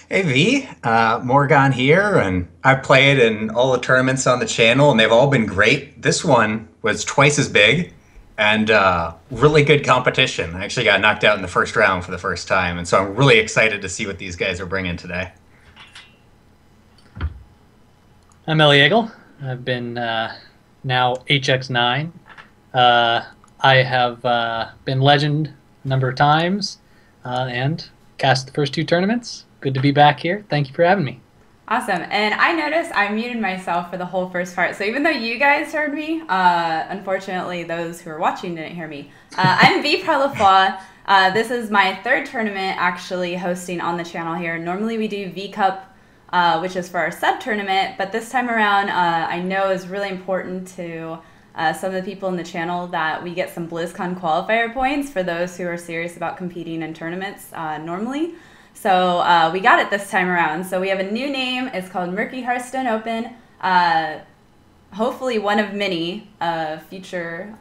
Hey V, Morgan here, and I've played in all the tournaments on the channel, and they've all been great. This one was twice as big and really good competition. I actually got knocked out in the first round for the first time, and so I'm really excited to see what these guys are bringing today. I'm Eliegel. I've been now HX9. Uh, I have been legend a number of times and cast the first two tournaments. Good to be back here. Thank you for having me. Awesome. And I noticed I muted myself for the whole first part. So even though you guys heard me, unfortunately, those who are watching didn't hear me. I'm V Parlofois. This is my third tournament actually hosting on the channel here. Normally we do V Cup, which is for our sub tournament. But this time around, I know is really important to some of the people in the channel that we get some BlizzCon qualifier points for those who are serious about competing in tournaments normally. So we got it this time around. So we have a new name. It's called Murky Hearthstone Open. Hopefully one of many future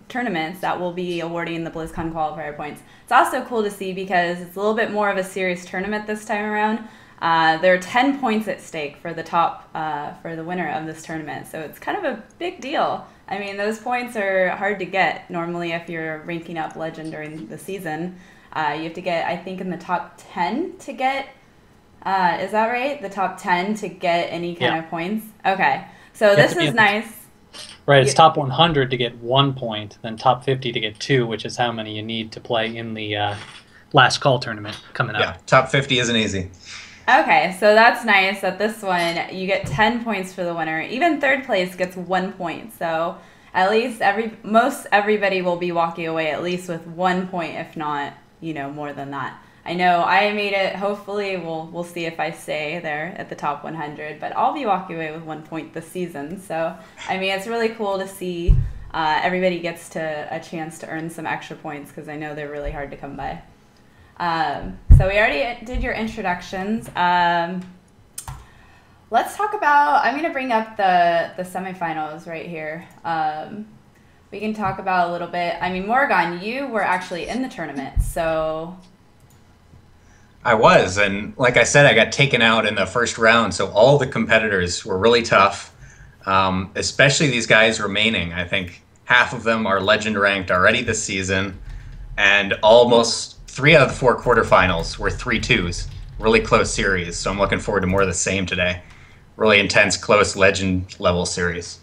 tournaments that will be awarding the BlizzCon qualifier points. It's also cool to see because it's a little bit more of a serious tournament this time around. There are 10 points at stake for the top, for the winner of this tournament. So it's kind of a big deal. I mean, those points are hard to get normally if you're ranking up Legend during the season. You have to get, I think, in the top 10 to get, is that right? The top 10 to get any kind of points? Okay. So this is nice. Right, it's top 100 to get 1 point, then top 50 to get 2, which is how many you need to play in the last call tournament coming up. Yeah, top 50 isn't easy. Okay, so that's nice that this one, you get 10 points for the winner. Even third place gets 1 point. So at least most everybody will be walking away at least with 1 point, if not, more than that. I know I made it. Hopefully, we'll see if I stay there at the top 100. But I'll be walking away with 1 point this season. So I mean, it's really cool to see everybody gets a chance to earn some extra points because I know they're really hard to come by. So we already did your introductions. Let's talk about. I'm going to bring up the semifinals right here. We can talk about a little bit. I mean, Morgan, you were actually in the tournament, so. I was, and like I said, I got taken out in the first round, so all the competitors were really tough, especially these guys remaining. I think half of them are legend ranked already this season, and almost 3 out of the 4 quarterfinals were 3-2s. Really close series, so I'm looking forward to more of the same today. Really intense, close legend level series.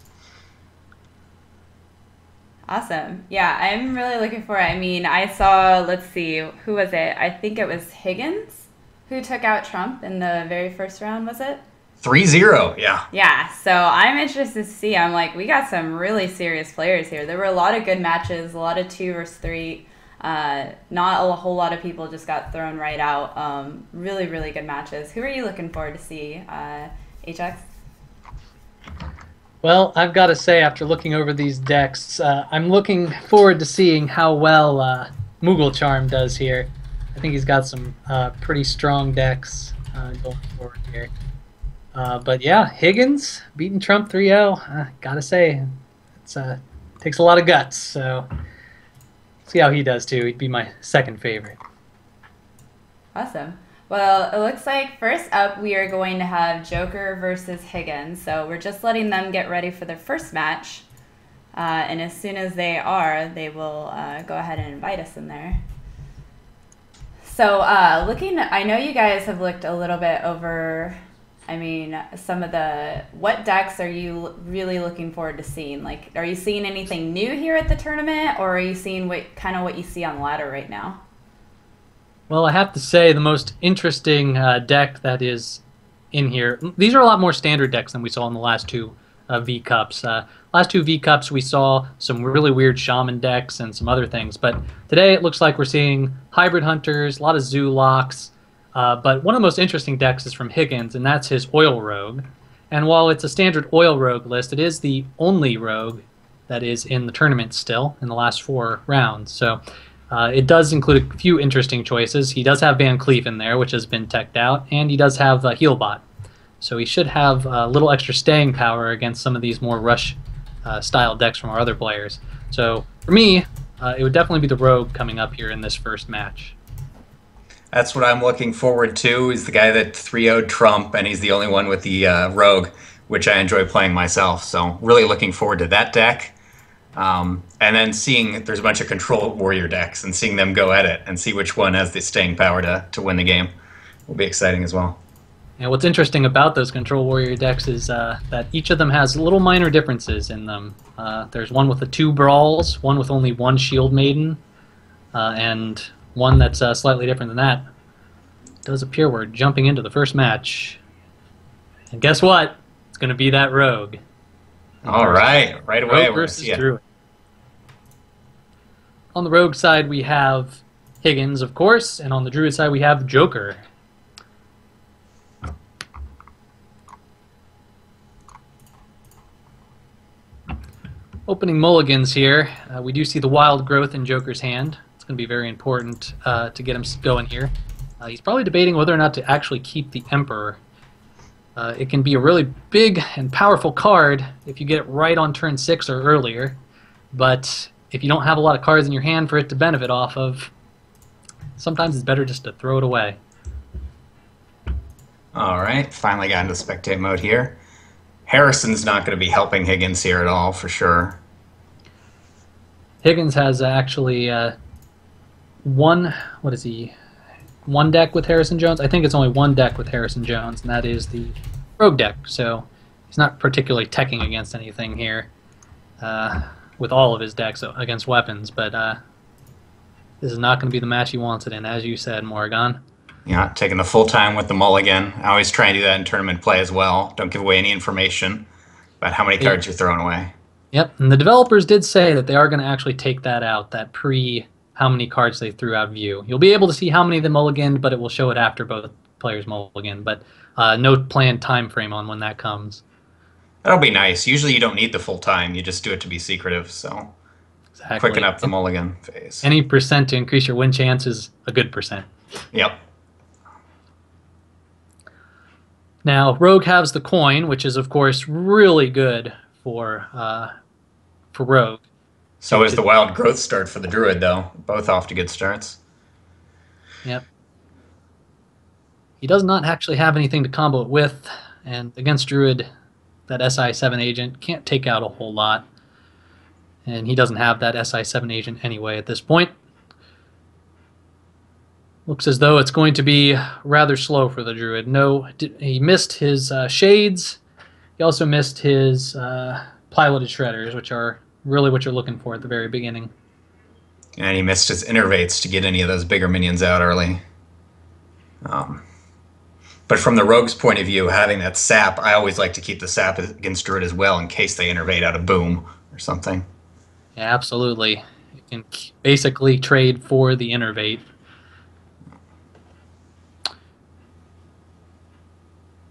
Awesome. Yeah, I'm really looking for it. I mean, I saw, let's see, who was it? I think it was Higgins who took out Trump in the very first round, was it? 3-0, yeah. Yeah, so I'm interested to see. I'm like, we got some really serious players here. There were a lot of good matches, a lot of 2 versus 3. Not a whole lot of people just got thrown right out. Really, really good matches. Who are you looking forward to see, HX? Well, I've got to say, after looking over these decks, I'm looking forward to seeing how well Moogle Charm does here. I think he's got some pretty strong decks going forward here. But yeah, Higgins beating Trump 3-0. Gotta say, it takes a lot of guts. So see how he does too. He'd be my second favorite. Awesome. Well, it looks like first up we are going to have Joker versus Higgins. So we're just letting them get ready for their first match. And as soon as they are, they will go ahead and invite us in there. So I know you guys have looked a little bit over, I mean, some of what decks are you really looking forward to seeing? Like, are you seeing anything new here at the tournament, or are you seeing what you see on the ladder right now? Well, I have to say the most interesting deck that is in here, these are a lot more standard decks than we saw in the last 2 V-Cups. Last 2 V-Cups we saw some really weird Shaman decks and some other things, but today it looks like we're seeing Hybrid Hunters, a lot of Zoo Locks, but one of the most interesting decks is from Higgins, and that's his Oil Rogue. And while it's a standard Oil Rogue list, it is the only Rogue that is in the tournament still in the last 4 rounds. So it does include a few interesting choices. He does have Van Cleef in there, which has been teched out, and he does have Healbot. So he should have a little extra staying power against some of these more rush style decks from our other players. So for me, it would definitely be the Rogue coming up here in this first match. That's what I'm looking forward to. He's the guy that 3-0'd Trump, and he's the only one with the Rogue, which I enjoy playing myself. So really looking forward to that deck. And then seeing there's a bunch of control warrior decks and seeing them go at it and see which one has the staying power to win the game will be exciting as well. And what's interesting about those control warrior decks is that each of them has little minor differences in them. There's one with the 2 brawls, one with only 1 shield maiden, and one that's slightly different than that. It does appear we're jumping into the first match. And guess what? It's going to be that rogue. All right, right away. Rogue versus Druid. On the rogue side, we have Higgins, of course, and on the Druid side, we have Joker. Opening mulligans here, we do see the wild growth in Joker's hand. It's going to be very important to get him going here. He's probably debating whether or not to actually keep the Emperor. It can be a really big and powerful card if you get it right on turn 6 or earlier, but if you don't have a lot of cards in your hand for it to benefit off of, sometimes it's better just to throw it away. All right, finally got into spectate mode here. Harrison's not going to be helping Higgins here at all, for sure. Higgins has actually one deck with Harrison Jones? I think it's only one deck with Harrison Jones, and that is the Rogue deck. So he's not particularly teching against anything here with all of his decks against weapons, but this is not going to be the match he wants it in, as you said, Morrigan. Yeah, taking the full time with the mulligan. I always try and do that in tournament play as well. Don't give away any information about how many cards you're throwing away. Yep, and the developers did say that they are going to actually take that out, that how many cards they threw out view. You'll be able to see how many they mulliganed, but it will show it after both players mulligan, but no planned time frame on when that comes. That'll be nice. Usually you don't need the full time. You just do it to be secretive, so exactly. Quicken up the mulligan phase. Any percent to increase your win chance is a good percent. Yep. Now, Rogue has the coin, which is, of course, really good for Rogue. So is the Wild Growth start for the Druid, though. Both off to good starts. Yep. He does not actually have anything to combo it with, and against Druid, that SI7 agent can't take out a whole lot. And he doesn't have that SI7 agent anyway at this point. Looks as though it's going to be rather slow for the Druid. No, he missed his Shades. He also missed his Piloted Shredders, which are really what you're looking for at the very beginning. And he missed his Innervates to get any of those bigger minions out early. But from the Rogue's point of view, having that sap, I always like to keep the sap against Druid as well in case they Innervate out of Boom or something. Yeah, absolutely. You can basically trade for the Innervate.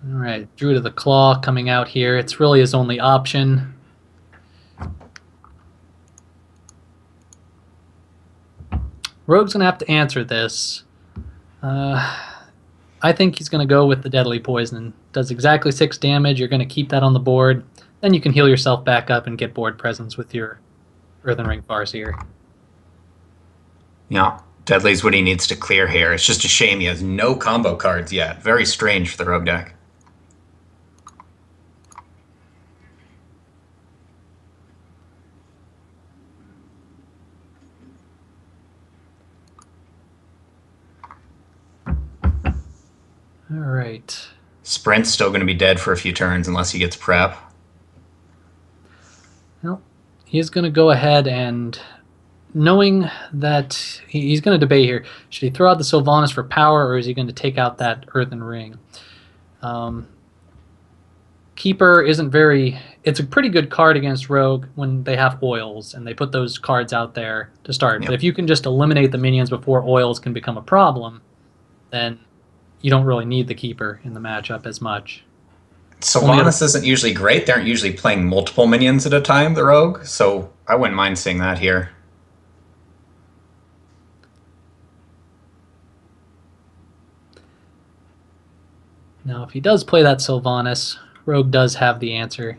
All right, Druid of the Claw coming out here. It's really his only option. Rogue's going to have to answer this. I think he's going to go with the Deadly Poison. Does exactly 6 damage. You're going to keep that on the board. Then you can heal yourself back up and get board presence with your Earthen Ring Farseer. Yeah, Deadly's what he needs to clear here. It's just a shame he has no combo cards yet. Very strange for the Rogue deck. All right. Sprint's still going to be dead for a few turns unless he gets prep. Well, he's going to go ahead and, knowing that he's going to debate here, should he throw out the Sylvanas for power, or is he going to take out that Earthen Ring? Keeper isn't very... It's a pretty good card against Rogue when they have oils, and they put those cards out there to start. Yep. But if you can just eliminate the minions before oils can become a problem, then you don't really need the Keeper in the matchup as much. Sylvanas isn't usually great. They aren't usually playing multiple minions at a time, the Rogue, so I wouldn't mind seeing that here. Now, if he does play that Sylvanas, Rogue does have the answer.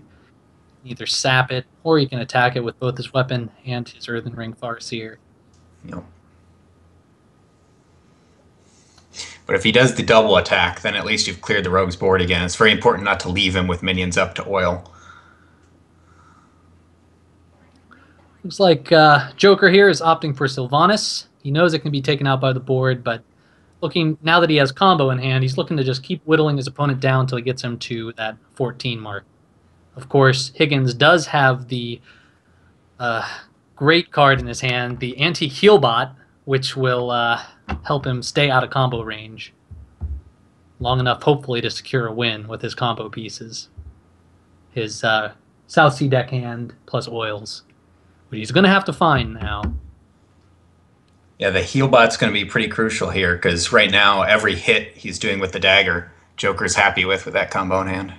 Either sap it, or he can attack it with both his weapon and his Earthen Ring Farseer. Yep. But if he does the double attack, then at least you've cleared the rogue's board again. It's very important not to leave him with minions up to oil. Looks like Joker here is opting for Sylvanas. He knows it can be taken out by the board, but looking now that he has combo in hand, he's looking to just keep whittling his opponent down until he gets him to that 14 mark. Of course, Higgins does have the great card in his hand, the anti-heal bot, which will help him stay out of combo range long enough, hopefully, to secure a win with his combo pieces. His South Sea deck hand plus oils, which he's going to have to find now. Yeah, the heal bot's going to be pretty crucial here because right now every hit he's doing with the dagger, Joker's happy with that combo in hand.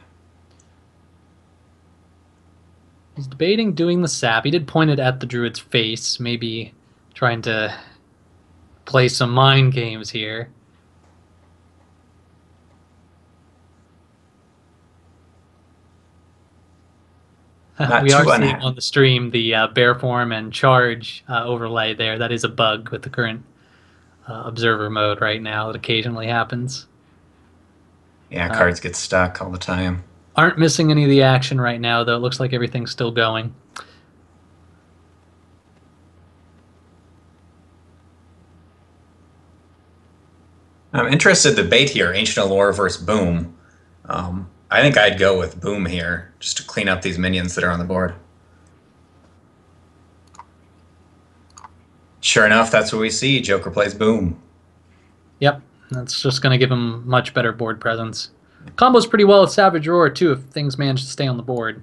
He's debating doing the sap. He did point it at the druid's face, maybe trying to play some mind games here. We are seeing on the stream the bear form and charge overlay there. That is a bug with the current observer mode right now. It occasionally happens. Yeah, cards get stuck all the time. Aren't missing any of the action right now, though. It looks like everything's still going. I'm interested in the debate here, Ancient Allure versus Boom. I think I'd go with Boom here, just to clean up these minions that are on the board. Sure enough, that's what we see. Joker plays Boom. Yep, that's just going to give him much better board presence. Combos pretty well with Savage Roar, too, if things manage to stay on the board.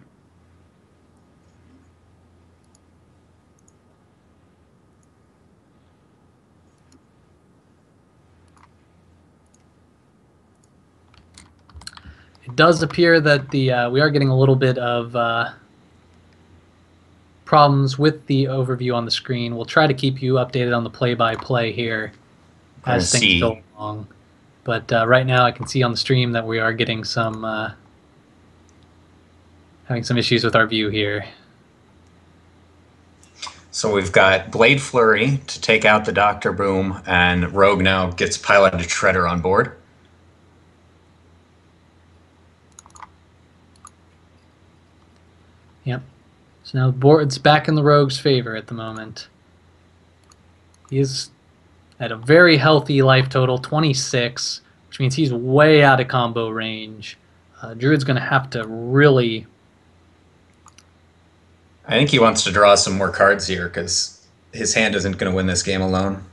It does appear that we are getting a little bit of problems with the overview on the screen. We'll try to keep you updated on the play-by-play here as things go along. But right now I can see on the stream that we are getting some having some issues with our view here. So we've got Blade Flurry to take out the Dr. Boom, and Rogue now gets piloted Shredder on board. Yep. So now the board's back in the Rogue's favor at the moment. He is at a very healthy life total, 26, which means he's way out of combo range. Druid's going to have to really... I think he wants to draw some more cards here because his hand isn't going to win this game alone.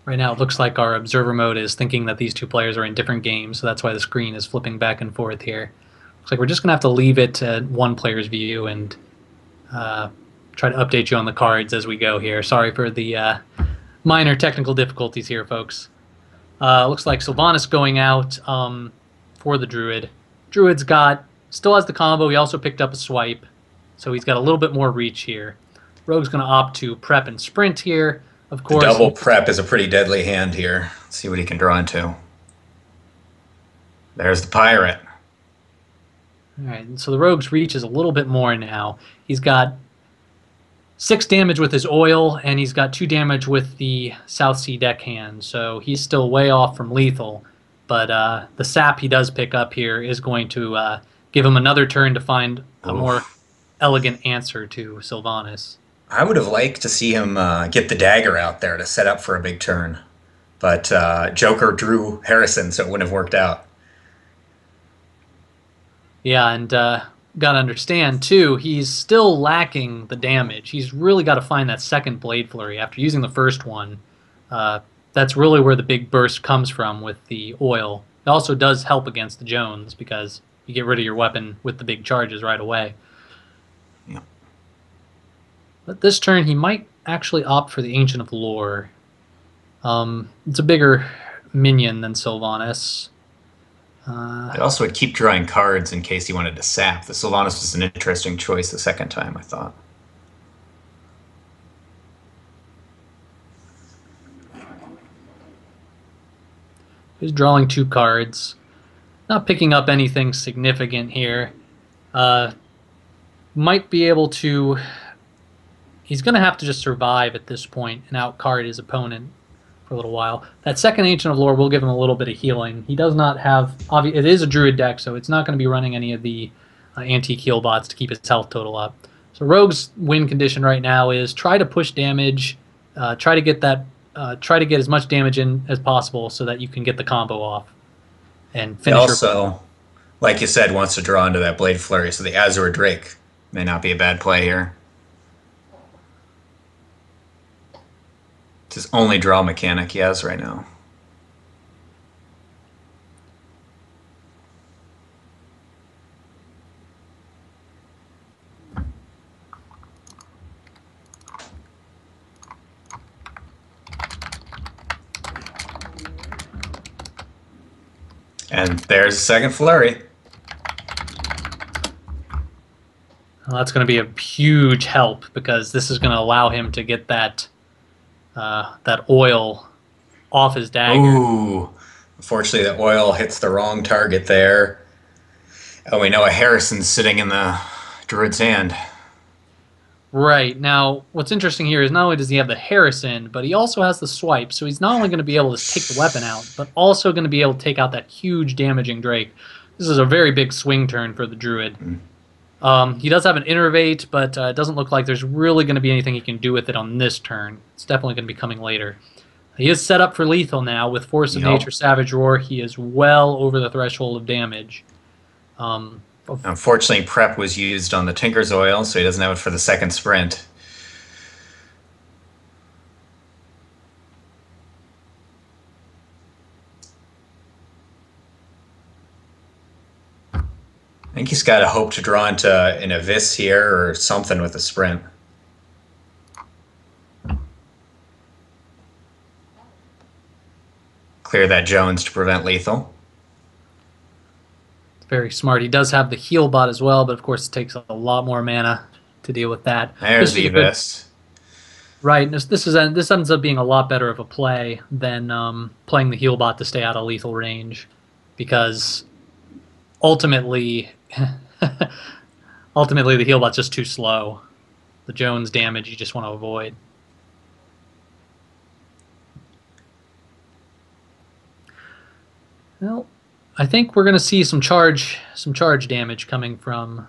Right now it looks like our observer mode is thinking that these two players are in different games, so that's why the screen is flipping back and forth here. Looks like we're just going to have to leave it at one player's view and try to update you on the cards as we go here. Sorry for the minor technical difficulties here, folks. Looks like Sylvanas going out for the Druid. Druid's still has the combo. He also picked up a swipe, so he's got a little bit more reach here. Rogue's going to opt to prep and sprint here. Of course, the double prep is a pretty deadly hand here. Let's see what he can draw into. There's the pirate. All right, so the Rogue's reach is a little bit more now. He's got 6 damage with his oil, and he's got 2 damage with the South Sea deckhand, so he's still way off from lethal. But the sap he does pick up here is going to give him another turn to find a more elegant answer to Sylvanas. I would have liked to see him get the dagger out there to set up for a big turn. But Joker drew Harrison, so it wouldn't have worked out. Yeah, and got to understand, too, he's still lacking the damage. He's really got to find that second Blade Flurry. After using the first one, that's really where the big burst comes from with the oil. It also does help against the Jones because you get rid of your weapon with the big charges right away. Yeah. But this turn, he might actually opt for the Ancient of Lore. It's a bigger minion than Sylvanas. It also would keep drawing cards in case he wanted to sap. The Sylvanas was an interesting choice the second time, I thought. He's drawing 2 cards. Not picking up anything significant here. Might be able to... He's going to have to just survive at this point and outcard his opponent for a little while. That second Ancient of Lore will give him a little bit of healing. He does not have... It is a Druid deck, so it's not going to be running any of the antique heal bots to keep his health total up. So Rogue's win condition right now is try to push damage, try to get as much damage in as possible so that you can get the combo off and finish. He also, like you said, wants to draw into that Blade Flurry, so the Azure Drake may not be a bad play here. It's his only draw mechanic he has right now. And there's a second flurry. Well, that's going to be a huge help because this is going to allow him to get that oil off his dagger. Ooh. Unfortunately, the oil hits the wrong target there. And we know a Harrison's sitting in the Druid's hand. Right. Now, what's interesting here is not only does he have the Harrison, but he also has the swipe. So he's not only going to be able to take the weapon out, but also going to be able to take out that huge damaging Drake. This is a very big swing turn for the Druid. He does have an Innervate, but it doesn't look like there's really going to be anything he can do with it on this turn. It's definitely going to be coming later. He is set up for lethal now with Force of Nature, Savage Roar. He is well over the threshold of damage. Unfortunately, prep was used on the Tinker's Oil, so he doesn't have it for the second sprint. I think he's got to hope to draw into an Abyss here or something with a sprint. Clear that Jones to prevent lethal. Very smart. He does have the heal bot as well, but of course it takes a lot more mana to deal with that. There's the Abyss. Right. This ends up being a lot better of a play than playing the heal bot to stay out of lethal range, because ultimately the heal bot's just too slow. The Jones damage you just want to avoid. Well, I think we're going to see some charge damage coming from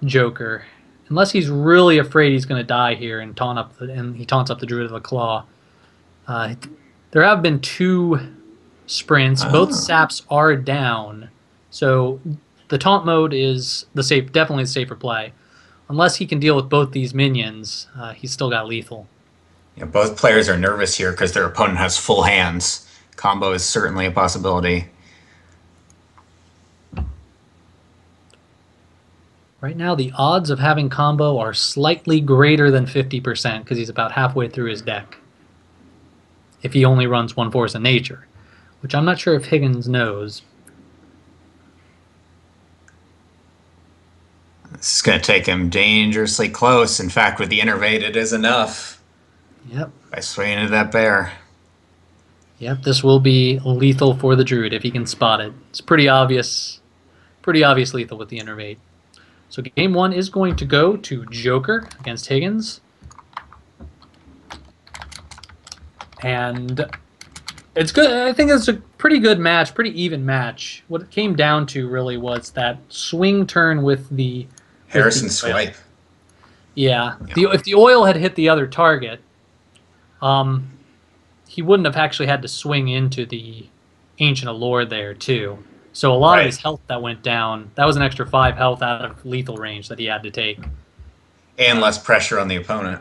Joker, unless he's really afraid he's going to die here and he taunts up the Druid of the Claw. There have been 2 sprints. Both saps are down, so the taunt mode is definitely the safer play. Unless he can deal with both these minions, he's still got lethal. Yeah, both players are nervous here because their opponent has full hands. Combo is certainly a possibility. Right now, the odds of having combo are slightly greater than 50% because he's about halfway through his deck. If he only runs 1 Force of Nature, which I'm not sure if Higgins knows. This is going to take him dangerously close. In fact, with the Innervate, it is enough. Yep. By swinging into that bear. Yep, this will be lethal for the Druid if he can spot it. It's pretty obvious lethal with the Innervate. So game 1 is going to go to Joker against Higgins. And it's good. I think it's a pretty good match, pretty even match. What it came down to really was that swing turn with the Harrison swipe. Yeah. If the oil had hit the other target, he wouldn't have actually had to swing into the Ancient Allure there, too. So a lot of his health that went down, that was an extra 5 health out of lethal range that he had to take. And less pressure on the opponent.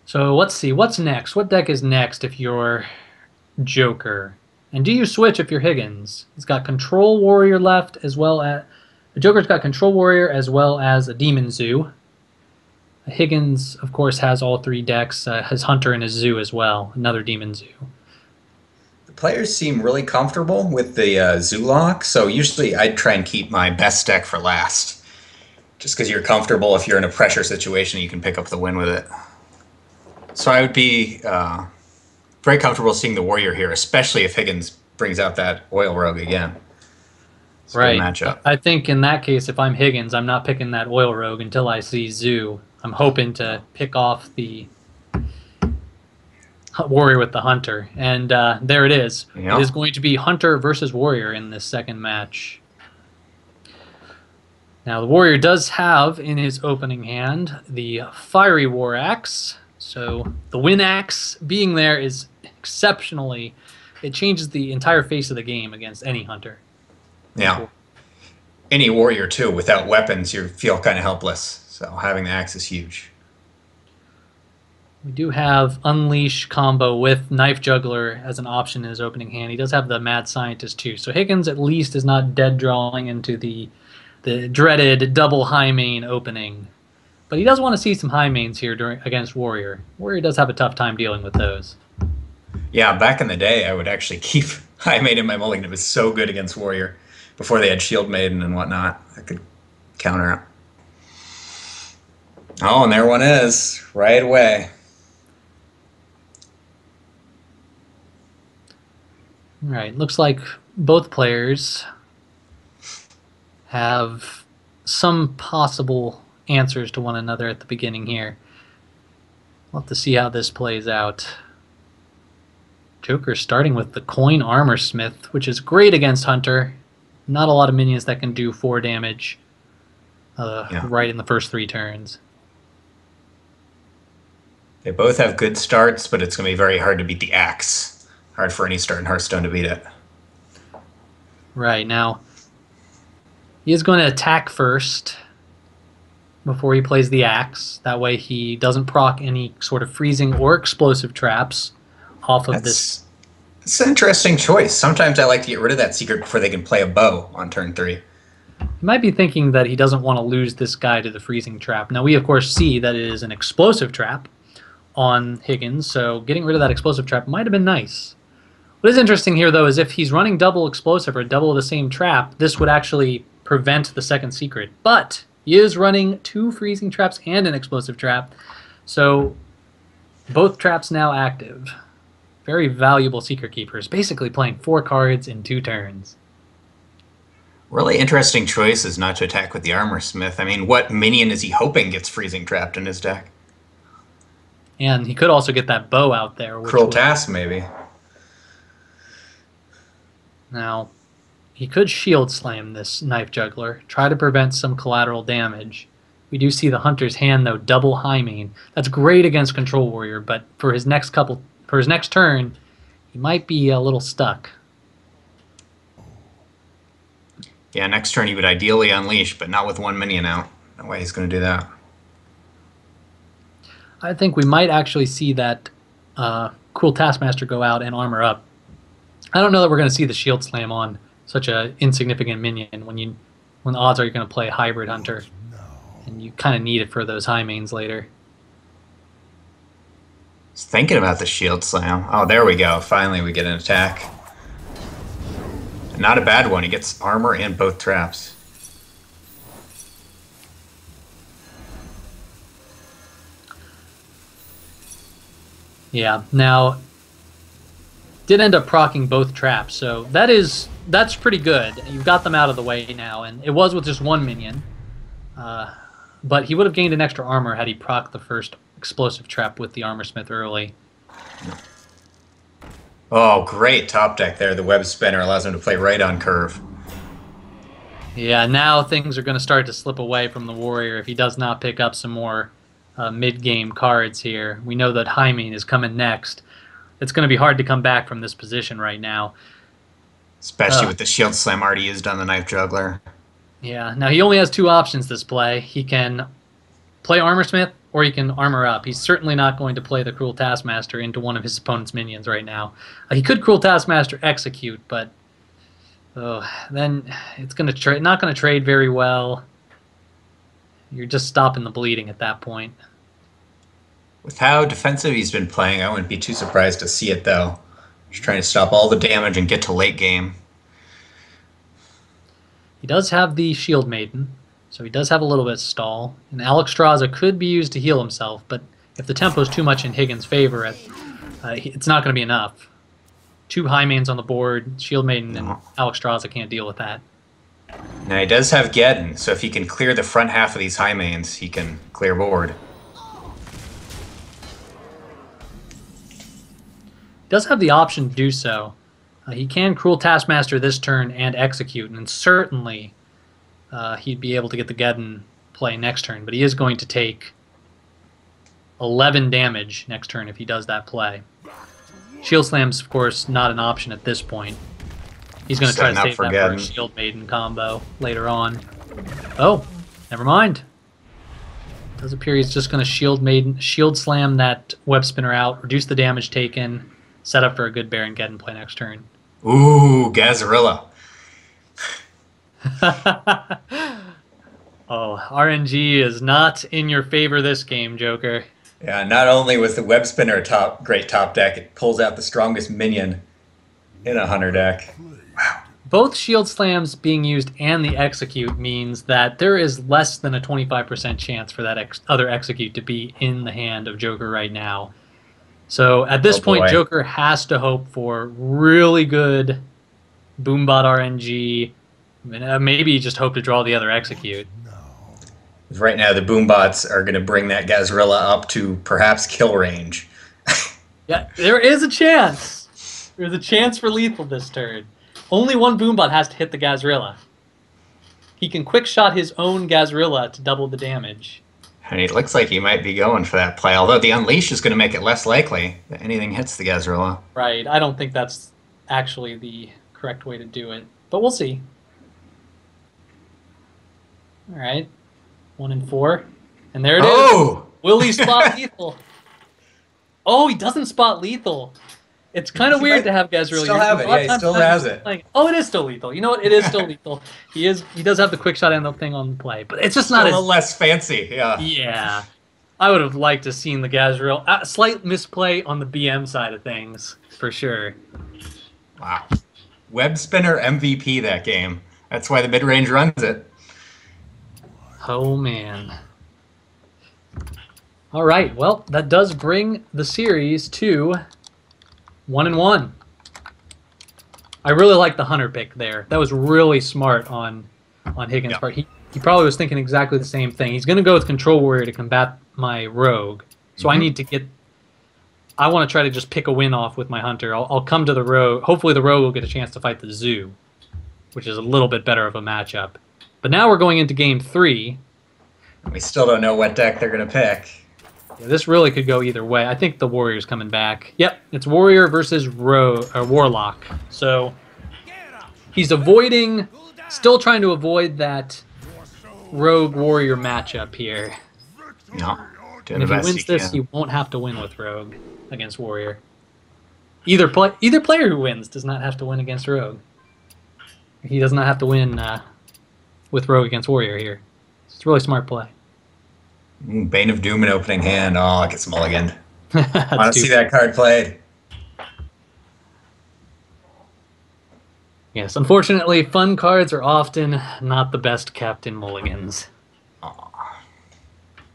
So let's see, what's next? What deck is next if you're Joker? And do you switch if you're Higgins? He's got Control Warrior left, as well as... The Joker's got Control Warrior as well as a Demon Zoo. Higgins, of course, has all 3 decks, his Hunter and his Zoo as well, another Demon Zoo. The players seem really comfortable with the Zoo lock, so usually I'd try and keep my best deck for last. Just because you're comfortable, if you're in a pressure situation, you can pick up the win with it. So I would be very comfortable seeing the warrior here, especially if Higgins brings out that oil rogue again. It's a good Right. matchup. I think in that case, if I'm Higgins, I'm not picking that oil rogue until I see Zoo. I'm hoping to pick off the warrior with the hunter. And there it is. Yep. It is going to be hunter versus warrior in this second match. Now, the warrior does have in his opening hand the fiery war axe. So the wind axe being there is exceptionally, it changes the entire face of the game against any hunter. Yeah. Any warrior, too. Without weapons, you feel kind of helpless. So having the axe is huge. We do have Unleash combo with Knife Juggler as an option in his opening hand. He does have the Mad Scientist, too. So Higgins, at least, is not dead drawing into the dreaded double high main opening. But he does want to see some high mains here against Warrior. Warrior does have a tough time dealing with those. Yeah, back in the day, I would actually keep high main in my mulligan. It was so good against Warrior before they had Shield Maiden and whatnot. I could counter it. Oh, and there one is right away. All right, looks like both players have some possible answers to one another at the beginning here. We'll have to see how this plays out. Joker starting with the Coin Armor Smith, which is great against Hunter. Not a lot of minions that can do 4 damage right in the first 3 turns. They both have good starts, but it's going to be very hard to beat the axe. Hard for any start in Hearthstone to beat it. Right, now he is going to attack first before he plays the axe. That way he doesn't proc any sort of freezing or explosive traps off of this. It's an interesting choice. Sometimes I like to get rid of that secret before they can play a bow on turn 3. He might be thinking that he doesn't want to lose this guy to the freezing trap. Now we of course see that it is an explosive trap on Higgins, so getting rid of that explosive trap might have been nice. What is interesting here though is if he's running double explosive or double the same trap, this would actually prevent the second secret. But he is running 2 freezing traps and an explosive trap, so both traps now active. Very valuable secret keepers, basically playing 4 cards in 2 turns. Really interesting choice is not to attack with the Armor Smith. I mean, what minion is he hoping gets freezing trapped in his deck? And he could also get that bow out there. Cruel Task, maybe. Now, he could shield slam this Knife Juggler, try to prevent some collateral damage. We do see the Hunter's hand, though, double high main. That's great against Control Warrior, but for his next turn, he might be a little stuck. Yeah, next turn he would ideally unleash, but not with 1 minion out. No way he's going to do that. I think we might actually see that Cruel Taskmaster go out and armor up. I don't know that we're going to see the Shield Slam on such a insignificant minion when the odds are you're going to play Hybrid Hunter, and you kind of need it for those high mains later. He's thinking about the Shield Slam. Oh, there we go. Finally we get an attack. Not a bad one. He gets armor and both traps. Yeah, now did end up proccing both traps, so that's pretty good. You've got them out of the way now, and it was with just 1 minion. But he would have gained an extra armor had he procced the first explosive trap with the Armor Smith early. Oh, great top deck there. The Web Spinner allows him to play right on curve. Yeah, now things are going to start to slip away from the Warrior if he does not pick up some more mid-game cards here. We know that high main is coming next. It's going to be hard to come back from this position right now. Especially with the Shield Slam already used on the Knife Juggler. Yeah, now he only has 2 options this play. He can play Armor Smith or he can armor up. He's certainly not going to play the Cruel Taskmaster into one of his opponent's minions right now. He could Cruel Taskmaster execute, but then it's not going to trade very well. You're just stopping the bleeding at that point. With how defensive he's been playing, I wouldn't be too surprised to see it, though. Just trying to stop all the damage and get to late game. He does have the Shield Maiden, so he does have a little bit of stall. And Alexstrasza could be used to heal himself, but if the tempo is too much in Higgins' favor at It's not going to be enough. 2 high mains on the board. Shield Maiden and No. Alexstrasza can't deal with that. Now he does have Geddon, so if he can clear the front half of these high mains, he can clear board. Does have the option to do so. He can Cruel Taskmaster this turn and execute, and certainly he'd be able to get the Geddon play next turn, but he is going to take 11 damage next turn if he does that play. Shield Slam's, of course, not an option at this point. He's going to try to save that for a Shield Maiden combo later on. Oh, never mind. Does appear he's just going to Shield Slam that Web Spinner out, reduce the damage taken, set up for a good Baron Geddon play next turn. Ooh, Gazarilla. Oh, RNG is not in your favor this game, Joker. Yeah, not only was the Web Spinner a great top deck, it pulls out the strongest minion in a Hunter deck. Wow. Both Shield Slams being used and the Execute means that there is less than a 25% chance for that other Execute to be in the hand of Joker right now. So at this point, Joker has to hope for really good Boombot RNG. Maybe just hope to draw the other Execute. Right now, the Boombots are going to bring that Gazarilla up to perhaps kill range. Yeah, there is a chance. There's a chance for lethal this turn. Only one Boombot has to hit the Gazarilla. He can quick shot his own Gazarilla to double the damage. And it looks like he might be going for that play, although the Unleash is going to make it less likely that anything hits the Gazarilla. Right, I don't think that's actually the correct way to do it, but we'll see. All right, 1 and 4, and there it is. Will he spot lethal? Oh, he doesn't spot lethal. It's kind of weird to have Gazarilla. Still have it. Yeah, he still has it. Oh, it is still lethal. You know what? It is still lethal. He does have the quick shot and the thing on the play, but it's just not a little less fancy. Yeah. Yeah. I would have liked to seen the Gazarilla. Slight misplay on the BM side of things, for sure. Wow. Web Spinner MVP that game. That's why the mid range runs it. Oh man. All right. Well, that does bring the series to 1 and 1. I really like the Hunter pick there. That was really smart on Higgins' part. He probably was thinking exactly the same thing. He's going to go with Control Warrior to combat my Rogue. So I need to get... I want to try to just pick a win off with my Hunter. I'll come to the Rogue. Hopefully the Rogue will get a chance to fight the Zoo, which is a little bit better of a matchup. But now we're going into Game 3. We still don't know what deck they're going to pick. Yeah, this really could go either way. I think the Warrior's coming back. Yep, it's Warrior versus Warlock. So he's still trying to avoid that Rogue-Warrior matchup here. No. And if he wins this, he won't have to win with Rogue against Warrior. Either player who wins does not have to win against Rogue. He does not have to win with Rogue against Warrior here. It's a really smart play. Bane of Doom in opening hand. Oh, it gets mulliganed. I want to see that card played. Yes, unfortunately, fun cards are often not the best kept in mulligans. Aww.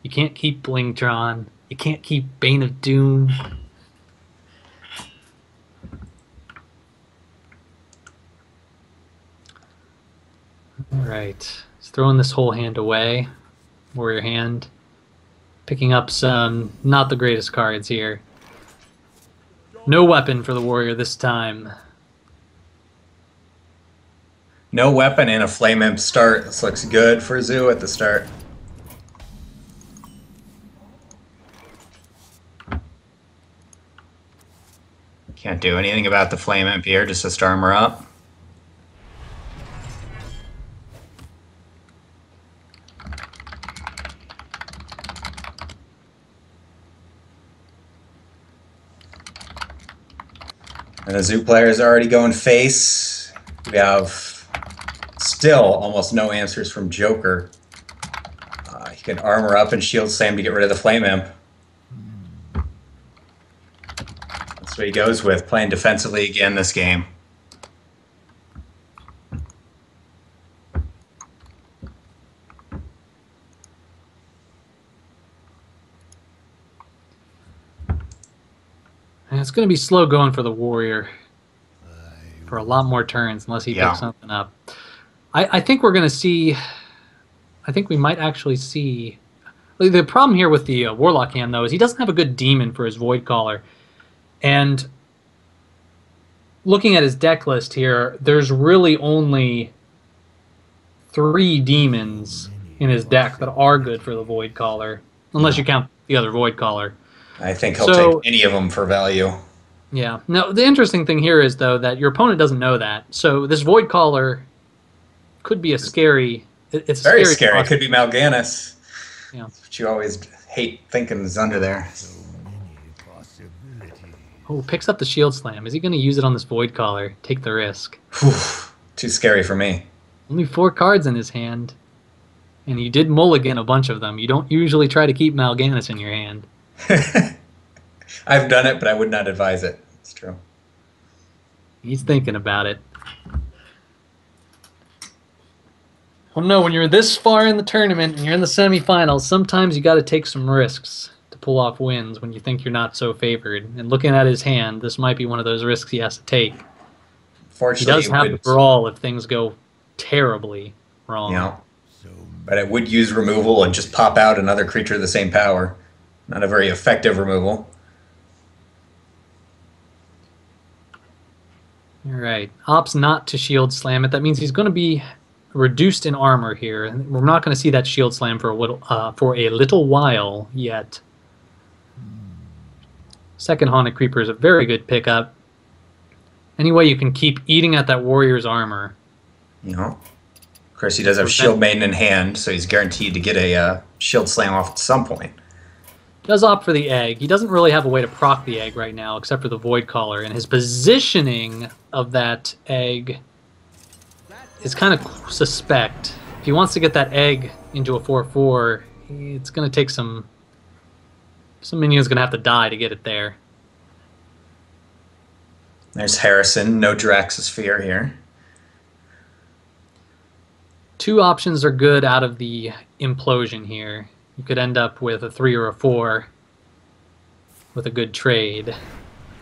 You can't keep Blingtron. You can't keep Bane of Doom. Alright. He's throwing this whole hand away. Warrior hand. Picking up some not the greatest cards here. No weapon for the Warrior this time. No weapon and a Flame Imp start. This looks good for Zoo at the start. Can't do anything about the Flame Imp here, just to star her up. And the Zoo player is already going face. We have still almost no answers from Joker. He can armor up and shield slam to get rid of the Flame Imp. That's what he goes with, playing defensively again this game. It's going to be slow going for the warrior for a lot more turns unless he Yeah. picks something up. I think we're going to see... I think we might actually see... The problem here with the Warlock hand, though, is he doesn't have a good demon for his Void Caller. And looking at his deck list here, there's really only 3 demons in his deck that are good for the Void Caller, unless you count the other Void Caller. I think he'll take any of them for value. Yeah. Now, the interesting thing here is, though, that your opponent doesn't know that. So this Void Caller could be a scary... It's very scary. scary. It could be Mal'Ganis. Yeah. But you always hate thinking is under there. Oh, picks up the Shield Slam. Is he going to use it on this Void Caller? Take the risk. Whew, too scary for me. Only 4 cards in his hand. And you did mulligan a bunch of them. You don't usually try to keep Mal'Ganis in your hand. I've done it, but I would not advise it. It's true. He's thinking about it. Well, no, when you're this far in the tournament and you're in the semifinals, sometimes you got to take some risks to pull off wins when you think you're not so favored. And looking at his hand, this might be one of those risks he has to take. Fortunately, he does have the brawl if things go terribly wrong. Yeah. But it would use removal and just pop out another creature of the same power. Not a very effective removal. All right. Opts not to Shield Slam it. That means he's going to be reduced in armor here. We're not going to see that Shield Slam for a little while yet. Second Haunted Creeper is a very good pickup. Any way you can keep eating at that warrior's armor. You know. Of course, he does have Shield Maiden in hand, so he's guaranteed to get a Shield Slam off at some point. Does opt for the egg. He doesn't really have a way to proc the egg right now, except for the Void Caller, and his positioning of that egg is kind of suspect. If he wants to get that egg into a 4/4, it's going to take some minion's going to have to die to get it there. There's Harrison, no Draxosphere here. 2 options are good out of the implosion here. You could end up with a 3 or a 4 with a good trade.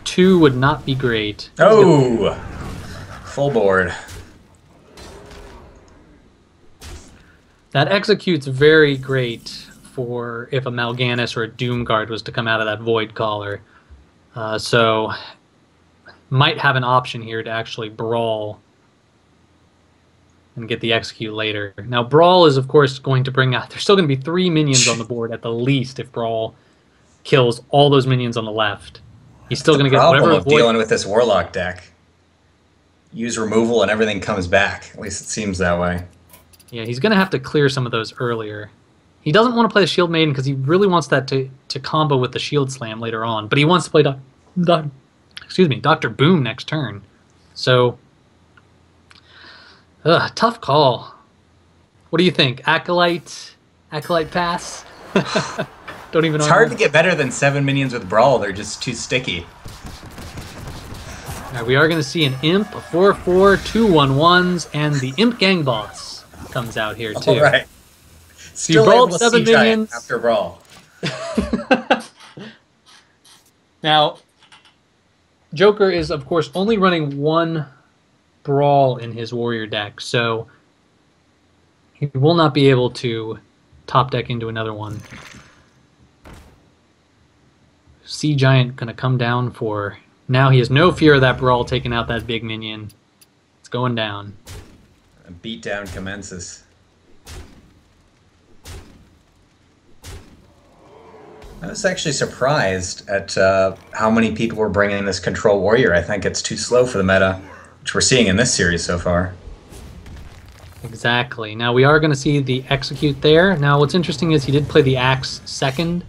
2 would not be great. Oh! Full board. That executes very great for if a Mal'Ganis or a Doomguard was to come out of that Void Caller. So might have an option here to actually brawl and get the execute later. Now, Brawl is, of course, going to bring out... There's still going to be 3 minions on the board at the least if Brawl kills all those minions on the left. He's still going to get whatever... Problem of dealing with this Warlock deck. Use removal and everything comes back. At least it seems that way. Yeah, he's going to have to clear some of those earlier. He doesn't want to play the Shield Maiden because he really wants that to combo with the Shield Slam later on. But he wants to play Dr. Boom next turn. So... tough call. What do you think? Acolyte pass? Don't even know. It's hard to get better than 7 minions with Brawl. They're just too sticky. All right, we are going to see an Imp, a 4/4, 2 1/1s, and the Imp Gang Boss comes out here too. All right. Still brawled able to 7 see minions. Giant after Brawl. Now, Joker is, of course, only running 1 Brawl in his warrior deck, so he will not be able to top deck into another one. Sea Giant gonna come down for... Now he has no fear of that Brawl taking out that big minion. It's going down. A beatdown commences. I was actually surprised at how many people were bringing this Control Warrior. I think it's too slow for the meta, which we're seeing in this series so far. Exactly. Now we are going to see the execute there. Now what's interesting is he did play the axe second,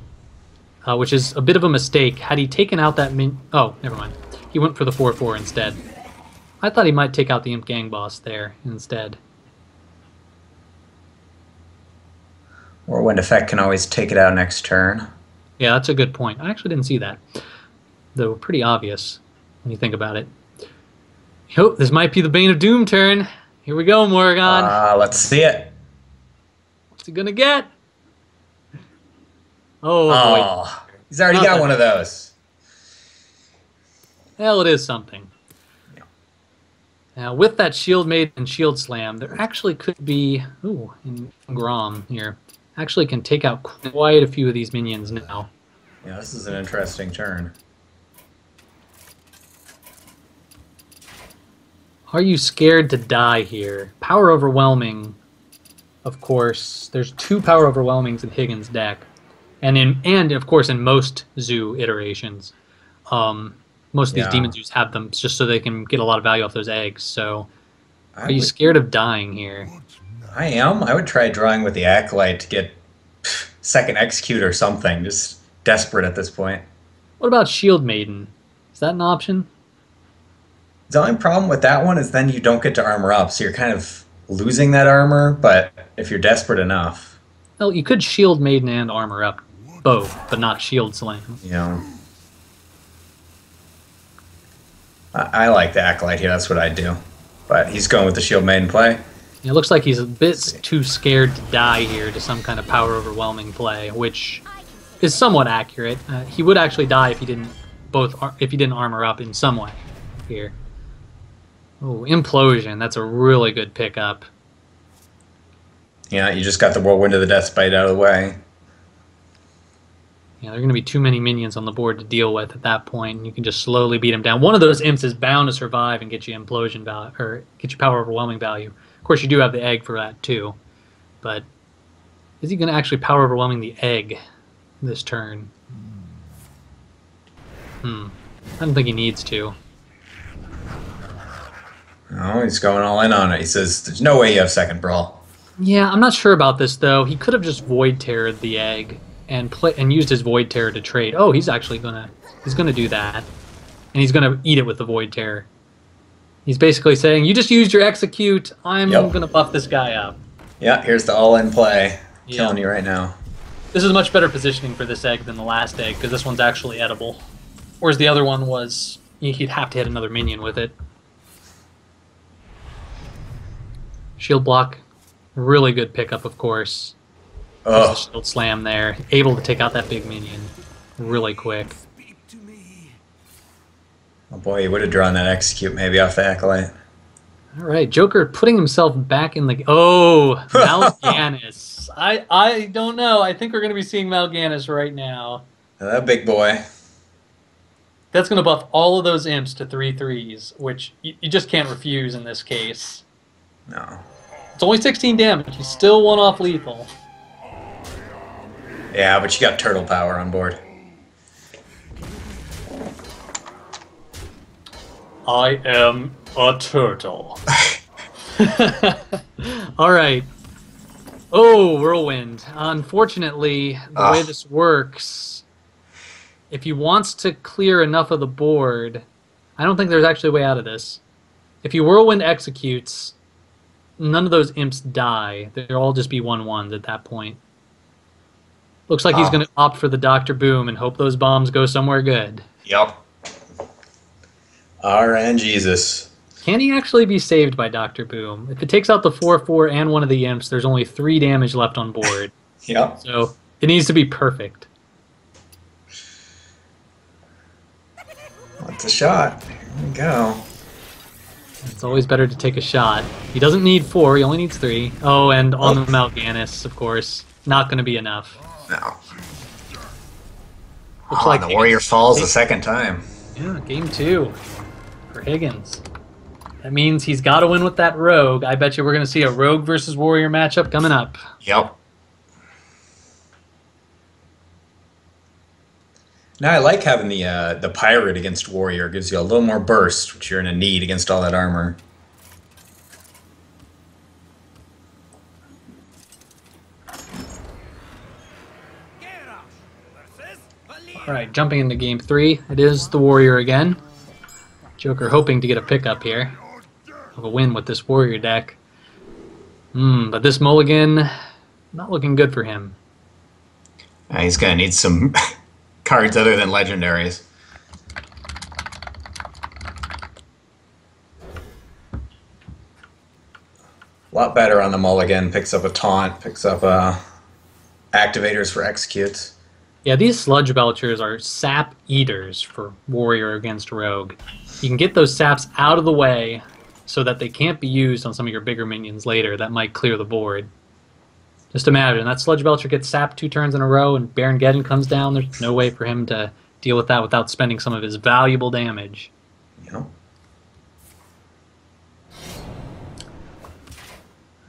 which is a bit of a mistake. Had he taken out that oh, never mind. He went for the 4/4 instead. I thought he might take out the Imp Gang Boss there instead. Whirlwind Effect can always take it out next turn. Yeah, that's a good point. I actually didn't see that, though pretty obvious when you think about it. Oh, this might be the Bane of Doom turn. Here we go, Morgan. Let's see it. What's he gonna get? Oh, boy. He's already got one of those. Well, it is something. Now, with that Shield Maiden and Shield Slam, there actually could be... Ooh, in Grom here. Actually can take out quite a few of these minions now. Yeah, this is an interesting turn. Are you scared to die here? Power Overwhelming, of course. There's 2 Power Overwhelmings in Higgins' deck. And of course, in most Zoo iterations. Most of these Demon Zoos have them just so they can get a lot of value off those eggs. So, are you scared of dying here? I am. I would try drawing with the Acolyte to get second Execute or something. Just desperate at this point. What about Shield Maiden? Is that an option? The only problem with that one is then you don't get to armor up, so you're kind of losing that armor, but if you're desperate enough... Well, you could Shield Maiden and armor up both, but not Shield Slam. You know... I like the Acolyte here, that's what I'd do. But he's going with the Shield Maiden play. It looks like he's a bit too scared to die here to some kind of power overwhelming play, which is somewhat accurate. He would actually die if he didn't armor up in some way here. Oh, Implosion, that's a really good pickup. Yeah, you just got the Whirlwind of the Deathbite out of the way. Yeah, there are going to be too many minions on the board to deal with at that point, and you can just slowly beat them down. One of those imps is bound to survive and get you implosion value, or get you power overwhelming value. Of course, you do have the egg for that too, but is he going to actually power overwhelming the egg this turn? I don't think he needs to. Oh, he's going all in on it. He says, "There's no way you have second brawl." Yeah, I'm not sure about this though. He could have just Void Terrored the egg and used his Void Terror to trade. Oh, he's gonna do that, and he's gonna eat it with the Void Terror. He's basically saying, "You just used your Execute. I'm gonna buff this guy up." Yeah, here's the all-in play. Killing you right now. This is much better positioning for this egg than the last egg because this one's actually edible, whereas the other one was you'd have to hit another minion with it. Shield block, really good pickup, of course. There's the Shield Slam there, able to take out that big minion really quick. Oh boy, he would have drawn that Execute maybe off the Acolyte. All right, Joker putting himself back in the... Oh, Mal'Ganis. I don't know. I think we're going to be seeing Mal'Ganis right now. That big boy. That's going to buff all of those imps to 3/3s, which you just can't refuse in this case. No. It's only 16 damage. He's still one off lethal. Yeah, but you got turtle power on board. I am a turtle. All right. Oh, Whirlwind. Unfortunately, the way this works, if he wants to clear enough of the board, I don't think there's actually a way out of this. If he Whirlwind executes, none of those imps die. They'll all just be 1/1s at that point. Looks like he's going to opt for the Dr. Boom and hope those bombs go somewhere good. Yep. RNGesus. Can he actually be saved by Dr. Boom? If it takes out the 4/4 and one of the imps, there's only 3 damage left on board. Yep. So it needs to be perfect. What's a shot? Here we go. It's always better to take a shot. He doesn't need 4, he only needs 3. Oh, and on the Mal'Ganis, of course. Not going to be enough. No. Looks like the Warrior falls the second time. Yeah, game 2 for Higgins. That means he's got to win with that Rogue. I bet you we're going to see a Rogue versus Warrior matchup coming up. Yep. Now I like having the Pirate against Warrior. It gives you a little more burst, which you're going to need against all that armor. Alright, jumping into game 3. It is the Warrior again. Joker hoping to get a pickup here. Of a win with this Warrior deck. But this mulligan, not looking good for him. He's going to need some cards other than legendaries. A lot better on the mulligan. Picks up a taunt, picks up activators for executes. Yeah, these Sludge Belchers are sap eaters for warrior against rogue. You can get those saps out of the way so that they can't be used on some of your bigger minions later. That might clear the board. Just imagine, that Sludge Belcher gets sapped 2 turns in a row and Baron Geddon comes down. There's no way for him to deal with that without spending some of his valuable damage. Yeah.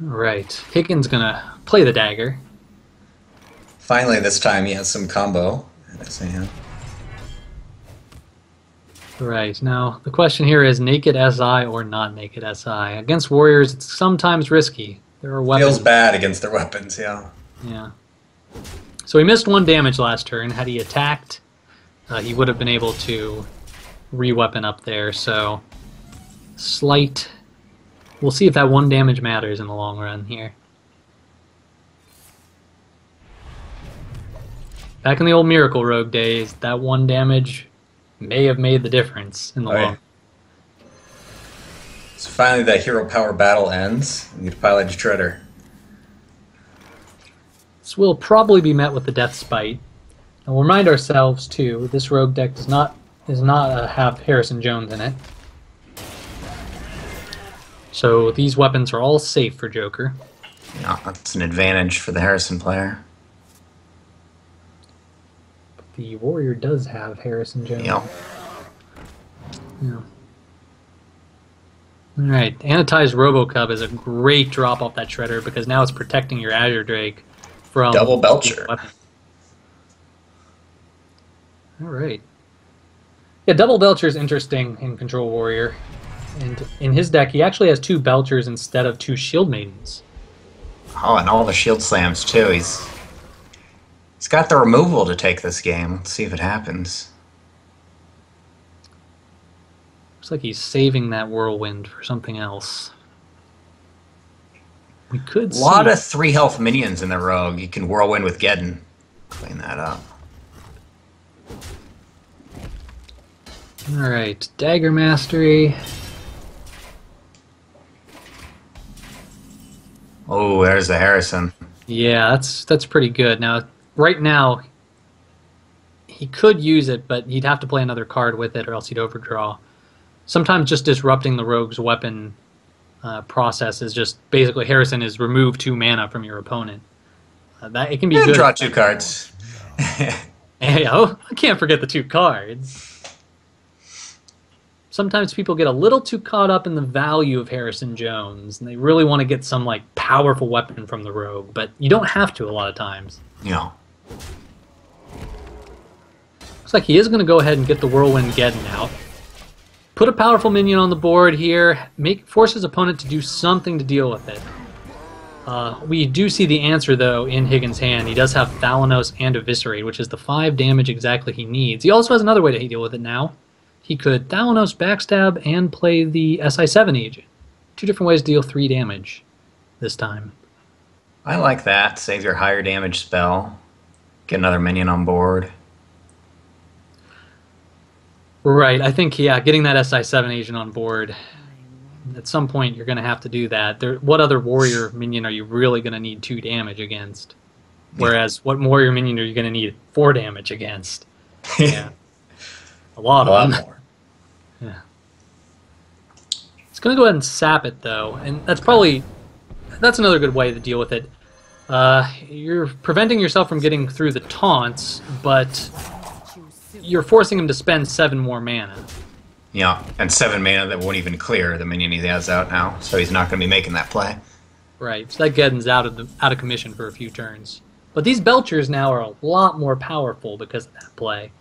Alright, Higgins gonna play the dagger. Finally, this time he has some combo in his hand. Right, now the question here is naked SI or not naked SI. Against warriors, it's sometimes risky. There are weapons. Feels bad against their weapons, yeah. Yeah. So he missed 1 damage last turn. Had he attacked, he would have been able to re-weapon up there, so slight. We'll see if that 1 damage matters in the long run here. Back in the old Miracle Rogue days, that 1 damage may have made the difference in the long run. So finally that hero power battle ends, and you get Pilot Shredder. This will probably be met with the Death Spite. And we'll remind ourselves, too, this rogue deck does not have Harrison Jones in it. So these weapons are all safe for Joker. Yeah, that's an advantage for the Harrison player. But the Warrior does have Harrison Jones. Yeah. Yeah. Alright, Anatized Robocub is a great drop off that Shredder because now it's protecting your Azure Drake from Double Belcher. Alright. Yeah, Double Belcher is interesting in Control Warrior. And in his deck, he actually has 2 Belchers instead of 2 Shield Maidens. Oh, and all the shield slams, too. He's got the removal to take this game. Let's see if it happens. Looks like he's saving that Whirlwind for something else. We could see... A lot of 3 health minions in the Rogue. You can Whirlwind with Geddon. Clean that up. Alright, Dagger Mastery. Oh, there's the Harrison. Yeah, that's pretty good. Now, right now, he could use it, but he'd have to play another card with it or else he'd overdraw. Sometimes just disrupting the rogue's weapon process is just basically Harrison is remove 2 mana from your opponent. That it can be good. Draw 2 cards. Hey, oh, I can't forget the 2 cards. Sometimes people get a little too caught up in the value of Harrison Jones, and they really want to get some like powerful weapon from the rogue, but you don't have to a lot of times. Yeah. Looks like he is going to go ahead and get the Whirlwind Geddon out. Put a powerful minion on the board here. Force his opponent to do something to deal with it. We do see the answer, though, in Higgins' hand. He does have Thalanos and Eviscerate, which is the 5 damage exactly he needs. He also has another way to deal with it now. He could Thalanos, Backstab, and play the SI7 agent. 2 different ways to deal 3 damage this time. I like that. Save your higher damage spell. Get another minion on board. Right, I think, yeah, getting that SI7 agent on board, at some point you're going to have to do that. What other warrior minion are you really going to need 2 damage against? Whereas, what warrior minion are you going to need 4 damage against? Yeah. A lot more. Yeah. It's going to go ahead and sap it, though, and that's another good way to deal with it. You're preventing yourself from getting through the taunts, but you're forcing him to spend 7 more mana. Yeah, and 7 mana that won't even clear the minion he has out now, so he's not going to be making that play. Right, so that Geddon's out of commission for a few turns. But these Belchers now are a lot more powerful because of that play.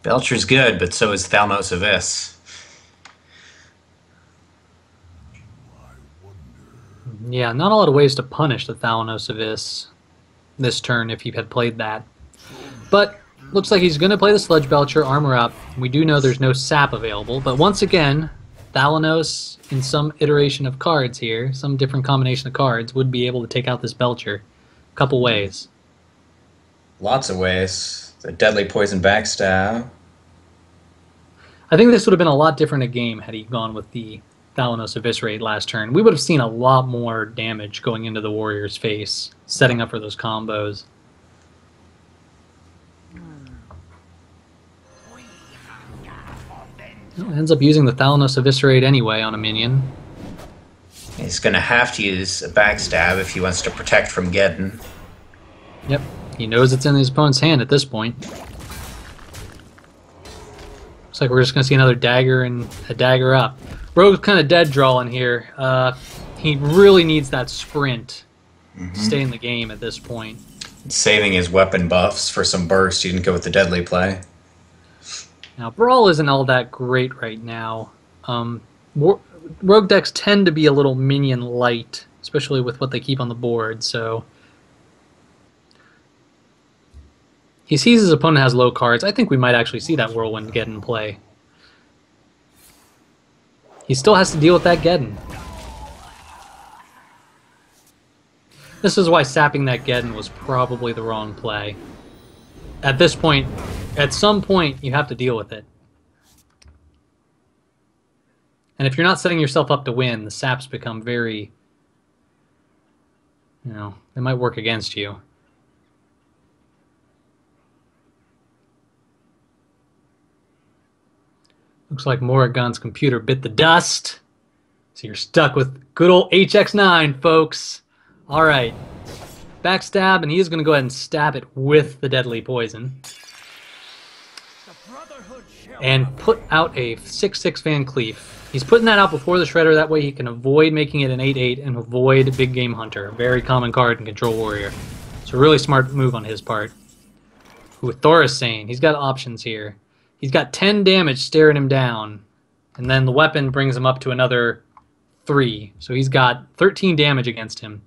Belcher's good, but so is Thalnos Abyss. Yeah, not a lot of ways to punish the Thalanos Abyss this turn if he had played that. But looks like he's going to play the Sludge Belcher, armor up. We do know there's no sap available, but once again, Thalanos, in some iteration of cards here, some different combination of cards, would be able to take out this Belcher a couple ways. Lots of ways. The Deadly Poison Backstab. I think this would have been a lot different a game had he gone with the Thalanos Eviscerate last turn, we would have seen a lot more damage going into the warrior's face, setting up for those combos. Well, ends up using the Thalanos Eviscerate anyway on a minion. He's going to have to use a backstab if he wants to protect from Geddon. Yep, he knows it's in his opponent's hand at this point. Looks like we're just going to see another dagger and a dagger up. Rogue's kind of dead drawing here. He really needs that sprint to stay in the game at this point. Saving his weapon buffs for some burst. He didn't go with the deadly play. Now, Brawl isn't all that great right now. Rogue decks tend to be a little minion light, especially with what they keep on the board, so... He sees his opponent has low cards. I think we might actually see that Whirlwind Geddon play. He still has to deal with that Geddon. This is why sapping that Geddon was probably the wrong play. At this point, at some point, you have to deal with it. And if you're not setting yourself up to win, the saps become very... You know, they might work against you. Looks like Morrigan's computer bit the dust. So you're stuck with good old HX9, folks. All right. Backstab, and he is going to go ahead and stab it with the deadly poison. And put out a 6/6 Van Cleef. He's putting that out before the Shredder. That way he can avoid making it an 8/8 and avoid Big Game Hunter. A very common card in Control Warrior. It's a really smart move on his part. With Thorasane, he's got options here. He's got 10 damage staring him down. And then the weapon brings him up to another 3. So he's got 13 damage against him.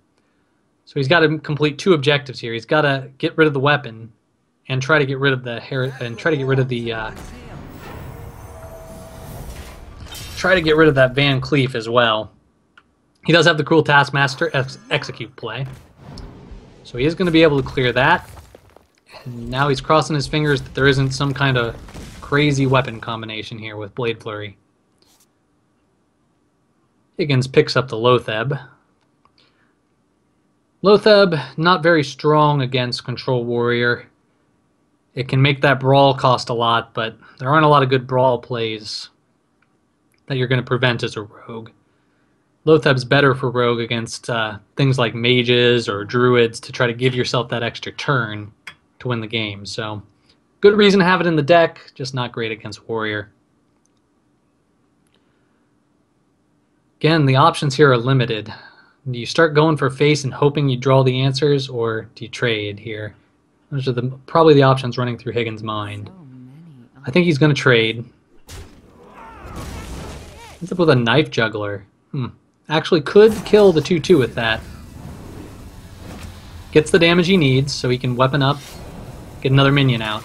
So he's got to complete 2 objectives here. He's got to get rid of the weapon and try to get rid of the that Van Cleef as well. He does have the Cruel Taskmaster execute play. So he is going to be able to clear that. And now he's crossing his fingers that there isn't some kind of crazy weapon combination here with Blade Flurry. Higgins picks up the Loatheb. Loatheb, not very strong against Control Warrior. It can make that Brawl cost a lot, but there aren't a lot of good Brawl plays that you're going to prevent as a Rogue. Loatheb's better for Rogue against things like Mages or Druids to try to give yourself that extra turn to win the game. So, good reason to have it in the deck, just not great against Warrior. Again, the options here are limited. Do you start going for face and hoping you draw the answers, or do you trade here? Those are probably the options running through Higgins' mind. I think he's going to trade. Ends up with a Knife Juggler. Actually could kill the 2/2 with that. Gets the damage he needs, so he can weapon up, get another minion out.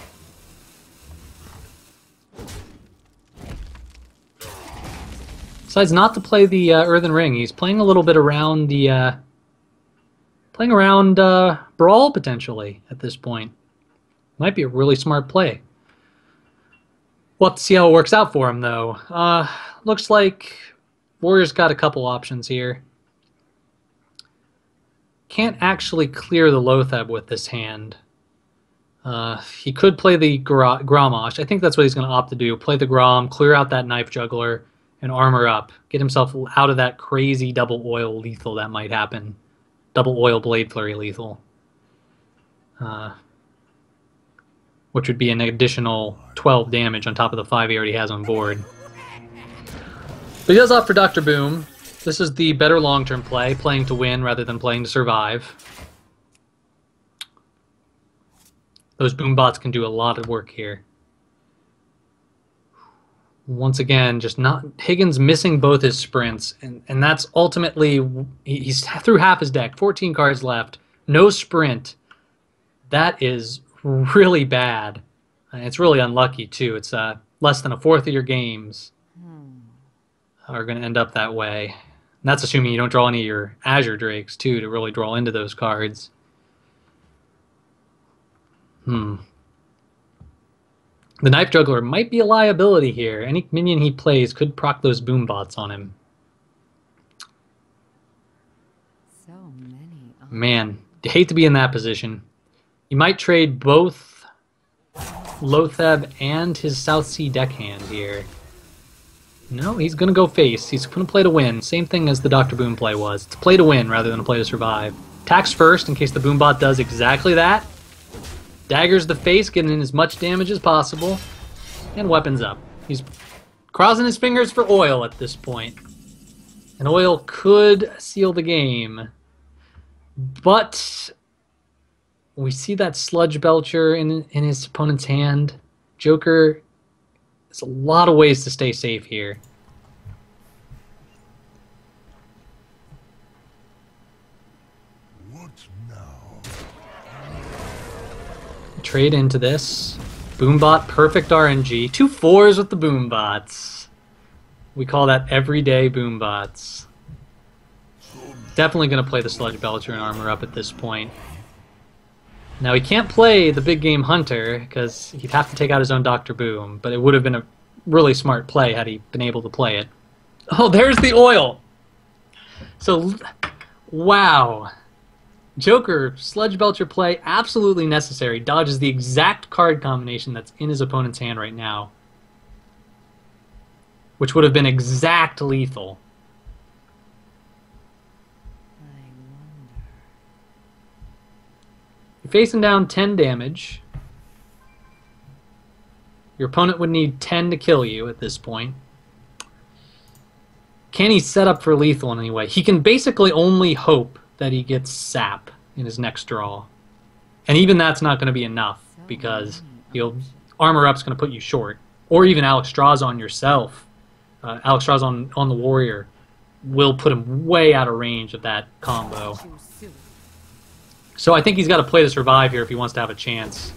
Decides not to play the Earthen Ring. He's playing a little bit around the... Brawl, potentially, at this point. Might be a really smart play. We'll have to see how it works out for him, though. Looks like Warrior's got a couple options here. Can't actually clear the Loatheb with this hand. He could play the Grommash. I think that's what he's going to opt to do. Play the Grom, clear out that Knife Juggler, and armor up. Get himself out of that crazy double oil lethal that might happen. Double oil Blade Flurry lethal. Which would be an additional 12 damage on top of the 5 he already has on board. But he does opt for Dr. Boom. This is the better long-term play, playing to win rather than playing to survive. Those boom bots can do a lot of work here. Once again, just not Higgins missing both his sprints, and that's ultimately he's through half his deck, 14 cards left, no sprint. That is really bad. And it's really unlucky too. It's less than a fourth of your games are going to end up that way. And that's assuming you don't draw any of your Azure Drakes too to really draw into those cards. The Knife Juggler might be a liability here. Any minion he plays could proc those boom bots on him. Man, you hate to be in that position. You might trade both Lotheb and his South Sea deckhand here. No, he's going to go face. He's going to play to win. Same thing as the Dr. Boom play was. It's play to win rather than a play to survive. Attacks first in case the Boombot does exactly that. Daggers the face, getting in as much damage as possible. And weapons up. He's crossing his fingers for oil at this point. And oil could seal the game. But we see that Sludge Belcher in his opponent's hand. Joker, there's a lot of ways to stay safe here. What now? Trade into this. Boombot, perfect RNG. 2 4s with the Boombots. We call that everyday Boombots. Definitely going to play the Sludge Belcher and armor up at this point. Now he can't play the big game Hunter because he'd have to take out his own Dr. Boom, but it would have been a really smart play had he been able to play it. Oh, there's the oil! So, wow. Joker, Sludge Belcher play, absolutely necessary. Dodges the exact card combination that's in his opponent's hand right now. Which would have been exact lethal. You're facing down 10 damage. Your opponent would need 10 to kill you at this point. Can he set up for lethal in any way? He can basically only hope that he gets sap in his next draw. And even that's not going to be enough because armor up's going to put you short. Or even Alex Draws on yourself. Alex Draws on the warrior will put him way out of range of that combo. So I think he's got to play to survive here if he wants to have a chance.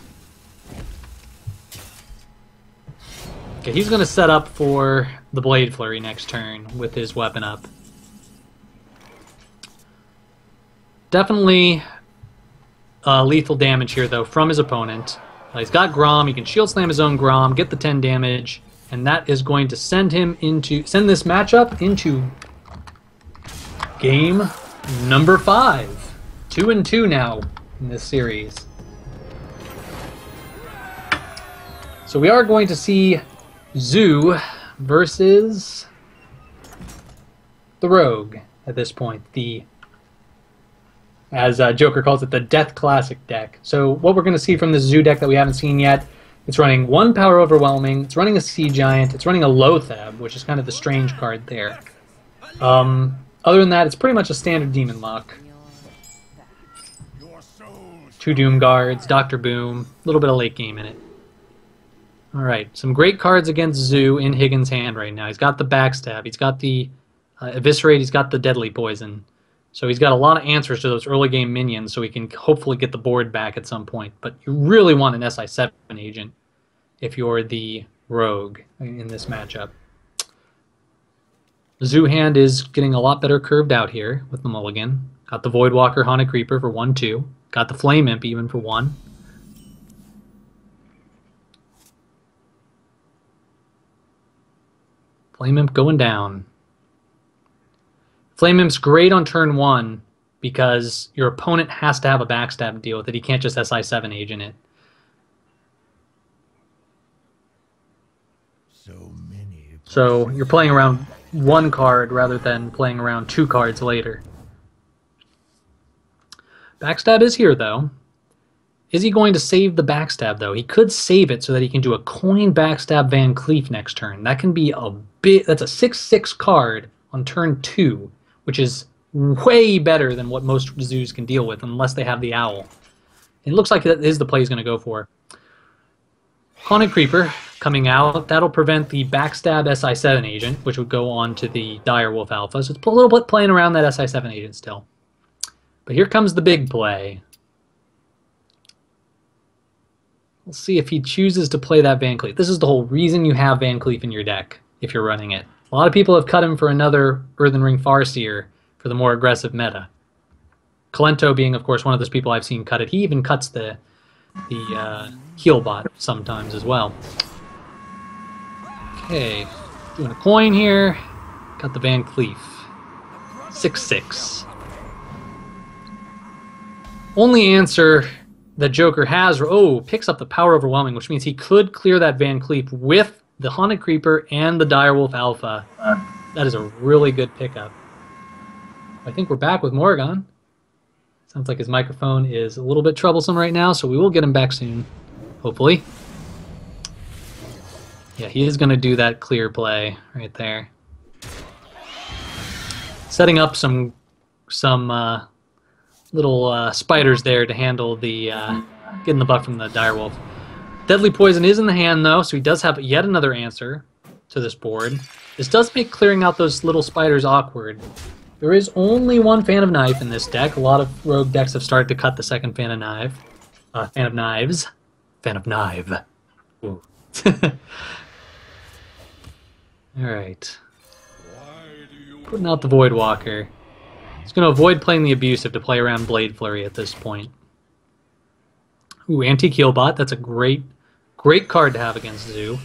Okay, he's going to set up for the Blade Flurry next turn with his weapon up. Definitely lethal damage here, though, from his opponent. He's got Grom. He can shield slam his own Grom, get the 10 damage, and that is going to send this matchup into game number 5. 2-2 now in this series. So we are going to see Zoo versus the Rogue at this point. As Joker calls it, the Death Classic deck. So what we're going to see from this Zoo deck that we haven't seen yet, it's running 1 Power Overwhelming, it's running a Sea Giant, it's running a Lotheb, which is kind of the strange card there. Other than that, it's pretty much a standard Demon Lock. 2 Doom Guards, Dr. Boom, a little bit of late game in it. Alright, some great cards against Zoo in Higgins' hand right now. He's got the Backstab, he's got the Eviscerate, he's got the Deadly Poison. So he's got a lot of answers to those early game minions so he can hopefully get the board back at some point. But you really want an SI7 agent if you're the Rogue in this matchup. The Zoo hand is getting a lot better curved out here with the mulligan. Got the Voidwalker Haunted Creeper for 1-2. Got the Flame Imp even for 1. Flame Imp going down. Flame Imp's great on turn 1 because your opponent has to have a backstab to deal with it. He can't just SI7 agent it. So you're playing around 1 card rather than playing around 2 cards later. Backstab is here, though. Is he going to save the backstab, though? He could save it so that he can do a coin backstab Van Cleef next turn. That can be a bit... That's a 6/6 card on turn 2, which is way better than what most zoos can deal with, unless they have the owl. It looks like that is the play he's going to go for. Haunted Creeper coming out. That'll prevent the backstab SI7 agent, which would go on to the Direwolf Alpha. So it's a little bit playing around that SI7 agent still. But here comes the big play. We'll see if he chooses to play that Van Cleef. This is the whole reason you have Van Cleef in your deck, if you're running it. A lot of people have cut him for another Earthen Ring Farseer for the more aggressive meta. Kalento being, of course, one of those people I've seen cut it. He even cuts the Healbot sometimes as well. Okay, doing a coin here. Got the Van Cleef. 6/6. Only answer that Joker has, picks up the Power Overwhelming, which means he could clear that Van Cleef with the Haunted Creeper and the Direwolf Alpha. That is a really good pickup. I think we're back with Morgan. Sounds like his microphone is a little bit troublesome right now, so we will get him back soon, hopefully. Yeah, he is going to do that clear play right there. Setting up some little spiders there to handle the getting the buff from the Direwolf. Deadly Poison is in the hand, though, so he does have yet another answer to this board. This does make clearing out those little spiders awkward. There is only one Fan of Knife in this deck. A lot of rogue decks have started to cut the second Fan of Knife. Fan of Knives. Fan of Knife. Ooh. Alright. Putting out the Voidwalker. He's going to avoid playing the Abusive to play around Blade Flurry at this point. Ooh, Antique Healbot. That's a great card to have against Zoo.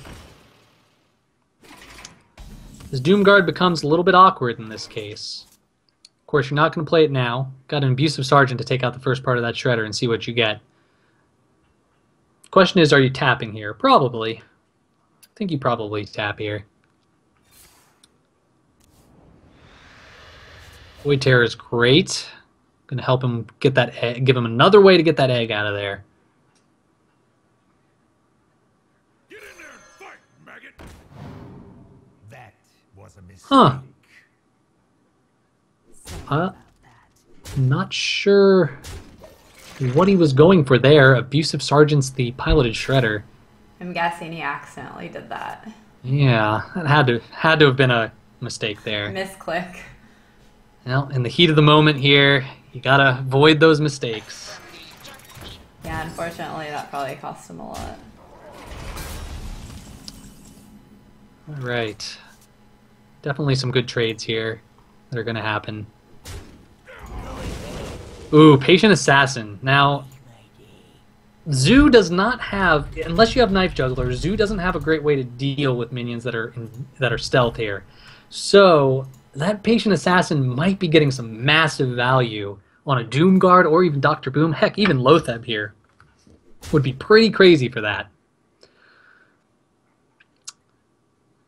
This Doomguard becomes a little bit awkward in this case. Of course, you're not going to play it now. Got an Abusive Sergeant to take out the first part of that Shredder and see what you get. The question is, are you tapping here? Probably. I think you probably tap here. Void Terror is great. Going to help him get that egg, give him another way to get that egg out of there. Get in there and fight, maggot. That was a mistake. Huh. Not sure what he was going for there. Abusive Sergeant's the piloted Shredder. I'm guessing he accidentally did that. Yeah, that had to have been a mistake there. Misclick. Well, in the heat of the moment here, you gotta avoid those mistakes. Yeah, unfortunately, that probably cost him a lot. All right. Definitely some good trades here that are gonna happen. Ooh, Patient Assassin. Now, Zoo does not have, unless you have Knife Juggler, Zoo doesn't have a great way to deal with minions that are stealth here. So that Patient Assassin might be getting some massive value on a Doomguard or even Dr. Boom. Heck, even Lotheb here would be pretty crazy for that.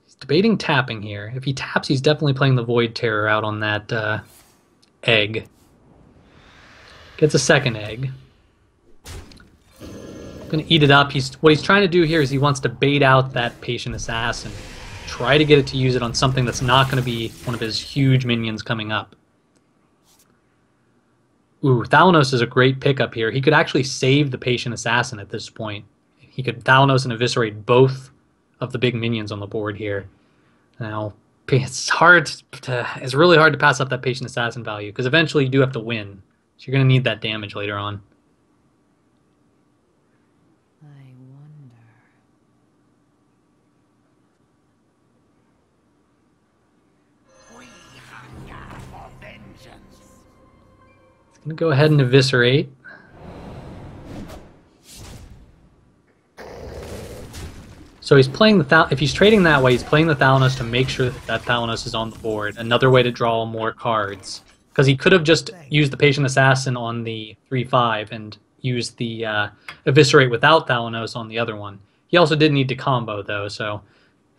He's debating tapping here. If he taps, he's definitely playing the Void Terror out on that egg. Gets a second egg. Gonna eat it up. What he's trying to do here is he wants to bait out that Patient Assassin. Try to get it to use it on something that's not going to be one of his huge minions coming up. Ooh, Thalanos is a great pickup here. He could actually save the Patient Assassin at this point. He could Thalanos and eviscerate both of the big minions on the board here. Now, it's really hard to pass up that Patient Assassin value, because eventually you do have to win. So you're going to need that damage later on. I wonder. We hunger for vengeance. He's going to go ahead and eviscerate. So he's playing if he's trading that way, he's playing the Thalanos to make sure that Thalanos is on the board. Another way to draw more cards. Because he could have just used the Patient Assassin on the 3/5 and used the Eviscerate without Thalanos on the other one. He also did need to combo, though, so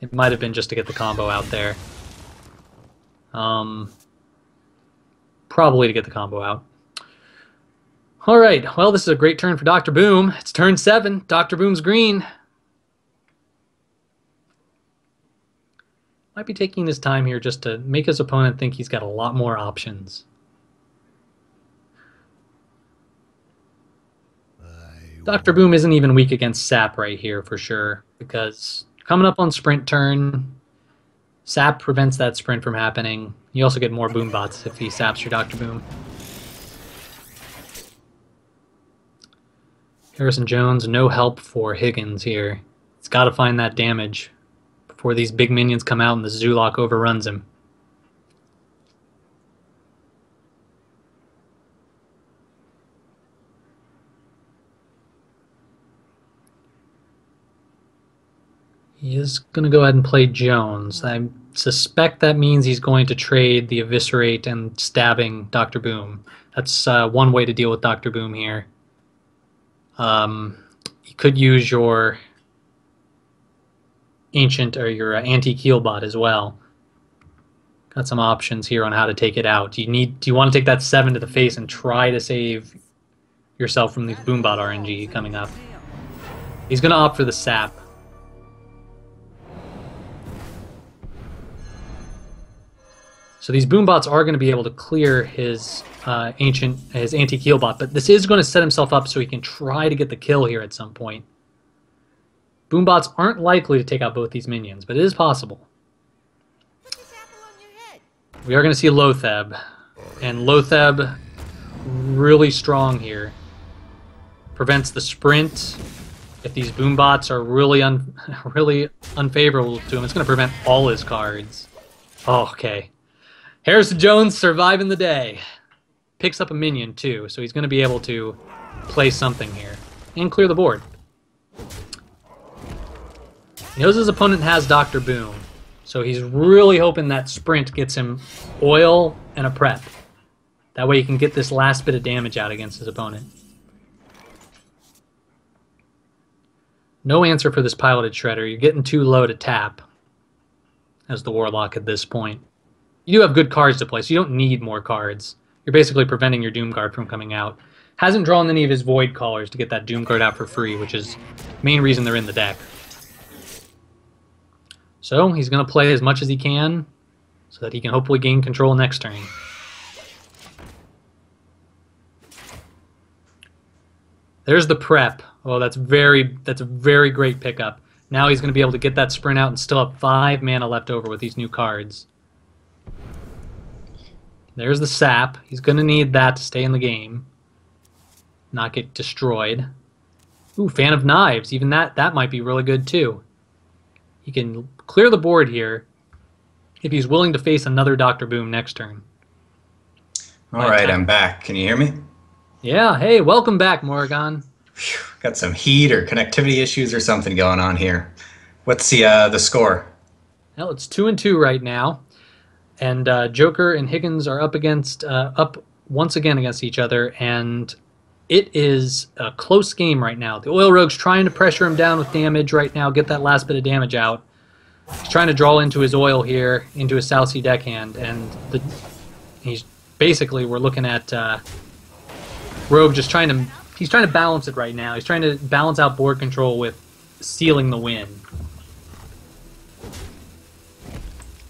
it might have been just to get the combo out there. Probably to get the combo out. Alright, well, this is a great turn for Dr. Boom. It's turn 7. Dr. Boom's green. Might be taking his time here just to make his opponent think he's got a lot more options. Dr. Boom isn't even weak against Sap right here for sure, because coming up on sprint turn, Sap prevents that sprint from happening. You also get more Boom bots if he saps your Dr. Boom. Harrison Jones, no help for Higgins here. He's got to find that damage before these big minions come out and the Zoolock overruns him. He is going to go ahead and play Jones. I suspect that means he's going to trade the Eviscerate and stabbing Dr. Boom. That's one way to deal with Dr. Boom here. You could use your Ancient or your Antique Healbot as well. Got some options here on how to take it out. Do you want to take that 7 to the face and try to save yourself from these Boombot RNG coming up? He's going to opt for the sap. So these Boombots are going to be able to clear his Antique Healbot, but this is going to set himself up so he can try to get the kill here at some point. Boombots aren't likely to take out both these minions, but it is possible. We are going to see Lotheb, and Lotheb really strong here. Prevents the sprint. If these Boombots are really unfavorable to him, it's going to prevent all his cards. Oh, okay. Harrison Jones surviving the day. Picks up a minion, too, so he's going to be able to play something here and clear the board. He knows his opponent has Dr. Boom, so he's really hoping that sprint gets him oil and a prep. That way he can get this last bit of damage out against his opponent. No answer for this piloted Shredder. You're getting too low to tap as the Warlock at this point. You do have good cards to play, so you don't need more cards. You're basically preventing your Doom card from coming out. Hasn't drawn any of his Void Callers to get that Doom card out for free, which is the main reason they're in the deck. So he's going to play as much as he can so that he can hopefully gain control next turn. There's the prep. Oh, that's a very great pickup. Now he's going to be able to get that sprint out and still have 5 mana left over with these new cards. There's the sap. He's going to need that to stay in the game. Not get destroyed. Ooh, Fan of Knives. Even that might be really good too. He can clear the board here if he's willing to face another Dr. Boom next turn. All right, I'm back. Can you hear me? Yeah, hey, welcome back, Morrigan. Whew, got some heat or connectivity issues or something going on here. What's the score? Well, it's 2-2 right now, and Joker and Higgins are up once again against each other, and it is a close game right now. The Oil Rogue's trying to pressure him down with damage right now, get that last bit of damage out. He's trying to draw into his oil here, into his South Sea deckhand, and he's basically, we're looking at Rogue just he's trying to balance it right now. He's trying to balance out board control with sealing the win.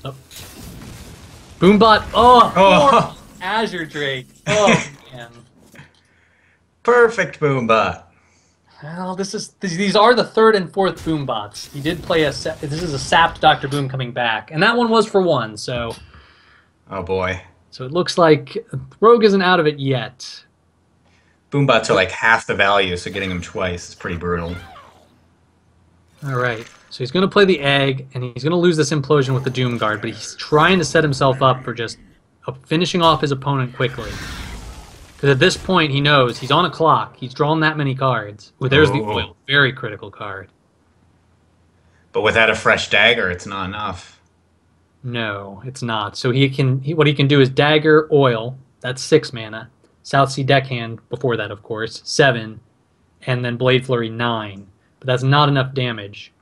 Oh. Boombot, oh! Azure Drake, oh man. Perfect Boombot. Well, these are the 3rd and 4th Boombots. He did play this is a sapped Dr. Boom coming back, and that one was for 1, so. Oh boy. So it looks like Rogue isn't out of it yet. Boombots are like half the value, so getting them twice is pretty brutal. All right, so he's going to play the egg, and he's going to lose this implosion with the Doom Guard, but he's trying to set himself up for just finishing off his opponent quickly. Because at this point, he knows he's on a clock. He's drawn that many cards. Well, there's the oil. Very critical card. But without a fresh dagger, it's not enough. No, it's not. So what he can do is dagger, oil. That's 6 mana. South Sea Deckhand, before that, of course, 7. And then Blade Flurry, 9. But that's not enough damage.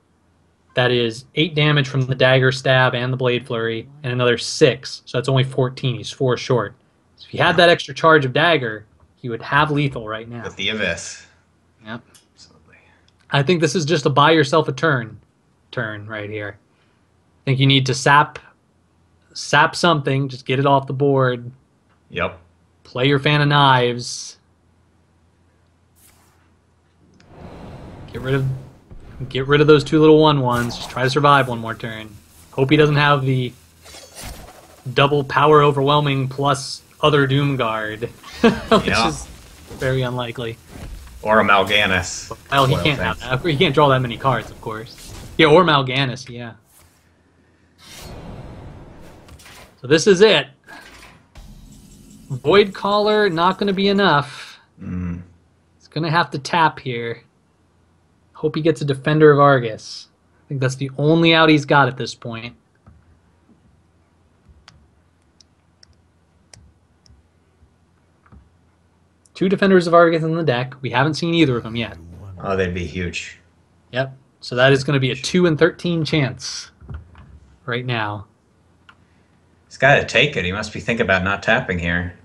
That is 8 damage from the dagger, stab, and the Blade Flurry, and another 6. So that's only 14. He's 4 short. So if he had that extra charge of dagger, he would have lethal right now. With the Abyss. Yep. Absolutely. I think this is just a buy yourself a turn right here. I think you need to sap something, just get it off the board. Yep. Play your Fan of Knives. Get rid of those 2 little 1/1s. Just try to survive one more turn. Hope he doesn't have the double power overwhelming plus other Doom Guard, which is very unlikely. Or a Mal'Ganis. Well, he can't have that. He can't draw that many cards, of course. Yeah, or Mal'Ganis, yeah. So this is it. Void Caller, not going to be enough. He's going to have to tap here. Hope he gets a Defender of Argus. I think that's the only out he's got at this point. 2 Defenders of Argus in the deck. We haven't seen either of them yet. Oh, they'd be huge. Yep. So that is going to be a 2 in 13 chance right now. He's got to take it. He must be thinking about not tapping here.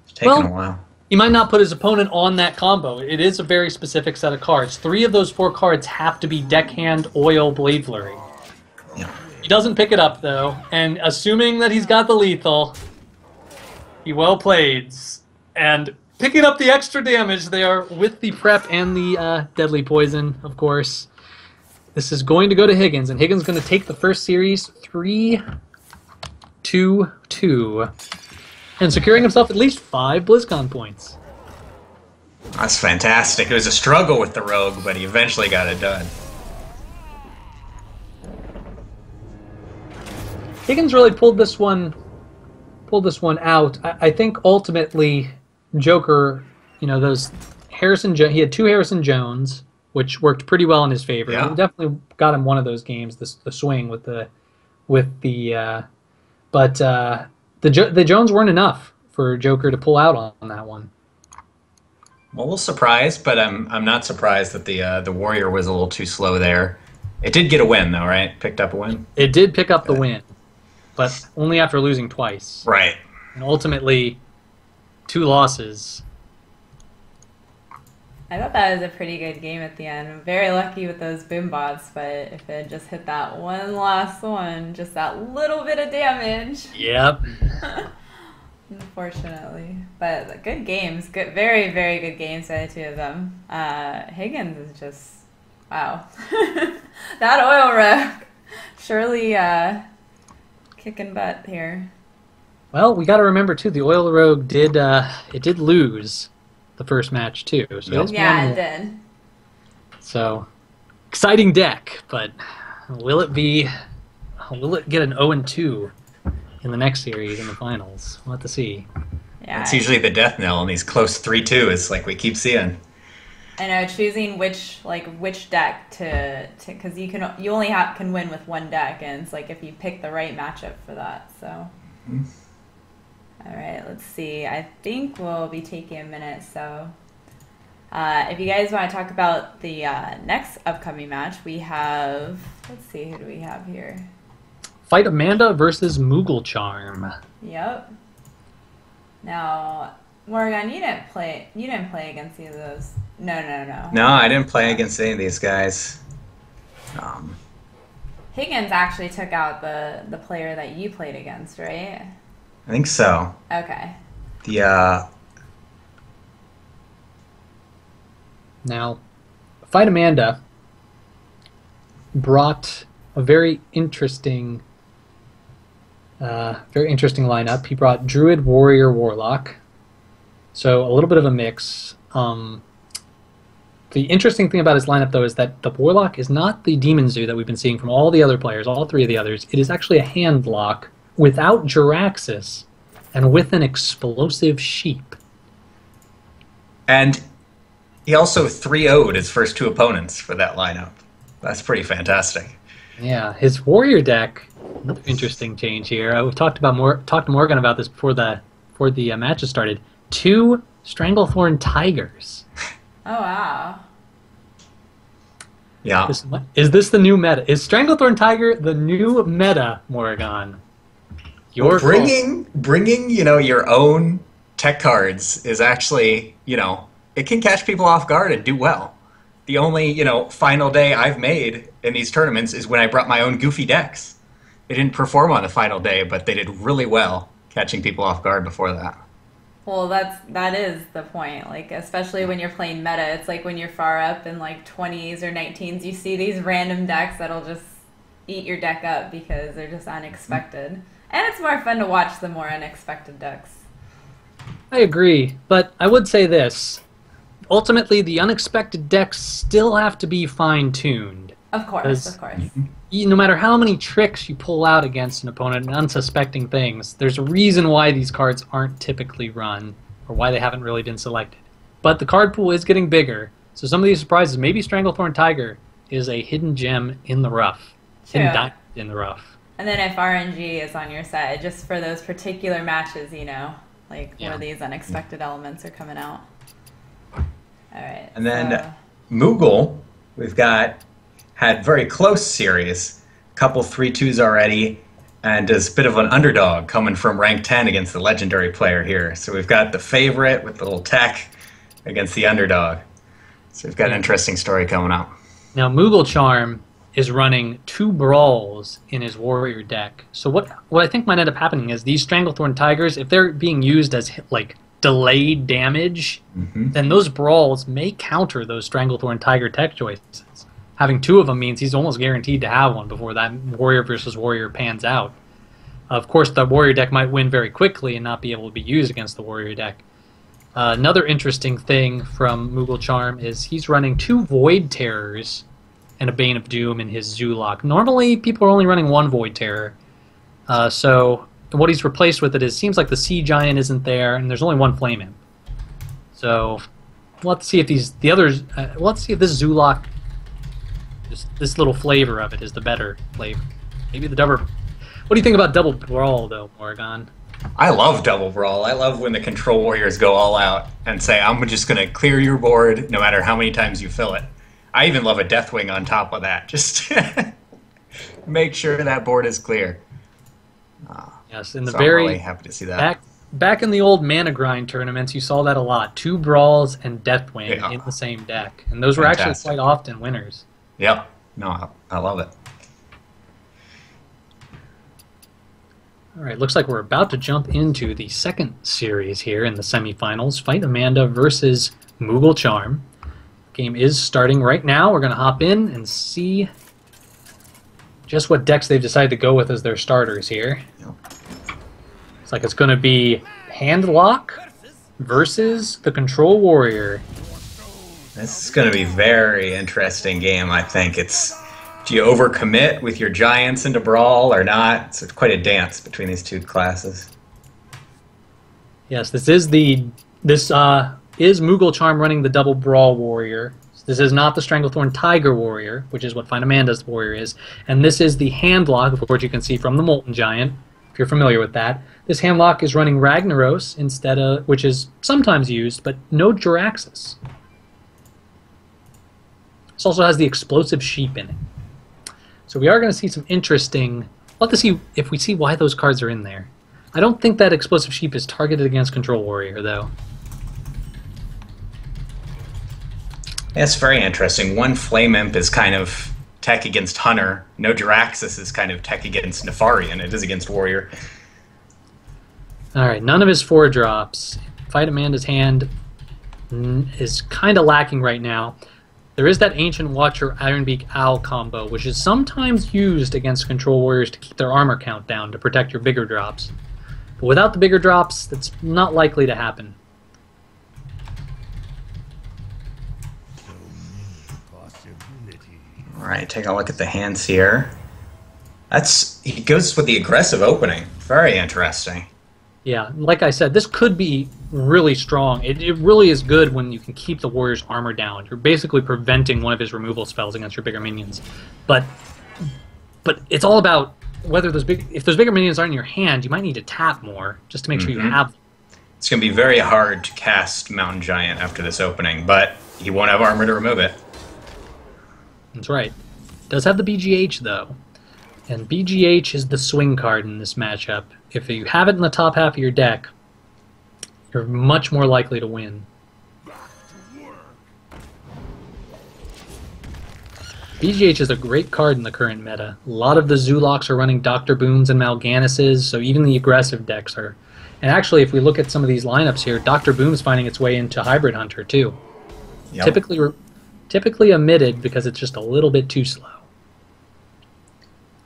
It's taking a while. He might not put his opponent on that combo. It is a very specific set of cards. 3 of those 4 cards have to be Deckhand, Oil, Blade Flurry. Yeah. He doesn't pick it up, though, and assuming that he's got the lethal, he well plays. And picking up the extra damage there with the prep and the deadly poison, of course. This is going to go to Higgins, and Higgins is going to take the first series 3-2-2. And securing himself at least 5 BlizzCon points. That's fantastic. It was a struggle with the rogue, but he eventually got it done. Higgins really pulled this one out. I think ultimately Joker, those he had 2 Harrison Jones, which worked pretty well in his favor. Yeah. He definitely got him one of those games, the swing with the The Jones weren't enough for Joker to pull out on that one. Well, a little surprised, but I'm not surprised that the Warrior was a little too slow there. It did get a win, though, right? Picked up a win? It did pick up the win, but only after losing twice. Right. And ultimately, 2 losses. I thought that was a pretty good game at the end. I'm very lucky with those boom bots, but if it just hit that one last one, just that little bit of damage. Yep. Unfortunately. But good games. Good, very, very good games by the 2 of them. Higgins is just, wow. That oil rogue surely kicking butt here. Well, we got to remember, too, the Oil Rogue did lose the first match, too. So Yep. Yeah, it did. So, exciting deck, but will it get an 0-2 in the next series in the finals? We'll have to see. Yeah. It's usually the death knell, and these close 3-2s like we keep seeing. I know, choosing which deck to because you only can win with one deck, and it's like if you pick the right matchup for that. So, all right, let's see. I think we'll be taking a minute. So, if you guys want to talk about the next upcoming match, we have. Let's see, who do we have here? Fight Amanda versus Moogle Charm. Yep. Now, Morgan, you didn't play against either of those. No. No, I didn't play against any of these guys. Higgins actually took out the player that you played against, right? I think so. Okay. Now, Fight Amanda brought a very interesting lineup. He brought Druid, Warrior, Warlock. So a little bit of a mix. The interesting thing about his lineup, though, is that the Warlock is not the Demon Zoo that we've been seeing from all the other players, all 3 of the others. It is actually a hand lock without Jiraxis and with an explosive sheep. And he also 3-0'd his first 2 opponents for that lineup. That's pretty fantastic. Yeah, his Warrior deck, another interesting change here. We've talked to Morgan about this before the matches started. 2 Stranglethorn Tigers. Oh, wow. Yeah. Is this the new meta? Is Stranglethorn Tiger the new meta, Morgan? Well, bringing your own tech cards is actually, it can catch people off guard and do well. The only, final day I've made in these tournaments is when I brought my own goofy decks. They didn't perform on the final day, but they did really well catching people off guard before that. Well, that is the point. Like, especially when you're playing meta, it's like when you're far up in like 20s or 19s, you see these random decks that'll just eat your deck up because they're just unexpected. And it's more fun to watch the more unexpected decks. I agree, but I would say this. Ultimately, the unexpected decks still have to be fine-tuned. Of course. No matter how many tricks you pull out against an opponent and unsuspecting things, there's a reason why these cards aren't typically run, or why they haven't really been selected. But the card pool is getting bigger, so some of these surprises, maybe Stranglethorn Tiger is a hidden gem in the rough. Hidden diamond in the rough. And then if RNG is on your side, just for those particular matches, where these unexpected elements are coming out. All right. And then So, Moogle, we've got had very close series, couple 3-2s already, and is a bit of an underdog coming from rank 10 against the legendary player here. So we've got the favorite with the little tech against the underdog. So we've got an interesting story coming up. Now, Moogle Charm is running 2 Brawls in his warrior deck. So what I think might end up happening is these Stranglethorn Tigers, if they're being used as like delayed damage, then those Brawls may counter those Stranglethorn Tiger tech choices. Having 2 of them means he's almost guaranteed to have one before that warrior versus warrior pans out. Of course, the warrior deck might win very quickly and not be able to be used against the warrior deck. Another interesting thing from Moogle Charm is he's running 2 Void Terrors and a Bane of Doom in his Zoolock. Normally, people are only running 1 Void Terror. So what he's replaced with it is, seems like the Sea Giant isn't there, and there's only 1 Flame Imp. So let's see if the others. Let's see if this Zoolock, this little flavor of it, is the better flavor. Maybe the double. What do you think about Double Brawl, though, Morrigan? I love Double Brawl. I love when the Control Warriors go all out and say, I'm just going to clear your board no matter how many times you fill it. I even love a Deathwing on top of that. Just make sure that board is clear. Yes, in the So very I'm really happy to see that. back in the old Mana Grind tournaments, you saw that a lot. 2 Brawls and Deathwing Yeah. in the same deck. And those were actually Fantastic. quite often winners. Yep. No, I love it. All right, looks like we're about to jump into the second series here in the semifinals. Fight Amanda versus Moogle Charm. Game is starting right now. We're going to hop in and see just what decks they've decided to go with as their starters here. Yep. Looks like it's going to be Handlock versus the Control Warrior. This is going to be a very interesting game, I think. Do you overcommit with your giants into Brawl or not? It's quite a dance between these 2 classes. Yes, this is Moogle Charm running the Double Brawl Warrior. This is not the Stranglethorn Tiger Warrior, which is what Find Amanda's warrior is. And this is the Handlock, which you can see from the Molten Giant, if you're familiar with that. This Handlock is running Ragnaros instead of, which is sometimes used, but no Jiraxis. This also has the Explosive Sheep in it. So we are going to see some interesting... We'll have to see if we see why those cards are in there. I don't think that Explosive Sheep is targeted against Control Warrior, though. That's very interesting. 1 Flame Imp is kind of tech against Hunter. No Jiraxis is kind of tech against Nefarian. It is against Warrior. Alright, none of his 4-drops. Fight Amanda's hand is kind of lacking right now. There is that Ancient Watcher Ironbeak Owl combo, which is sometimes used against Control Warriors to keep their armor count down to protect your bigger drops. But without the bigger drops, that's not likely to happen. Alright, take a look at the hands here. He goes with the aggressive opening. Very interesting. Yeah, like I said, this could be really strong. It really is good when you can keep the warrior's armor down. You're basically preventing one of his removal spells against your bigger minions. But it's all about whether if those bigger minions aren't in your hand, you might need to tap more just to make sure you have them. It's going to be very hard to cast Mountain Giant after this opening, but he won't have armor to remove it. That's right. Does have the BGH, though. And BGH is the swing card in this matchup. If you have it in the top half of your deck, you're much more likely to win. BGH is a great card in the current meta. A lot of the Zoolocks are running Dr. Booms and Malganises, so even the aggressive decks are. And actually, if we look at some of these lineups here, Dr. Boom's finding its way into Hybrid Hunter, too. Yep. Typically omitted because it's just a little bit too slow.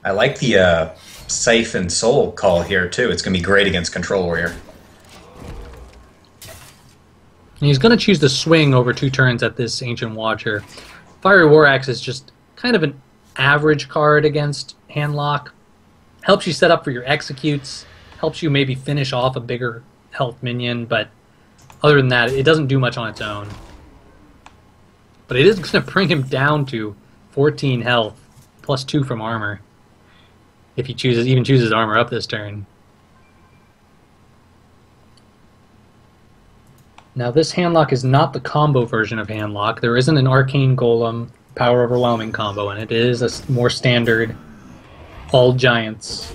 I like the Siphon Soul call here, too. It's going to be great against Control Warrior. And he's going to choose the swing over 2 turns at this Ancient Watcher. Fiery War Axe is just kind of an average card against Handlock. Helps you set up for your executes. Helps you maybe finish off a bigger health minion, but other than that, it doesn't do much on its own. But it is going to bring him down to 14 health, plus 2 from armor. If he even chooses armor up this turn. Now this handlock is not the combo version of handlock. There isn't an arcane golem power overwhelming combo, and it is a more standard all giants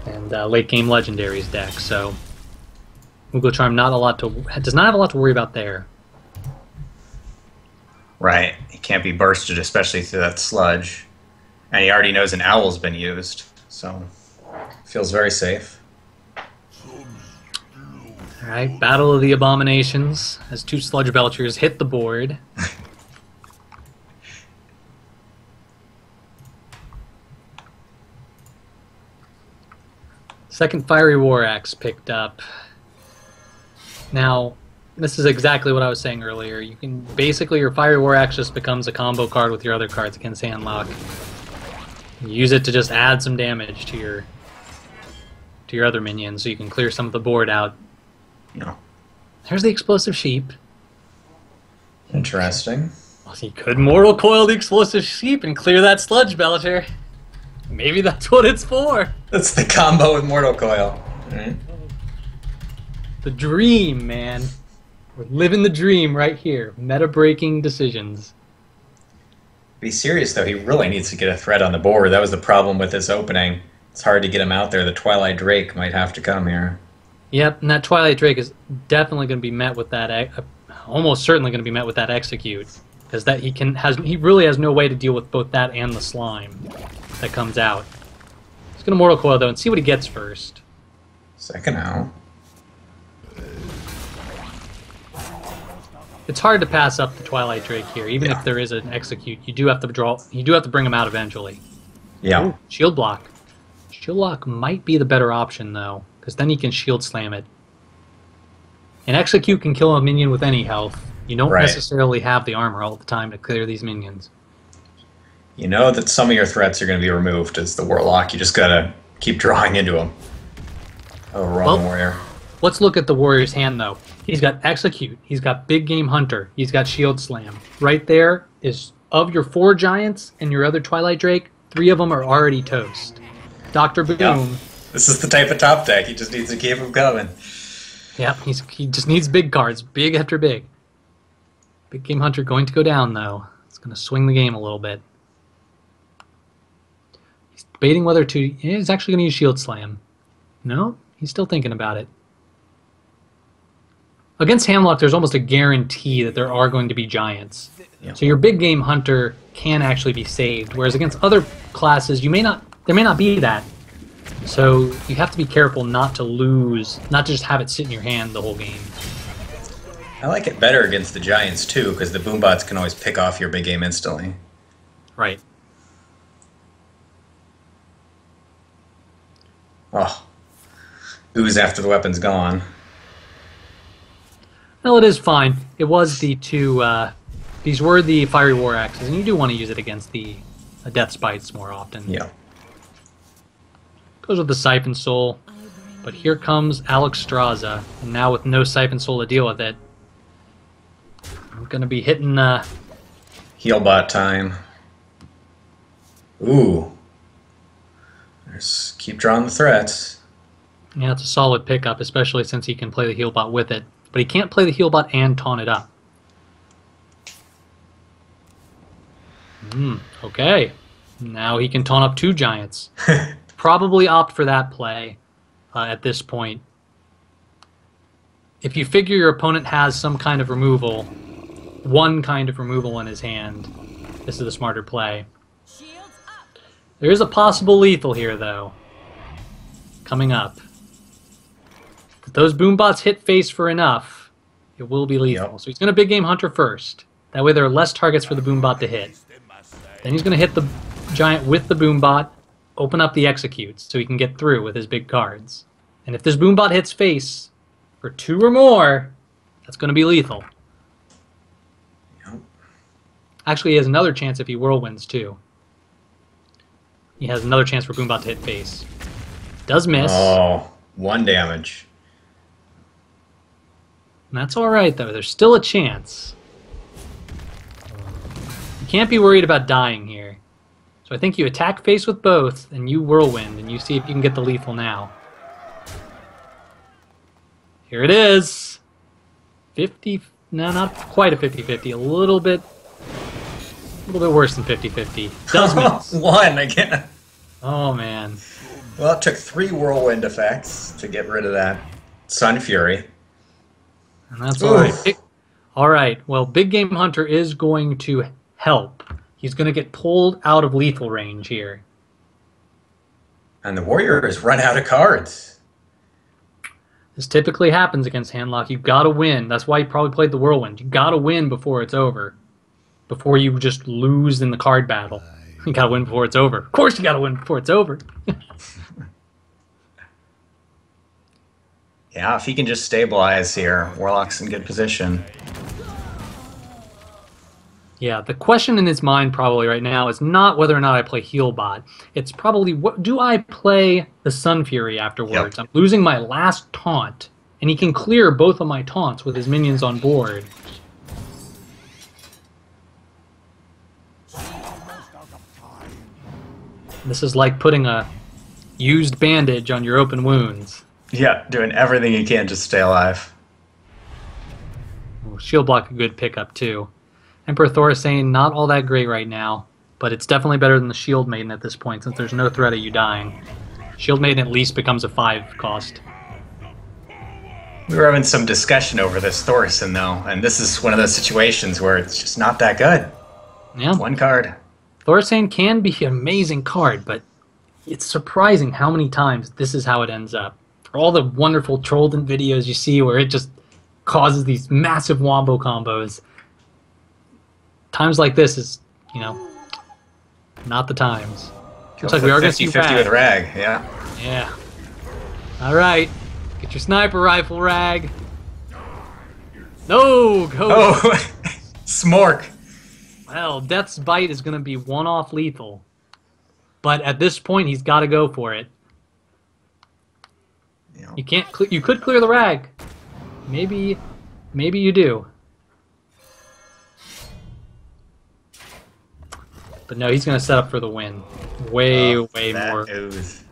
and late game legendaries deck. So Moogle Charm does not have a lot to worry about there. Right. He can't be bursted, especially through that sludge. And he already knows an owl's been used, so feels very safe. Alright, Battle of the Abominations as two Sludge Belchers hit the board. Second Fiery War Axe picked up. Now, this is exactly what I was saying earlier. You can basically, your Fiery War Axe just becomes a combo card with your other cards against handlock. You use it to just add some damage to your other minions, so you can clear some of the board out. Yeah. There's the Explosive Sheep. Interesting. Well, he could Mortal Coil the Explosive Sheep and clear that Sludge Belcher. Maybe that's what it's for. That's the combo with Mortal Coil. Right. The dream, man. We're living the dream right here. Meta-breaking decisions. Be serious, though. He really needs to get a threat on the board. That was the problem with this opening. It's hard to get him out there. The Twilight Drake might have to come here. Yep, and that Twilight Drake is definitely going to be met with that, almost certainly going to be met with that Execute, because that he really has no way to deal with both that and the slime that comes out. He's going to Mortal Coil though and see what he gets first. Second owl. It's hard to pass up the Twilight Drake here, even if there is an Execute. You do have to bring him out eventually. Yeah. Ooh, shield block. Shield block might be the better option though, because then he can shield slam it. An Execute can kill a minion with any health. You don't necessarily have the armor all the time to clear these minions. You know that some of your threats are going to be removed as the Warlock. You just got to keep drawing into them. Oh, wrong warrior. Let's look at the warrior's hand though. He's got Execute. He's got Big Game Hunter. He's got Shield Slam. Right there is, of your 4 giants and your other Twilight Drake, 3 of them are already toast. Dr. Boom. Yeah. This is the type of top deck. He just needs to keep him coming. Yep, he just needs big cards, big after big. Big Game Hunter going to go down, though. It's going to swing the game a little bit. He's debating whether to... He's actually going to use Shield Slam. No, he's still thinking about it. Against Hamlock, there's almost a guarantee that there are going to be giants. Yep. So your Big Game Hunter can actually be saved, whereas against other classes, there may not be that. So you have to be careful not to lose, not to just have it sit in your hand the whole game. I like it better against the giants, too, because the boombots can always pick off your big game instantly. Right. Oh. Ooze after the weapon's gone. Well, it is fine. It was the two, these were the Fiery War Axes, and you do want to use it against the Death Spites more often. Yeah. Goes with the Siphon Soul, but here comes Alexstrasza, and now with no Siphon Soul to deal with it, I'm going to be hitting... Healbot time. Ooh. Keep drawing the threats. Yeah, it's a solid pickup, especially since he can play the Healbot with it. But he can't play the Healbot and taunt it up. Okay. Now he can taunt up 2 giants. Probably opt for that play at this point. If you figure your opponent has some kind of removal, one kind of removal in his hand, this is the smarter play. There is a possible lethal here, though, coming up. If those boombots hit face for enough, it will be lethal. Yep. So he's going to Big Game Hunter first. That way there are less targets for the boombot to hit. Then he's going to hit the giant with the boombot, open up the Executes so he can get through with his big cards. And if this boombot hits face for 2 or more, that's going to be lethal. Yep. Actually, he has another chance if he whirlwinds, too. He has another chance for boombot to hit face. Does miss. Oh, 1 damage. And that's alright, though. There's still a chance. You can't be worried about dying here. So I think you attack face with both, and you whirlwind, and you see if you can get the lethal now. Here it is. 50. No, not quite a 50-50. A little bit worse than 50-50. Does miss. One again. Oh man. Well, it took 3 whirlwind effects to get rid of that Sun Fury. And that's all right. All right. Well, Big Game Hunter is going to help. He's going to get pulled out of lethal range here. And the warrior has run out of cards. This typically happens against Handlock. You've got to win. That's why you probably played the Whirlwind. You've got to win before it's over. Before you just lose in the card battle. You got to win before it's over. Of course you got to win before it's over. Yeah, if he can just stabilize here, Warlock's in good position. Yeah, the question in his mind probably right now is not whether or not I play Healbot. It's probably, what do I play the Sun Fury afterwards? Yep. I'm losing my last taunt, and he can clear both of my taunts with his minions on board. This is like putting a used bandage on your open wounds. Yeah, doing everything you can just stay alive. Shield block a good pickup too. Emperor Thor is saying not all that great right now, but it's definitely better than the Shield Maiden at this point since there's no threat of you dying. Shield Maiden at least becomes a 5 cost. We were having some discussion over this Thorson though, and this is one of those situations where it's just not that good. Yeah. 1 card. Thorstein can be an amazing card, but it's surprising how many times this is how it ends up. For all the wonderful Trollden videos you see where it just causes these massive wombo combos, times like this is, you know, not the times. Looks like we are going to see 50 with Rag, yeah. Yeah. All right. Get your sniper rifle, Rag. No, go. Oh, Smork. Well, Death's Bite is going to be one-off lethal. But at this point, he's got to go for it. Yeah. You can't. You could clear the Rag. Maybe you do. But no, he's going to set up for the win. Way more. Ooze.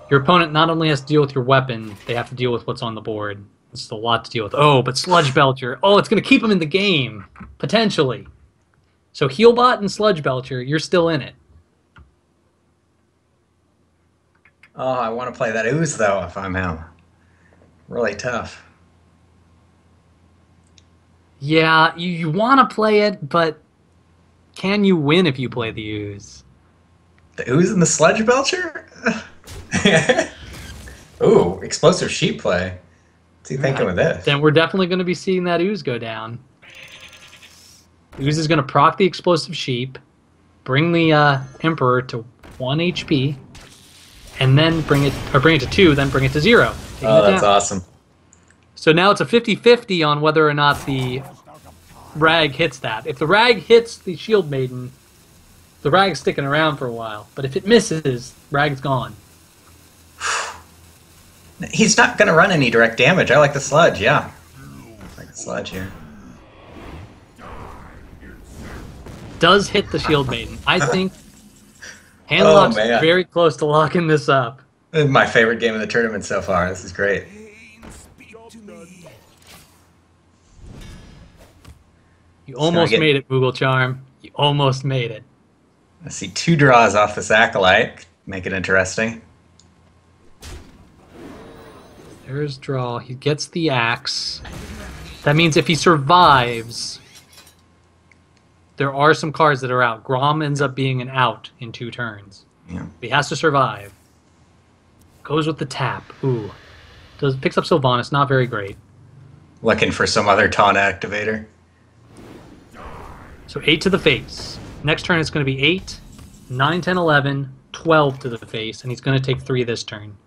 Your opponent not only has to deal with your weapon, they have to deal with what's on the board. It's a lot to deal with. Oh, but Sludge Belcher. Oh, it's going to keep him in the game. Potentially. So Healbot and Sludge Belcher, you're still in it. Oh, I want to play that Ooze, though, if I'm him. Really tough. Yeah, you want to play it, but can you win if you play the Ooze? The Ooze and the Sludge Belcher? Ooh, explosive sheep play. What's he thinking with this? Then we're definitely going to be seeing that Ooze go down. Ooze is going to proc the explosive sheep, bring the Emperor to 1 HP, and then bring it to 2, then bring it to 0. Oh, that's awesome. So now it's a 50-50 on whether or not the Rag hits that. If the Rag hits the Shield Maiden, the Rag's sticking around for a while. But if it misses, Rag's gone. He's not going to run any direct damage. I like the Sludge, yeah. I like the Sludge here. Does hit the Shield Maiden. I think Handlock's very close to locking this up. This is my favorite game of the tournament so far. This is great. You almost made it, Google Charm. You almost made it. I see 2 draws off this Acolyte. Make it interesting. There's draw. He gets the axe. That means if he survives, there are some cards that are out. Grom ends up being an out in 2 turns. Yeah. He has to survive. Goes with the tap. Ooh. Picks up Sylvanas. Not very great. Looking for some other taunt activator. So 8 to the face. Next turn it's going to be 8, 9, 10, 11, 12 to the face, and he's going to take 3 this turn.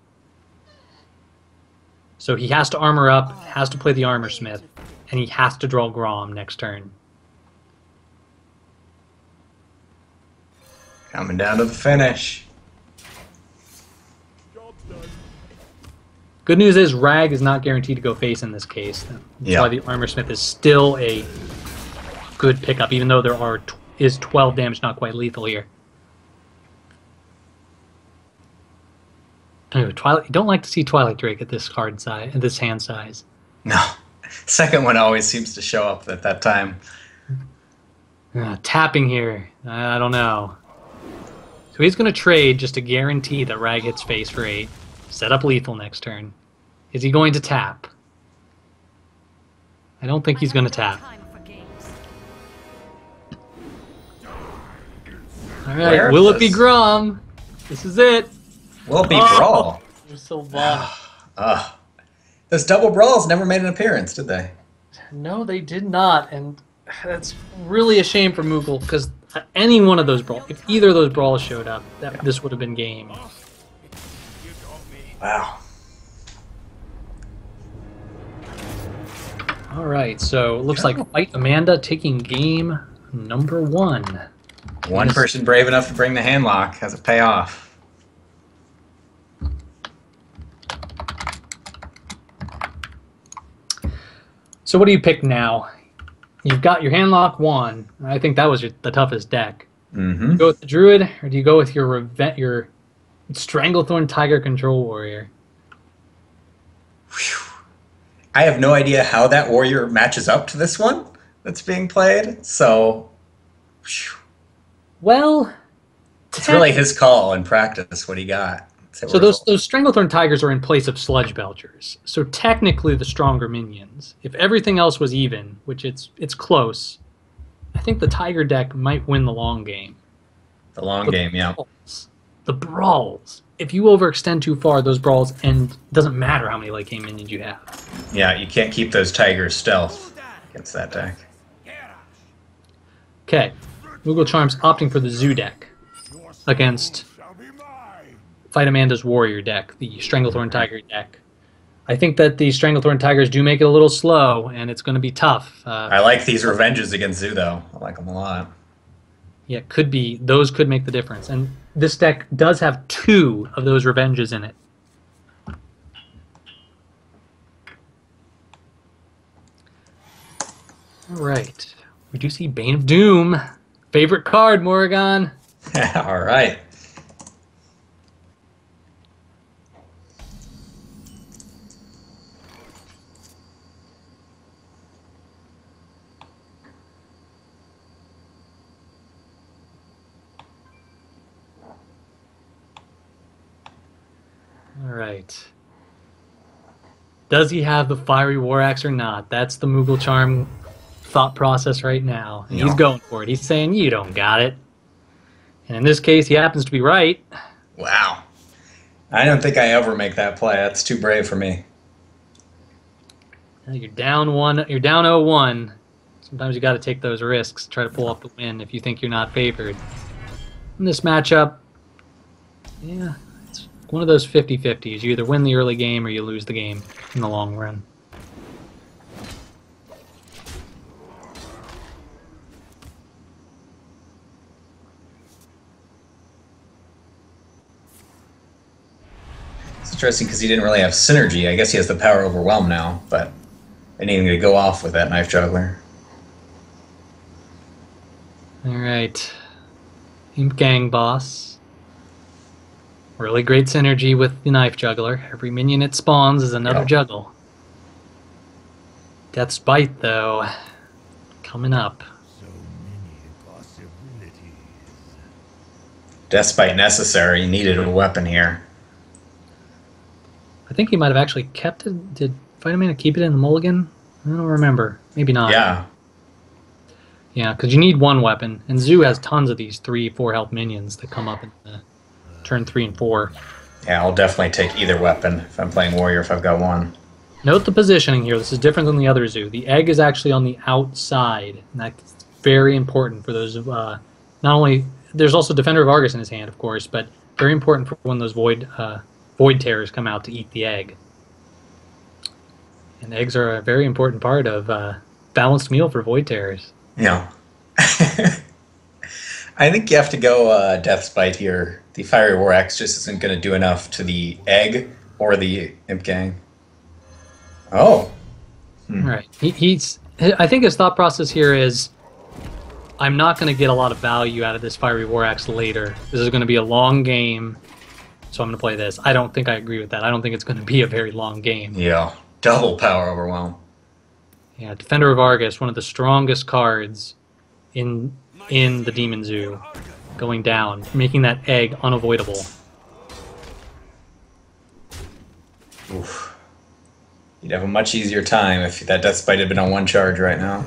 So he has to armor up, has to play the Armor Smith, and he has to draw Grom next turn. Coming down to the finish. Good news is Rag is not guaranteed to go face in this case. That's why the Armor Smith is still a good pickup, even though there is 12 damage, not quite lethal here. Ooh, Twilight. You don't like to see Twilight Drake at this card size, at this hand size. No. Second one always seems to show up at that time. Tapping here. I don't know. So he's going to trade just to guarantee that Rag hits face for 8. Set up lethal next turn. Is he going to tap? I don't think he's going to tap. Alright, will it be Grom? This is it. Will it be Brawl? You're so bad. Those double brawls never made an appearance, did they? No, they did not, and that's really a shame for Moogle, because any one of those brawls, if either of those brawls showed up, this would have been game. Wow. Alright, so it looks like Fight Amanda taking game number 1. One person brave enough to bring the handlock has a payoff. So what do you pick now? You've got your handlock 1. I think that was the toughest deck. Mm-hmm. You go with the Druid, or do you go with your Stranglethorn Tiger Control Warrior? Whew. I have no idea how that warrior matches up to this one that's being played, so... Whew. Well... It's really his call in practice, what he got. So those Stranglethorn Tigers are in place of Sludge Belchers. So technically the stronger minions. If everything else was even, which it's close, I think the Tiger deck might win the long game. The long game, yeah. The brawls. If you overextend too far, those brawls end. Doesn't matter how many late game minions you have. Yeah, you can't keep those Tigers stealth against that deck. Okay. Moogle Charms opting for the Zoo deck against Fight Amanda's Warrior deck, the Stranglethorn Tiger deck. I think that the Stranglethorn Tigers do make it a little slow, and it's going to be tough. I like these revenges against Zoo, though. I like them a lot. Yeah, could be. Those could make the difference. And this deck does have 2 of those revenges in it. All right. We do see Bane of Doom. Favorite card, Morrigan. All right. All right. Does he have the Fiery War Axe or not? That's the Moogle Charm thought process right now. And he's going for it. He's saying, you don't got it. And in this case, he happens to be right. Wow. I don't think I ever make that play. That's too brave for me. You're down 1. You're down 0-1. Sometimes you got to take those risks, try to pull off the win if you think you're not favored. In this matchup, yeah, it's one of those 50-50s. You either win the early game or you lose the game in the long run. It's interesting because he didn't really have synergy. I guess he has the power overwhelm now, but I need him to go off with that Knife Juggler. Alright. Imp Gang boss. Really great synergy with the Knife Juggler. Every minion it spawns is another juggle. Death's Bite, though, coming up. So many possibilities. Death Bite necessary. He needed a weapon here. I think he might have actually kept it. Did Fight Amanda keep it in the mulligan? I don't remember. Maybe not. Yeah. Yeah, because you need one weapon. And Zoo has tons of these 3-4 health minions that come up in the turn 3 and 4. Yeah, I'll definitely take either weapon if I'm playing Warrior if I've got one. Note the positioning here. This is different than the other Zoo. The egg is actually on the outside. And that's very important for those. Not only... There's also Defender of Argus in his hand, of course, but very important for when those Void Terrors come out to eat the egg. And eggs are a very important part of balanced meal for Void Terrors. Yeah. I think you have to go Death's Bite here. The Fiery War Axe just isn't going to do enough to the egg or the Imp Gang. Oh. Right. I think his thought process here is, I'm not going to get a lot of value out of this Fiery War Axe later. This is going to be a long game, so I'm going to play this. I don't think I agree with that. I don't think it's going to be a very long game. Yeah. Double power overwhelm. Yeah, Defender of Argus, one of the strongest cards in the Demon Zoo, going down, making that egg unavoidable. Oof. You'd have a much easier time if that Death Spite had been on one charge right now.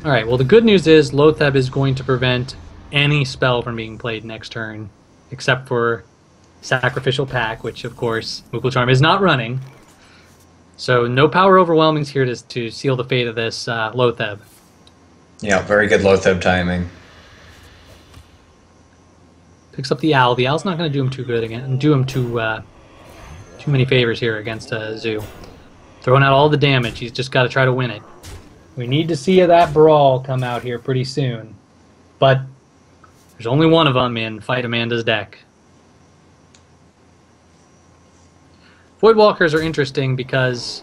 All right, well, the good news is Lotheb is going to prevent any spell from being played next turn, except for Sacrificial Pack, which, of course, Moogle Charm is not running. So no Power Overwhelming's here to seal the fate of this Lotheb. Yeah, very good Lotheb timing. Picks up the Owl. The Owl's not going to do him too good again, do him too many favors here against Zoo. Throwing out all the damage. He's just got to try to win it. We need to see that Brawl come out here pretty soon. But there's only one of them in Fight Amanda's deck. Voidwalkers are interesting because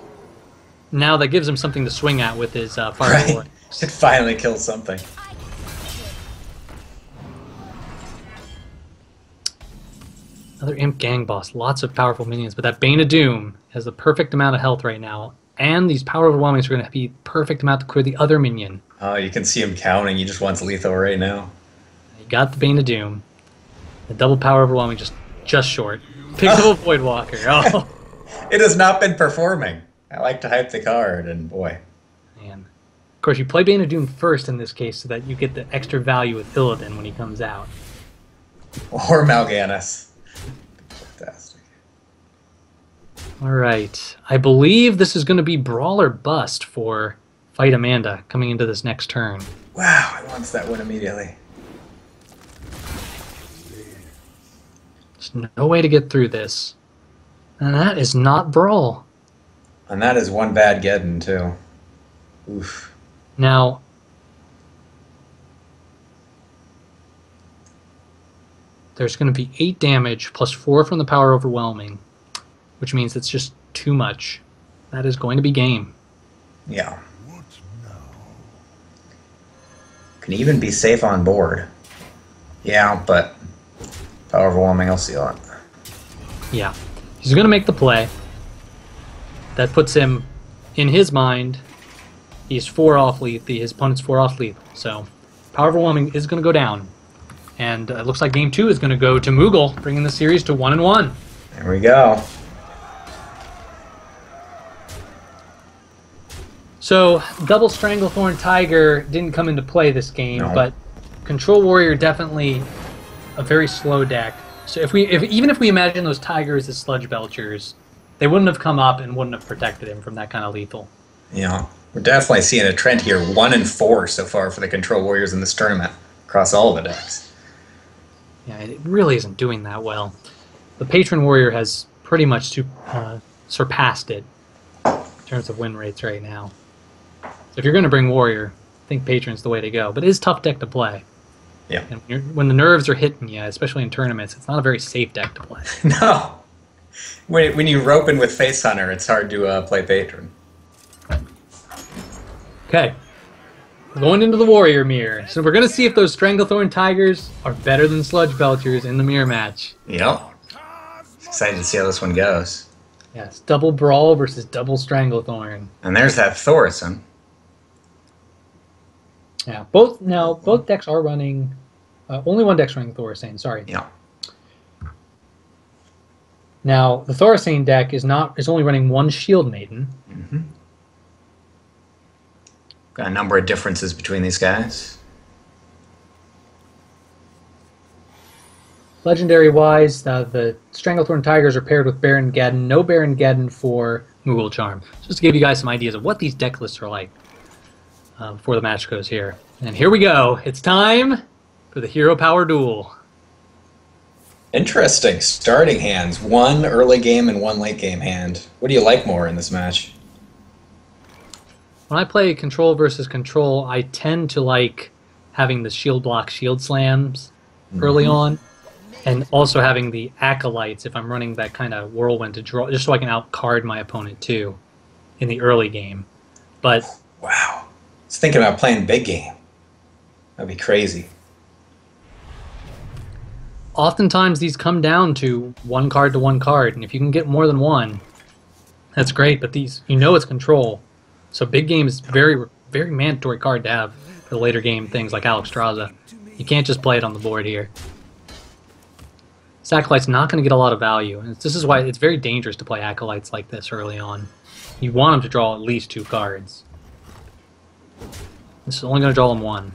now that gives him something to swing at with his Fire Lord. It finally kills something. Another Imp Gang Boss. Lots of powerful minions, but that Bane of Doom has the perfect amount of health right now. And these Power Overwhelmings are going to be perfect amount to clear the other minion. Oh, you can see him counting. He just wants lethal right now. You got the Bane of Doom. The double Power Overwhelming just short. Picks up a Voidwalker. Oh. It has not been performing. I like to hype the card, and boy. Man. Of course, you play Bane of Doom first in this case so that you get the extra value with Illidan when he comes out. Or Mal'Ganis. Fantastic. Alright. I believe this is going to be Brawl or Bust for Fight Amanda coming into this next turn. Wow, he wants that win immediately. There's no way to get through this. And that is not Brawl. And that is one bad Geddon, too. Oof. Now, there's going to be 8 damage plus 4 from the Power Overwhelming, which means it's just too much. That is going to be game. Yeah. Can even be safe on board. Yeah, but Power Overwhelming, I'll seal it. Yeah. He's going to make the play. That puts him, in his mind, he's 4 off lethal. His opponent's 4 off lethal. So, Power Overwhelming is going to go down. And it looks like Game 2 is going to go to Moogle, bringing the series to 1-1. There we go. So, Double Stranglethorn Tiger didn't come into play this game, No. but Control Warrior definitely a very slow deck. So even if we imagine those Tigers as Sludge Belchers, they wouldn't have come up and wouldn't have protected him from that kind of lethal. Yeah, we're definitely seeing a trend here. 1 and 4 so far for the Control Warriors in this tournament across all the decks. Yeah, it really isn't doing that well. The Patron Warrior has pretty much surpassed it in terms of win rates right now. So if you're going to bring Warrior, I think Patron's the way to go. But it is a tough deck to play. Yeah. And when the nerves are hitting you, especially in tournaments, it's not a very safe deck to play. No. When you rope in with Face Hunter, it's hard to play Patron. Okay. We're going into the Warrior Mirror. So we're going to see if those Stranglethorn Tigers are better than Sludge Belchers in the Mirror match. Yep. Excited to see how this one goes. Yes, double Brawl versus double Stranglethorn. And there's that Thorson. Yeah, both decks are running. Only one deck's running Thoracane. Sorry. Yeah. Now the Thoracane deck is only running one Shield Maiden. Mm-hmm. Got a number of differences between these guys. Legendary wise, the Stranglethorn Tigers are paired with Baron Geddon. No Baron Geddon for Moogle Charm. Just to give you guys some ideas of what these deck lists are like before the match goes here. And here we go. It's time for the Hero Power Duel. Interesting. Starting hands. 1 early game and 1 late game hand. What do you like more in this match? When I play Control versus Control, I tend to like having the shield block, shield slams early on, and also having the Acolytes if I'm running that kind of whirlwind to draw, just so I can outcard my opponent too in the early game. But Wow. I was thinking about playing big game. That'd be crazy. oftentimes these come down to one card to one card, and if you can get more than one, that's great, but these, you know, it's control. So big game is very very mandatory card to have for the later game things like Alexstrasza. You can't just play it on the board here. This Acolyte's not going to get a lot of value, and this is why it's very dangerous to play Acolytes like this early on. You want them to draw at least 2 cards. This is only going to draw them 1.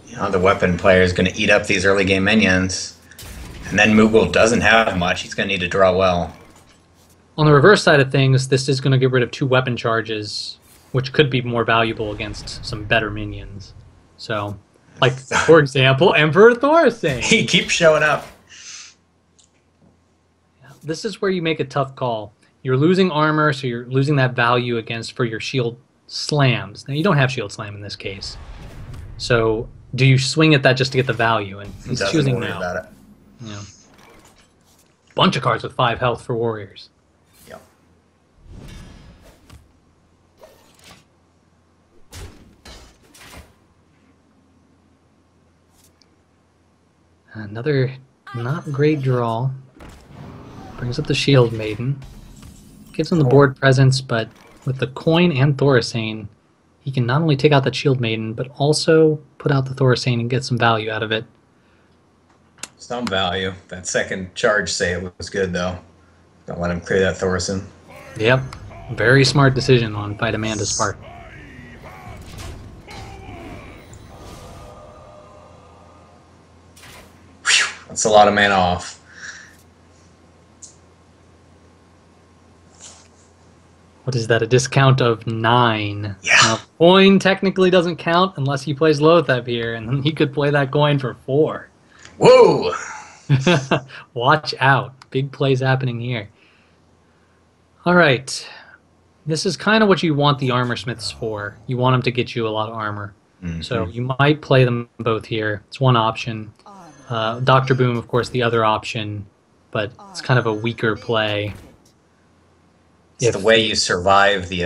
You know, the weapon player is going to eat up these early game minions. And then Moogle doesn't have much. He's going to need to draw well. On the reverse side of things, this is going to get rid of 2 weapon charges, which could be more valuable against some better minions. So, like, for example, Emperor Thorstein. He keeps showing up. This is where you make a tough call. You're losing armor, so you're losing that value for your shield slams. Now, you don't have shield slam in this case. So, do you swing at that just to get the value? And he's choosing now. About it. Yeah. Bunch of cards with 5 health for warriors. Yep. Another not great draw. Brings up the Shield Maiden. Gives him the board presence, but with the coin and Thorstein, he can not only take out that Shield Maiden, but also put out the Thorstein and get some value out of it. Some value. That second charge save was good, though. Don't let him clear that Thorstein. Yep. Very smart decision on Fight Amanda's part. Whew, that's a lot of mana off. What is that? A discount of 9. Yeah. Now, coin technically doesn't count unless he plays Lothep here, and then he could play that coin for 4. Whoa! Watch out. Big plays happening here. Alright. This is kind of what you want the Armor Smiths for. You want them to get you a lot of armor. Mm-hmm. So you might play them both here. It's one option. Dr. Boom, of course, the other option, but it's kind of a weaker play. It's the way you survive the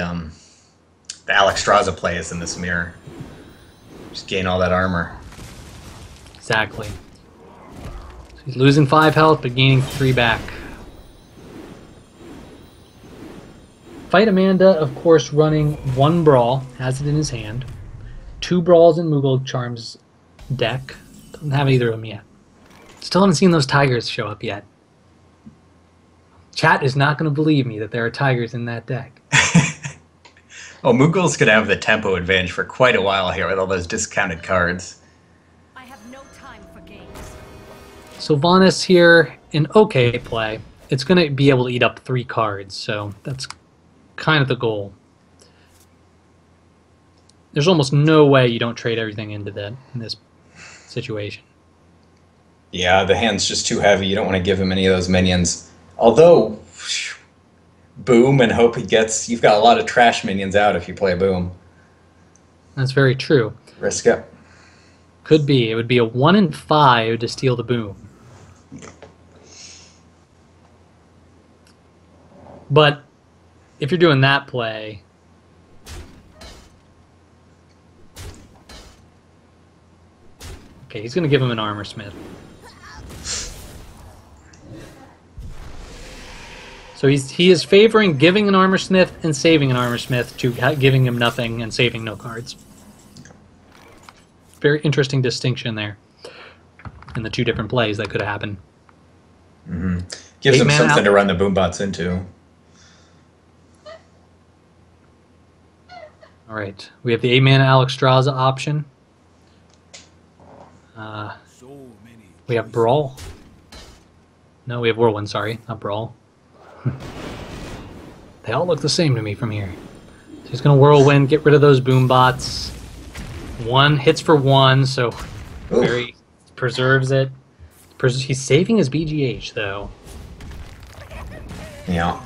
Alexstrasza plays in this mirror. Just gain all that armor. Exactly. So he's losing 5 health, but gaining 3 back. Fight Amanda, of course, running 1 Brawl, has it in his hand. 2 Brawls in Moogle Charm's deck. Doesn't have either of them yet. Still haven't seen those tigers show up yet. Chat is not going to believe me that there are tigers in that deck. Oh, Moogle's going to have the tempo advantage for quite a while here with all those discounted cards. I have no time for games. Sylvanas here, an okay play. It's going to be able to eat up 3 cards, so that's kind of the goal. There's almost no way you don't trade everything into that in this situation. Yeah, the hand's just too heavy. You don't want to give him any of those minions. Although, Boom and hope he gets... You've got a lot of trash minions out if you play Boom. That's very true. Risk it. Could be. It would be a 1 in 5 to steal the Boom. But if you're doing that play... Okay, he's going to give him an Armor Smith. So he is favoring giving an Armor Smith and saving an Armor Smith to giving him nothing and saving no cards. Very interesting distinction there in the 2 different plays that could happen. Mm-hmm. Gives him something to run the Boombots into. All right, we have the 8-mana Alexstrasza option. We have Brawl. No, we have Whirlwind, sorry, not Brawl. They all look the same to me from here. So he's going to Whirlwind, get rid of those Boombots. 1 hits for 1, so very preserves it. He's saving his BGH, though. Yeah.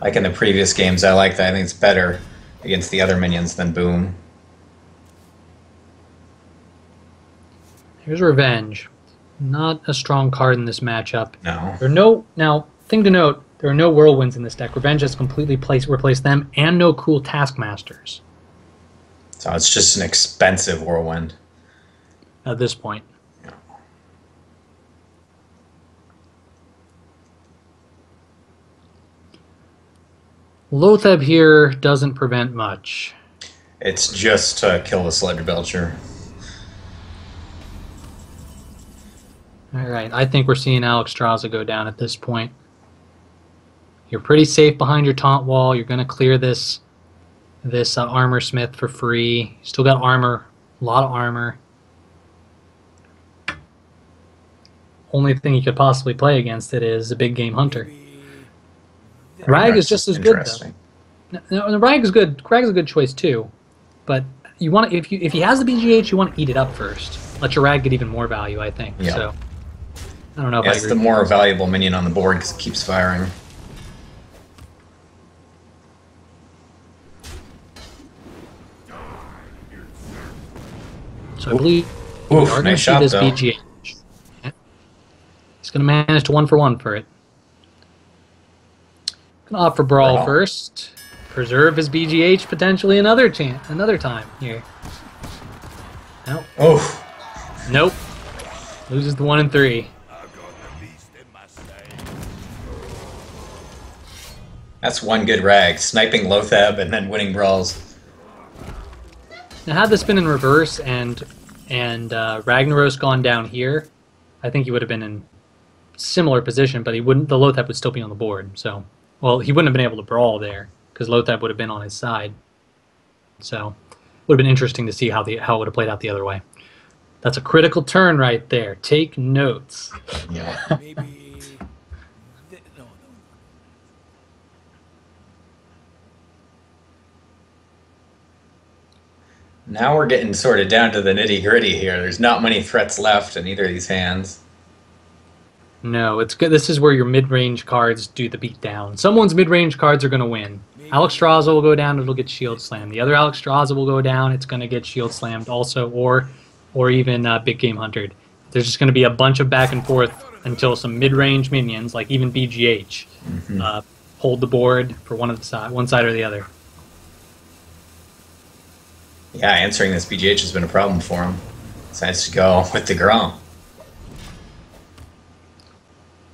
Like in the previous games, I like that. I think it's better against the other minions than Boom. Here's Revenge. Not a strong card in this matchup. No. There are no... Now, thing to note, there are no Whirlwinds in this deck. Revenge has completely replaced them, and no Cruel Taskmasters. So it's just an expensive Whirlwind. At this point. Yeah. Lotheb here doesn't prevent much. It's just to kill the Sludge Belcher. All right, I think we're seeing Alexstrasza go down at this point. You're pretty safe behind your taunt wall. You're going to clear this armor smith for free. Still got armor, a lot of armor. Only thing you could possibly play against it is a big game hunter. Rag is just as good though. No, Rag is good. Rag's a good choice too, but you want to, if he has the BGH, you want to eat it up first. Let your Rag get even more value, I think. Yeah. So I don't know if Yeah, I it's agree the with more you. valuable minion on the board because it keeps firing. So I believe we Oof, are going to nice see shot, this though. BGH. Yeah. He's going to manage to 1-for-1 for it. Going to opt for Brawl Brawl. first. Preserve his BGH potentially another time here. Nope. Oh, Nope. Loses the 1 and 3. that's one good rag. Sniping Lotheb and then winning brawls. Now, had this been in reverse and Ragnaros gone down here, I think he would have been in similar position, but he wouldn't. The Lotheb would still be on the board. So, well, he wouldn't have been able to brawl there because Lotheb would have been on his side. So, it would have been interesting to see how it would have played out the other way. That's a critical turn right there. Take notes. Yeah. Maybe. No. Now we're getting sort of down to the nitty gritty here. There's not many threats left in either of these hands. No, it's good. This is where your mid-range cards do the beatdown. Someone's mid-range cards are going to win. Alexstrasza will go down, it'll get shield slammed. The other Alexstrasza will go down, it's going to get shield slammed also, or even Big Game Huntered. There's just going to be a bunch of back and forth until some mid-range minions, like even BGH, hold the board for one side or the other. Yeah, answering this BGH has been a problem for him. Decides to go with the Grom.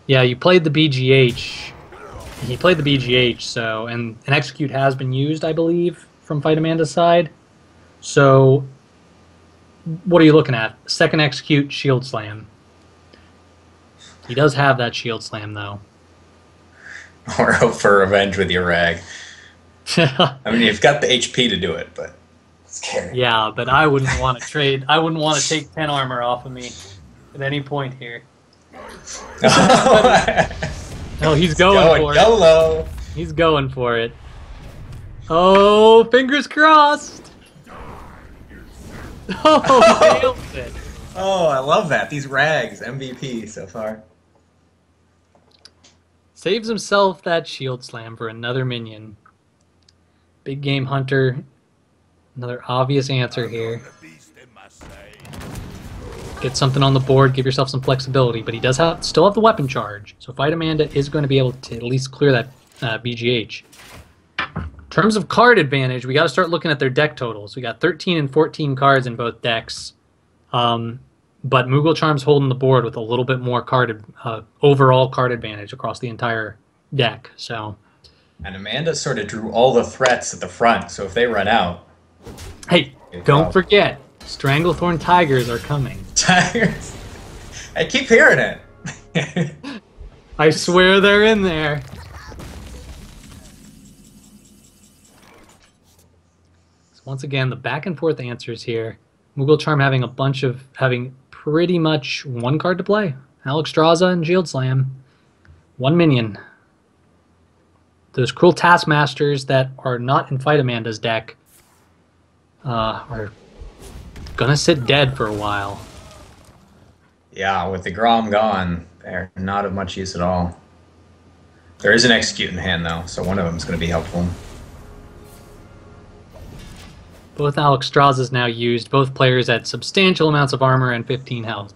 Yeah, you played the BGH. He played the BGH, so and an execute has been used, I believe, from Fight Amanda's side. So, what are you looking at? Second execute, shield slam. He does have that shield slam, though. Or hope for revenge with your rag. I mean, you've got the HP to do it, but it's scary. Yeah, but I wouldn't want to trade. I wouldn't want to take 10 armor off of me at any point here. Oh, he's going for it. YOLO. He's going for it. Oh, fingers crossed. Oh, nailed it. Oh, I love that. These rags, MVP so far. Saves himself that shield slam for another minion. Big Game Hunter. Another obvious answer here. Get something on the board, give yourself some flexibility, but he does still have the weapon charge. So Fight Amanda is going to be able to at least clear that BGH. In terms of card advantage, we got to start looking at their deck totals. We got 13 and 14 cards in both decks. But Moogle Charm's holding the board with a little bit more overall card advantage across the entire deck. So, And Amanda sort of drew all the threats at the front, so if they run out... hey, don't forget, Stranglethorn Tigers are coming. Tigers. I keep hearing it. I swear they're in there. So once again, the back and forth answers here. Moogle Charm having pretty much one card to play. Alexstrasza and Shield Slam. One minion. Those Cruel Taskmasters that are not in Fight Amanda's deck are gonna sit dead for a while. Yeah, with the Grom gone, they're not of much use at all. There is an Execute in hand, though, so one of them is going to be helpful. Both Alexstrasza's now used, both players at substantial amounts of armor and 15 health.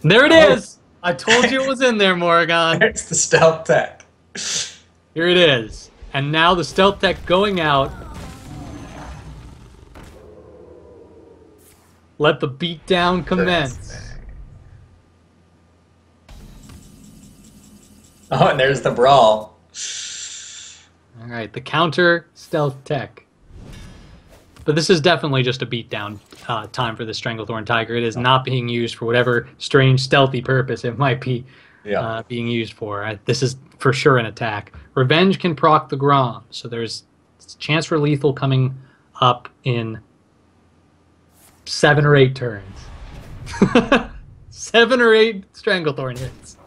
There it is! I told you it was in there, Morrigan. It's the Stealth Tech. Here it is. And now the Stealth Tech going out. Let the beatdown commence. Oh, and there's the Brawl. All right, the counter stealth tech. But this is definitely just a beatdown time for the Stranglethorn Tiger. It is not being used for whatever strange stealthy purpose it might be being used for. This is for sure an attack. Revenge can proc the Grom, so there's a chance for lethal coming up in 7 or 8 turns. 7 or 8 Stranglethorn hits.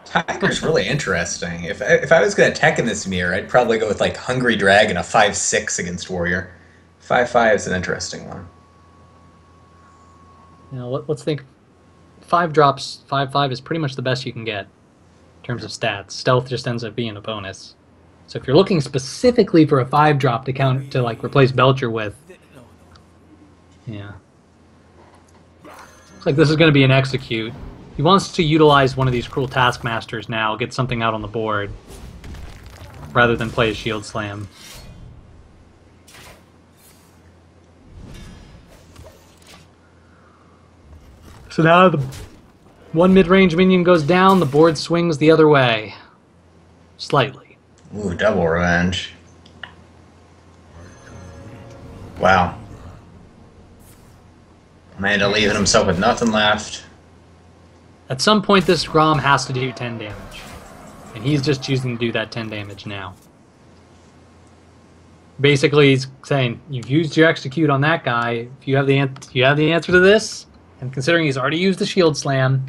Tiger's really interesting. If I was going to tech in this mirror, I'd probably go with like Hungry Dragon, a 5/6 against Warrior. 5/5 is an interesting one. You know, let's think. 5 drops, 5/5 is pretty much the best you can get in terms of stats. Stealth just ends up being a bonus. So if you're looking specifically for a 5 drop to like replace Belcher with, yeah. Looks like this is going to be an execute. He wants to utilize one of these Cruel Taskmasters now, get something out on the board, rather than play a Shield Slam. So now the one mid-range minion goes down, the board swings the other way. Slightly. Ooh, double revenge. Wow. Amanda leaving himself with nothing left. At some point this Grom has to do 10 damage. And he's just choosing to do that 10 damage now. Basically he's saying, you've used your execute on that guy. If you have the answer to this, and considering he's already used the Shield Slam,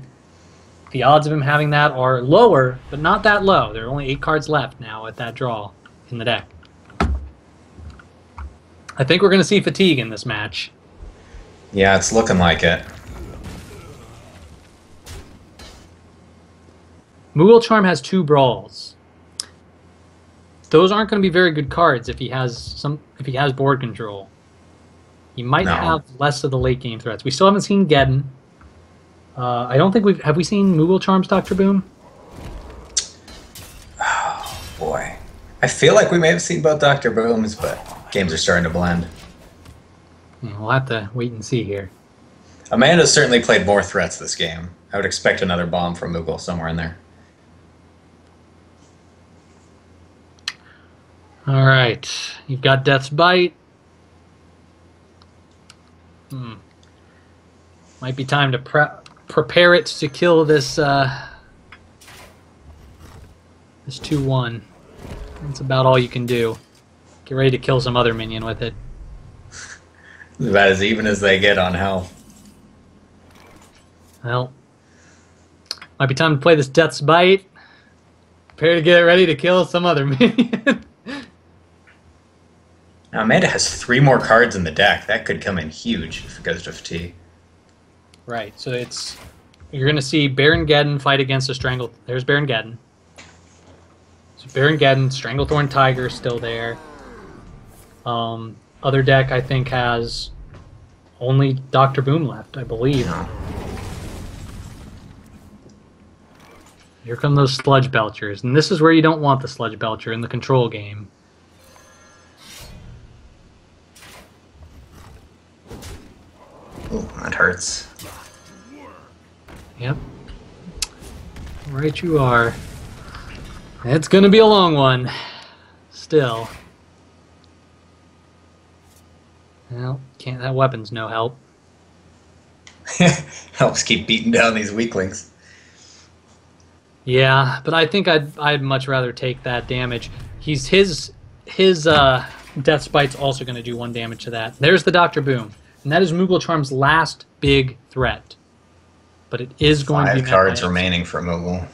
the odds of him having that are lower, but not that low. There are only 8 cards left now at that draw in the deck. I think we're going to see fatigue in this match. Yeah, it's looking like it. Moogle Charm has 2 brawls. Those aren't going to be very good cards if he has board control. He might have less of the late game threats. We still haven't seen Geddon. I don't think have we seen Moogle Charms, Dr. Boom? Oh boy. I feel like we may have seen both Dr. Booms, but games are starting to blend. Yeah, we'll have to wait and see here. Amanda's certainly played more threats this game. I would expect another bomb from Moogle somewhere in there. Alright. You've got Death's Bite. Might be time to prepare it to kill this this 2/1. That's about all you can do. Get ready to kill some other minion with it. It's about as even as they get on health. Well, might be time to play this Death's Bite. Prepare to get ready to kill some other minion. Now, Amanda has 3 more cards in the deck. That could come in huge if it goes to fatigue. Right, so you're going to see Baron Geddon fight against a Strangle. There's Baron Geddon. So Baron Geddon, Stranglethorn Tiger still there. Other deck I think has only Dr. Boom left, I believe. No. Here come those Sludge Belchers, and this is where you don't want the Sludge Belcher in the control game. Ooh, that hurts. Yep. Right you are. It's gonna be a long one. Still. Well, can't that weapon's no help. Helps keep beating down these weaklings. Yeah, but I think I'd much rather take that damage. His Death Spite's also gonna do 1 damage to that. There's the Dr. Boom. And that is Moogle Charm's last big threat. But it is going to be 5 cards remaining for Moogle.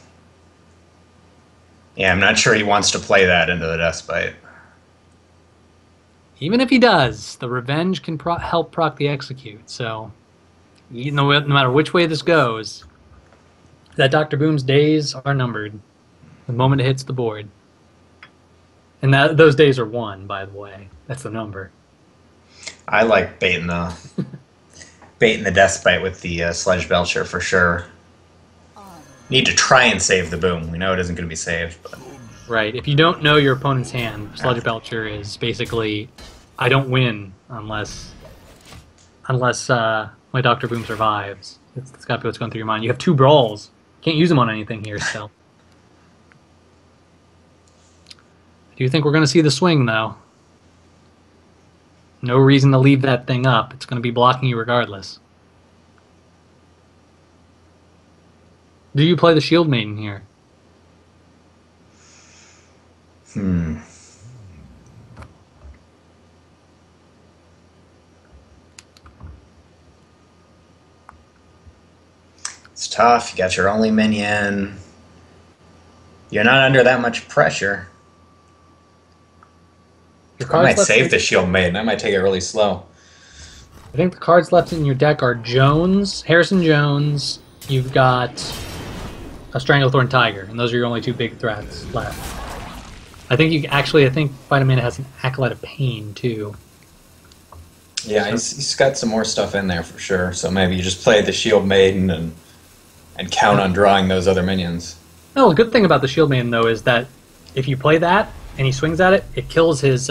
Yeah, I'm not sure he wants to play that into the Death Bite. Even if he does, the Revenge can help proc the Execute. So, no matter which way this goes, that Dr. Boom's days are numbered the moment it hits the board. And those days are 1, by the way. That's the number. I like baiting the Death Bite with the Sludge Belcher for sure. Need to try and save the Boom. We know it isn't going to be saved. But... Right. If you don't know your opponent's hand, Sludge Belcher is basically, I don't win unless my Dr. Boom survives. That's got to be what's going through your mind. You have 2 brawls. Can't use them on anything here still. Do you think we're going to see the swing, though? No reason to leave that thing up. It's going to be blocking you regardless. Do you play the Shield Maiden here? It's tough. You got your only minion. You're not under that much pressure. I might save the Shield Maiden. I might take it really slow. I think the cards left in your deck are Jones, Harrison Jones. You've got a Stranglethorn Tiger, and those are your only two big threats left. I think Vitamina has an Acolyte of Pain too. Yeah, he's got some more stuff in there for sure. So maybe you just play the Shield Maiden and count on drawing those other minions. No, the good thing about the Shield Maiden though is that if you play that and he swings at it, it kills his.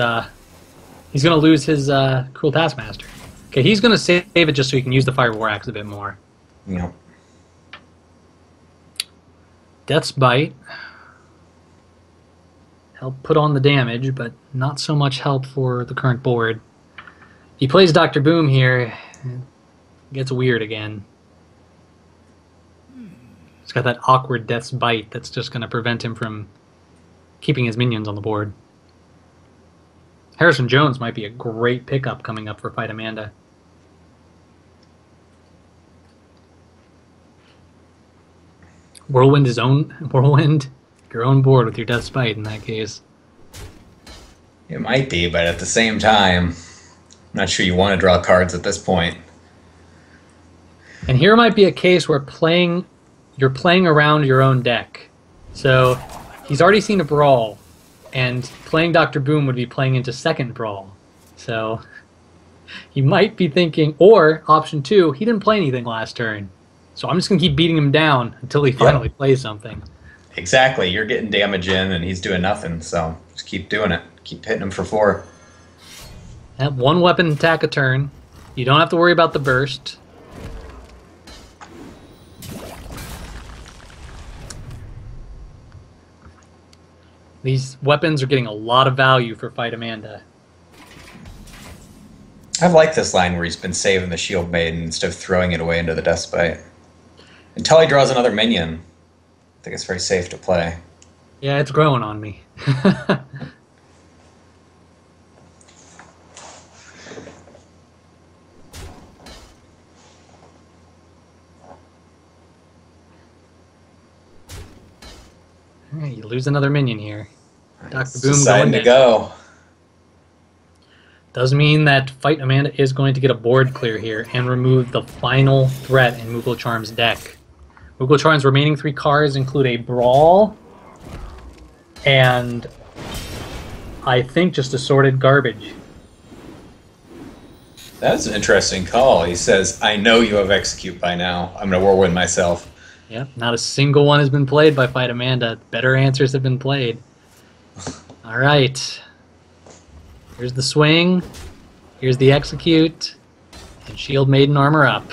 He's going to lose his Cruel Taskmaster. Okay, he's going to save it just so he can use the Fire War Axe a bit more. Yep. Death's Bite. Help put on the damage, but not so much help for the current board. He plays Dr. Boom here. It gets weird again. He's got that awkward Death's Bite that's just going to prevent him from keeping his minions on the board. Harrison Jones might be a great pickup coming up for Fight Amanda. Whirlwind your own board with your Death Spite in that case. It might be, but at the same time, I'm not sure you want to draw cards at this point. And here might be a case where you're playing around your own deck. So he's already seen a Brawl, and playing Dr. Boom would be playing into second Brawl. So he might be thinking, or option 2, he didn't play anything last turn. So I'm just going to keep beating him down until he finally plays something. Exactly. You're getting damage in, and he's doing nothing. So just keep doing it. Keep hitting him for 4. That one weapon attack a turn. You don't have to worry about the burst. These weapons are getting a lot of value for Fight Amanda. I've liked this line where he's been saving the Shield Maiden instead of throwing it away into the Death Spite. Until he draws another minion, I think it's very safe to play. Yeah, it's growing on me. Alright, you lose another minion here. Dr. Boom deciding going to go. Does mean that Fight Amanda is going to get a board clear here and remove the final threat in Moogle Charm's deck. Moogle Charm's remaining 3 cards include a Brawl and I think just assorted garbage. That's an interesting call. He says, I know you have Execute by now. I'm going to Whirlwind myself. Yep, not a single one has been played by Fight Amanda. Better answers have been played. Alright. Here's the swing. Here's the execute. And Shield Maiden armor up.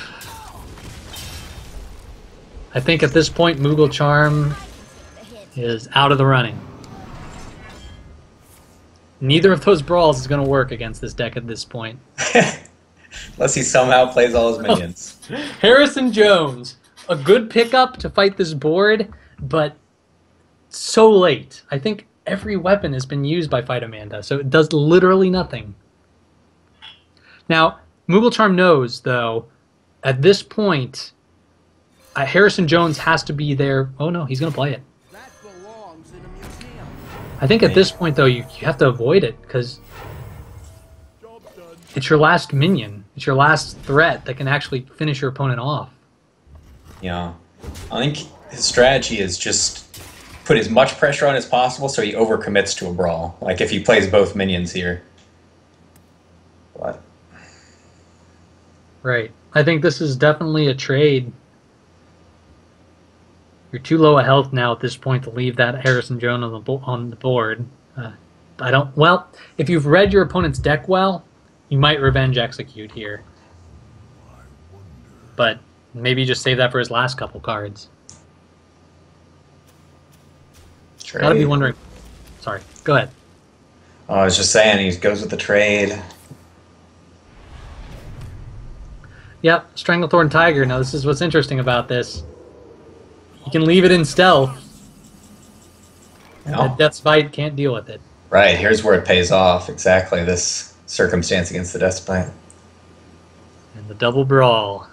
I think at this point Moogle Charm is out of the running. Neither of those brawls is going to work against this deck at this point. Unless he somehow plays all his minions. Harrison Jones. A good pickup to fight this board, but so late. I think every weapon has been used by Fight Amanda, so it does literally nothing. Now, Moogle Charm knows, though, at this point, Harrison Jones has to be there. Oh no, he's going to play it. That belongs in a museum. I think at this point, though, you have to avoid it, because Job done. it's your last minion. It's your last threat that can actually finish your opponent off. Yeah. I think his strategy is just put as much pressure on as possible so he overcommits to a Brawl. Like if he plays both minions here. But Right. I think this is definitely a trade. You're too low a health now at this point to leave that Harrison Jones on the board. Well, if you've read your opponent's deck well, you might Revenge Execute here. But maybe just save that for his last couple cards. trade. Gotta be wondering. Sorry, go ahead. Oh, I was just saying, he goes with the trade. Yep, Stranglethorn Tiger. Now, this is what's interesting about this. You can leave it in stealth. No. The Death's Bite can't deal with it. Right, here's where it pays off. Exactly, this circumstance against the Despite. And the Double Brawl.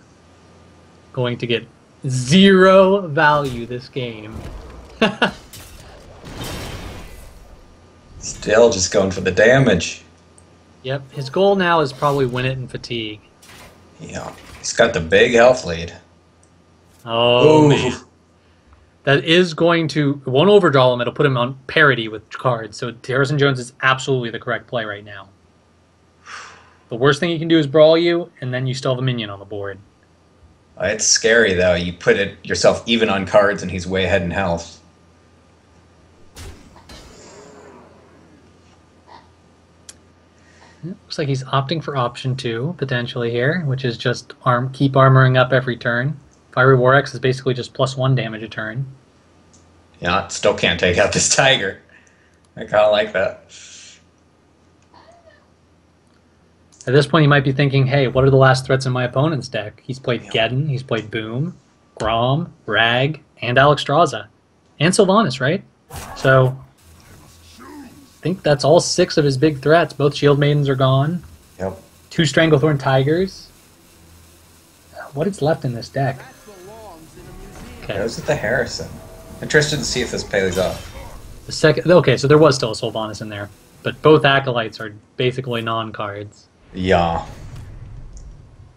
Going to get 0 value this game. Still just going for the damage. Yep, his goal now is probably win it in fatigue. Yeah, he's got the big health lead. Oh, Ooh. man. That is going to... It won't overdraw him. It'll put him on parity with cards. So Harrison Jones is absolutely the correct play right now. The worst thing he can do is brawl you, and then you still have a minion on the board. It's scary, though. You put it yourself even on cards, and he's way ahead in health. Looks like he's opting for option 2, potentially here, which is just keep armoring up every turn. Fiery War Axe is basically just +1 damage a turn. Yeah, still can't take out this tiger. I kind of like that. At this point, you might be thinking, hey, what are the last threats in my opponent's deck? He's played Geddon, he's played Boom, Grom, Rag, and Alexstrasza. And Sylvanas, right? So, I think that's all 6 of his big threats. Both Shield Maidens are gone. Yep. 2 Stranglethorn Tigers. What is left in this deck? Okay. Goes with the Harrison. Interested to see if this pays off. The second, okay, so there was still a Sylvanas in there, but both Acolytes are basically non-cards. Yeah.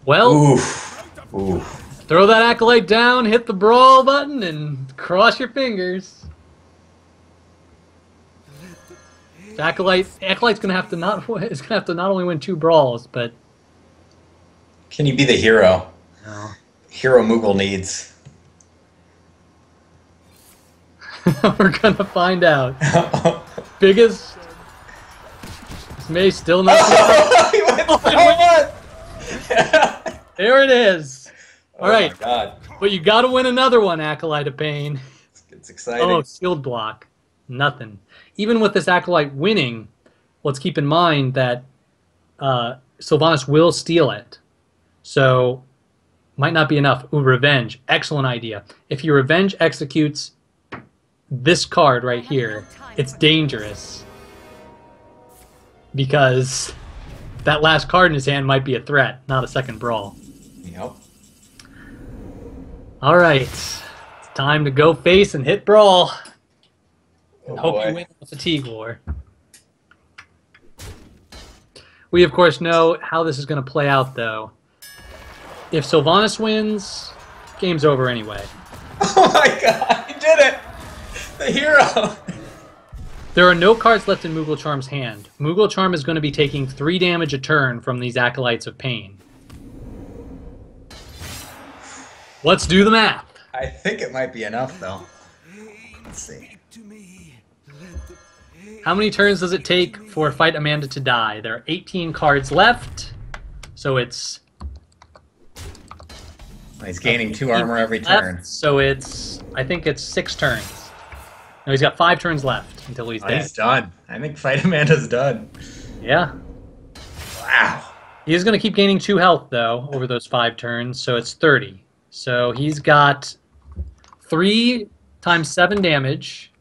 Well, Oof. Oof. throw that Acolyte down, hit the brawl button, and cross your fingers. Acolyte's gonna have to not only win 2 brawls, but Can you be the hero? no. Hero Moogle needs. We're gonna find out. Biggest. This may still not be. He went forward! There it is. All right, Oh my god. but you got to win another one, Acolyte of Pain. It's exciting. Oh, shield block. Nothing. Even with this Acolyte winning, let's keep in mind that Sylvanas will steal it. So, might not be enough. Ooh, Revenge. Excellent idea. If your Revenge executes this card right here, it's dangerous. Because that last card in his hand might be a threat, not a second brawl. Yep. Alright. It's time to go face and hit brawl. And Oh hope boy. you win the fatigue war. We, of course, know how this is going to play out, though. If Sylvanas wins, game's over anyway. Oh my god, he did it! The hero! There are no cards left in Moogle Charm's hand. Moogle Charm is going to be taking 3 damage a turn from these Acolytes of Pain. Let's do the math. I think it might be enough, though. Let's see. How many turns does it take for Fight Amanda to die? There are 18 cards left, so it's... He's gaining 2 armor every left, turn. so it's... I think it's 6 turns. No, he's got 5 turns left until he's Oh, dead. he's done. I think Fight Amanda's done. Yeah. Wow. He is going to keep gaining 2 health, though, over those 5 turns, so it's 30. So he's got 3 times 7 damage.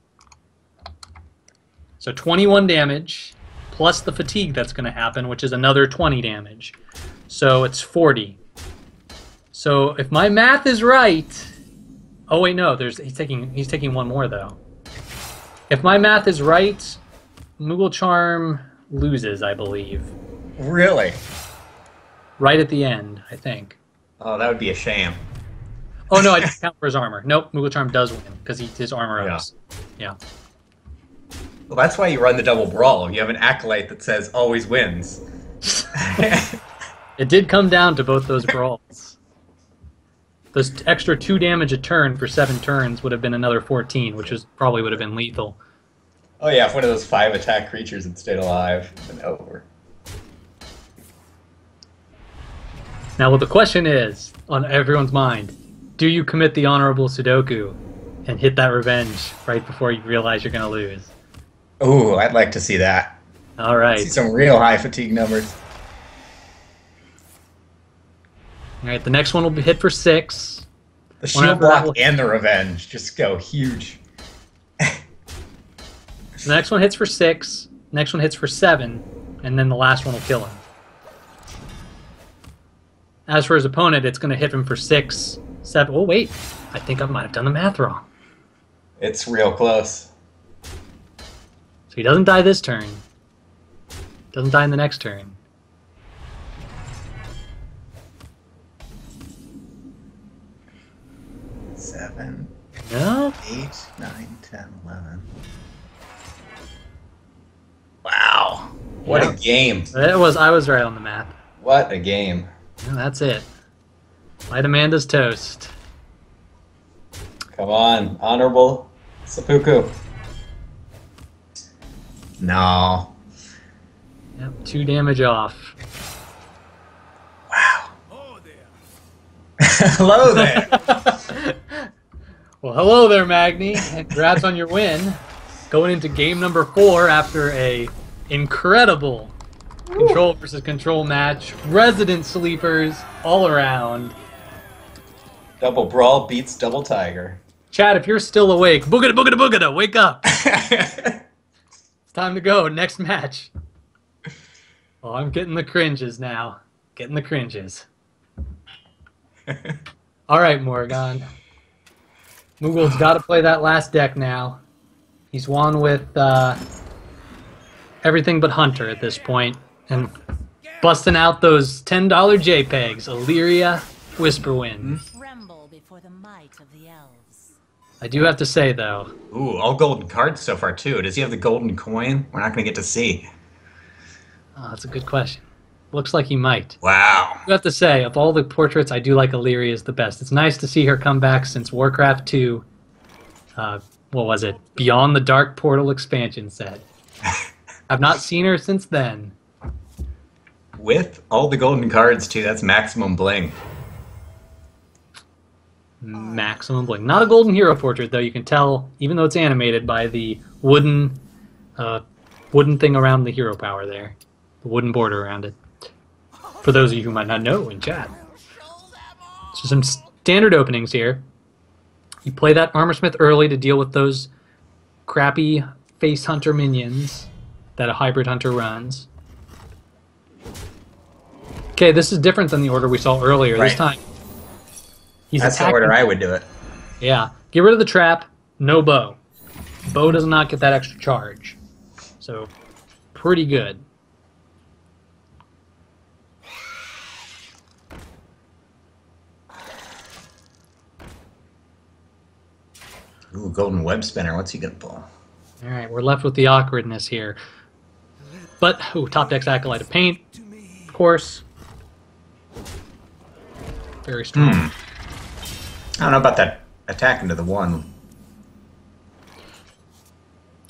So 21 damage, plus the fatigue that's going to happen, which is another 20 damage. So it's 40. So if my math is right... Oh, wait, no. He's taking 1 more, though. If my math is right, Moogle Charm loses, I believe. Really? Right at the end, I think. Oh, that would be a shame. Oh, no, I didn't count for his armor. Nope, Moogle Charm does win, because his armor ups. Yeah. Well, that's why you run the double brawl. You have an Acolyte that says always wins. It did come down to both those brawls. Those extra 2 damage a turn for 7 turns would have been another 14, which probably would have been lethal. Oh yeah, if one of those 5 attack creatures had stayed alive, it'd been over. Now, what the question is, on everyone's mind, do you commit the honorable Sudoku and hit that revenge right before you realize you're going to lose? Ooh, I'd like to see that. All I see right. some real high fatigue numbers. All right. The next one will be hit for 6. The One shield after that block will. and the revenge just go huge. The next one hits for 6. Next one hits for 7, and then the last one will kill him. As for his opponent, it's going to hit him for 6, 7. Oh wait, I think I might have done the math wrong. It's real close. So he doesn't die this turn. Doesn't die in the next turn. Seven, No. 8, 9, 10, 11. Wow. What Yeah. a game. I was right on the math. What a game. And that's it. Light Amanda's toast. Come on. Honorable seppuku. No. Yep, 2 damage off. Wow. Oh, there. Hello there. Well, hello there, Magni. Congrats on your win. Going into game number 4 after a incredible control versus control match. Resident sleepers all around. Double brawl beats double tiger. Chad, if you're still awake, boogada boogada boogada, wake up. It's time to go. Next match. Oh, I'm getting the cringes now. Getting the cringes. All right, Morgan. Moogle's got to play that last deck now. He's won with everything but Hunter at this point, and busting out those $10 JPEGs. Illyria, Whisperwind. Tremble before the might of the elves. I do have to say though, Ooh, all golden cards so far too. Does he have the golden coin? We're not going to get to see. oh, that's a good question. Looks like he might. Wow. I do have to say, of all the portraits, I do like Illyria is the best. It's nice to see her come back since Warcraft 2. What was it? Beyond the Dark Portal expansion set. I've not seen her since then. With all the golden cards too. That's maximum bling. Maximum bling. Not a golden hero portrait though. You can tell, even though it's animated, by the wooden thing around the hero power there, the wooden border around it. For those of you who might not know in chat. So some standard openings here. You play that Armorsmith early to deal with those crappy face hunter minions that a hybrid hunter runs. Okay, this is different than the order we saw earlier. Right. This time, he's That's the attacking. order I would do it. Yeah, get rid of the trap. No bow. Bow does not get that extra charge. So, pretty good. Ooh, golden web spinner. What's he gonna pull? All right, we're left with the awkwardness here. But, ooh, top deck's Acolyte of Paint, of course. Very strong. I don't know about that attack into the one.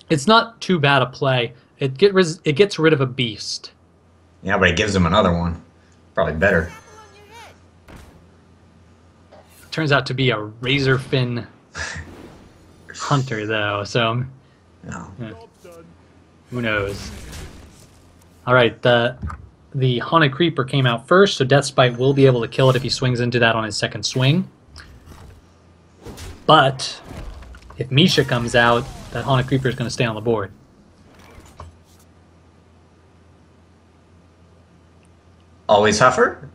It's not too bad a play. It gets rid of a beast. Yeah, but it gives him another one. Probably better. Turns out to be a razor fin hunter, though, so No. who knows. All right, the Haunted Creeper came out first, so Deathspite will be able to kill it if he swings into that on his second swing. But if Misha comes out, that Haunted Creeper is going to stay on the board. Always Huffer?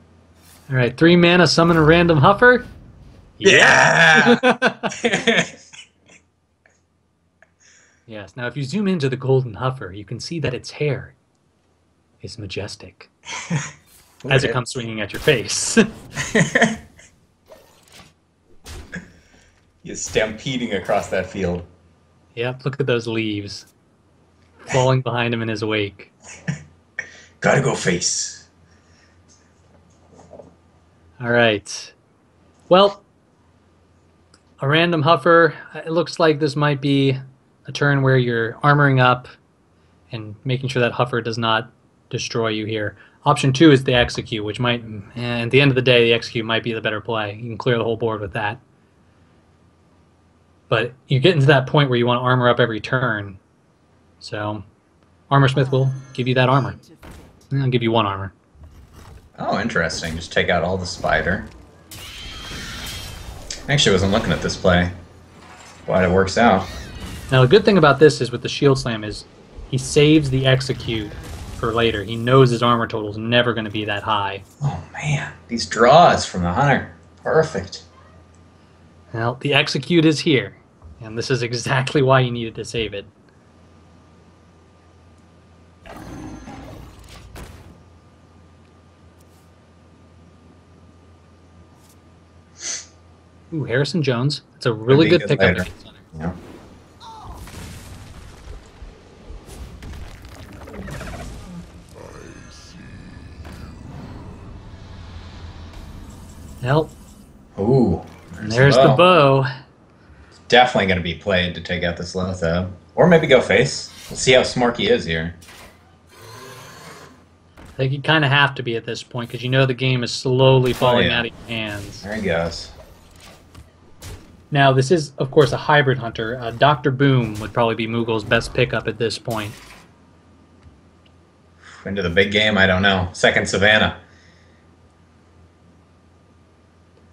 All right, 3 mana, summon a random Huffer. Yeah! Yes, now if you zoom into the golden Huffer, you can see that its hair is majestic as it comes swinging at your face. He's stampeding across that field. Yep, look at those leaves falling behind him in his wake. Gotta go face. All right. Well, a random Huffer. It looks like this might be a turn where you're armoring up and making sure that Huffer does not destroy you here. Option 2 is the Execute, which might, at the end of the day, the Execute might be the better play. You can clear the whole board with that. But you're getting to that point where you want to armor up every turn. So Armor Smith will give you that armor. I'll give you 1 armor. Oh, interesting. Just take out all the spider. Actually, wasn't looking at this play. Glad it works out. Now, the good thing about this is with the Shield Slam is he saves the execute for later. He knows his armor total is never going to be that high. Oh, man. These draws from the hunter. Perfect. Well, the execute is here, and this is exactly why you needed to save it. Ooh, Harrison Jones. It's a really good pickup. Later. Yeah. Well, Ooh. there's the bow. Definitely going to be played to take out this Lotho. Or maybe go face. We'll see how smart he is here. I think you kind of have to be at this point because you know the game is slowly falling out of your hands. There he goes. Now, this is, of course, a hybrid hunter. Dr. Boom would probably be Moogle's best pickup at this point. Into the big game, I don't know. Second Savannah.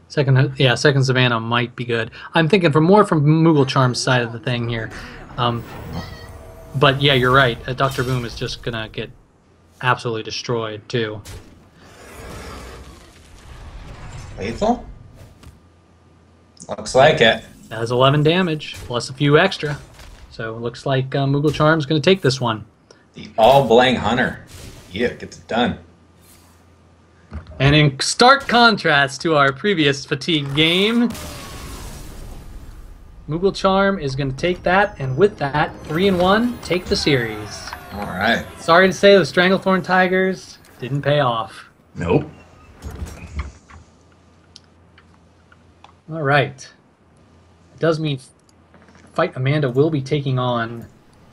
Second Savannah might be good. I'm thinking more from Moogle Charm's side of the thing here. But yeah, you're right. Dr. Boom is just going to get absolutely destroyed, too. Lethal? Looks like it. That is 11 damage, plus a few extra. So it looks like Moogle Charm's going to take this one. The all-blang hunter. Yeah, gets it done. And in stark contrast to our previous fatigue game, Moogle Charm is going to take that, and with that, 3-1, take the series. All right. Sorry to say, the Stranglethorn Tigers didn't pay off. Nope. All right. It does mean Fight Amanda will be taking on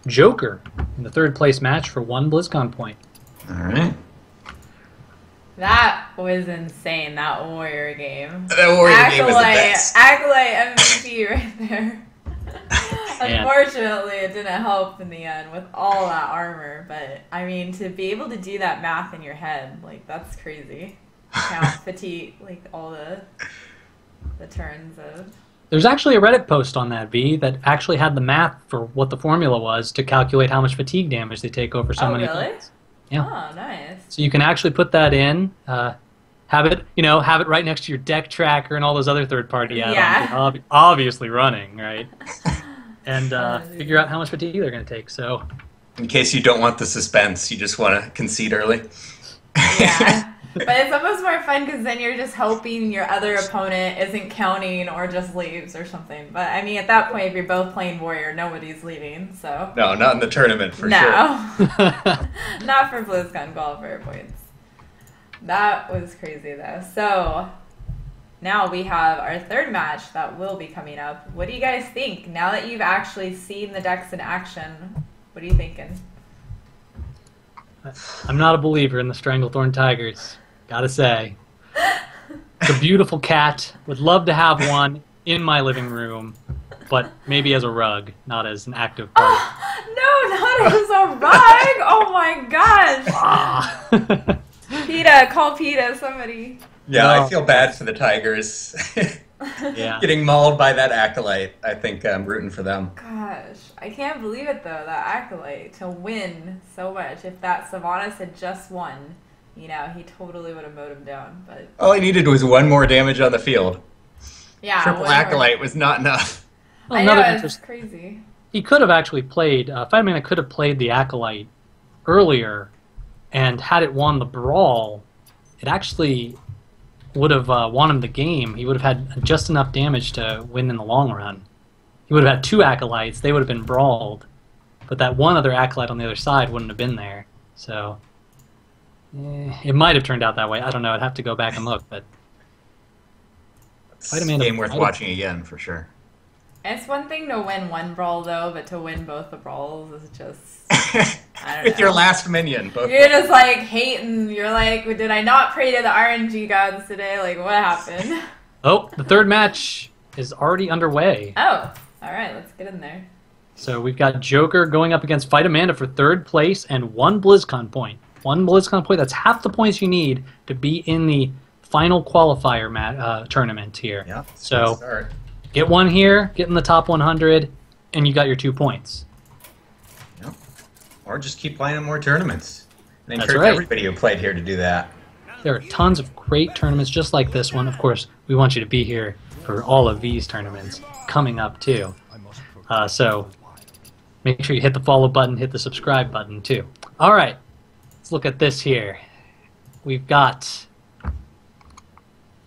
Joker in the 3rd place match for 1 BlizzCon point. All right. That was insane, that Warrior game. That Warrior game was the best. Acolyte MVP right there. Unfortunately, it didn't help in the end with all that armor, but I mean, to be able to do that math in your head, like, that's crazy. Count, fatigue, like, all the turns of... There's actually a Reddit post on that, V, that actually had the math for what the formula was to calculate how much fatigue damage they take over so many really? points. Yeah. Oh, nice. So you can actually put that in, have it right next to your deck tracker and all those other third-party add-ons. Obviously running, right? And figure out how much fatigue they're going to take. So, in case you don't want the suspense, you just want to concede early. Yeah. But it's almost more fun because then you're just hoping your other opponent isn't counting or just leaves or something. But I mean, at that point, if you're both playing Warrior, nobody's leaving. So No, not in the tournament for sure. Not for BlizzCon qualifier points. That was crazy though. So now we have our 3rd match that will be coming up. What do you guys think now that you've actually seen the decks in action? What are you thinking? I'm not a believer in the Stranglethorn Tigers, gotta say. It's a beautiful cat. Would love to have one in my living room, but maybe as a rug, not as an active part. No, not as a rug! Oh my gosh! PETA, call PETA, somebody. Yeah, No. I feel bad for the Tigers. Yeah. Getting mauled by that Acolyte. I think I'm rooting for them. Gosh, I can't believe it though, that Acolyte, to win so much. If that Sylvanas had just won, he totally would have mowed him down. But All he needed was 1 more damage on the field. yeah, Triple Acolyte was not enough. Well, I another know, it's interest. crazy. He could have actually played. Fighterman could have played the Acolyte earlier, and had it won the brawl, it actually would have won him the game. He would have had just enough damage to win in the long run. He would have had 2 Acolytes. They would have been brawled, but that one other Acolyte on the other side wouldn't have been there. So it might have turned out that way. I don't know. I'd have to go back and look. But It's a game worth watching again, for sure. It's one thing to win one brawl though, but to win both the brawls is just I don't With know. your last minion. Both You're just like hating. You're like, did I not pray to the RNG gods today? Like, what happened? oh, the 3rd match is already underway. Oh, all right. Let's get in there. So we've got Joker going up against Fight Amanda for 3rd place and 1 BlizzCon point. 1 BlizzCon point, that's half the points you need to be in the final qualifier tournament here. Yeah. So get 1 here, get in the top 100, and you got your 2 points. Yep. Or just keep playing in more tournaments. And That's encourage right. everybody who played here to do that. There are tons of great tournaments just like this one. Of course, we want you to be here for all of these tournaments coming up too. So make sure you hit the follow button, hit the subscribe button too. All right, let's look at this here. I've got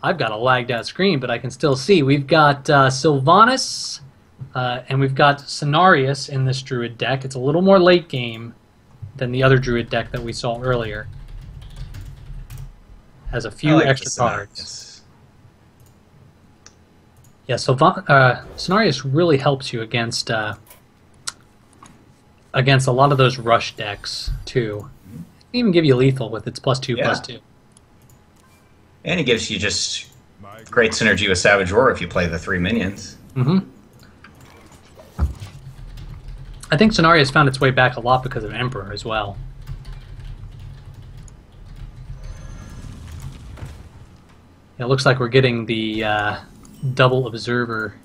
a lagged out screen, but I can still see. We've got Sylvanas and we've got Cenarius in this Druid deck. It's a little more late game than the other Druid deck that we saw earlier. Has a few extra cards. Yeah, Cenarius really helps you against a lot of those rush decks too. It can even give you lethal with its +2/+2. And it gives you just great synergy with Savage Roar if you play the 3 minions. Mm-hmm. I think Cenarius found its way back a lot because of Emperor as well. It looks like we're getting the double observer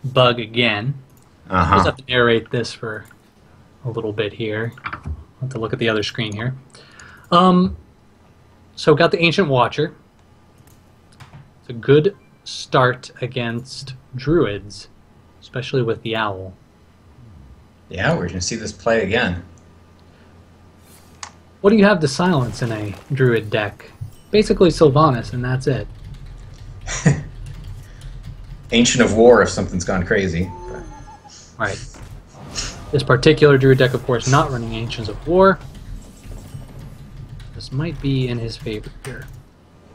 bug again. I'll just have to narrate this for a little bit here. I'll have to look at the other screen here. So got the Ancient Watcher. It's a good start against Druids, especially with the Owl. Yeah, we're going to see this play again. What do you have to silence in a Druid deck? Basically Sylvanas, and that's it. Ancient of War if something's gone crazy. But. Right. This particular Druid deck, of course, not running Ancients of War. This might be in his favor here,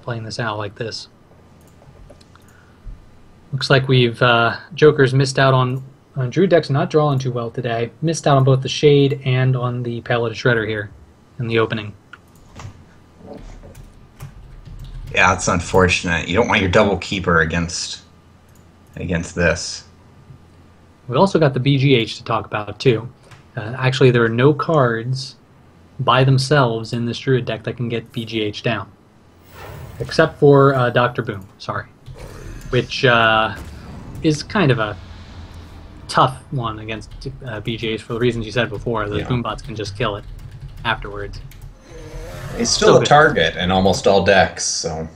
playing this out like this. Looks like we've Joker's missed out on Druid decks not drawing too well today. Missed out on both the Shade and on the Palette Shredder here in the opening. Yeah, it's unfortunate. You don't want your double keeper against this. We also got the BGH to talk about too. Actually, there are no cards by themselves in this Druid deck that can get BGH down, except for Dr. Boom. Sorry, which is kind of a tough one against BGH for the reasons you said before. The Boombots can just kill it afterwards. He's still a target in almost all decks, so...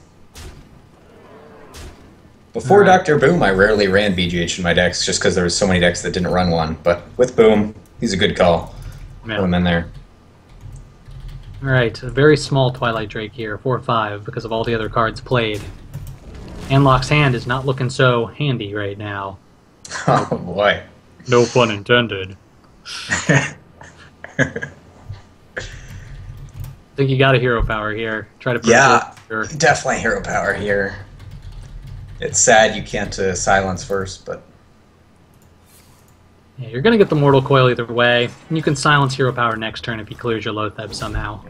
Before Dr. Boom, I rarely ran BGH in my decks, just because there was so many decks that didn't run one. But with Boom, he's a good call. Put him in there. Alright, a very small Twilight Drake here, 4/5, because of all the other cards played. Handlock's hand is not looking so handy right now. Oh boy. No pun intended. I think you got a hero power here. Try to definitely hero power here. It's sad you can't silence first, but yeah, you're gonna get the Mortal Coil either way, and you can silence hero power next turn if he clears your Loatheb somehow.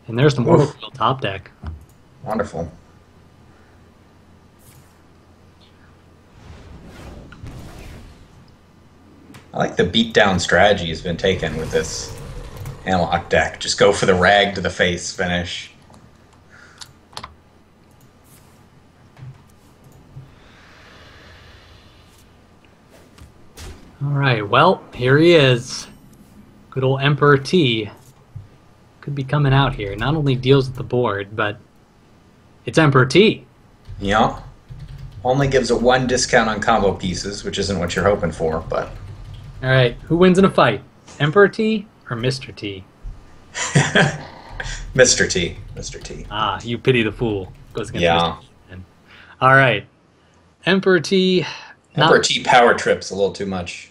And there's the Mortal Coil top deck. Wonderful. I like the beatdown strategy has been taken with this analog deck. Just go for the rag to the face finish. Alright, well, here he is. Good old Emperor T. Could be coming out here. Not only deals with the board, but it's Emperor T. Yeah. Only gives a 1 discount on combo pieces, which isn't what you're hoping for, but... Alright, who wins in a fight? Emperor T or Mr. T? Mr. T. Mr. T. Ah, you pity the fool. Goes against Mr. T. Alright. Emperor T. Emperor T power trips a little too much.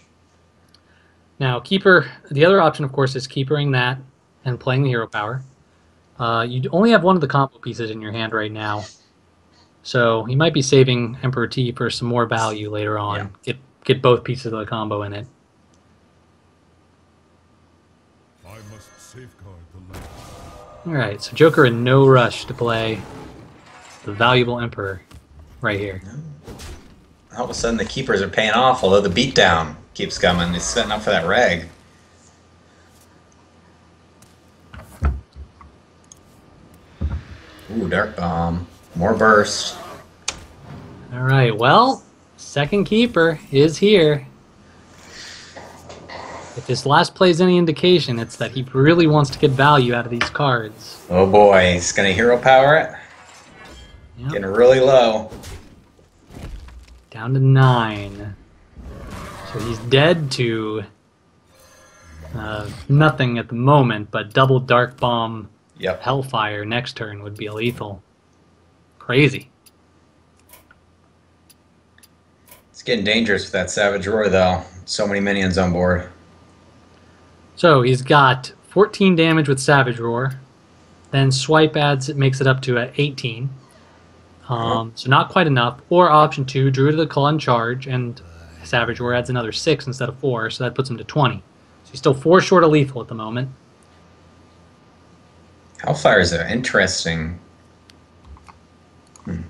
Now, Keeper, the other option, of course, is keepering that and playing the hero power. You only have one of the combo pieces in your hand right now. So you might be saving Emperor T for some more value later on. Yeah. Get both pieces of the combo in it. I must safeguard the land. Alright, so Joker in no rush to play the valuable Emperor. right here. All of a sudden the keepers are paying off, although the beatdown keeps coming. He's setting up for that rag. Ooh, Dark Bomb. More burst. All right, well, second keeper is here. If this last play is any indication, it's that he really wants to get value out of these cards. Oh boy, he's going to hero power it. Yep. Getting really low. Down to 9. So he's dead to nothing at the moment, but double Dark Bomb Yep. Hellfire next turn would be a lethal. Crazy. It's getting dangerous with that Savage Roar, though. So many minions on board. So he's got 14 damage with Savage Roar. Then Swipe adds, it makes it up to 18. So not quite enough. Or option 2, Druid of the Claw and Charge, and Savage Roar adds another 6 instead of 4, so that puts him to 20. So he's still 4 short of lethal at the moment. Hellfire is interesting. Looks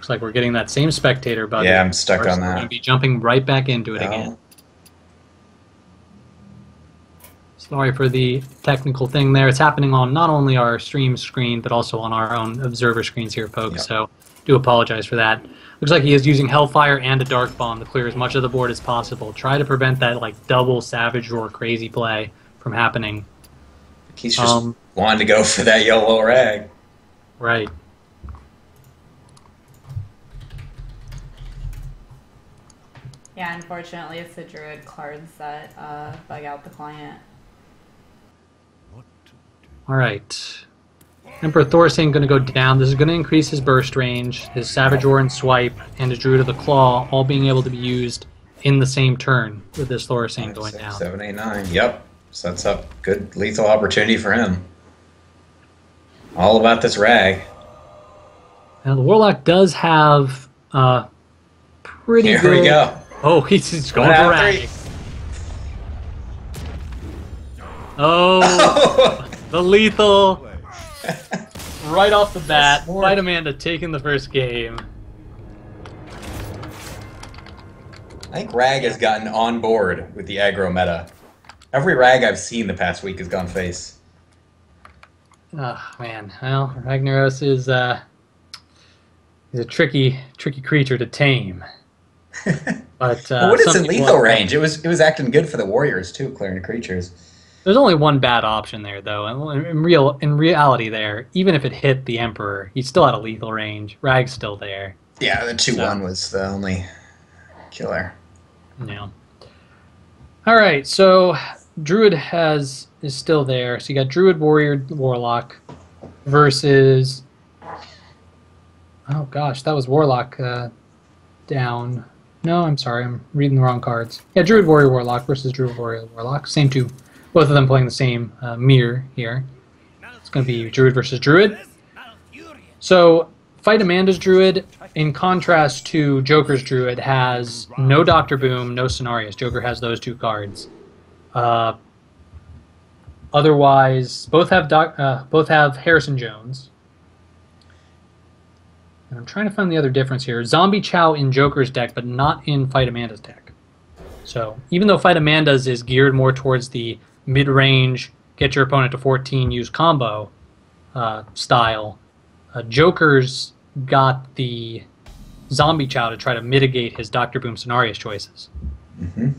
like we're getting that same spectator bug. Yeah, I'm stuck on We're that. going to be jumping right back into it again. Sorry for the technical thing there. It's happening on not only our stream screen, but also on our own observer screens here, folks. Yep. So do apologize for that. Looks like he is using Hellfire and a Dark Bomb to clear as much of the board as possible. Try to prevent that like double Savage Roar crazy play from happening. He's just wanting to go for that yellow rag. Right. Yeah, unfortunately, it's the Druid cards that bug out the client. All right. Emperor Thorstein going to go down. This is going to increase his burst range, his Savage Roar and Swipe, and his Druid of the Claw, all being able to be used in the same turn with this Thorstein going 6, down. 7, 8, 9. Yep. Sets up good lethal opportunity for him. All about this rag. Now the Warlock does have pretty Here good... we go. Oh, he's going One for out of rag. 3. Oh, the lethal. Right off the bat, Smart. Fight Amanda taking the first game. I think Rag has gotten on board with the aggro meta. Every Rag I've seen the past week has gone face. Oh man, well, Ragnaros is he's a tricky creature to tame. But Well, what is in some people lethal like- range? It was acting good for the warriors too, clearing the creatures. There's only one bad option there, though. In reality, there, even if it hit the Emperor, he's still at a lethal range. Rag's still there. Yeah, the 2/1 was the only killer. Yeah. All right, so Druid is still there. So you got Druid, Warrior, Warlock versus. Oh gosh, that was Warlock down. No, I'm sorry, I'm reading the wrong cards. Yeah, Druid, Warrior, Warlock versus Druid, Warrior, Warlock. Same two. Both of them playing the same mirror here. It's going to be Druid versus Druid. So, Fight Amanda's Druid, in contrast to Joker's Druid, has no Dr. Boom, no Scenarios. Joker has those 2 cards. Otherwise, both have Harrison Jones. And I'm trying to find the other difference here. Zombie Chow in Joker's deck, but not in Fight Amanda's deck. So, even though Fight Amanda's is geared more towards the mid-range, get your opponent to 14, use combo style, Joker's got the Zombie Chow to try to mitigate his Dr. Boom Scenarios choices. Mm-hmm.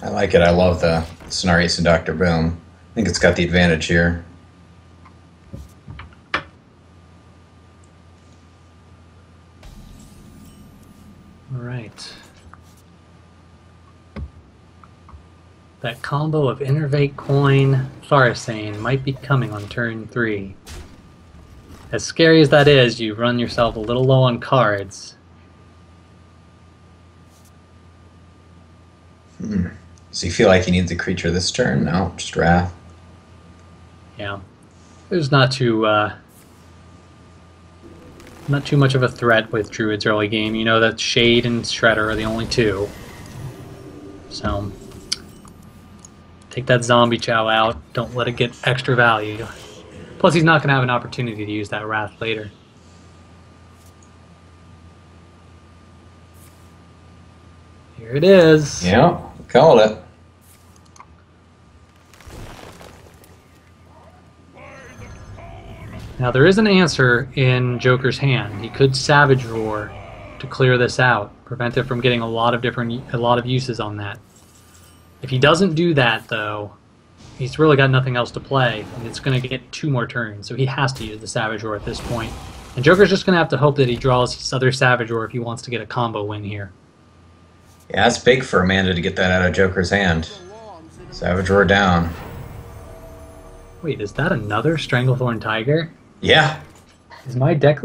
I like it. I love the Scenarios and Dr. Boom. I think it's got the advantage here. All right. That combo of Innervate Coin, Farisane might be coming on turn 3. As scary as that is, you run yourself a little low on cards. Does he feel like he needs a creature this turn? No, just Wrath. Yeah. There's not too much of a threat with Druid's early game. You know that Shade and Shredder are the only 2. So Take that zombie chow out. Don't let it get extra value. Plus, he's not going to have an opportunity to use that wrath later. Here it is. Yeah, called it. Now there is an answer in Joker's hand. He could Savage Roar to clear this out, prevent it from getting a lot of uses on that. If he doesn't do that, though, he's really got nothing else to play, and it's going to get 2 more turns, so he has to use the Savage Roar at this point. And Joker's just going to have to hope that he draws his other Savage Roar if he wants to get a combo win here. Yeah, it's big for Amanda to get that out of Joker's hand. Savage Roar down. Wait, is that another Stranglethorn Tiger? Yeah. Is my deck...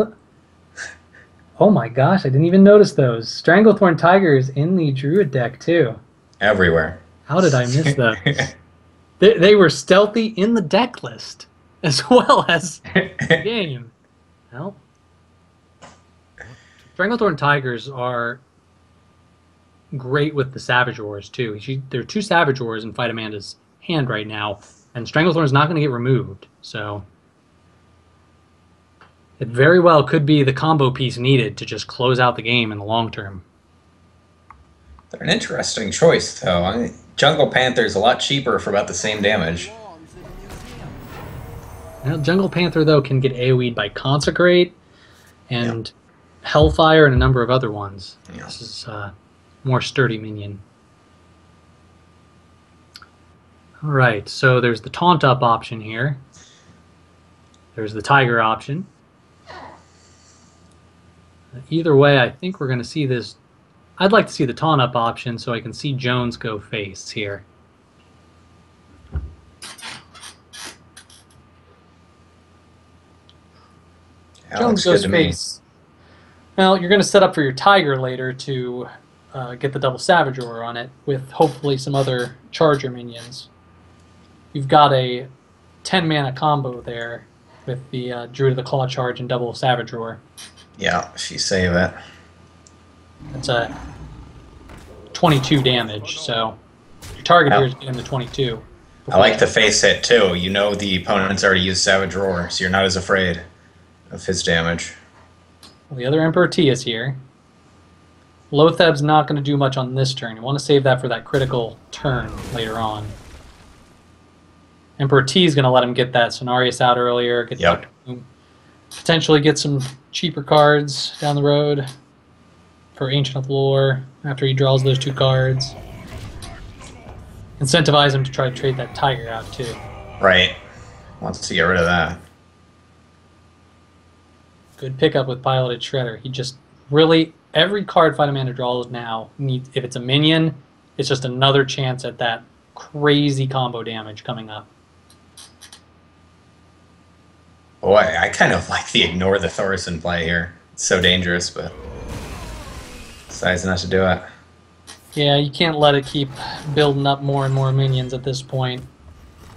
Oh my gosh, I didn't even notice those. Stranglethorn Tiger is in the Druid deck, too. Everywhere. How did I miss those? They were stealthy in the deck list, as well as the game. Well, Stranglethorn Tigers are great with the Savage Roars, too. There are 2 Savage Roars in Fight Amanda's hand right now, and Stranglethorn is not going to get removed, so... It very well could be the combo piece needed to just close out the game in the long term. They're an interesting choice, though. Jungle Panther's a lot cheaper for about the same damage. Now, Jungle Panther, though, can get AoE'd by Consecrate and Hellfire and a number of other ones. Yeah. This is a more sturdy minion. Alright, so there's the Taunt Up option here. There's the Tiger option. Either way, I think we're going to see this. I'd like to see the Taunt Up option so I can see Jones go face here. Jones goes face. Well, you're going to set up for your Tiger later to get the double Savage Roar on it with hopefully some other Charger minions. You've got a 10 mana combo there with the Druid of the Claw charge and double Savage Roar. Yeah, if you save it. That's a 22 damage, so your target here is getting the 22. I like the face hit, too. You know the opponent's already used Savage Roar, so you're not as afraid of his damage. Well, the other Emperor T is here. Lotheb's not going to do much on this turn. You want to save that for that critical turn later on. Emperor T is going to let him get that Cenarius out earlier, get Yep. potentially get some cheaper cards down the road for Ancient of Lore after he draws those 2 cards. Incentivize him to try to trade that Tiger out too. Right. Wants to get rid of that. Good pickup with Piloted Shredder. He just really, every card Fight Amanda draws now, if it's a minion, it's just another chance at that crazy combo damage coming up. Boy, I kind of like the ignore the Thorson play here. It's so dangerous, but decides not to do it. Yeah, you can't let it keep building up more and more minions at this point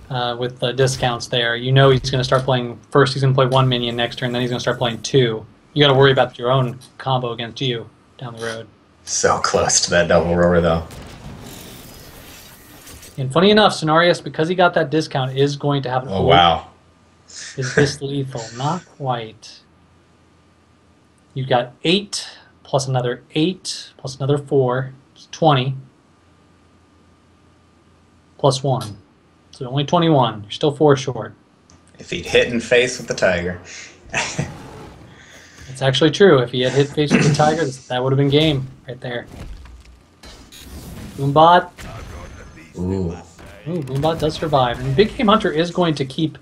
with the discounts there. You know he's going to start playing, first he's going to play 1 minion next turn, then he's going to start playing 2. You got to worry about your own combo against you down the road. So close to that double roar, though. And funny enough, Cenarius, because he got that discount, is going to have an Oh, wow. Is this lethal? Not quite. You've got 8, plus another 8, plus another 4. It's 20. Plus 1. So only 21. You're still 4 short. If he'd hit in face with the Tiger. It's actually true. If he had hit face with the Tiger, that would have been game right there. Boombot. Ooh. Ooh, Boombot does survive. And Big Game Hunter is going to keep...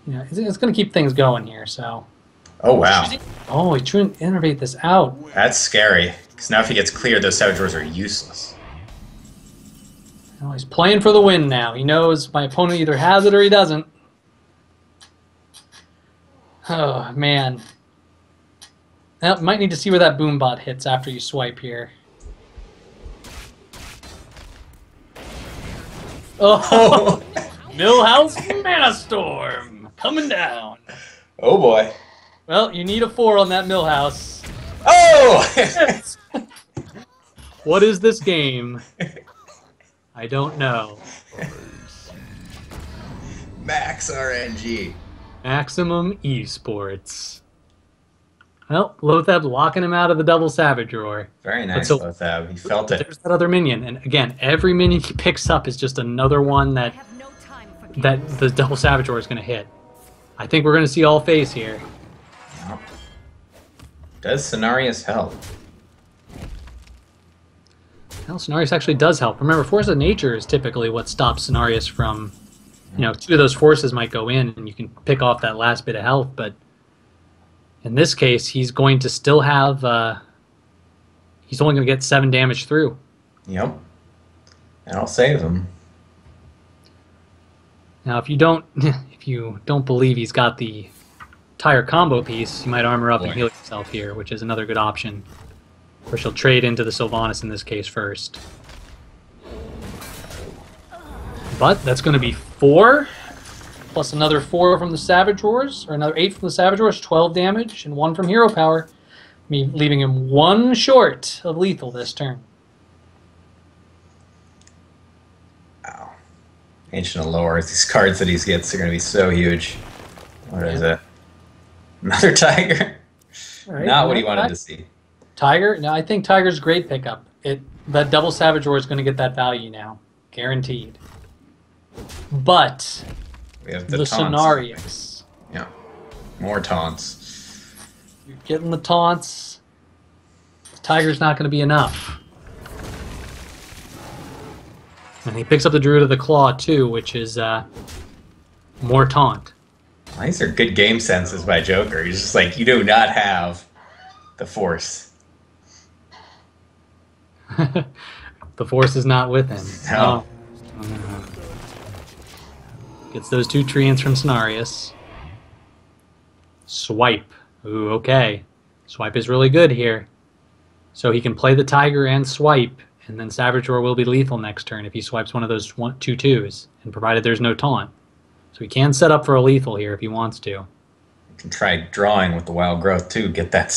You know, it's going to keep things going here, so... Oh, wow. Oh, he's trying to innervate this out. That's scary. Because now if he gets cleared, those Savage Roars are useless. Oh, he's playing for the win now. He knows my opponent either has it or he doesn't. Oh, man. Now, might need to see where that Boombot hits after you swipe here. Oh! Millhouse Mana Storm! Coming down. Oh, boy. Well, you need a 4 on that Millhouse. Oh! What is this game? I don't know. Max RNG. Maximum Esports. Well, Lothab locking him out of the double Savage Roar. Very nice, so- Lothab. He felt it. There's that other minion, and again, every minion he picks up is just another one I that have no time for that the double Savage Roar is going to hit. I think we're going to see all face here. Yep. Does Cenarius help? Well, Cenarius actually does help. Remember, Force of Nature is typically what stops Cenarius from, two of those forces might go in, and you can pick off that last bit of health, but in this case, he's going to still have, he's only going to get 7 damage through. Yep. That'll save him. Now, if you don't believe he's got the tire combo piece, you might armor up and Boy. heal yourself here, which is another good option. Of course, you'll trade into the Sylvanas in this case first. But that's going to be 4, plus another 4 from the Savage Roars, or another 8 from the Savage Roars, 12 damage, and 1 from Hero Power, leaving him 1 short of lethal this turn. Wow. Ancient Allure. These cards that he gets are going to be so huge. What is it? Another Tiger? All right, Not what he wanted to see. Tiger? No, I think Tiger's a great pickup. That double Savage Roar is going to get that value now. Guaranteed. But We have the taunts. Cenarius. Yeah. More taunts. You're getting the taunts. The Tiger's not going to be enough. And he picks up the Druid of the Claw too, which is more taunt. Well, these are good game senses by Joker. He's just like, you do not have the Force. The Force is not with him. No. Oh. Gets those 2 treants from Cenarius. Swipe. Ooh, okay. Swipe is really good here. So he can play the Tiger and swipe, and then Savage Roar will be lethal next turn if he swipes one of those 2/2s, and provided there's no taunt. So he can set up for a lethal here if he wants to. You can try drawing with the Wild Growth too. Get that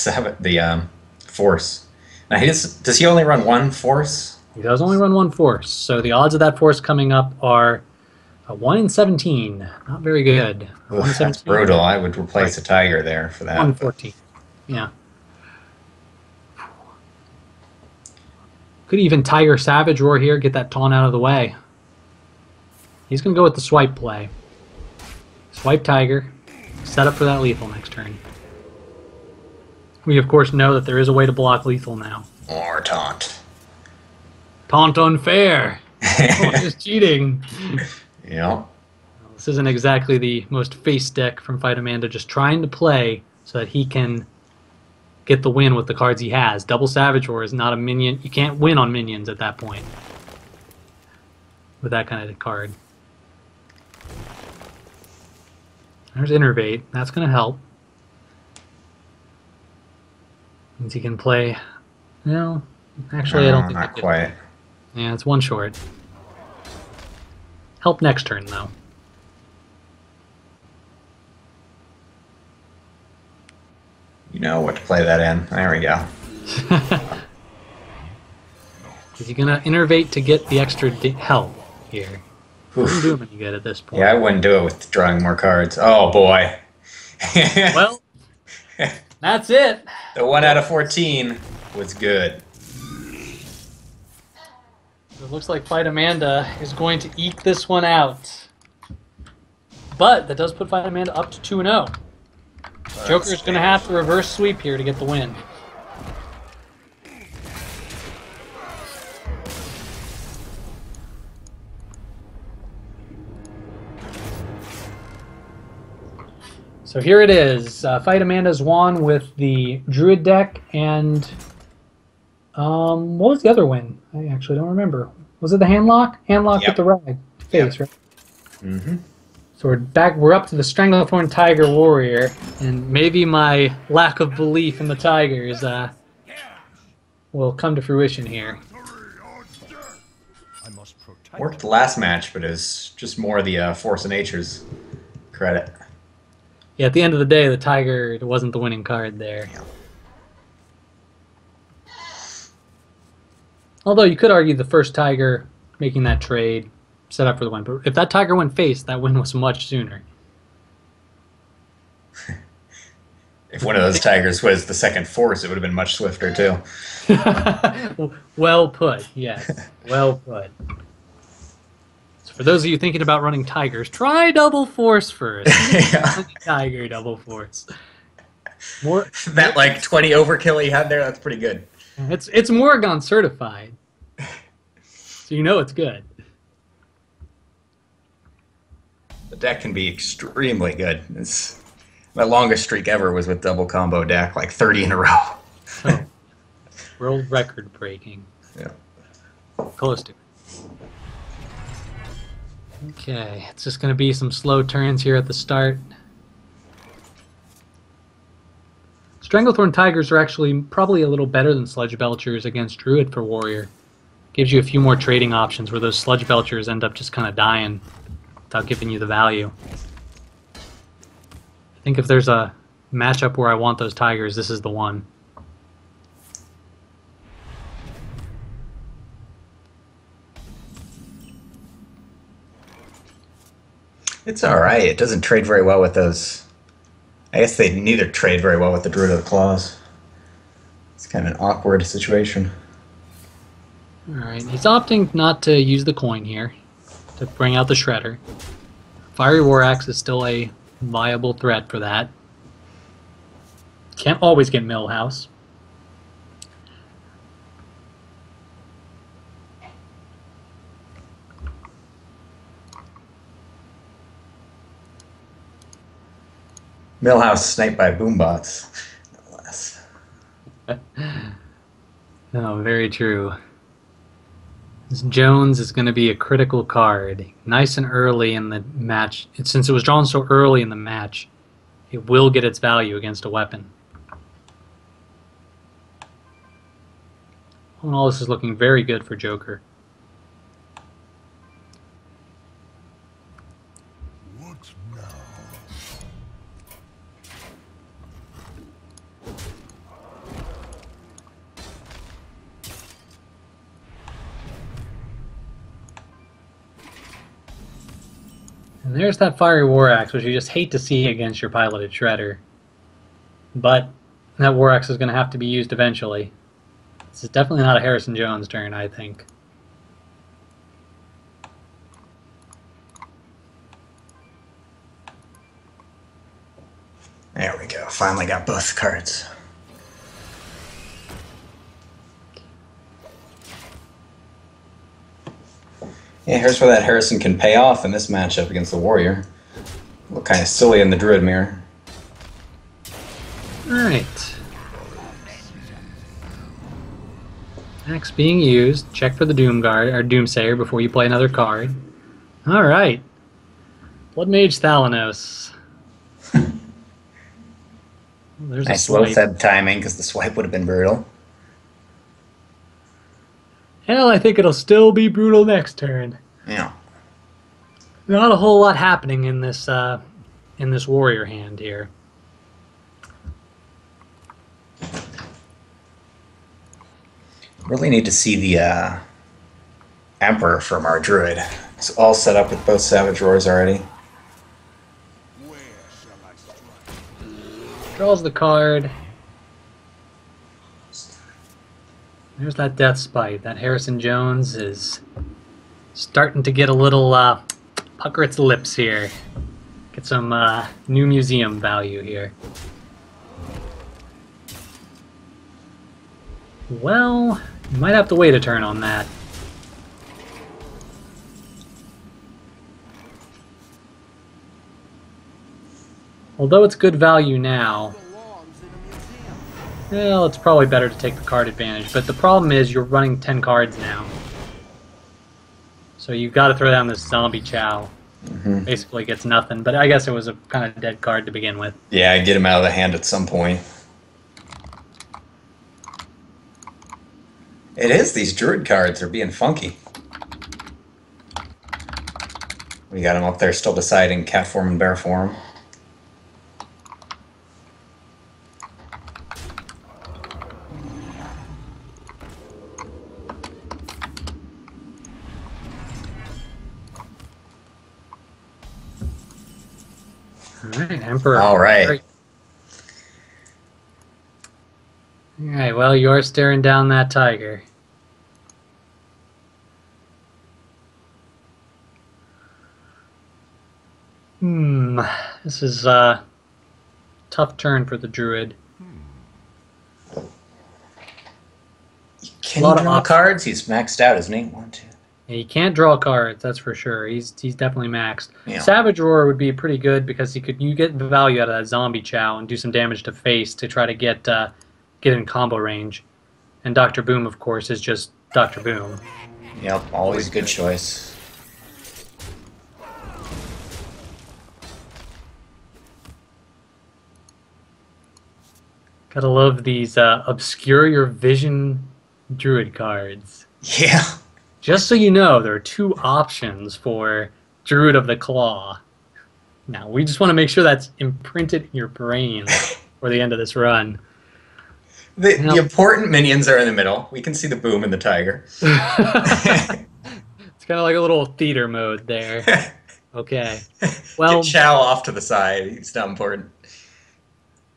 Force. Now, does he only run 1 Force? He does only run 1 Force, so the odds of that Force coming up are 1 in 17. Not very good. Oof, that's brutal. I would replace a Tiger there for that. 1 in 14. Yeah. Could even Tiger Savage Roar here, get that taunt out of the way. He's going to go with the swipe play. Swipe Tiger, set up for that lethal next turn. We, of course, know that there is a way to block lethal now. More taunt. Taunt unfair! Just cheating. Yep. This isn't exactly the most face deck from Fight Amanda, just trying to play so that he can get the win with the cards he has. Double Savage Roar is not a minion. You can't win on minions at that point with that kind of card. There's Innervate. That's going to help. Means he can play... No, actually I don't think... Not quite. Yeah, it's 1 short. Help next turn, though. You know what to play that in. There we go. Is he going to Innervate to get the extra help here? Wouldn't do him any good at this point. Yeah, I wouldn't do it with drawing more cards. Oh, boy. Well, that's it. The 1 out of 14 was good. It looks like Fight Amanda is going to eke this one out. But that does put Fight Amanda up to 2-0. Joker's going to have to reverse sweep here to get the win. So here it is. Fight Amanda's won with the Druid deck and... what was the other win? I actually don't remember. Was it the Handlock? Handlock Yep. with the rag face, right? Mm-hmm. So we're up to the Stranglethorn Tiger Warrior, and maybe my lack of belief in the Tigers will come to fruition here. I must protect. Worked the last match, but it's just more the Force of Nature's credit. Yeah, at the end of the day, the Tiger wasn't the winning card there. Yeah. Although you could argue the first Tiger making that trade set up for the win. But if that tiger went face, that win was much sooner. If one of those tigers was the second force, it would have been much swifter too. Well put, yes. Well put. So for those of you thinking about running tigers, try double force first. Yeah. Tiger double force. More That like 20 overkill he had there, that's pretty good. it's Morrigan certified. So you know it's good. The deck can be extremely good. My longest streak ever was with double combo deck, like 30 in a row. Oh, world record breaking. Yeah. Close to it. Okay, it's just going to be some slow turns here at the start. Stranglethorn Tigers are actually probably a little better than Sludge Belchers against Druid for Warrior. Gives you a few more trading options where those Sludge Belchers end up just kind of dying without giving you the value. I think if there's a matchup where I want those Tigers, this is the one. It's alright. It doesn't trade very well with those. I guess they neither trade very well with the Druid of the Claws. It's kind of an awkward situation. Alright, he's opting not to use the coin here to bring out the Shredder. Fiery War Axe is still a viable threat for that. Can't always get Millhouse. Millhouse sniped by boombots, no less. No, very true. This Jones is going to be a critical card. Nice and early in the match. Since it was drawn so early in the match, it will get its value against a weapon. All in all, this is looking very good for Joker. What now? And there's that Fiery War Axe, which you just hate to see against your piloted Shredder. But that War Axe is going to have to be used eventually. This is definitely not a Harrison Jones turn, I think. There we go. Finally got both cards. Yeah, here's where that Harrison can pay off in this matchup against the Warrior. Look kind of silly in the Druid mirror. Alright. Axe being used. Check for the Doomguard or Doomsayer before you play another card. Alright. Blood Mage Thalanos. There's Nice a low swipe. fed timing because the swipe would have been brutal. Hell, I think it'll still be brutal next turn. Yeah. Not a whole lot happening in this Warrior hand here. Really need to see the Emperor from our Druid. It's all set up with both Savage Roars already. Where shall I strike? Draws the card. There's that Death Spite. That Harrison Jones is starting to get a little pucker its lips here. Get some new museum value here. Well, you might have to wait a turn on that. Although it's good value now, well, it's probably better to take the card advantage. But the problem is you're running 10 cards now. So you've got to throw down this Zombie Chow. Basically gets nothing, but I guess it was a kind of dead card to begin with. Yeah, get him out of the hand at some point. It is, these Druid cards are being funky. We got him up there still deciding cat form and bear form. Emperor. All right. Great. All right, well, you are staring down that tiger. This is a tough turn for the druid. Can A lot he of draw options. cards? He's maxed out, isn't he? 1, 2. He can't draw cards, that's for sure. He's definitely maxed. Yeah. Savage Roar would be pretty good because you get the value out of that zombie chow and do some damage to face to try to get in combo range. And Dr. Boom, of course, is just Dr. Boom. Yep, always a good choice. Gotta love these obscure your vision druid cards. Yeah. Just so you know, there are 2 options for Druid of the Claw. Now, we just want to make sure that's imprinted in your brain for the end of this run. The important minions are in the middle. We can see the boom and the tiger. It's kind of like a little theater mode there. Okay. Well, Get Chow off to the side. He's not important.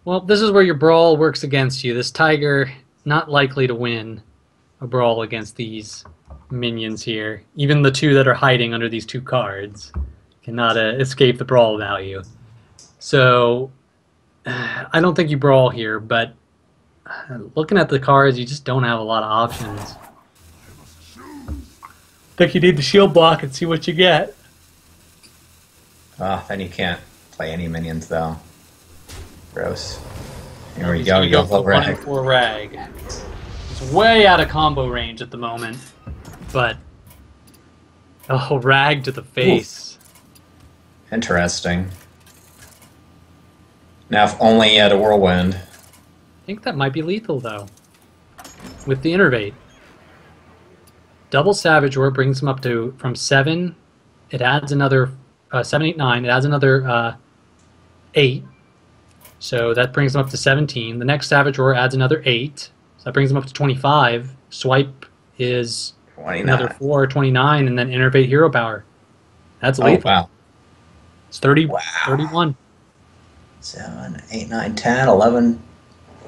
well, this is where your brawl works against you. This tiger, not likely to win a brawl against these minions here. Even the 2 that are hiding under these 2 cards cannot escape the brawl value. So, I don't think you brawl here, but looking at the cards, you just don't have a lot of options. Think you need the shield block and see what you get. Oh, then you can't play any minions, though. Gross. Here we He's go. gonna You go for full 1 rag. and 4 rag. It's way out of combo range at the moment, but rag to the face. Interesting. Now, if only he had a whirlwind. I think that might be lethal though, with the innervate. Double Savage Roar brings him up to from 7. It adds another 7, 8, 9. It adds another 8. So that brings him up to 17. The next Savage Roar adds another 8. So that brings him up to 25. Swipe is 29. another 4, 29, and then Innervate Hero Power. That's lethal. Oh, wow. It's 30, Wow. 31. 7, 8, 9, 10, 11.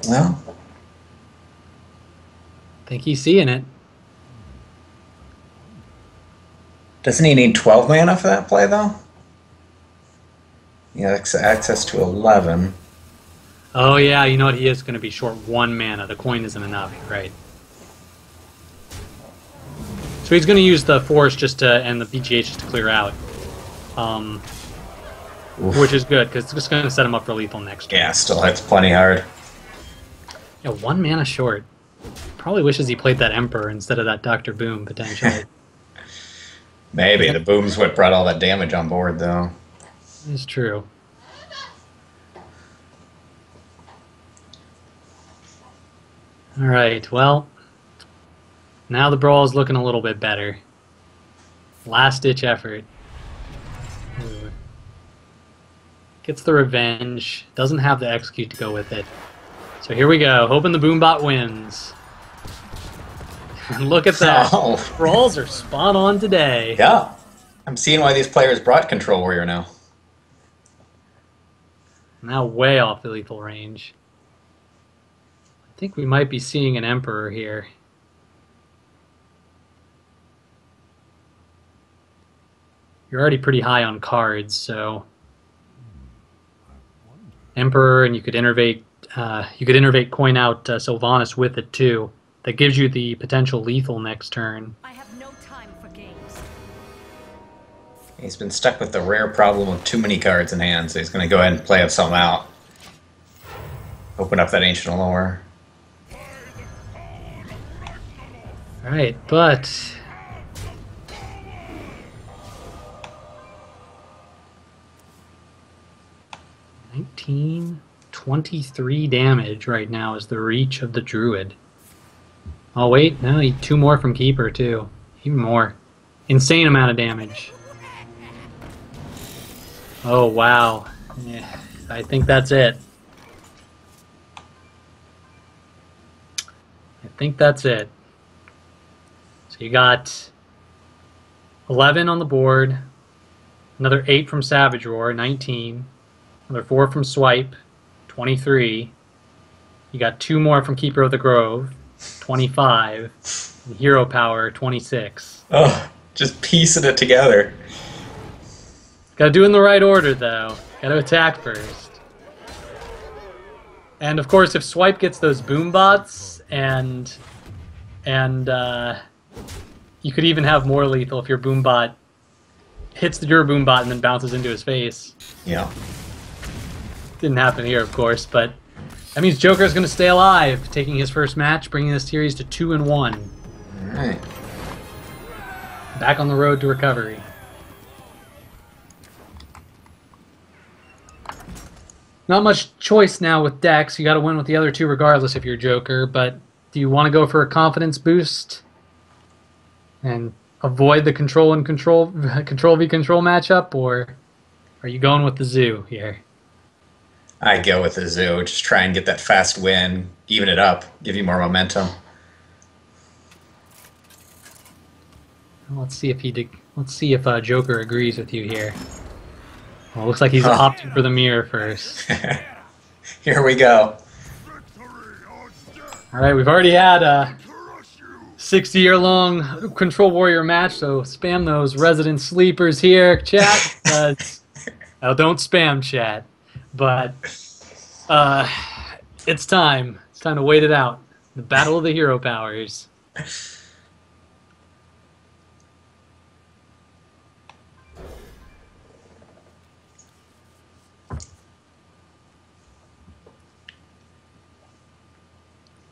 Well, Think he's seeing it. doesn't he need 12 mana for that play, though? He has access to 11. Oh yeah, you know what? He is going to be short 1 mana. The coin isn't enough, right? So he's going to use the Force just to, and the BGH just to clear out. Which is good, because it's just going to set him up for lethal next turn. Yeah, still hits plenty hard. Yeah, 1 mana short. Probably wishes he played that Emperor instead of that Dr. Boom, potentially. Maybe. The boom's what brought all that damage on board, though. It's true. Alright, well, now the brawl is looking a little bit better. Last-ditch effort. Ooh. Gets the revenge. Doesn't have the execute to go with it. So here we go, hoping the Boombot wins. And look at that. Oh. Brawls are spot on today. Yeah. I'm seeing why these players brought Control Warrior now. Now way off the lethal range. I think we might be seeing an Emperor here. You're already pretty high on cards, so Emperor, and you could innervate coin out Sylvanas with it too. That gives you the potential lethal next turn. I have no time for games. He's been stuck with the rare problem of too many cards in hand, so he's going to go ahead and play something out. Open up that Ancient Allure. Alright, but 19, 23 damage right now is the reach of the Druid. Oh wait, no, he 2 more from Keeper too. Even more. Insane amount of damage. Oh wow. Yeah, I think that's it. I think that's it. So you got 11 on the board, another 8 from Savage Roar, 19, Another 4 from Swipe, 23. You got 2 more from Keeper of the Grove, 25. And Hero Power, 26. Oh, just piecing it together. Gotta do it in the right order, though. Gotta attack first. And of course, if Swipe gets those boom bots, and you could even have more lethal if your boom bot hits your boom bot and then bounces into his face. Yeah. Didn't happen here, of course, but that means Joker's gonna stay alive, taking his first match, bringing this series to 2-1. All right. Back on the road to recovery. Not much choice now with decks. You got to win with the other two regardless if you're Joker, but do you want to go for a confidence boost and avoid the control v control matchup, or are you going with the Zoo here? I go with the Zoo. Just try and get that fast win, even it up, give you more momentum. Let's see if Joker agrees with you here. Well, looks like he's opting for the mirror first. Here we go. All right, we've already had a 60-year-long Control Warrior match, so spam those resident sleepers here, chat. Now, don't spam chat, but it's time. It's time to wait it out. The Battle of the Hero Powers.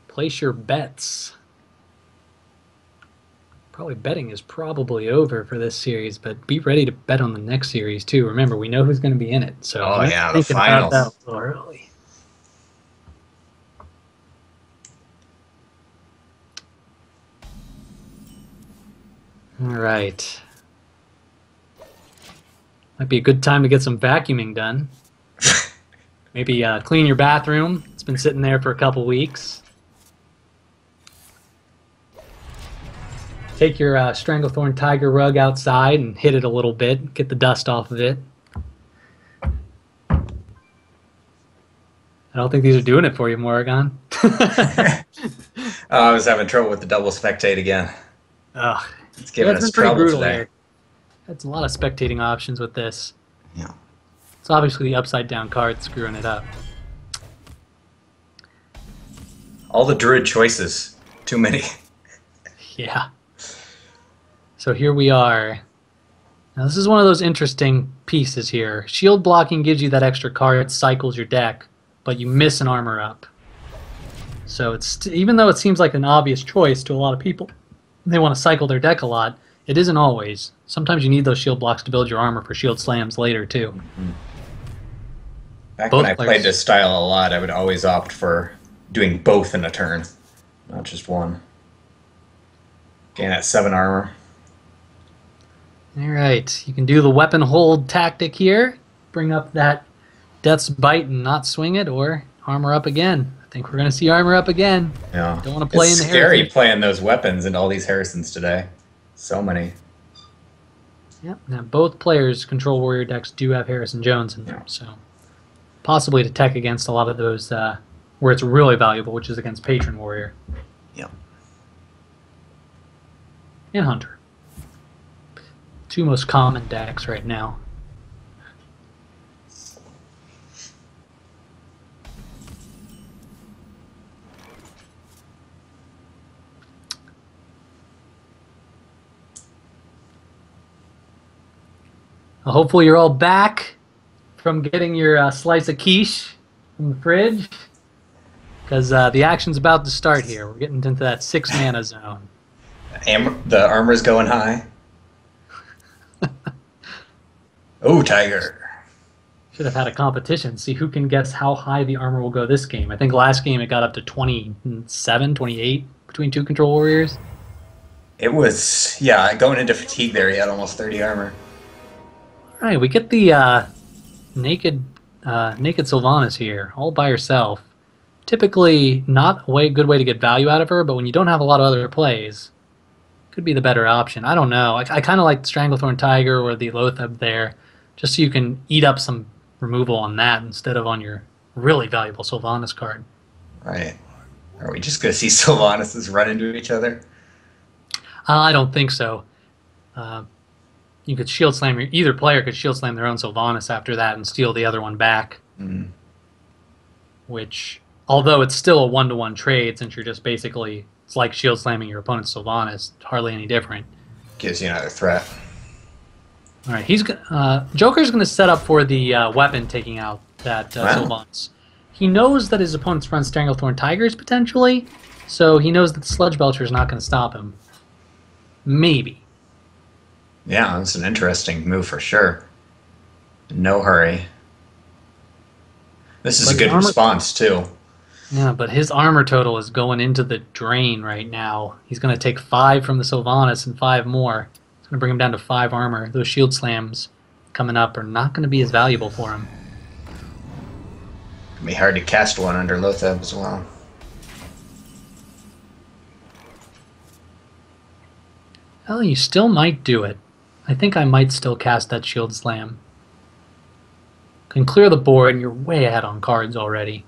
Place your bets. Betting is probably over for this series, but be ready to bet on the next series too. Remember, we know who's going to be in it, so yeah, the finals. That a little early. All right, might be a good time to get some vacuuming done. Maybe clean your bathroom. It's been sitting there for a couple weeks. Take your Stranglethorn Tiger rug outside and hit it a little bit. Get the dust off of it. I don't think these are doing it for you, Morrigan. I was having trouble with the double spectate again. Ugh. It's giving us trouble today. Here. That's a lot of spectating options with this. Yeah. It's obviously the upside down card screwing it up. All the druid choices. Too many. Yeah. So here we are. Now this is one of those interesting pieces here. Shield blocking gives you that extra card, it cycles your deck, but you miss an armor up. So it's even though it seems like an obvious choice to a lot of people, they want to cycle their deck a lot, it isn't always. Sometimes you need those shield blocks to build your armor for shield slams later too. Mm-hmm. Back when I played this style a lot, I would always opt for doing both in a turn, not just one. Gain that 7 armor. Alright, you can do the weapon hold tactic here. Bring up that Death's Bite and not swing it, or armor up again. I think we're going to see armor up again. Yeah. Don't want to play it's in the scary Harrison. playing those weapons and all these Harrisons today. So many. Yep. Now both players' Control Warrior decks do have Harrison Jones in them, so possibly to tech against a lot of those where it's really valuable, which is against Patron Warrior. Yep. And Hunter. Two most common decks right now. Well, hopefully you're all back from getting your slice of quiche from the fridge, because the action's about to start here. We're getting into that 6 mana zone. The armor's going high. Oh, Tiger. Should have had a competition. See who can guess how high the armor will go this game. I think last game it got up to 27, 28 between 2 Control Warriors. It was, yeah, going into fatigue there, he had almost 30 armor. All right, we get the naked Sylvanas here, all by herself. Typically not a good way to get value out of her, but when you don't have a lot of other plays, could be the better option. I don't know. I kind of like the Stranglethorn Tiger or the Loatheb there, just so you can eat up some removal on that instead of on your really valuable Sylvanas card. Right. Are we just going to see Sylvanas run into each other? I don't think so. You could shield slam either player could shield slam their own Sylvanas after that and steal the other one back. Mm. Which, although it's still a 1-to-1 trade, since you're just basically it's like shield slamming your opponent's Sylvanas, hardly any different. Gives you another threat. All right, Joker's going to set up for the weapon taking out that Sylvanas. He knows that his opponent's run Stranglethorn Tigers potentially, so he knows that the Sludge Belcher is not going to stop him. Maybe. Yeah, that's an interesting move for sure. No hurry. This is a good response, too. Yeah, but his armor total is going into the drain right now. He's going to take 5 from the Sylvanas and 5 more. It's going to bring him down to 5 armor. Those shield slams coming up are not going to be as valuable for him. It'd be hard to cast one under Lotheb as well. Well, you still might do it. I think I might still cast that shield slam. Can clear the board, and you're way ahead on cards already.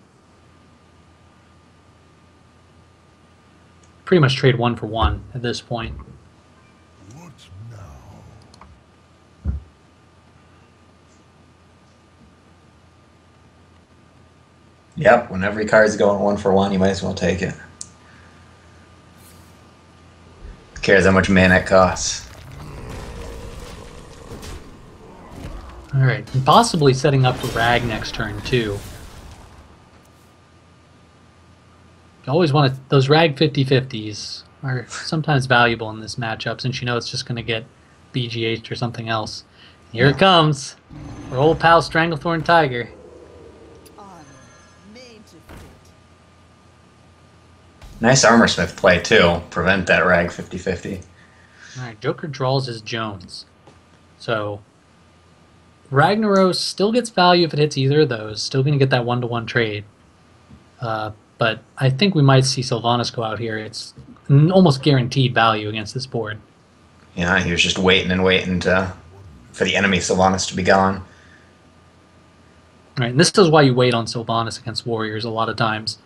Pretty much trade 1 for 1 at this point. What now? Yep, when every card's going 1 for 1, you might as well take it. Who cares how much mana it costs? Alright, and possibly setting up for Rag next turn, too. You always want to... Those Rag 50/50s are sometimes valuable in this matchup, since you know it's just going to get BGH'd or something else. Here it comes. Our old pal Stranglethorn Tiger. Nice Armorsmith play, too. Prevent that Rag 50/50. Alright, Joker draws his Jones. So... Ragnaros still gets value if it hits either of those. Still going to get that 1-to-1 trade. But I think we might see Sylvanas go out here. It's almost guaranteed value against this board. Yeah, he was just waiting and waiting for the enemy Sylvanas to be gone. Right, and this is why you wait on Sylvanas against Warriors a lot of times.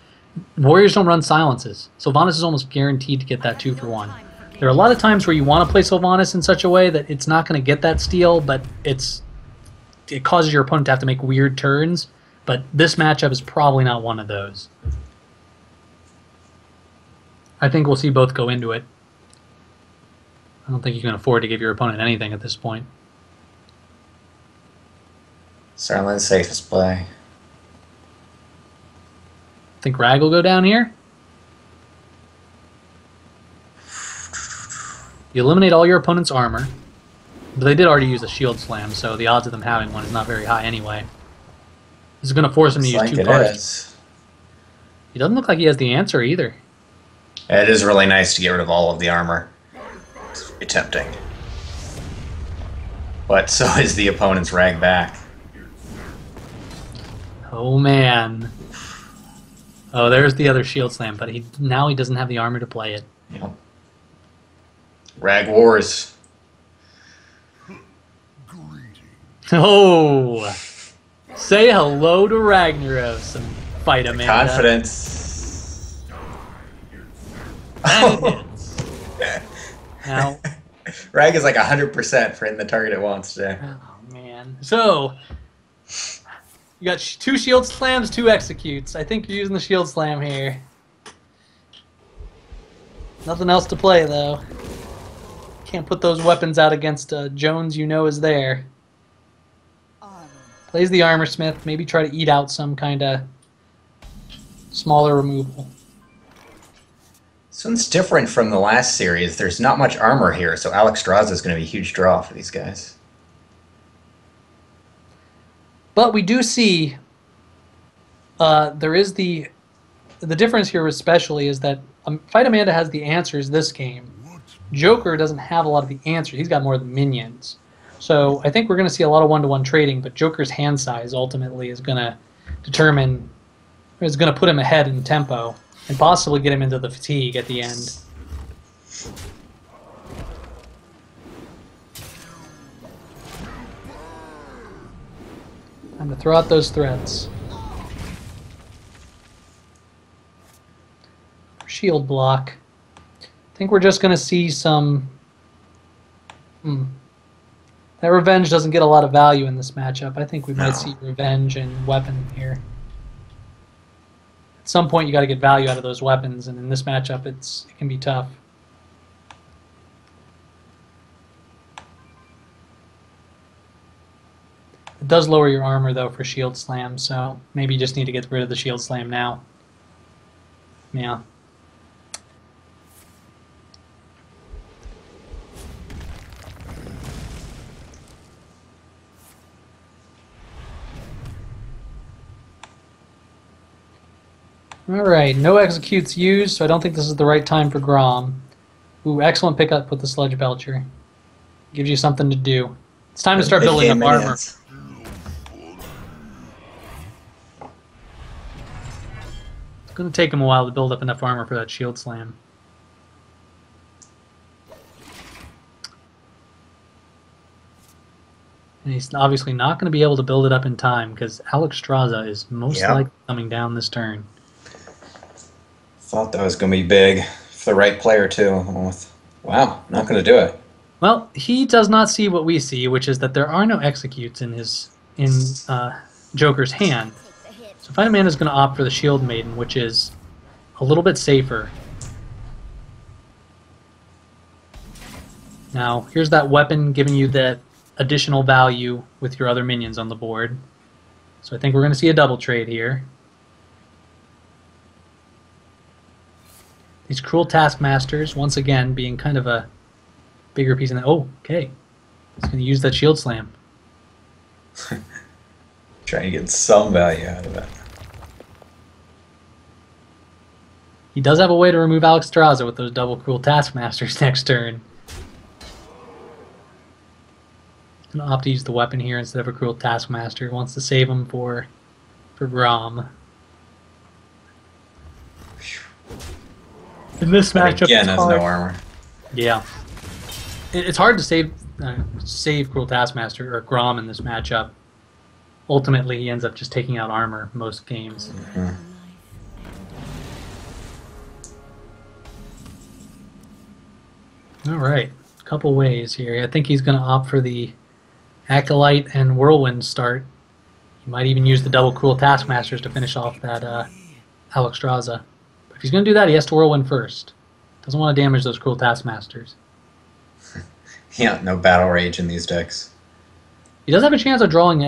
Warriors don't run silences. Sylvanas is almost guaranteed to get that 2 for 1. There are a lot of times where you want to play Sylvanas in such a way that it's not going to get that steal, but it causes your opponent to have to make weird turns, but this matchup is probably not one of those. I think we'll see both go into it. I don't think you can afford to give your opponent anything at this point. Certainly the safest play. Think Rag will go down here? You eliminate all your opponent's armor. But they did already use a shield slam, so the odds of them having one is not very high anyway. This is going to force him to use 2 cards. He doesn't look like he has the answer either. It is really nice to get rid of all of the armor. It's very tempting. But so is the opponent's Rag back. Oh man. Oh, there's the other shield slam, but now he doesn't have the armor to play it. Yep. Rag Wars. Oh! Say hello to Ragnaros and fight Amanda. Confidence. And it hits. Now, Rag is like 100% for hitting the target it wants today. oh man. So, you got 2 shield slams, 2 executes. I think you're using the shield slam here. Nothing else to play though. Can't put those weapons out against Jones you know is there. Plays the Armorsmith, maybe try to eat out some kind of smaller removal. This one's different from the last series. There's not much armor here, so Alex Straza is going to be a huge draw for these guys. But we do see there is the difference here especially is that Fight Amanda has the answers this game. Joker doesn't have a lot of the answers. He's got more of the minions. So I think we're going to see a lot of 1-to-1 trading, but Joker's hand size ultimately is going to put him ahead in tempo and possibly get him into the fatigue at the end. Time to throw out those threats. Shield block. I think we're just going to see some... That revenge doesn't get a lot of value in this matchup. I think we might see revenge and weapon here. At some point, you got to get value out of those weapons, and in this matchup, it can be tough. It does lower your armor, though, for shield slam, so maybe you just need to get rid of the shield slam now. Yeah. Alright, no executes used, so I don't think this is the right time for Grom. Ooh, excellent pickup with the Sludge Belcher. Gives you something to do. It's time to start building up armor. It's going to take him a while to build up enough armor for that shield slam. And he's obviously not going to be able to build it up in time because Alexstrasza is most likely coming down this turn. Thought that was going to be big for the right player, too. Wow, not going to do it. Well, he does not see what we see, which is that there are no executes in Joker's hand. So Fight Man is going to opt for the Shield Maiden, which is a little bit safer. Now, here's that weapon giving you that additional value with your other minions on the board. So I think we're going to see a double trade here. These Cruel Taskmasters, once again, being kind of a bigger piece in that. Oh, okay. He's going to use that Shield Slam. Trying to get some value out of it. He does have a way to remove Alexstrasza with those double Cruel Taskmasters next turn. He's going to opt to use the weapon here instead of a Cruel Taskmaster. Wants to save him for Grom. In this matchup, again, has no armor. Yeah, it's hard to save Cruel Taskmaster or Grom in this matchup. Ultimately, he ends up just taking out armor most games. All right, a couple ways here. I think he's going to opt for the Acolyte and Whirlwind start. He might even use the double Cruel Taskmasters to finish off that Alexstrasza. If he's going to do that, he has to Whirlwind first. Doesn't want to damage those Cruel Taskmasters. Yeah, no battle rage in these decks. He does have a chance of drawing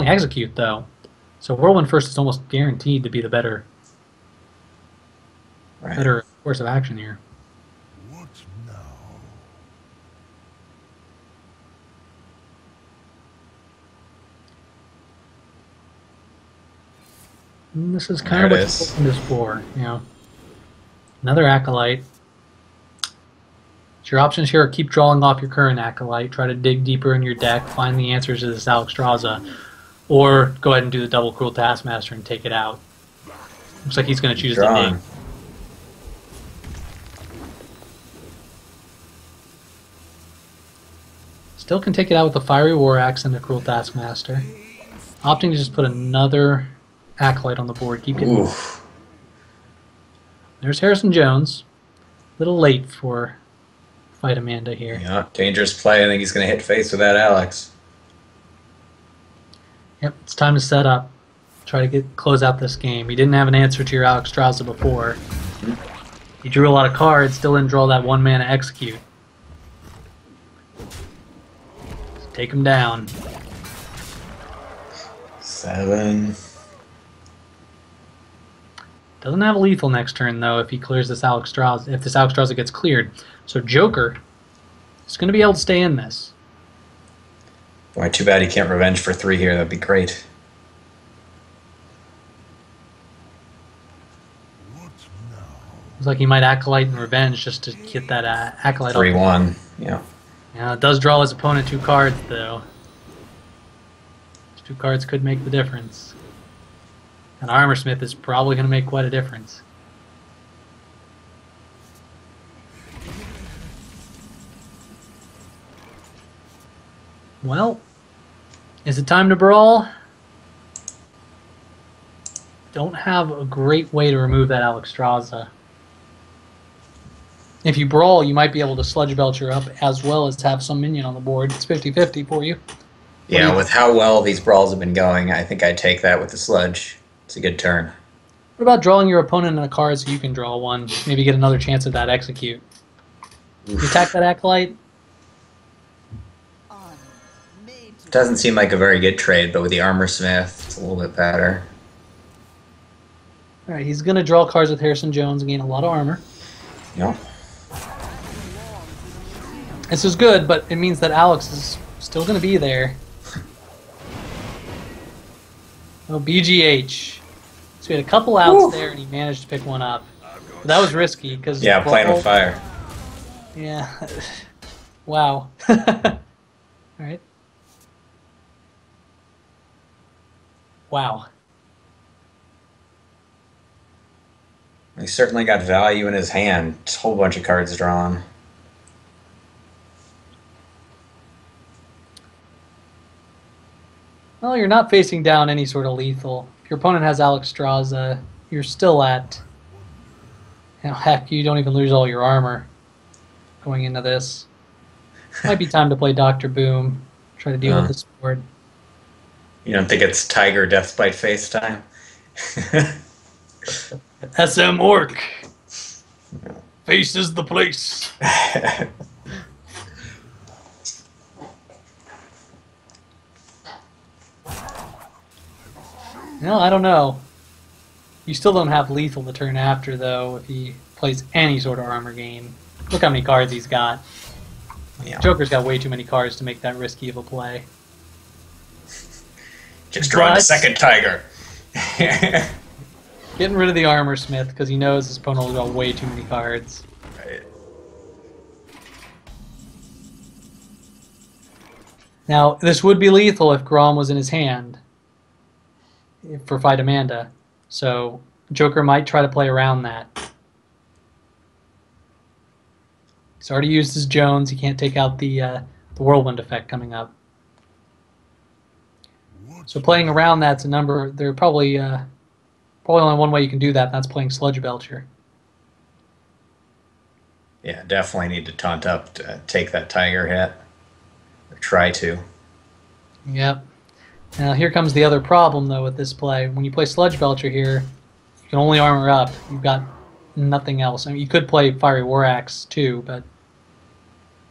Execute, though. So Whirlwind first is almost guaranteed to be the better course of action here. What now? And this is kind of what you opened this for, you know. Another Acolyte. So your options here are keep drawing off your current Acolyte, try to dig deeper in your deck, find the answers to this Alexstrasza, or go ahead and do the double Cruel Taskmaster and take it out. Looks like he's going to choose the dig. Still can take it out with the Fiery War Axe and the Cruel Taskmaster. Opting to just put another Acolyte on the board. Keep getting. Oof. There's Harrison Jones. A little late for Fight Amanda here. Yeah, dangerous play. I think he's going to hit face with that Alex. Yep, it's time to set up. Try to close out this game. He didn't have an answer to your Alexstrasza before. He drew a lot of cards, still didn't draw that 1-mana Execute. Just take him down. 7. Doesn't have a lethal next turn, though, if he clears this Alexstrasza, if this Alexstrasza gets cleared. So Joker is going to be able to stay in this. Boy, too bad he can't revenge for 3 here. That'd be great. Looks like he might Acolyte and Revenge just to get that Acolyte 3-1, yeah. Yeah, it does draw his opponent 2 cards, though. Those 2 cards could make the difference. And Armorsmith is probably going to make quite a difference. Well, Is it time to brawl? Don't have a great way to remove that Alexstrasza. If you brawl, you might be able to Sludge Belcher up as well as have some minion on the board. It's 50-50 for you. Yeah, with how well these brawls have been going, I think I'd take that with the sludge. It's a good turn. What about drawing your opponent in a card so you can draw one? Maybe get another chance at that execute. You attack that Acolyte? Doesn't seem like a very good trade, but with the Armor Smith, it's a little bit better. Alright, he's going to draw cards with Harrison Jones and gain a lot of armor. Yep. This is good, but it means that Alex is still going to be there. Oh, BGH. So we had a couple outs there, and he managed to pick one up. But that was risky, because... Yeah, playing with fire. Yeah. Wow. Alright. Wow. He certainly got value in his hand. Just a whole bunch of cards drawn. Well, you're not facing down any sort of lethal. If your opponent has Alexstrasza, you're still at... You know, heck, you don't even lose all your armor going into this. Might be time to play Dr. Boom. Try to deal with this board. You don't think it's Tiger Deathbite face time? SM Orc. Face is the place. No, I don't know. You still don't have lethal the turn after, though, if he plays any sort of armor gain. Look how many cards he's got. Yeah. Joker's got way too many cards to make that risky of a play. Just drawing a second Tiger. Getting rid of the Armor Smith because he knows his opponent will draw way too many cards. Right. Now, this would be lethal if Grom was in his hand for Fight Amanda. So, Joker might try to play around that. He's already used his Jones. He can't take out the Whirlwind effect coming up. So playing around that's a number. There are probably only one way you can do that, and that's playing Sludge Belcher. Yeah, definitely need to taunt up to take that Tiger hit. Or try to. Yep. Now here comes the other problem, though, with this play. When you play Sludge Belcher here, you can only armor up. You've got nothing else. I mean, you could play Fiery War Axe, too, but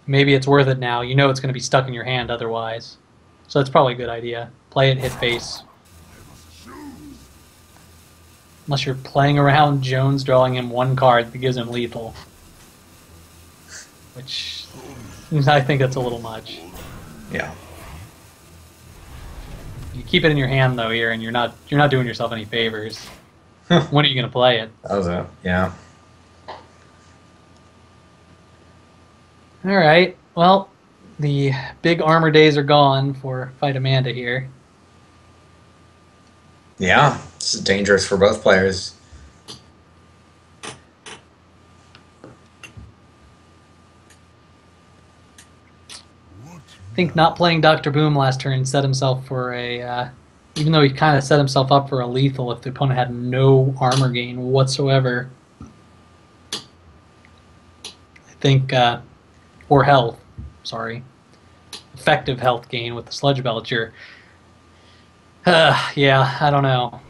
maybe it's worth it now. You know it's going to be stuck in your hand otherwise. So it's probably a good idea. Play it, hit face. Unless you're playing around Jones, drawing him one card that gives him lethal. Which, I think that's a little much. Yeah. You keep it in your hand, though, here, and you're not doing yourself any favors. When are you going to play it? That was it. Yeah. Alright, well, the big armor days are gone for Fight Amanda here. Yeah, this is dangerous for both players. I think not playing Dr. Boom last turn set himself for a... even though he kind of set himself up for a lethal if the opponent had no armor gain whatsoever. I think... or health, sorry. Effective health gain with the Sludge Belcher. Yeah, I don't know.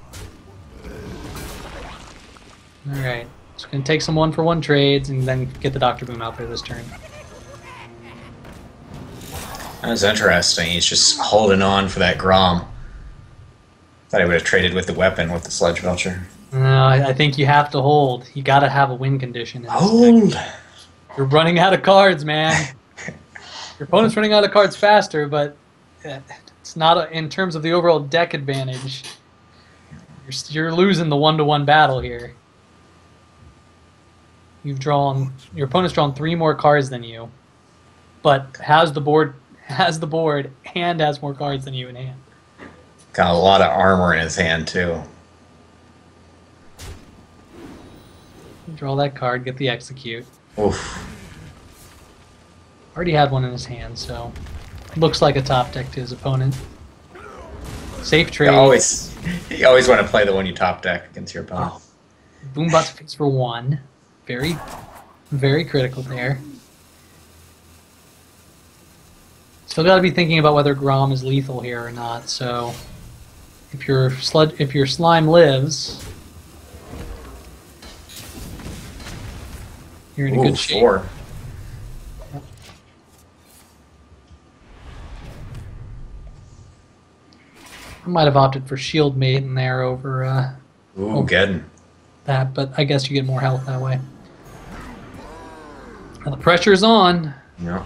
Alright, just going to take some one-for-one trades and then get the Dr. Boom out there this turn. That's interesting. He's just holding on for that Grom. Thought he would have traded with the weapon with the Sludge Belcher. No, I think you have to hold. You got to have a win condition. In this Hold! deck. You're running out of cards, man. Your opponent's running out of cards faster, but it's not in terms of the overall deck advantage. You're losing the one-to-one battle here. Your opponent's drawn 3 more cards than you, but has the board and has more cards than you in hand. Got a lot of armor in his hand, too. Draw that card, get the execute. Oof. Already had one in his hand, so looks like a top deck to his opponent. Safe You trade. always want to play the one you top deck against your opponent. Oh. Boombot's fix for 1. Very, very critical there. Still got to be thinking about whether Grom is lethal here or not. So, if your slime lives, you're in a good shape. 4. I might have opted for Shield Maiden there over Ooh, good. that, but I guess you get more health that way. Now the pressure's on. Yeah.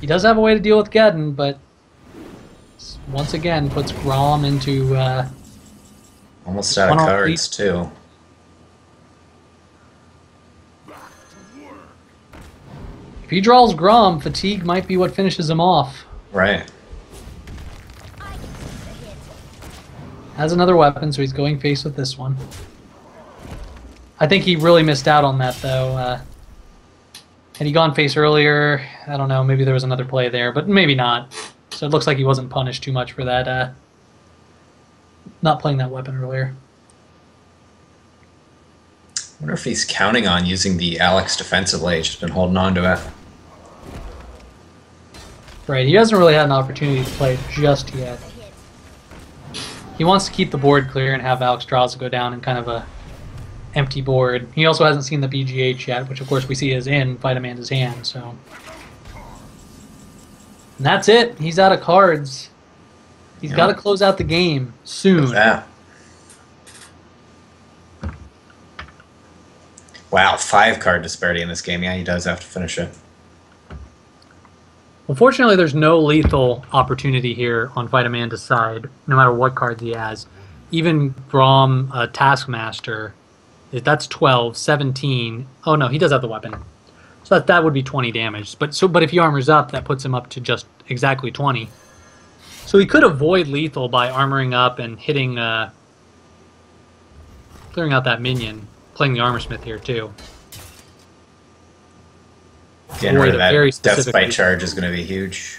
He does have a way to deal with Geddon, but once again puts Grom into Almost out of one-off cards, too. If he draws Grom, fatigue might be what finishes him off. Right. Has another weapon, so he's going face with this one. I think he really missed out on that, though. Had he gone face earlier, I don't know, maybe there was another play there, but maybe not. So it looks like he wasn't punished too much for that, not playing that weapon earlier. I wonder if he's counting on using the Alex defensively. He's just been holding on to it. Right, he hasn't really had an opportunity to play it just yet. He wants to keep the board clear and have Alex Draza go down in kind of a empty board. He also hasn't seen the BGH yet, which of course we see is in Fight Amanda's hand, so. And that's it. He's out of cards. He's got to close out the game soon. What's that? Wow, 5 card disparity in this game. Yeah, he does have to finish it. Well, fortunately, there's no lethal opportunity here on Fight Amanda's side, no matter what cards he has. Even Grom Taskmaster, that's 12, 17. Oh no, he does have the weapon. So that would be 20 damage. But if he armors up, that puts him up to just exactly 20. So he could avoid lethal by armoring up and hitting, clearing out that minion, playing the Armorsmith here too. Getting rid of that Death by Charge is going to be huge.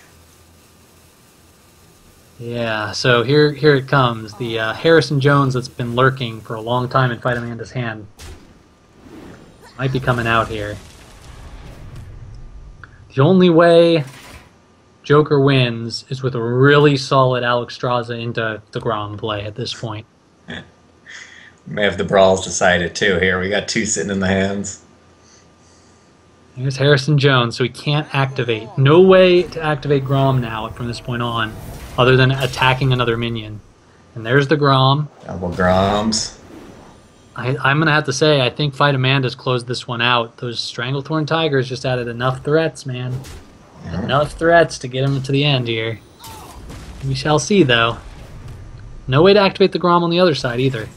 Yeah, so here it comes. The Harrison Jones that's been lurking for a long time in Fight Amanda's hand might be coming out here. The only way Joker wins is with a really solid Alex Straza into the Grom play at this point. We may have the brawls decided too here. We got 2 sitting in the hands. Here's Harrison Jones, so he can't activate. No way to activate Grom now from this point on, other than attacking another minion. And there's the Grom. Double Groms. I'm going to have to say, I think Fight Amanda's closed this one out. Those Stranglethorn Tigers just added enough threats, man. Yeah. Enough threats to get him to the end here. We shall see, though. No way to activate the Grom on the other side, either.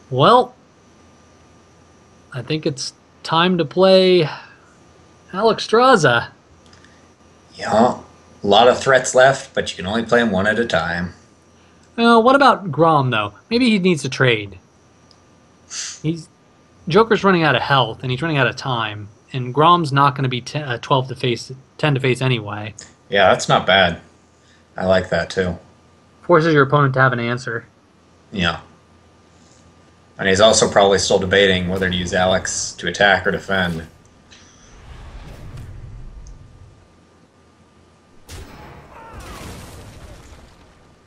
Well, I think it's time to play Alex Straza. Yeah, a lot of threats left, but you can only play them one at a time. What about Grom, though? Maybe he needs to trade. Joker's running out of health, and he's running out of time, and Grom's not going to be 12 to face, 10 to face anyway. Yeah, that's not bad. I like that, too. Forces your opponent to have an answer. Yeah. And he's also probably still debating whether to use Alex to attack or defend.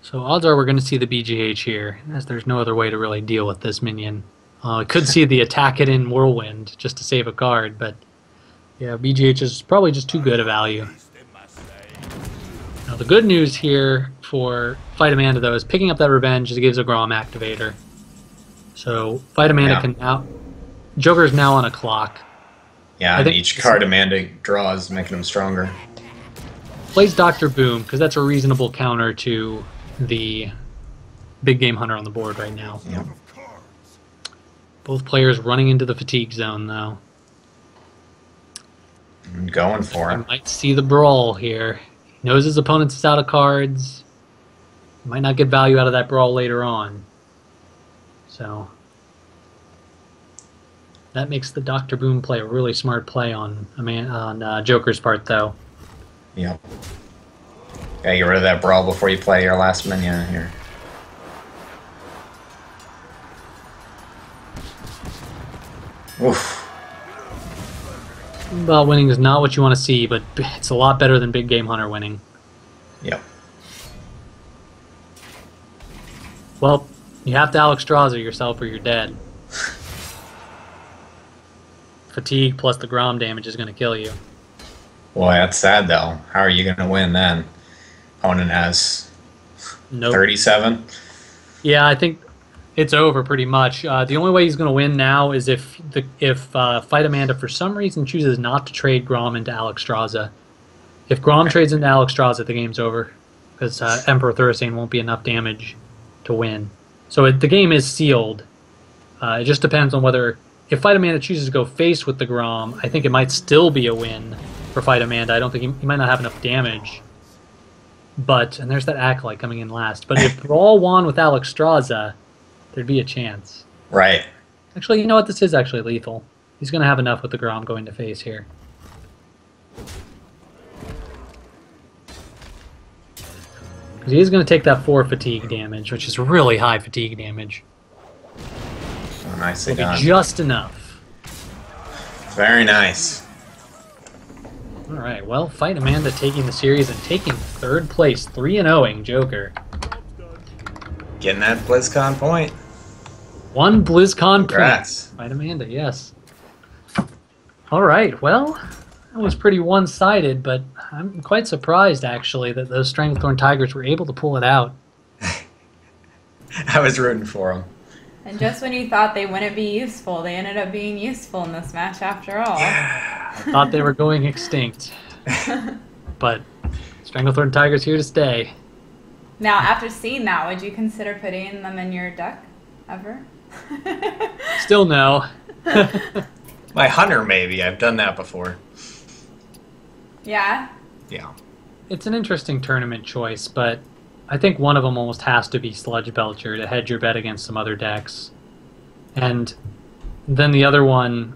So odds are we're going to see the BGH here, as there's no other way to really deal with this minion. I could see the attack it in Whirlwind just to save a card, but yeah, BGH is probably just too good a value. Now the good news here for Fight Amanda, though, is picking up that Revenge gives a Grom activator. So Fight Amanda can now... Joker's now on a clock. Yeah, and each card Amanda draws making him stronger. Plays Dr. Boom, because that's a reasonable counter to the Big Game Hunter on the board right now. Yep. Both players running into the fatigue zone, though. I'm going for it. Might see the brawl here. He knows his opponent's out of cards. Might not get value out of that brawl later on. So That makes the Dr. Boom play a really smart play on Joker's part, though. Yep. Gotta get rid of that brawl before you play your last minion here. Oof. Well, winning is not what you want to see, but it's a lot better than Big Game Hunter winning. Yep. Well, you have to Alexstrasza yourself or you're dead. Fatigue plus the Grom damage is going to kill you. Boy, that's sad though. How are you going to win then? Opponent has 37. Yeah, I think it's over pretty much. The only way he's going to win now is if Fight Amanda for some reason chooses not to trade Grom into Alexstrasza. If Grom trades into Alexstrasza, the game's over because Emperor Thurasane won't be enough damage to win. So the game is sealed. It just depends on whether if Fight Amanda chooses to go face with the Grom, I think it might still be a win for Fight Amanda. I don't think he might not have enough damage. And there's that Acolyte coming in last. But if Brawl won with Alexstrasza, there'd be a chance. Right. Actually, you know what? This is actually lethal. He's going to have enough with the Grom going to face here. Because he is going to take that 4 fatigue damage, which is really high fatigue damage. Oh, nicely It'll done. be just enough. Very nice. Alright, well, Fight Amanda taking the series and taking 3rd place, 3-0ing Joker. Getting that BlizzCon point. 1 BlizzCon Congrats. point. Fight Amanda, yes. Alright, well, that was pretty one-sided, but I'm quite surprised, actually, that those Stranglethorn Tigers were able to pull it out. I was rooting for them. And just when you thought they wouldn't be useful, they ended up being useful in this match after all. I thought they were going extinct. But Stranglethorn Tigers here to stay. Now, after seeing that, would you consider putting them in your deck ever? Still no. My Hunter, maybe. I've done that before. Yeah? Yeah. It's an interesting tournament choice, but I think one of them almost has to be Sludge Belcher to hedge your bet against some other decks. And then the other one,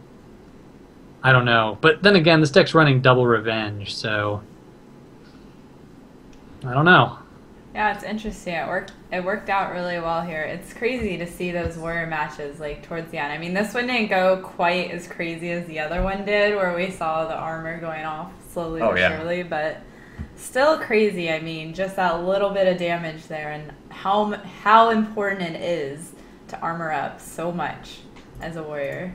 I don't know. But then again, this deck's running Double Revenge, so I don't know. Yeah, it's interesting. It worked out really well here. It's crazy to see those warrior matches like towards the end. I mean, this one didn't go quite as crazy as the other one did, where we saw the armor going off slowly but surely, but still crazy. I mean, just that little bit of damage there, and how important it is to armor up so much as a warrior.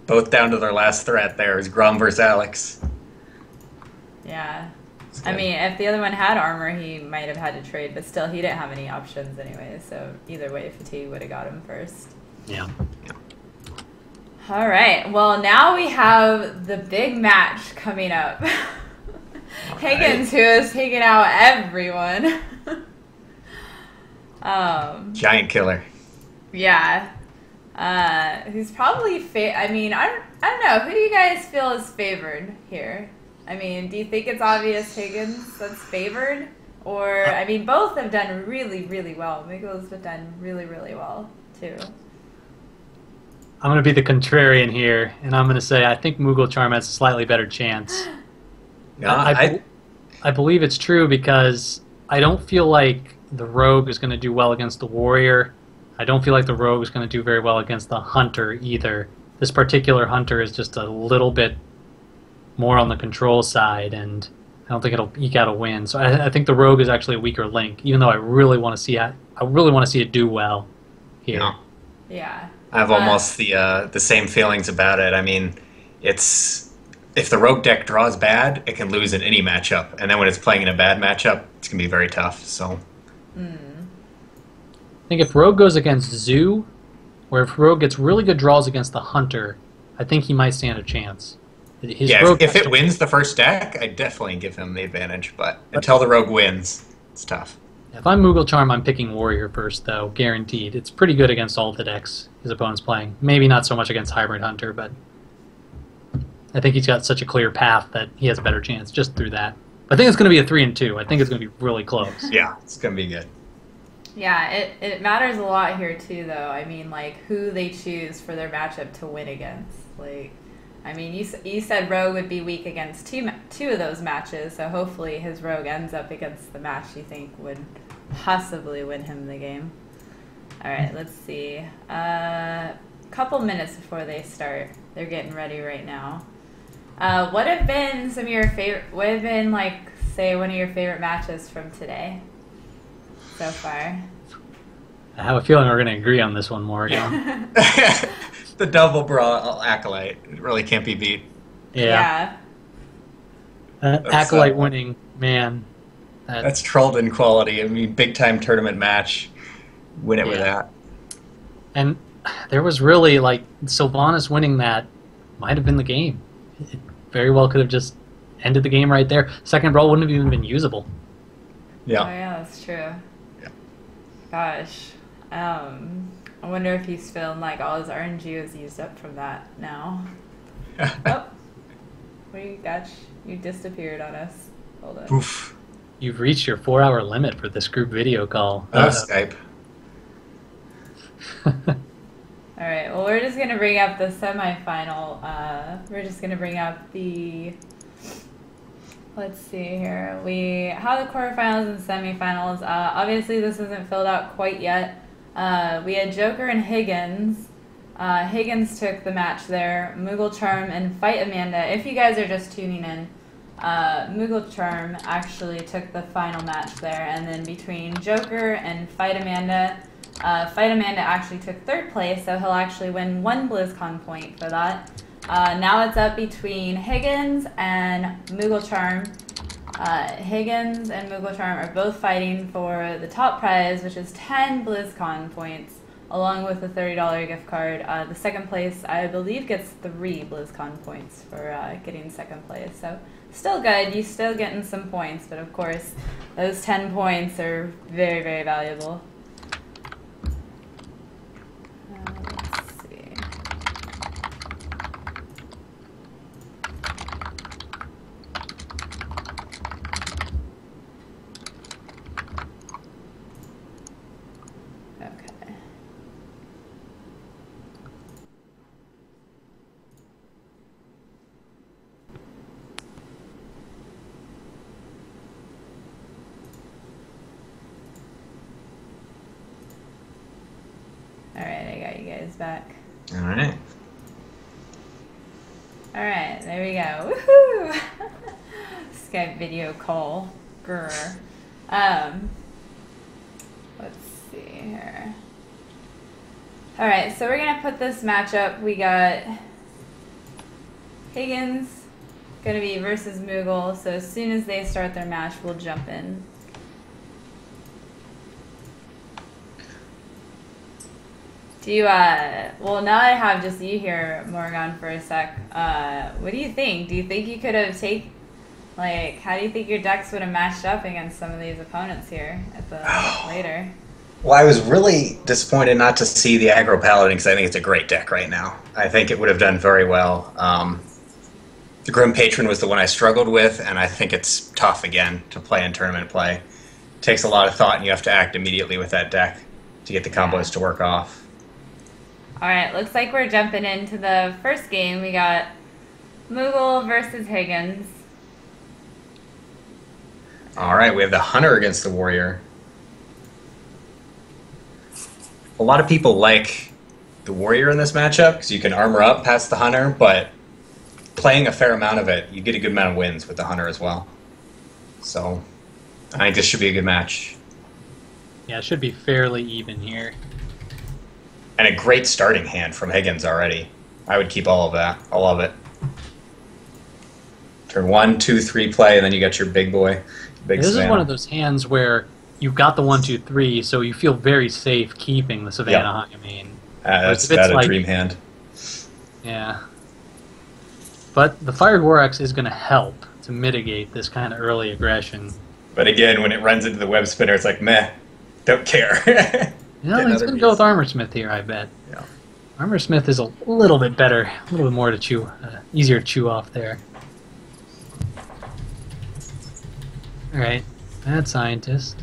Both down to their last threat there is Grom versus Alex. Yeah. I mean, if the other one had armor, he might have had to trade, but still, he didn't have any options anyway, so either way, fatigue would have got him first. Yeah. All right, well, now we have the big match coming up. Higgins, who is taking out everyone. Giant killer. Yeah. Who's probably I mean, I don't know. Who do you guys feel is favored here? I mean, do you think it's obvious Higgins that's favored? Or, I mean, both have done really, really well. Miguel's done really, really well, too. I'm going to be the contrarian here, and I'm going to say I think Moogle Charm has a slightly better chance. No, I believe it's true because I don't feel like the Rogue is going to do well against the Warrior. I don't feel like the Rogue is going to do very well against the Hunter either. This particular Hunter is just a little bit more on the control side, and I don't think it'll eke out a win. So I think the Rogue is actually a weaker link, even though I really want to see it do well here. Yeah. I have almost the same feelings about it. I mean, if the Rogue deck draws bad, it can lose in any matchup, and then when it's playing in a bad matchup, it's gonna be very tough. So, I think if Rogue goes against Zoo, or if Rogue gets really good draws against the Hunter, I think he might stand a chance. If it wins the first deck, I definitely give him the advantage. But until the Rogue wins, it's tough. If I'm Moogle Charm, I'm picking Warrior first, though, guaranteed. It's pretty good against all the decks his opponent's playing. Maybe not so much against Hybrid Hunter, but I think he's got such a clear path that he has a better chance just through that. I think it's going to be a 3-2. I think it's going to be really close. Yeah, it's going to be good. Yeah, it matters a lot here too, though. I mean, like who they choose for their matchup to win against. Like, I mean, you said Rogue would be weak against two of those matches, so hopefully his Rogue ends up against the match you think would possibly win him the game. All right, let's see. Couple minutes before they start, they're getting ready right now. What have been some of your favorite? What have been like, say, one of your favorite matches from today so far? I have a feeling we're going to agree on this one, Morgan. The double brawl acolyte really can't be beat. Yeah. Yeah. Acolyte winning, man. That's Trollden quality. I mean, big time tournament match. Win it with that. And there was really, like, Sylvanas winning that might have been the game. It very well could have just ended the game right there. Second brawl wouldn't have even been usable. Yeah. Oh yeah, that's true. Yeah. Gosh. I wonder if he's feeling like all his RNG was used up from that now. Oh. What do you got? You disappeared on us. Hold on. Oof. You've reached your 4-hour limit for this group video call. Skype. Alright, well we're just gonna bring up the semifinal. We're just gonna bring up the, let's see here. We have the quarterfinals and semifinals. Obviously this isn't filled out quite yet. We had Joker and Higgins. Higgins took the match there. Moogle Charm and Fight Amanda. If you guys are just tuning in, Moogle Charm actually took the final match there, and then between Joker and Fight Amanda actually took third place, so he'll actually win 1 BlizzCon point for that. Now it's up between Higgins and Moogle Charm. Higgins and Moogle Charm are both fighting for the top prize, which is 10 BlizzCon points, along with a $30 gift card. The second place, I believe, gets 3 BlizzCon points for getting second place. So still good. You're still getting some points, but of course, those 10 points are very, very valuable. Let's see. Okay. Alright, I got you guys back. All right. Alright, there we go. Woohoo! Skype video call. Grr. Let's see here. Alright, so we're gonna put this match up. We got Higgins gonna be versus Moogle, so as soon as they start their match, we'll jump in. Do you, well, now I have just you here, Morgan, for a sec. What do you think? Do you think you could have like, how do you think your decks would have matched up against some of these opponents here at the later? Well, I was really disappointed not to see the aggro paladin because I think it's a great deck right now. I think it would have done very well. The Grim Patron was the one I struggled with, and I think it's tough again to play in tournament play. It takes a lot of thought, and you have to act immediately with that deck to get the combos to work off. Alright, looks like we're jumping into the first game. We got Moogle versus Higgins. Alright, we have the Hunter against the Warrior. A lot of people like the Warrior in this matchup because you can armor up past the Hunter, but playing a fair amount of it, you get a good amount of wins with the Hunter as well. So, I think this should be a good match. Yeah, it should be fairly even here. And a great starting hand from Higgins already. I would keep all of that. I love it. Turn 1, 2, 3 play, and then you got your big boy. Big This Savannah. is one of those hands where you've got the 1, 2, 3, so you feel very safe keeping the Savannah High. I mean, That's if it's a dream hand. Yeah. But the Fired War Axe is going to help to mitigate this kind of early aggression. But again, when it runs into the web spinner, it's like, meh, don't care. You know, he's going to go with Armor Smith here, I bet. Yeah. Armor Smith is a little bit better, a little bit more to chew, easier to chew off there. Alright, Mad Scientist.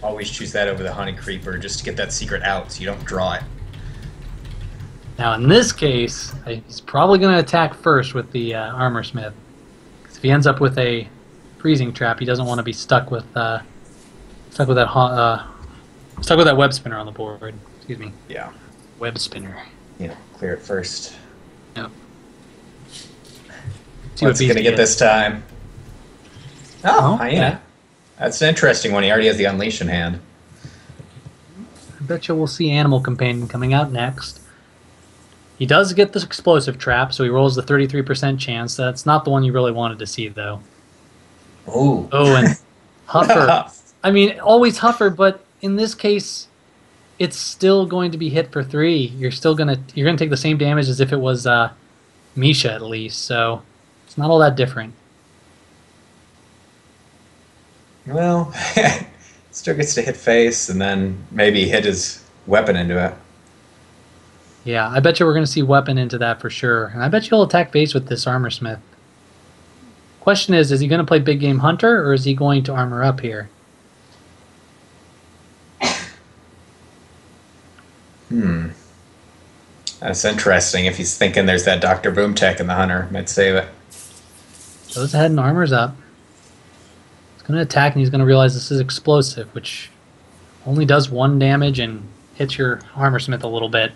Always choose that over the Haunted Creeper just to get that secret out so you don't draw it. Now, in this case, he's probably going to attack first with the Armor Smith. 'Cause if he ends up with a freezing trap, he doesn't want to be stuck with that web spinner on the board. Excuse me. Yeah. Web spinner. Yeah, clear it first. Yep. What's he going to get this time? Oh, hyena. Okay. That's an interesting one. He already has the Unleash in hand. I bet you we'll see Animal Companion coming out next. He does get this explosive trap, so he rolls the 33% chance. That's not the one you really wanted to see, though. Ooh. Oh, and Huffer. I mean, always Huffer, but in this case, it's still going to be hit for 3. You're gonna take the same damage as if it was Misha at least, so it's not all that different. Well, still gets to hit face and then maybe hit his weapon into it. Yeah, I bet you we're going to see weapon into that for sure. And I bet you he'll attack base with this Armor Smith. Question is he going to play Big Game Hunter, or is he going to armor up here? That's interesting. If he's thinking there's that Dr. Boom tech in the Hunter, might save it. Goes ahead and armors up. He's going to attack, and he's going to realize this is explosive, which only does 1 damage and hits your Armor Smith a little bit.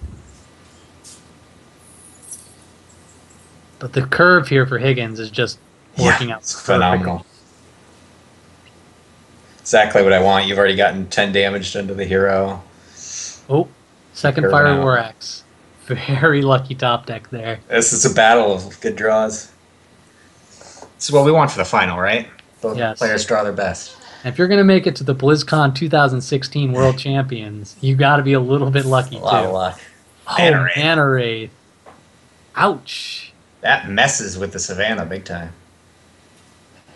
But the curve here for Higgins is just working out it's phenomenal. Exactly what I want. You've already gotten 10 damage done to the hero. Oh, second Fire War Axe. Very lucky top deck there. This is a battle of good draws. This is what we want for the final, right? Both players draw their best. And if you're going to make it to the BlizzCon 2016 World Champions, you got to be a little bit lucky, too. A lot of luck. Oh, Mana Wraith. Ouch. That messes with the Savannah big time.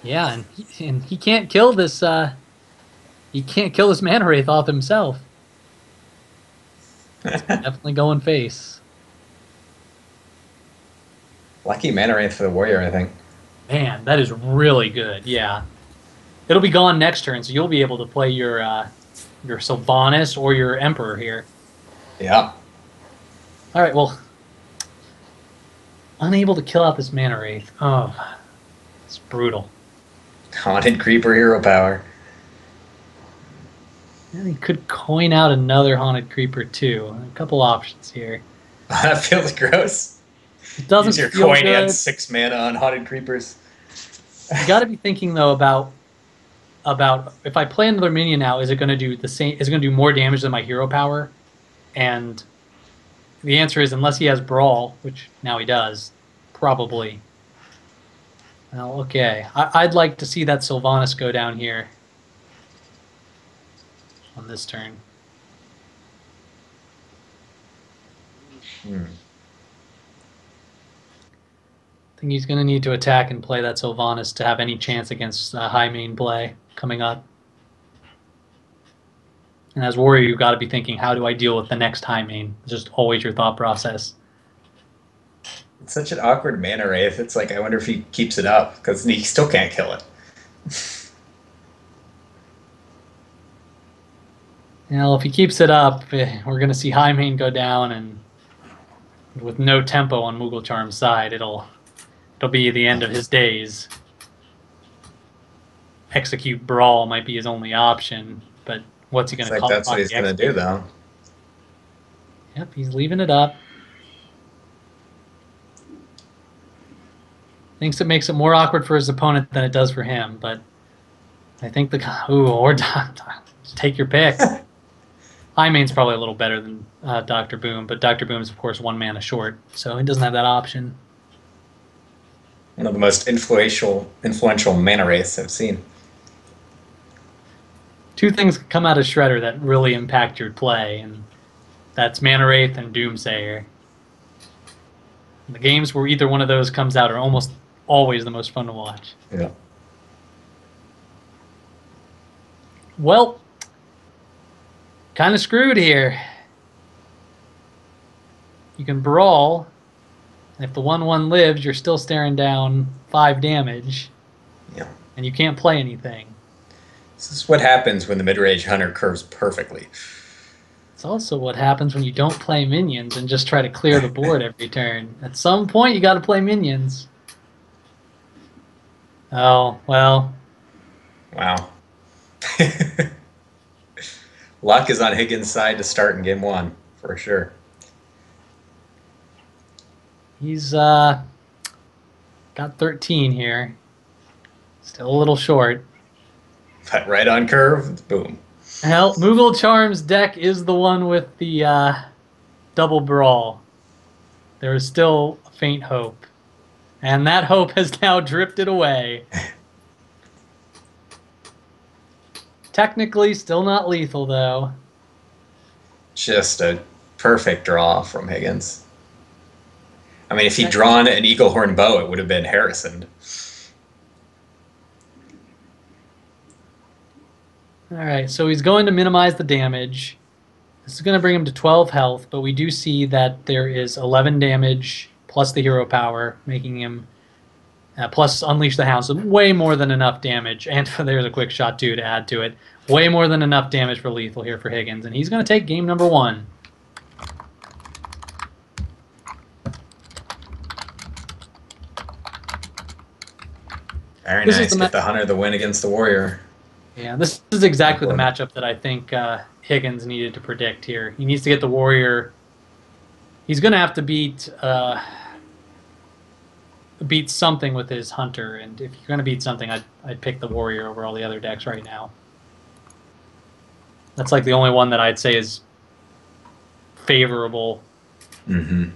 Yeah, and he can't kill this. He can't kill this Mana Wraith off himself. Definitely going face. Lucky Mana Wraith for the Warrior, I think. Man, that is really good. Yeah, it'll be gone next turn, so you'll be able to play your Sylvanas or your Emperor here. Yeah. All right. Well, unable to kill out this Mana Wraith. Oh, it's brutal. Haunted Creeper hero power. And he could coin out another Haunted Creeper too. A couple options here. That feels gross. It doesn't Use your feel coin good. and 6 mana on Haunted Creepers. You got to be thinking though about if I play another minion now, is it going to do the same? Is it going to do more damage than my hero power? And the answer is, unless he has Brawl, which now he does, probably. Well, okay. I'd like to see that Sylvanas go down here on this turn. I think he's going to need to attack and play that Sylvanas to have any chance against high main play coming up. And as warrior, you've got to be thinking, how do I deal with the next high main? It's just always your thought process. It's such an awkward Mana Wraith. It's like, I wonder if he keeps it up, because he still can't kill it. Well, if he keeps it up, we're going to see high main go down, and with no tempo on Moogle Charm's side, it'll be the end of his days. Execute Brawl might be his only option, but what's he going to call? That's what he's going to do, though. Yep, he's leaving it up. Thinks it makes it more awkward for his opponent than it does for him, but I think take your pick. High main's probably a little better than Dr. Boom, but Dr. Boom's, of course, 1 mana short, so he doesn't have that option. One of the most influential Mana Wraiths I've seen. 2 things come out of Shredder that really impact your play, and that's Mana Wraith and Doomsayer. The games where either one of those comes out are almost always the most fun to watch. Yeah. Well, kind of screwed here. You can Brawl, and if the 1/1 lives, you're still staring down 5 damage. Yeah. And you can't play anything. This is what happens when the mid-range hunter curves perfectly. It's also what happens when you don't play minions and just try to clear the board every turn. At some point, you got to play minions. Oh, well. Wow. Luck is on Higgins' side to start in game one, for sure. He's got 13 here. Still a little short. But right on curve, boom. Hell, Moogle Charm's deck is the one with the double brawl. There is still a faint hope. And that hope has now drifted away. Technically, still not lethal, though. Just a perfect draw from Higgins. I mean, if he'd drawn an Eagle Horn bow, it would have been Harrison. All right, so he's going to minimize the damage. This is going to bring him to 12 health, but we do see that there is 11 damage plus the hero power, making him plus Unleash the Hound, so way more than enough damage. And there's a quick shot, too, to add to it. Way more than enough damage for lethal here for Higgins, and he's going to take game number 1. Very This is nice. the Get the hunter the win against the warrior. Yeah, this is exactly the matchup that I think Higgins needed to predict here. He needs to get the warrior. He's going to have to beat something with his hunter, and if you're going to beat something, I'd pick the warrior over all the other decks right now. That's like the only one that I'd say is favorable. Mm-hmm.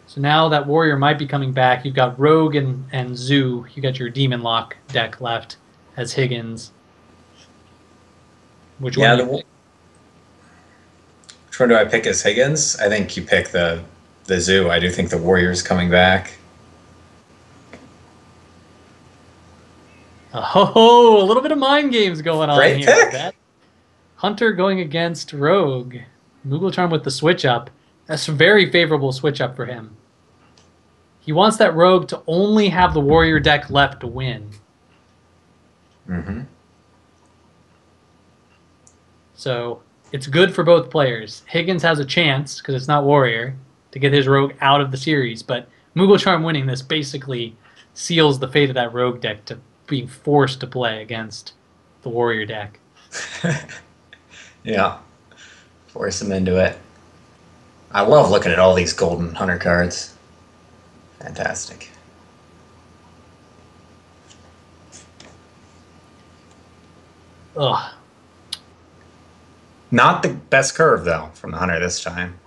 So now that warrior might be coming back. You've got Rogue and Zoo. You got your Demon Lock deck left as Higgins. Which one? Do you pick? Which one do I pick as Higgins? I think you pick the Zoo. I do think the warrior's coming back. Oh, a little bit of mind games going on Great here. pick. That Hunter going against Rogue. Moogle Charm with the switch up. That's a very favorable switch up for him. He wants that Rogue to only have the warrior deck left to win. Mm-hmm. So it's good for both players. Higgins has a chance, because it's not warrior, to get his Rogue out of the series, but Moogle Charm winning this basically seals the fate of that Rogue deck to being forced to play against the warrior deck. Yeah. Force him into it. I love looking at all these golden hunter cards. Fantastic. Ugh. Not the best curve, though, from the hunter this time.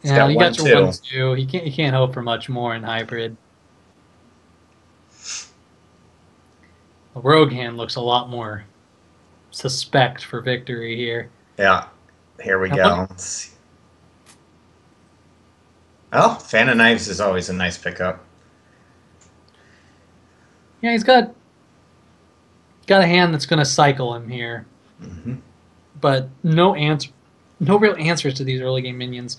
He's Yeah, got you one, got your two. 1-2. You can't hope for much more in hybrid. The Rogue hand looks a lot more suspect for victory here. Yeah. Here we Now, go. Let's see. Oh, Fan of Knives is always a nice pickup. Yeah, he's got a hand that's going to cycle him here, Mm-hmm. but no real answers to these early game minions.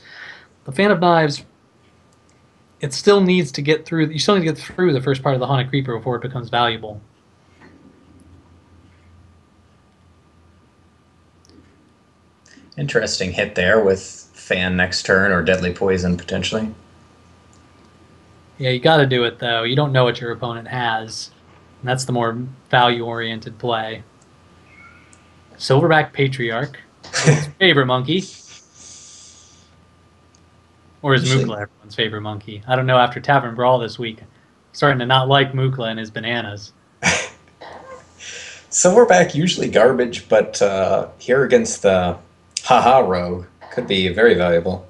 The Fan of Knives, it still needs to get through. You still need to get through the first part of the Haunted Creeper before it becomes valuable. Interesting hit there with Fan next turn or Deadly Poison potentially. Yeah, you got to do it though. You don't know what your opponent has, and that's the more value-oriented play. Silverback Patriarch, his favorite monkey, or is Usually- Mukla everyone's favorite monkey? I don't know. After Tavern Brawl this week, starting to not like Mukla and his bananas. Silverback usually garbage, but here against the Haha Rogue could be very valuable.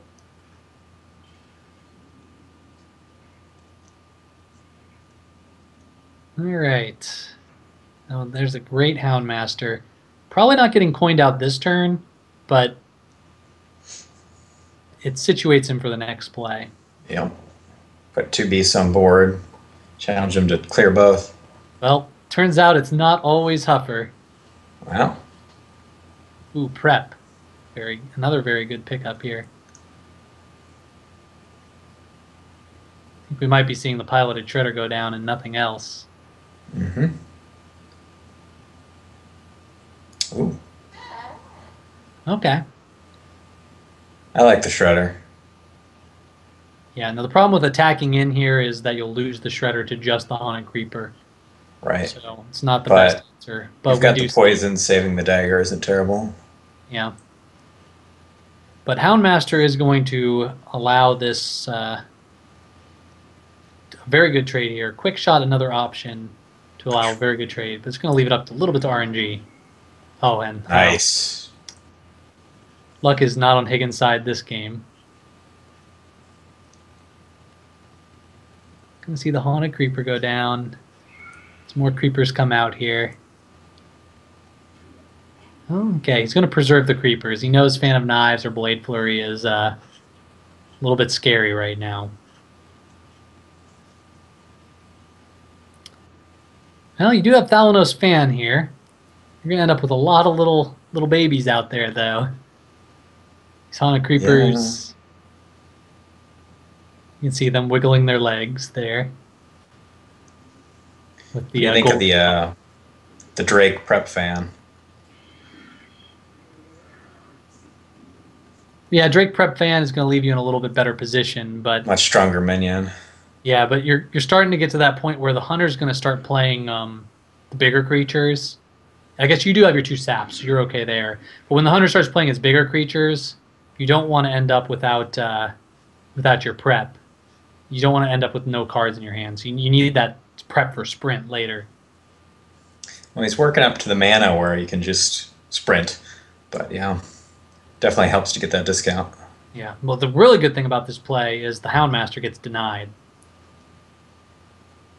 All right. Oh, there's a great Houndmaster. Probably not getting coined out this turn, but it situates him for the next play. Yep. Put 2 beasts on board. Challenge him to clear both. Well, turns out it's not always Huffer. Wow. Ooh, Prep. Another very good pickup here. I think we might be seeing the piloted Shredder go down and nothing else. Mm-hmm. Ooh, Okay. I like the Shredder. Yeah, now the problem with attacking in here is that you'll lose the Shredder to just the Haunted Creeper. Right. So it's not the best But answer. you've But we got the do see, poison saving the dagger isn't terrible. yeah. But Houndmaster is going to allow this very good trade here. Quick shot, another option to allow a very good trade, but it's going to leave it up to a little bit to RNG. Oh, and Nice. luck is not on Higgins' side this game. Going to see the Haunted Creeper go down. Some more creepers come out here. Okay, he's going to preserve the creepers. He knows Fan of Knives or Blade Flurry is a little bit scary right now. Well, you do have Thalanos Fan here. You're gonna end up with a lot of little babies out there, though. These Haunted Yeah. Creepers. You can see them wiggling their legs there with What do the you think of gold. the Drake prep fan? Yeah, Drake Prep Fan is going to leave you in a little bit better position, but Much stronger minion. yeah, but you're starting to get to that point where the hunter's going to start playing the bigger creatures. I guess you do have your two saps, so you're okay there. But when the hunter starts playing its bigger creatures, you don't want to end up without your prep. You don't want to end up with no cards in your hands. You need that prep for sprint later. Well, he's working up to the mana where he can just sprint. But yeah, definitely helps to get that discount. Yeah. Well, the really good thing about this play is the Houndmaster gets denied.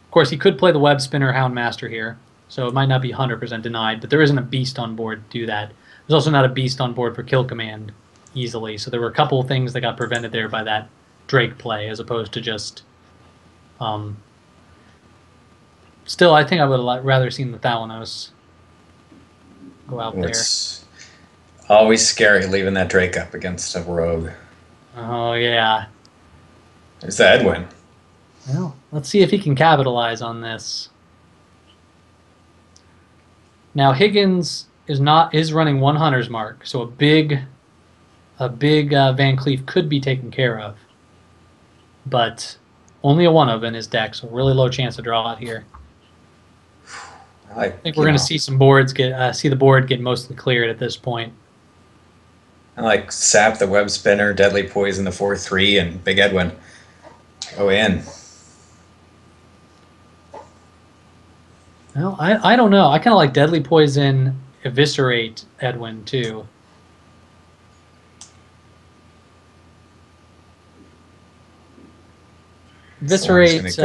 Of course, he could play the Web Spinner Houndmaster here, so it might not be 100% denied, but there isn't a beast on board to do that. There's also not a beast on board for Kill Command easily, so there were a couple of things that got prevented there by that Drake play, as opposed to just... Still, I think I would have rather seen the Thalanos go out there. It's always scary leaving that Drake up against a rogue. Oh, yeah. There's the Edwin. Well, let's see if he can capitalize on this. Now Higgins is running one hunter's mark, so a big Van Cleef could be taken care of, but only a one of in his deck, so really low chance to draw it here. I think we're going to see some boards see the board get mostly cleared at this point. I like Sap, the Web Spinner, Deadly Poison, the 4/3, and Big Edwin. Go in. Well, I don't know. I kind of like Deadly Poison, Eviscerate Edwin, too. Eviscerate,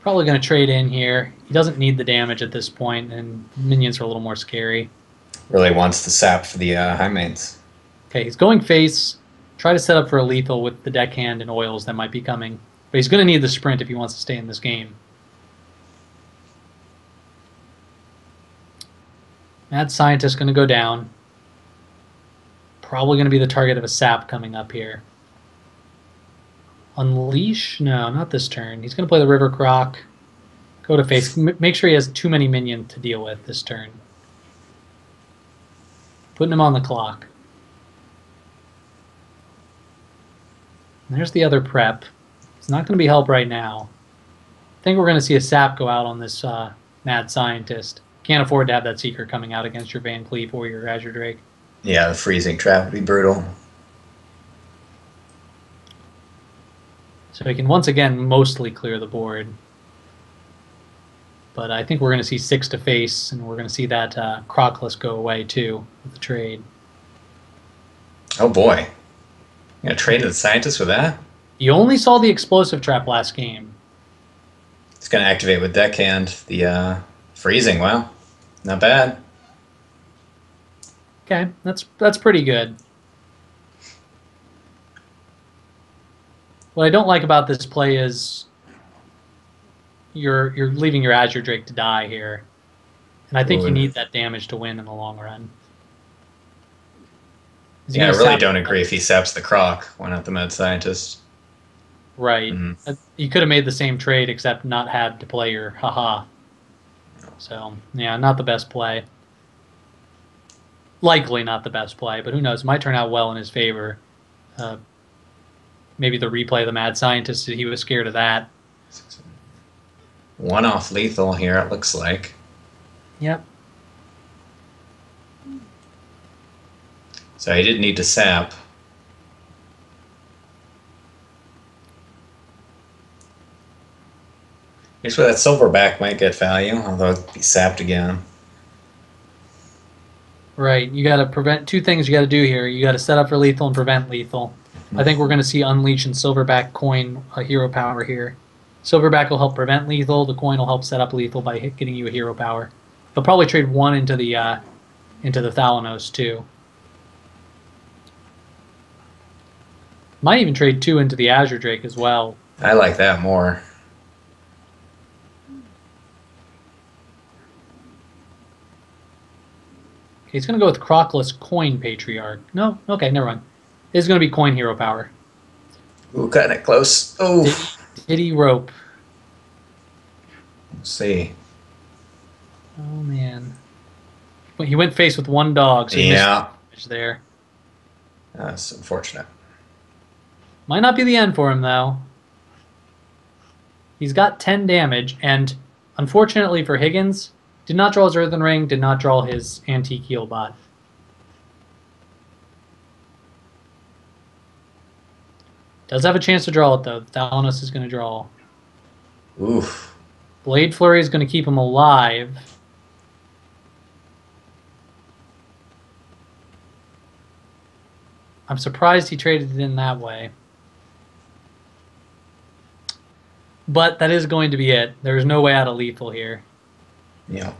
probably going to trade in here. He doesn't need the damage at this point, and minions are a little more scary. Really wants the Sap for the high mains. Okay, he's going face. Try to set up for a lethal with the deckhand and oils that might be coming. But he's going to need the sprint if he wants to stay in this game. Mad Scientist going to go down. Probably going to be the target of a sap coming up here. Unleash? No, not this turn. He's going to play the River Croc. Go to face. Make sure he has too many minions to deal with this turn. Putting him on the clock. And there's the other prep. It's not going to be help right now. I think we're going to see a sap go out on this Mad Scientist. Can't afford to have that Seeker coming out against your Van Cleef or your Azure Drake. Yeah, the freezing trap would be brutal. So he can once again mostly clear the board. But I think we're going to see 6 to face, and we're going to see that Crocless go away too with the trade. Oh boy. You gonna trade to the Scientist with that? You only saw the Explosive Trap last game. It's gonna activate with Deckhand. The freezing, wow. Not bad. Okay, that's pretty good. What I don't like about this play is you're leaving your Azure Drake to die here. And I think you need that damage to win in the long run. Yeah, I really don't agree if he saps the Croc. Why not the Mad Scientist? Right. Mhm. You could have made the same trade except not had to play your haha. So, yeah, not the best play. Likely not the best play, but who knows? Might turn out well in his favor. Uh, maybe the replay of the mad scientist, he was scared of that. One off lethal here, it looks like. Yep. So he did need to sap. Here's where that silverback might get value, although it'd be sapped again. Right. You got to prevent two things you got to do here. You got to set up for lethal and prevent lethal. I think we're going to see Unleash and Silverback coin a hero power here. Silverback will help prevent lethal. The coin will help set up lethal by getting you a hero power. They'll probably trade one into the Thalanos too. Might even trade two into the Azure Drake as well. I like that more. Okay, he's going to go with Crockless Coin Patriarch. No? Okay, never mind. It's going to be Coin Hero Power. Ooh, cutting it close. Oh. Titty Rope. Let's see. Oh, man. Well, he went face with one dog, so he Yeah. missed the damage there. That's unfortunate. Might not be the end for him, though. He's got 10 damage, and unfortunately for Higgins, did not draw his Earthen Ring, did not draw his Antique Heal Bot. Does have a chance to draw it, though. Thalanos is going to draw. Oof. Blade Flurry is going to keep him alive. I'm surprised he traded it in that way. But that is going to be it. There's no way out of lethal here. Yeah.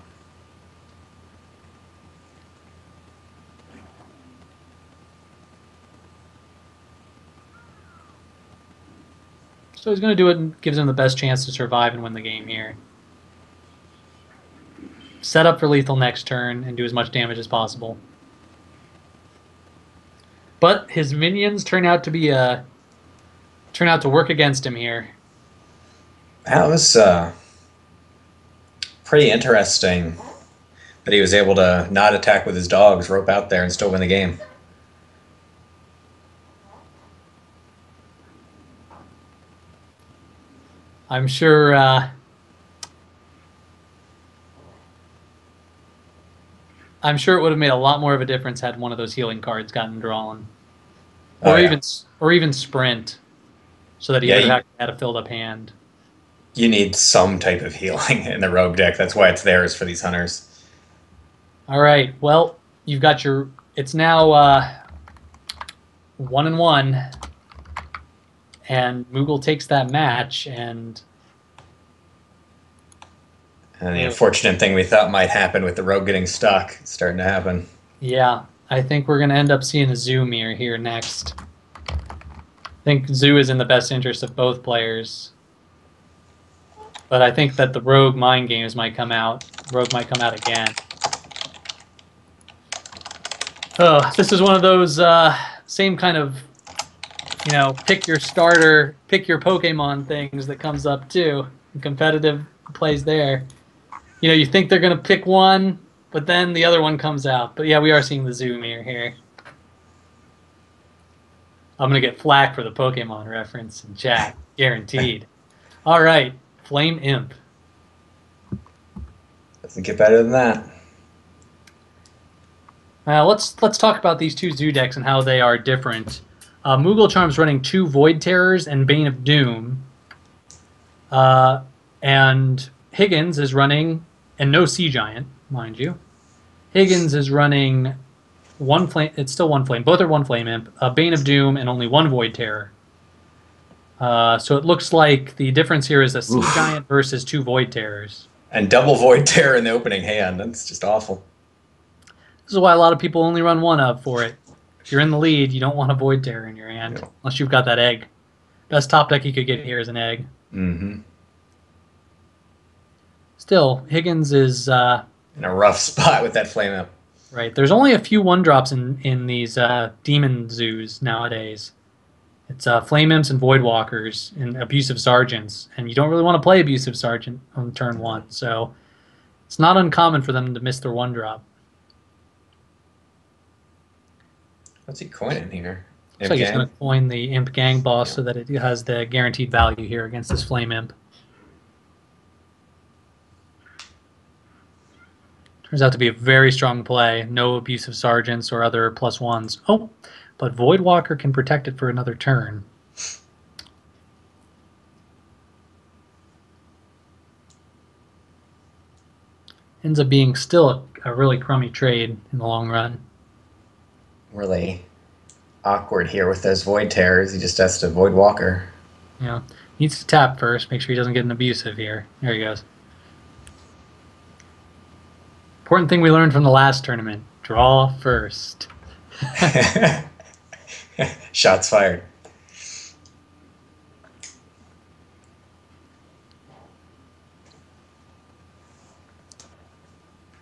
So he's going to do it and gives him the best chance to survive and win the game here. Set up for lethal next turn and do as much damage as possible. But his minions turn out to work against him here. That was pretty interesting that he was able to not attack with his dogs, rope out there, and still win the game. I'm sure it would have made a lot more of a difference had one of those healing cards gotten drawn, or even sprint, so that he would have had a filled up hand. You need some type of healing in the rogue deck. That's why it's theirs for these hunters. All right. Well, you've got your. It's now 1-1, and Moogle takes that match, and the unfortunate thing we thought might happen with the rogue getting stuck, it's starting to happen. Yeah, I think we're going to end up seeing a Zoo mirror here next. I think Zoo is in the best interest of both players. But I think that the rogue mind games might come out. Rogue might come out again. Oh, this is one of those same kind of, pick your starter, pick your Pokemon things that comes up too. Competitive plays there. You think they're going to pick one, but then the other one comes out. But yeah, we are seeing the Zoo mirror here. I'm going to get flack for the Pokemon reference in chat. Guaranteed. All right. Flame Imp. Doesn't get better than that. Let's talk about these two Zoo decks and how they are different. Moogle Charm's running 2 Void Terrors and Bane of Doom. And Higgins is running, and no Sea Giant, mind you. Higgins is running 1 flame. It's still 1 flame. Both are 1 Flame Imp. Bane of Doom and only 1 Void Terror. So it looks like the difference here is a Sea Giant versus 2 Void Terrors. And double Void Terror in the opening hand. That's just awful. This is why a lot of people only run 1 up for it. If you're in the lead, you don't want a Void Terror in your hand, unless you've got that egg. Best top deck you could get here is an egg. Mm-hmm. Still, Higgins is... in a rough spot with that flame up. Right. There's only a few 1-drops in these demon zoos nowadays. It's Flame Imps and Void Walkers and Abusive Sergeants, and you don't really want to play Abusive Sergeant on turn 1, so it's not uncommon for them to miss their 1-drop. What's he coining here? Looks like he's going to coin the Imp Gang Boss so that it has the guaranteed value here against this Flame Imp. Turns out to be a very strong play. No Abusive Sergeants or other +1s. Oh, but Void Walker can protect it for another turn. Ends up being still a really crummy trade in the long run. Really awkward here with those Void Terrors. He just has to Void Walker. Yeah, needs to tap first. Make sure he doesn't get an abusive here. There he goes. Important thing we learned from the last tournament: draw first. Shots fired.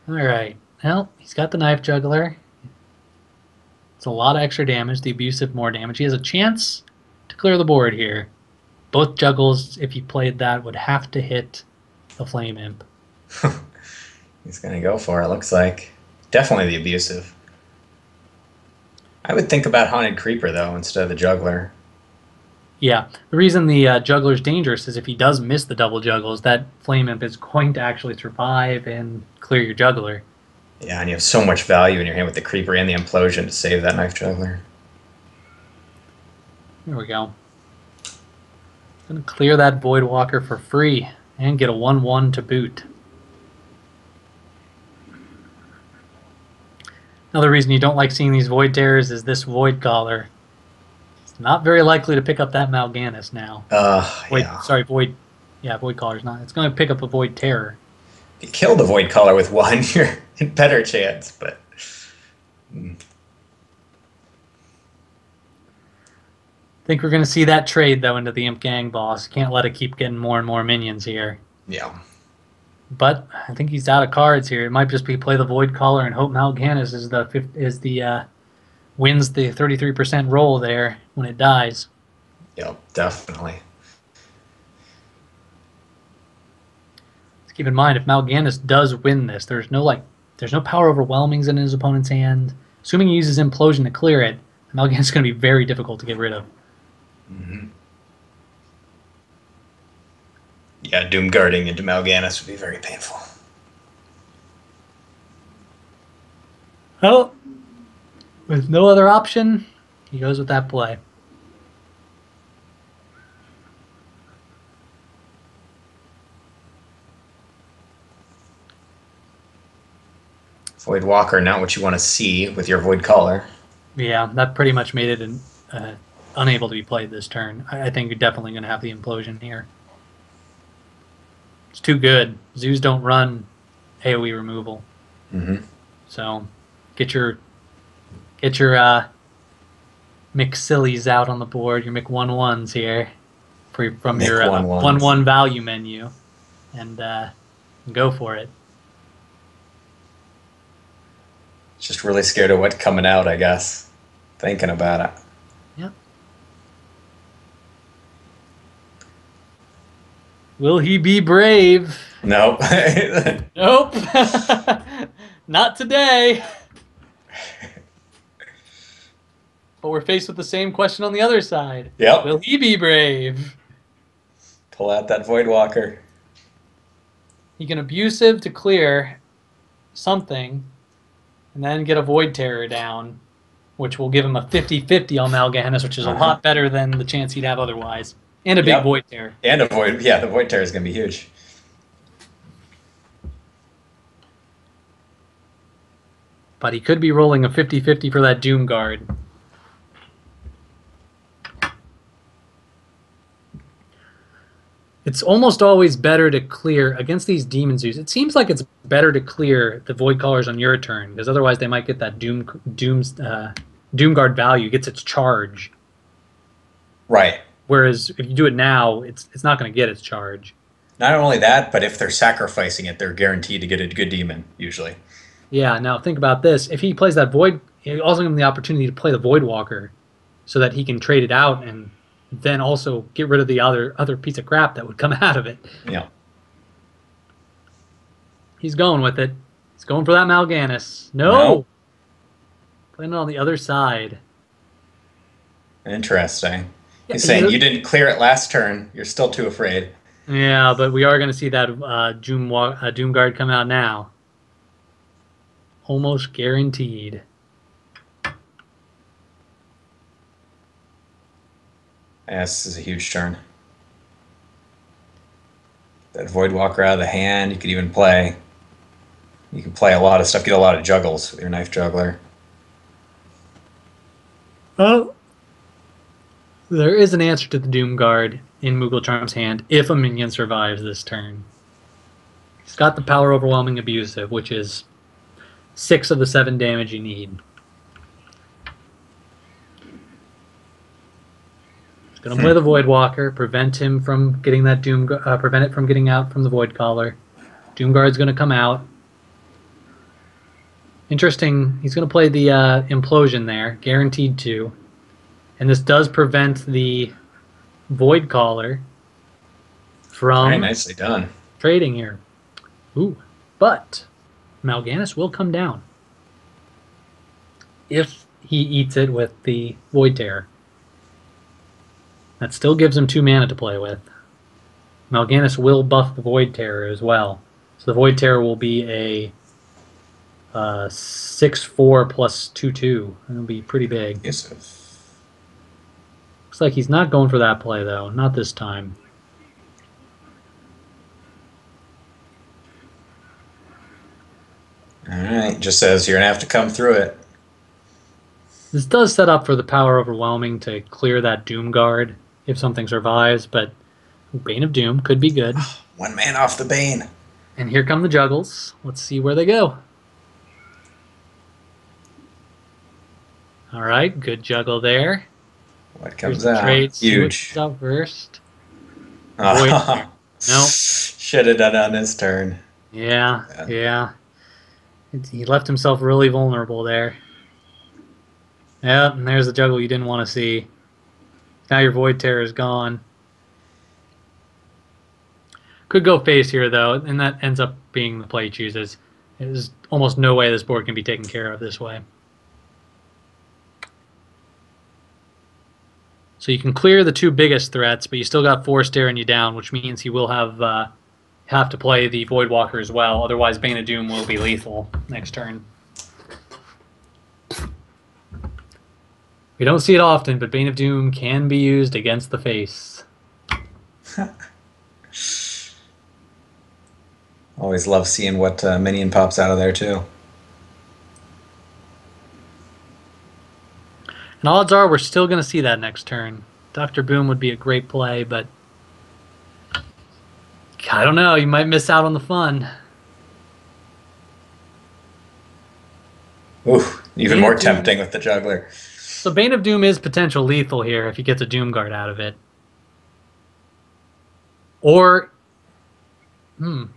All right. Well, he's got the Knife Juggler. It's a lot of extra damage. The abusive more damage. He has a chance to clear the board here. Both juggles, if he played that, would have to hit the Flame Imp. He's going to go for it, looks like. Definitely the abusive. I would think about Haunted Creeper, though, instead of the Juggler. Yeah. The reason the Juggler's dangerous is if he does miss the double juggles, that Flame Imp is going to actually survive and clear your Juggler. Yeah, and you have so much value in your hand with the Creeper and the Implosion to save that Knife Juggler. There we go. Gonna clear that Void Walker for free and get a 1/1 to boot. Another reason you don't like seeing these Void Terrors is this Void Caller. It's not very likely to pick up that Mal'Ganis now. Yeah. Sorry, Void. Yeah, Void Caller's not. It's going to pick up a Void Terror. If you kill the Void Caller with 1, you're in better chance, but... Think we're going to see that trade, though, into the Imp Gang Boss. Can't let it keep getting more and more minions here. Yeah. But I think he's out of cards here. It might just be play the Void Caller and hope Mal'Ganis wins the 33% roll there when it dies. Yep, definitely. Let's keep in mind, if Mal'Ganis does win this, there's no power overwhelmings in his opponent's hand. Assuming he uses Implosion to clear it, Mal'Ganis is going to be very difficult to get rid of. Mm-hmm. Yeah, Doom Guarding into Mal'Ganis would be very painful. Well, with no other option, he goes with that play. Void Walker, not what you want to see with your Void Caller. Yeah, that pretty much made it unable to be played this turn. I think you're definitely going to have the Implosion here. It's too good. Zoos don't run AoE removal. Mm-hmm. So get your McSillies out on the board, your Mc-1-1s here from your 1/1 value menu, and go for it. Just really scared of what's coming out, I guess. Thinking about it. Yep. Will he be brave? Nope. Nope. Not today. But we're faced with the same question on the other side. Yep. Will he be brave? Pull out that Void Walker. He can abusive to clear something, and then get a Void Terror down, which will give him a 50-50 on Mal'Ganis, which is a lot better than the chance he'd have otherwise. And a big Void Terror. And a Void, yeah, the Void Terror is going to be huge. But he could be rolling a 50-50 for that Doom Guard. It's almost always better to clear against these Demon Zoos. It seems like it's better to clear the Void Callers on your turn, because otherwise they might get that Doom Guard value, gets its charge. Right. Whereas if you do it now, it's not going to get its charge. Not only that, but if they're sacrificing it, they're guaranteed to get a good demon, usually. Yeah, now think about this. If he plays that Void, he also gives him the opportunity to play the Void Walker so that he can trade it out and then also get rid of the other piece of crap that would come out of it. Yeah. He's going with it. He's going for that Mal'Ganis. No! No. Playing it on the other side. Interesting. Yeah, He's saying you didn't clear it last turn. You're still too afraid. Yeah, but we are going to see that Doomguard come out now. Almost guaranteed. Yeah, this is a huge turn. That Voidwalker out of the hand. You could even play. You can play a lot of stuff. Get a lot of juggles with your Knife Juggler. Oh. There is an answer to the Doomguard in Moogle Charm's hand if a minion survives this turn. He's got the Power Overwhelming Abusive, which is 6 of the 7 damage you need. He's going to play the Voidwalker, prevent him from getting that prevent it from getting out from the Voidcaller. Doomguard's going to come out. Interesting. He's going to play the Implosion there, guaranteed to. And this does prevent the Voidcaller from Very nicely done. trading here. Ooh. But Mal'Ganis will come down if he eats it with the Void Terror. That still gives him 2 mana to play with. Mal'Ganis will buff the Void Terror as well. So the Void Terror will be a 6/4 plus 2/2. It'll be pretty big. Yes. Looks like he's not going for that play, though. Not this time. Alright, just says you're going to have to come through it. This does set up for the Power Overwhelming to clear that Doomguard if something survives, but Bane of Doom could be good. 1 man off the Bane. And here come the Juggles. Let's see where they go. All right, good juggle there. What comes Here's the out? trade. See what Huge. comes out first. Oh, Nope. should have done on this turn. Yeah. He left himself really vulnerable there. Yep, and there's the juggle you didn't want to see. Now your Void Terror is gone. Could go face here, though, and that ends up being the play he chooses. There's almost no way this board can be taken care of this way. So you can clear the 2 biggest threats, but you still got 4 staring you down, which means he will have to play the Voidwalker as well. Otherwise, Bane of Doom will be lethal next turn. We don't see it often, but Bane of Doom can be used against the face. Always love seeing what minion pops out of there, too. And odds are we're still going to see that next turn. Dr. Boom would be a great play, but I don't know. You might miss out on the fun. Ooh, even Bane more of Doom. tempting with the Juggler. So Bane of Doom is potential lethal here if he gets a Doomguard out of it. Or, Bane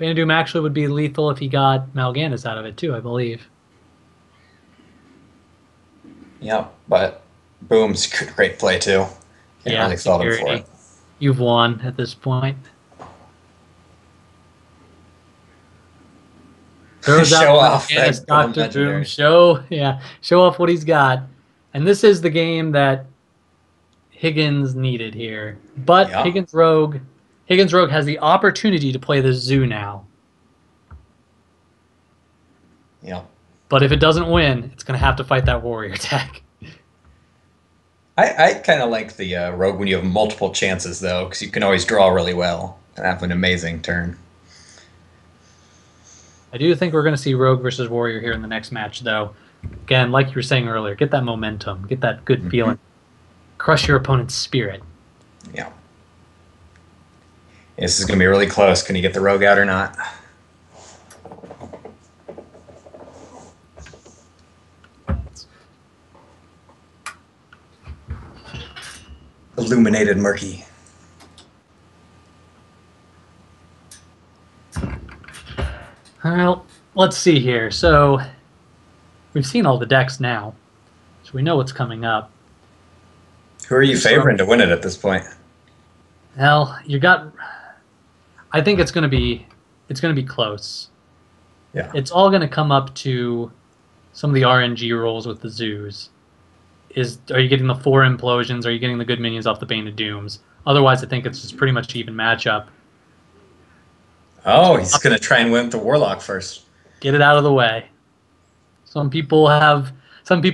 of Doom actually would be lethal if he got Mal'Ganis out of it too, I believe. Yep, but Boom's a great play, too. Can't really fault him for security. it. You've won at this point. Throws Show out off Mal'Ganis, that golden Dr. Doom. legendary. Show off what he's got. And this is the game that Higgins needed here. But Yeah. Higgins Rogue has the opportunity to play the Zoo now. Yep. But if it doesn't win, it's going to have to fight that Warrior deck. I kind of like the Rogue when you have multiple chances, though, because you can always draw really well and have an amazing turn. I do think we're going to see Rogue versus Warrior here in the next match, though. Again, like you were saying earlier, get that momentum, get that good feeling. Crush your opponent's spirit. Yeah. This is going to be really close. Can you get the Rogue out or not? Illuminated Murky. Well, let's see here. So, we've seen all the decks now, so we know what's coming up. Who are you So, favoring to win it at this point? hell, you got. I think it's gonna be close. Yeah. It's all gonna come up to some of the RNG rolls with the zoos. Are you getting the 4 implosions? Are you getting the good minions off the Bane of Dooms? Otherwise, I think it's just pretty much even matchup. Oh, So he's gonna try and win with the Warlock first. get it out of the way. Some people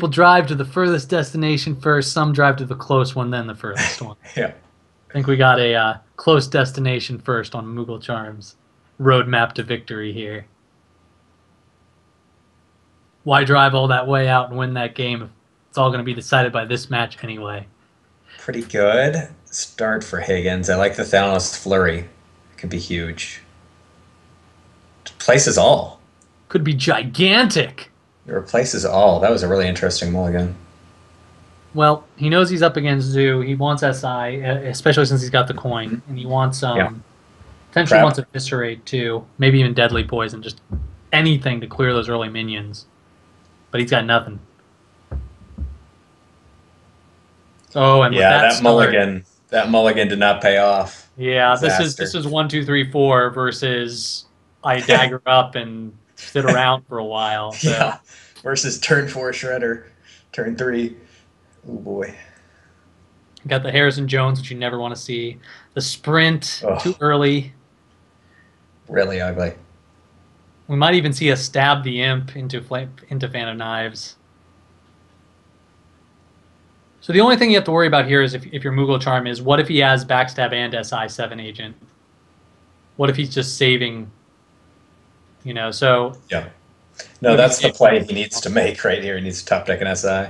drive to the furthest destination first. Some drive to the close one, then the furthest one. Yeah. I think we got a close destination first on Moogle Charms. Roadmap to victory here. Why drive all that way out and win that game if it's all going to be decided by this match anyway? Pretty good start for Higgins. I like the Thanos flurry. It could be huge. Replaces all. Could be gigantic. It replaces all. That was a really interesting mulligan. Well, he knows he's up against Zoo. He wants SI, especially since he's got the coin, and he wants Yeah. potentially Trap. wants Eviscerate too, maybe even Deadly Poison, just anything to clear those early minions. But he's got nothing. Oh, and with Yeah, that start, mulligan did not pay off. yeah, this Disaster. is 1, 2, 3, 4 versus I dagger up and sit around for a while. So. Yeah. Versus turn 4 Shredder. Turn 3. Oh boy. Got the Harrison Jones, which you never want to see. The sprint, Ugh. too early. Really ugly. We might even see a stab the imp into Fan of Knives. So the only thing you have to worry about here is if your Moogle Charm is, what if he has Backstab and SI7 Agent? What if he's just saving, so... Yeah. No, that's the play he needs to make right here. He needs to top deck an SI.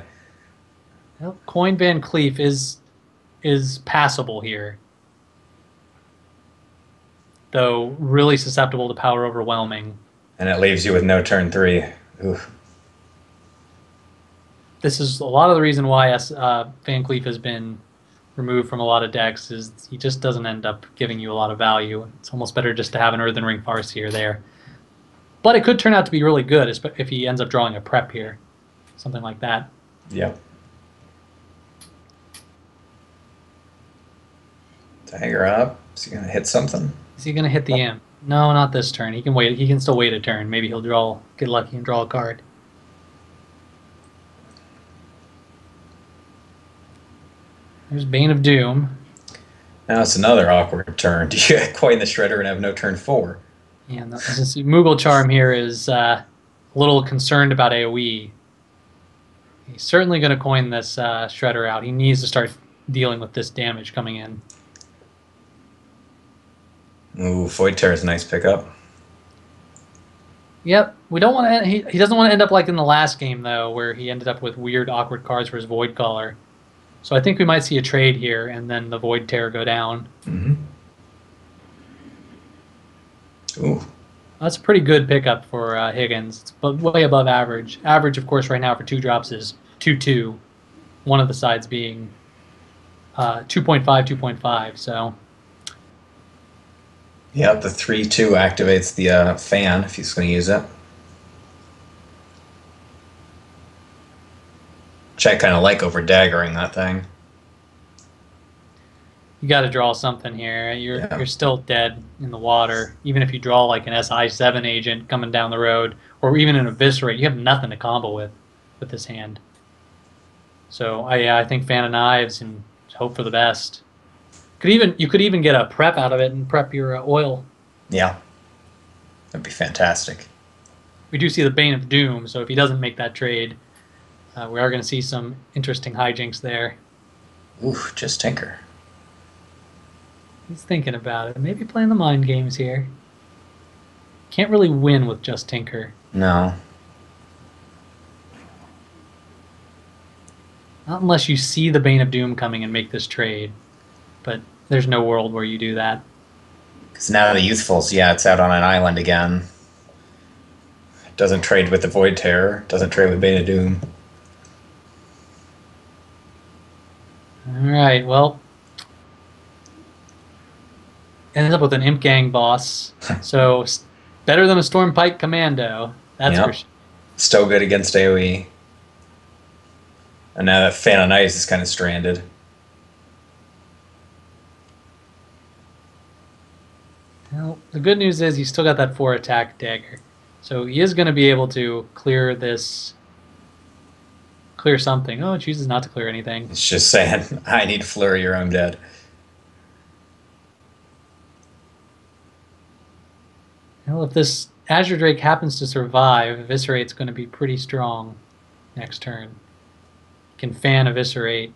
Well, Coin Van Cleef is passable here. Though really susceptible to power overwhelming. And it leaves you with no turn 3. Ooh. This is a lot of the reason why Van Cleef has been removed from a lot of decks is he just doesn't end up giving you a lot of value. It's almost better just to have an Earthen Ring Farseer there. But it could turn out to be really good if he ends up drawing a prep here. Something like that. Yep. Dagger up. Is he going to hit something? Is he going to hit the imp? No, not this turn. He can wait. He can still wait a turn. Maybe he'll get lucky and draw a card. There's Bane of Doom. Now it's another awkward turn. Do you coin the Shredder and have no turn 4? Yeah, no, Moogle Charm here is a little concerned about AoE. He's certainly going to coin this Shredder out. He needs to start dealing with this damage coming in. Ooh, Void Tear is a nice pickup. Yep, we don't want to. He doesn't want to end up like in the last game though, where he ended up with weird, awkward cards for his Void Caller. So I think we might see a trade here, and then the Void Tear go down. Mm-hmm. Ooh. That's a pretty good pickup for Higgins. It's way above average. Average, of course, right now for 2 drops is 2-2. One of the sides being 2.5, 2.5. So. Yep, the 3-2 activates the fan if he's going to use it. Which I kind of like over daggering that thing. You got to draw something here. You're still dead in the water. Even if you draw like an SI7 agent coming down the road, or even an Eviscerate, you have nothing to combo with this hand. So I think Fan of Knives and hope for the best. You could even get a prep out of it and prep your oil. Yeah, that'd be fantastic. We do see the Bane of Doom, so if he doesn't make that trade, we are going to see some interesting hijinks there. Ooh, just Tinker. He's thinking about it. Maybe playing the mind games here. Can't really win with just Tinker. No. Not unless you see the Bane of Doom coming and make this trade. But there's no world where you do that. Because now the Youthfuls, yeah, it's out on an island again. Doesn't trade with the Void Terror. Doesn't trade with Bane of Doom. Alright, well. Ends up with an Imp Gang boss. So, better than a Stormpike Commando. That's for sure. Still good against AoE. And now that Fan of Knives is kind of stranded. Well, the good news is he's still got that 4 attack dagger. So he is going to be able to clear this. Clear something. Oh, it chooses not to clear anything. It's just saying, I need flurry or I'm dead. Well, if this Azure Drake happens to survive, Eviscerate's going to be pretty strong next turn. Can fan Eviscerate.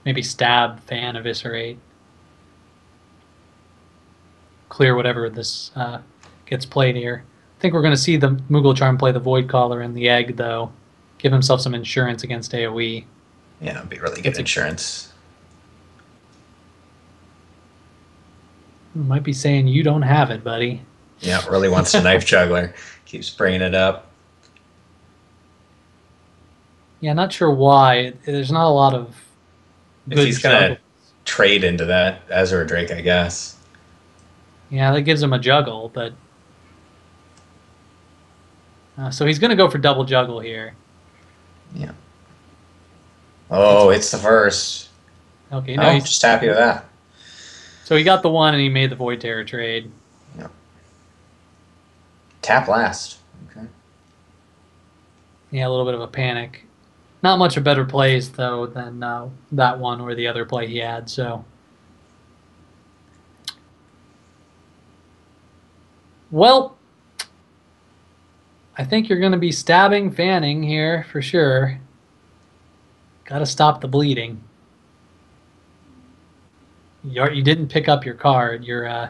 Maybe stab, fan, Eviscerate. Clear whatever this gets played here. I think we're going to see the Moogle Charm play the Void Caller and the Egg, though. Give himself some insurance against AoE. Yeah, it'd be really good insurance. Might be saying you don't have it, buddy. Yeah, really wants a Knife Juggler. Keeps bringing it up. Yeah, not sure why. There's not a lot of If good he's going to juggles. trade into that Azure Drake, I guess. Yeah, that gives him a juggle, but... so he's going to go for double juggle here. Yeah. Oh, it's the first. Okay, No, no, I'm he's just happy with that. So he got the 1 and he made the Void Terror trade. Yeah. Tap last. Okay. Yeah, a little bit of a panic. Not much of better plays, though, than that one or the other play he had, so... Well, I think you're going to be stabbing, fanning here, for sure. Got to stop the bleeding. You didn't pick up your card. You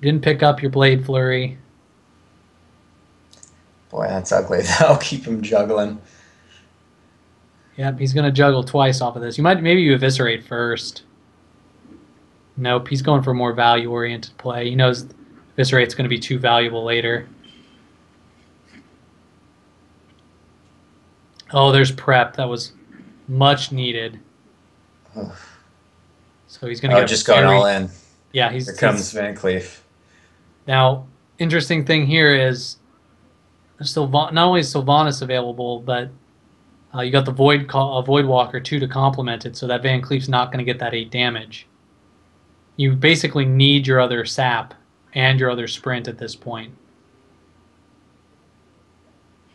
didn't pick up your Blade Flurry. Boy, that's ugly, though. Keep him juggling. Yep, he's going to juggle twice off of this. Maybe you Eviscerate first. Nope, he's going for a more value-oriented play. He knows Eviscerate's going to be too valuable later. Oh, there's prep. That was much needed. So he's going to get just going all in. Yeah, Here comes Van Cleef. Now, interesting thing here is not only is Sylvanas available, but you got the Void Walker too to complement it, so that Van Cleef's not going to get that 8 damage. You basically need your other sap and your other sprint at this point.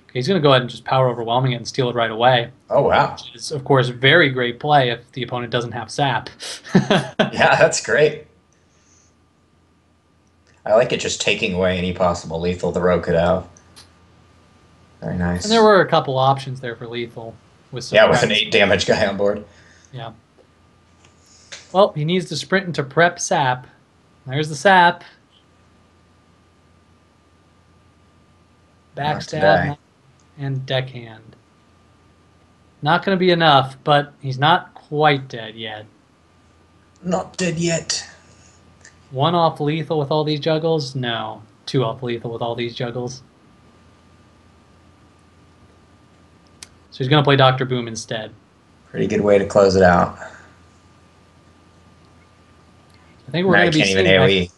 Okay, he's going to go ahead and just power overwhelming it and steal it right away. Oh, wow. Which is, of course, very great play if the opponent doesn't have sap. Yeah, that's great. I like it just taking away any possible lethal the rogue could have. Very nice. And there were a couple options there for lethal. With with an 8 damage guy on board. Yeah. Well, he needs to sprint into prep sap. There's the sap. Backstab and deckhand. Not going to be enough, but he's not quite dead yet. Not dead yet. 1 off lethal with all these juggles? No. 2 off lethal with all these juggles. So he's going to play Dr. Boom instead. Pretty good way to close it out. I think we're going to be seeing AoE.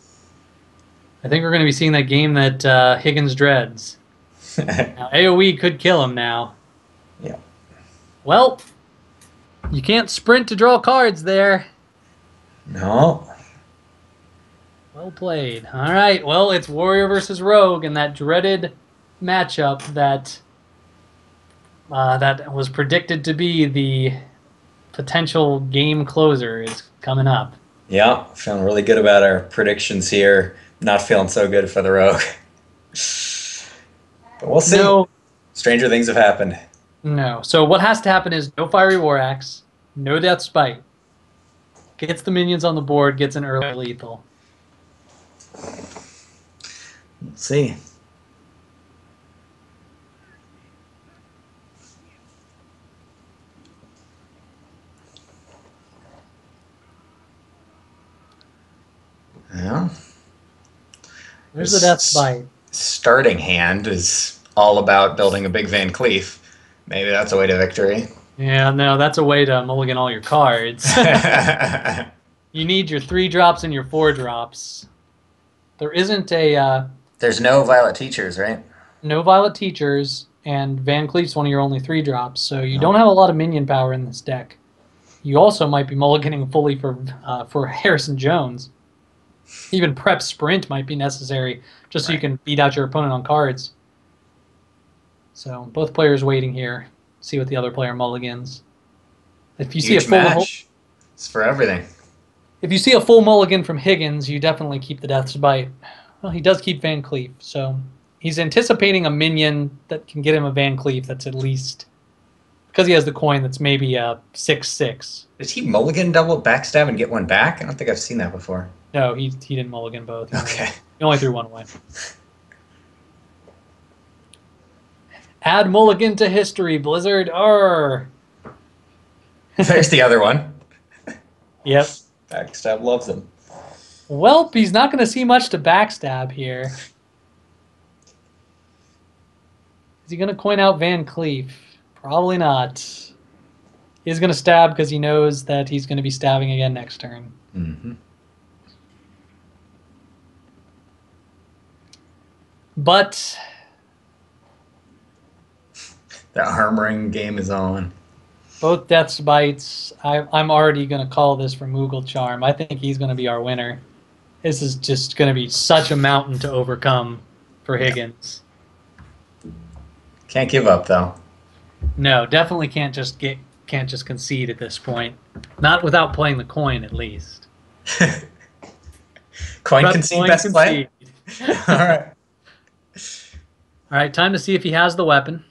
I think we're going to be seeing that game that Higgins dreads. Now, AoE could kill him now. Yeah. Well, you can't sprint to draw cards there. No. Well played. All right. Well, it's Warrior versus Rogue, and that dreaded matchup that that was predicted to be the potential game closer is coming up. Yeah, feeling really good about our predictions here. Not feeling so good for the rogue. But we'll see. No. Stranger things have happened. No. So what has to happen is no Fiery War Axe, no Death Spite. Gets the minions on the board, gets an early lethal. Let's see. Yeah. There's the Death Spite. Starting hand is all about building a big Van Cleef. Maybe that's a way to victory. Yeah, no, that's a way to mulligan all your cards. You need your 3 drops and your 4 drops. There isn't a... There's no Violet Teachers, right? No Violet Teachers, and Van Cleef's one of your only 3 drops, so you don't have a lot of minion power in this deck. you also might be mulliganing fully for Harrison Jones. Even prep sprint might be necessary just so you can beat out your opponent on cards. So both players waiting here. See what the other player mulligans. If you see a Huge full match. It's for everything. If you see a full mulligan from Higgins, you definitely keep the Death's Bite. Well, he does keep Van Cleef, so he's anticipating a minion that can get him a Van Cleef that's at least, because he has the coin, that's maybe a 6/6. Did he mulligan double backstab and get one back? I don't think I've seen that before. No, he didn't mulligan both. Okay. He only threw one away. Add mulligan to history, Blizzard. Arr. There's the other one. Yep. Backstab loves him. Well, he's not going to see much to backstab here. Is he going to coin out Van Cleef? Probably not. He's going to stab because he knows that he's going to be stabbing again next turn. Mm-hmm. But the armoring game is on. both Death's Bites, I'm already going to call this for Moogle Charm. I think he's going to be our winner. This is just going to be such a mountain to overcome for Higgins. Can't give up, though. No, definitely can't just concede at this point. Not without playing the coin, at least. Coin Prep concede, coin best play? All right. All right, time to see if he has the weapon.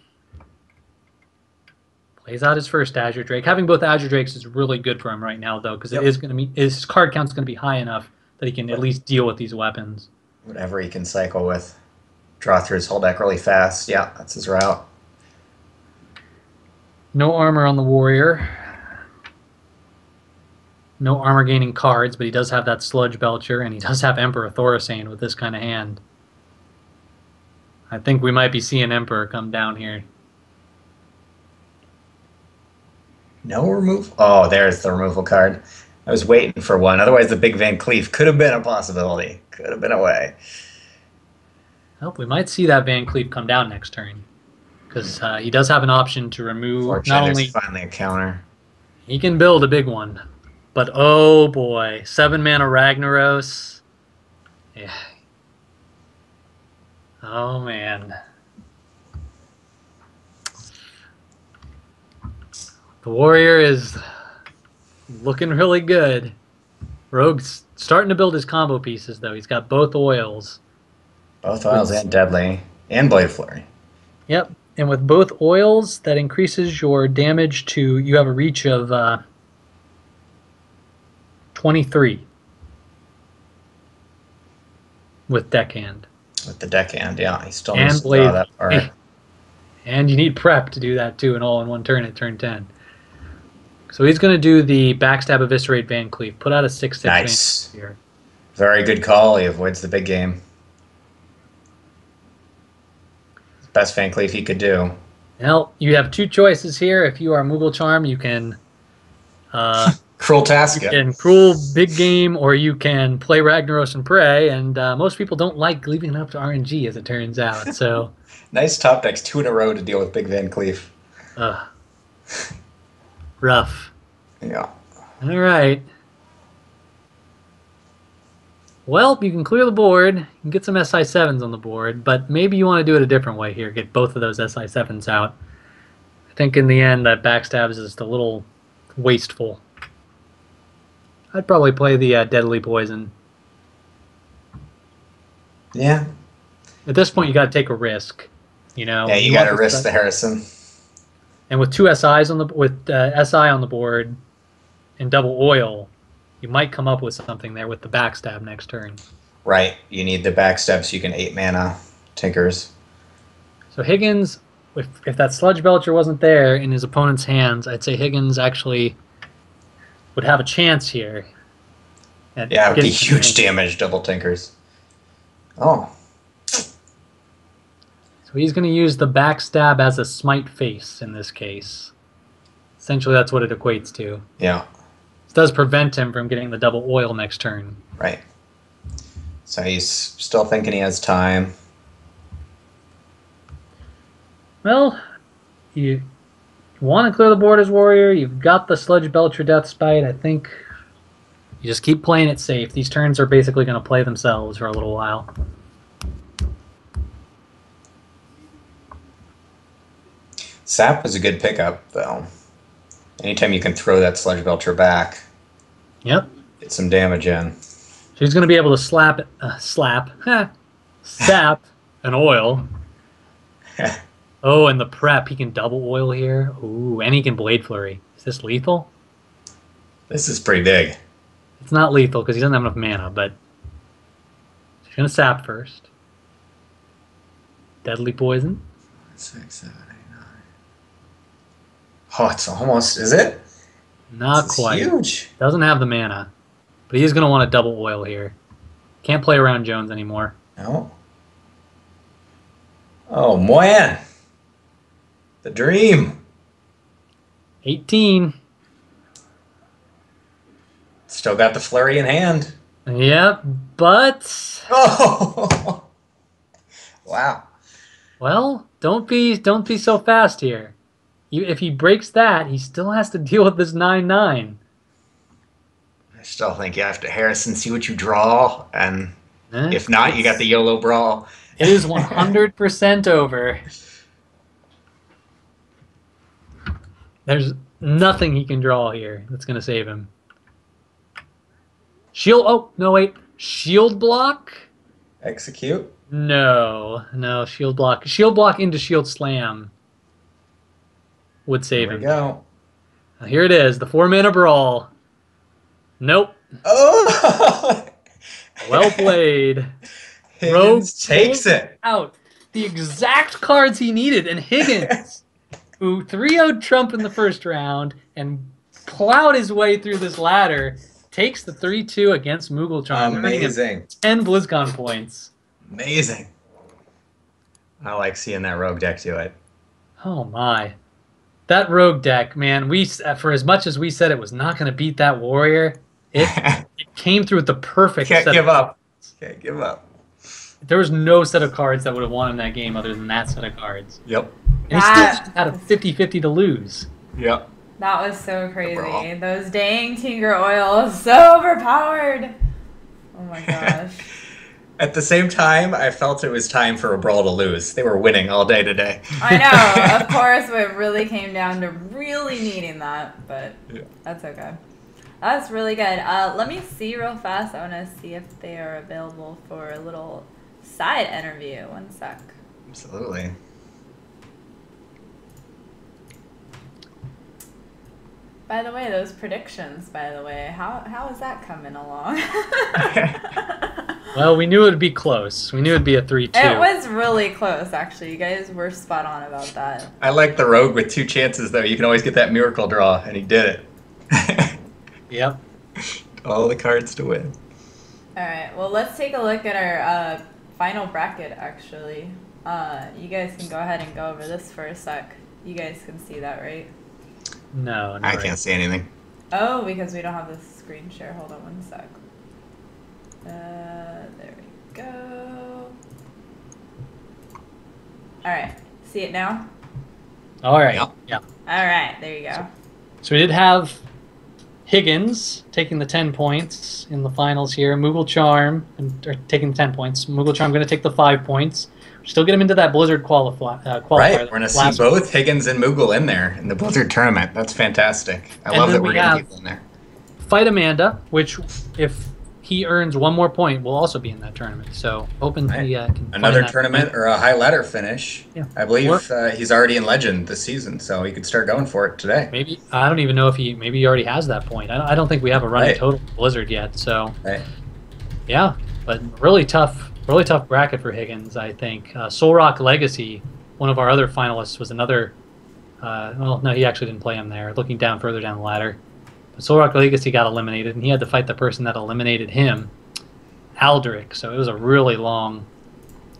Plays out his first Azure Drake. Having both Azure Drakes is really good for him right now, though, because it is going to be his card count's going to be high enough that he can at least deal with these weapons. Whatever he can cycle with. Draw through his whole deck really fast. Yeah, that's his route. No armor on the Warrior. No armor gaining cards, but he does have that Sludge Belcher, and he does have Emperor Thorasane with this kind of hand. I think we might be seeing Emperor come down here. No removal. Oh, there's the removal card. I was waiting for one. Otherwise, the big Van Cleef could have been a possibility. Could have been a way. Well, we might see that Van Cleef come down next turn. Because he does have an option to remove not only... finally a counter. He can build a big one. But oh boy, 7 mana Ragnaros. Yeah. Oh man. The Warrior is looking really good. Rogue's starting to build his combo pieces, though. He's got both oils. Both oils and deadly. And Blade Flurry. Yep. And with both oils, that increases your damage to... You have a reach of 23. With Deckhand. With the deckhand, yeah. He still And needs to Blade. draw that part. And you need prep to do that, too, and all in one turn at turn 10. So he's going to do the Backstab Eviscerate Van Cleef. Put out a 6/6 Nice. here. Very good call. He avoids the big game. Best Van Cleef he could do. Well, you have two choices here. If you are Moogle Charm, you can Cruel Task. cruel big game, or you can play Ragnaros and pray. And most people don't like leaving it up to RNG, as it turns out. So Nice top decks, 2 in a row to deal with big Van Cleef. rough. Yeah. All right. Well, you can clear the board. You can get some SI7s on the board, but maybe you want to do it a different way here. Get both of those SI7s out. I think in the end that backstab is just a little wasteful. I'd probably play the Deadly Poison. Yeah. At this point, you got to take a risk. You know. Yeah, you got to risk the Harrison. And with two SIs on the SI on the board and double oil, you might come up with something there with the backstab next turn. Right. You need the backstab so you can 8 mana Tinkers. So Higgins, if that Sludge Belcher wasn't there in his opponent's hands, I'd say Higgins actually would have a chance here. Yeah, it would be huge damage, double Tinkers. Oh. So he's going to use the backstab as a smite face in this case. Essentially, that's what it equates to. Yeah. This does prevent him from getting the double oil next turn. Right. So he's still thinking he has time. Well, you want to clear the board as warrior. You've got the Sludge Belcher Death Spite. I think you just keep playing it safe. These turns are basically going to play themselves for a little while. Sap was a good pickup, though. Anytime you can throw that Sludge Belcher back, Yep. get some damage in. She's going to be able to sap an oil. Oh, and the prep. He can double oil here. Ooh, and he can Blade Flurry. Is this lethal? This is pretty big. It's not lethal because he doesn't have enough mana, but she's going to sap first. Deadly Poison. 6, 7, 8, 9. Oh, it's almost, is it? Not This is quite. huge. Doesn't have the mana. But he's going to want to double oil here. Can't play around Jones anymore. No. Oh, man. The dream. 18. Still got the flurry in hand. Yep, but Oh. Wow. well, don't be so fast here. If he breaks that, he still has to deal with this 9/9. I still think you have to Harrison see what you draw, and Eh, if not, you got the YOLO brawl. It is 100% over. There's nothing he can draw here that's going to save him. Shield. Oh, no, wait. Shield block? Execute. No. Shield block. Shield block into shield slam would save There we him. go. Here it is. The 4-mana brawl. Nope. Oh. Well played. Higgins takes pulled it. Out the exact cards he needed, and Higgins, who 3-0'd Trump in the first round and plowed his way through this ladder, takes the 3-2 against Moogle Charm. Amazing. 10 BlizzCon points. Amazing. I like seeing that rogue deck do it. Oh my. That rogue deck, man, for as much as we said it was not going to beat that warrior, it came through with the perfect Can't set give of, up. Can't give up. There was no set of cards that would have won in that game other than that set of cards. Yep. And he still had a 50-50 to lose. Yep. That was so crazy. Brawl. Those dang Tinker Oil is so overpowered. Oh my gosh. At the same time, I felt it was time for a brawl to lose. They were winning all day today. I know. Of course, it really came down to really needing that, but Yeah. that's okay. That's really good. Let me see real fast. I want to see if they are available for a little side interview. One sec. Absolutely. By the way, those predictions, how is that coming along? Well, we knew it would be close. We knew it would be a 3-2. It was really close, actually. You guys were spot on about that. I like the rogue with 2 chances, though. You can always get that miracle draw, and he did it. Yep. All the cards to win. All right. Well, let's take a look at our final bracket, actually. You guys can go ahead and go over this for a sec. You guys can see that, right? No, I can't see anything. Oh, because we don't have the screen share. Hold on one sec. There we go. All right. See it now? All right. Yep. Yeah. All right. There you go. So we did have Higgins taking the 10 points in the finals here. Moogle Charm taking the 10 points. Moogle Charm going to take the 5 points. Still get him into that Blizzard qualifier. Right, we're going to see last both Higgins and Moogle in there in the Blizzard tournament. That's fantastic. I And love then that we're we getting have- people in there. Fight Amanda, which if he earns 1 more point, will also be in that tournament. So hoping Right. he can find Another that tournament point. or a high ladder finish. Yeah. I believe he's already in Legend this season, so he could start going for it today. Maybe I don't even know if maybe he already has that point. I don't think we have a running Right. total Blizzard yet. So Right. yeah, but really tough bracket for Higgins. I think Soul Rock Legacy, one of our other finalists, was another. Well, no, he actually didn't play him there. Looking down further down the ladder, but Soul Rock Legacy got eliminated, and he had to fight the person that eliminated him, Aldrich. So it was a really long,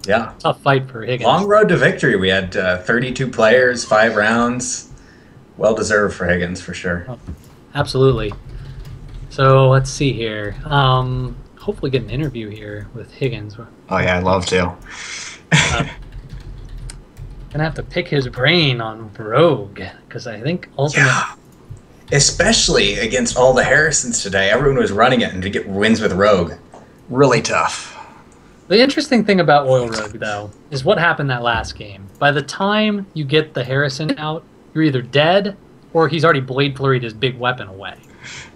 Yeah. tough fight for Higgins. Long road to victory. We had 32 players, 5 rounds. Well deserved for Higgins, for sure. Absolutely. So let's see here. Hopefully get an interview here with Higgins. Oh, yeah, I'd love to. Gonna have to pick his brain on Rogue, because I think ultimately... Yeah. Especially against all the Harrisons today. Everyone was running it, and to get wins with Rogue, really tough. The interesting thing about Oil Rogue, though, is what happened that last game. By the time you get the Harrison out, you're either dead, or he's already Blade Flurried his big weapon away.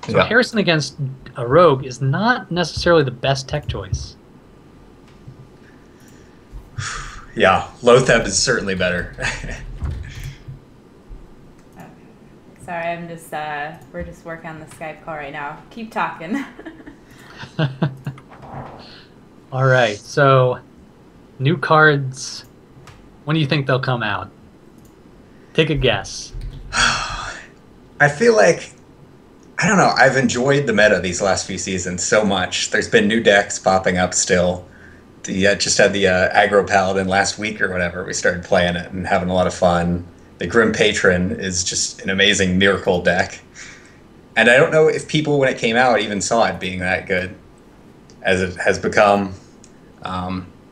So Yeah. Harrison against a Rogue is not necessarily the best tech choice. Yeah, Lotheb is certainly better. Sorry, I'm just we're just working on the Skype call right now. Keep talking. All right, so new cards. When do you think they'll come out? Take a guess. I feel like, I don't know, I've enjoyed the meta these last few seasons so much. There's been new decks popping up still. Just had the Aggro Paladin last week or whatever. We started playing it and having a lot of fun. The Grim Patron is just an amazing miracle deck. And I don't know if people, when it came out, even saw it being that good as it has become.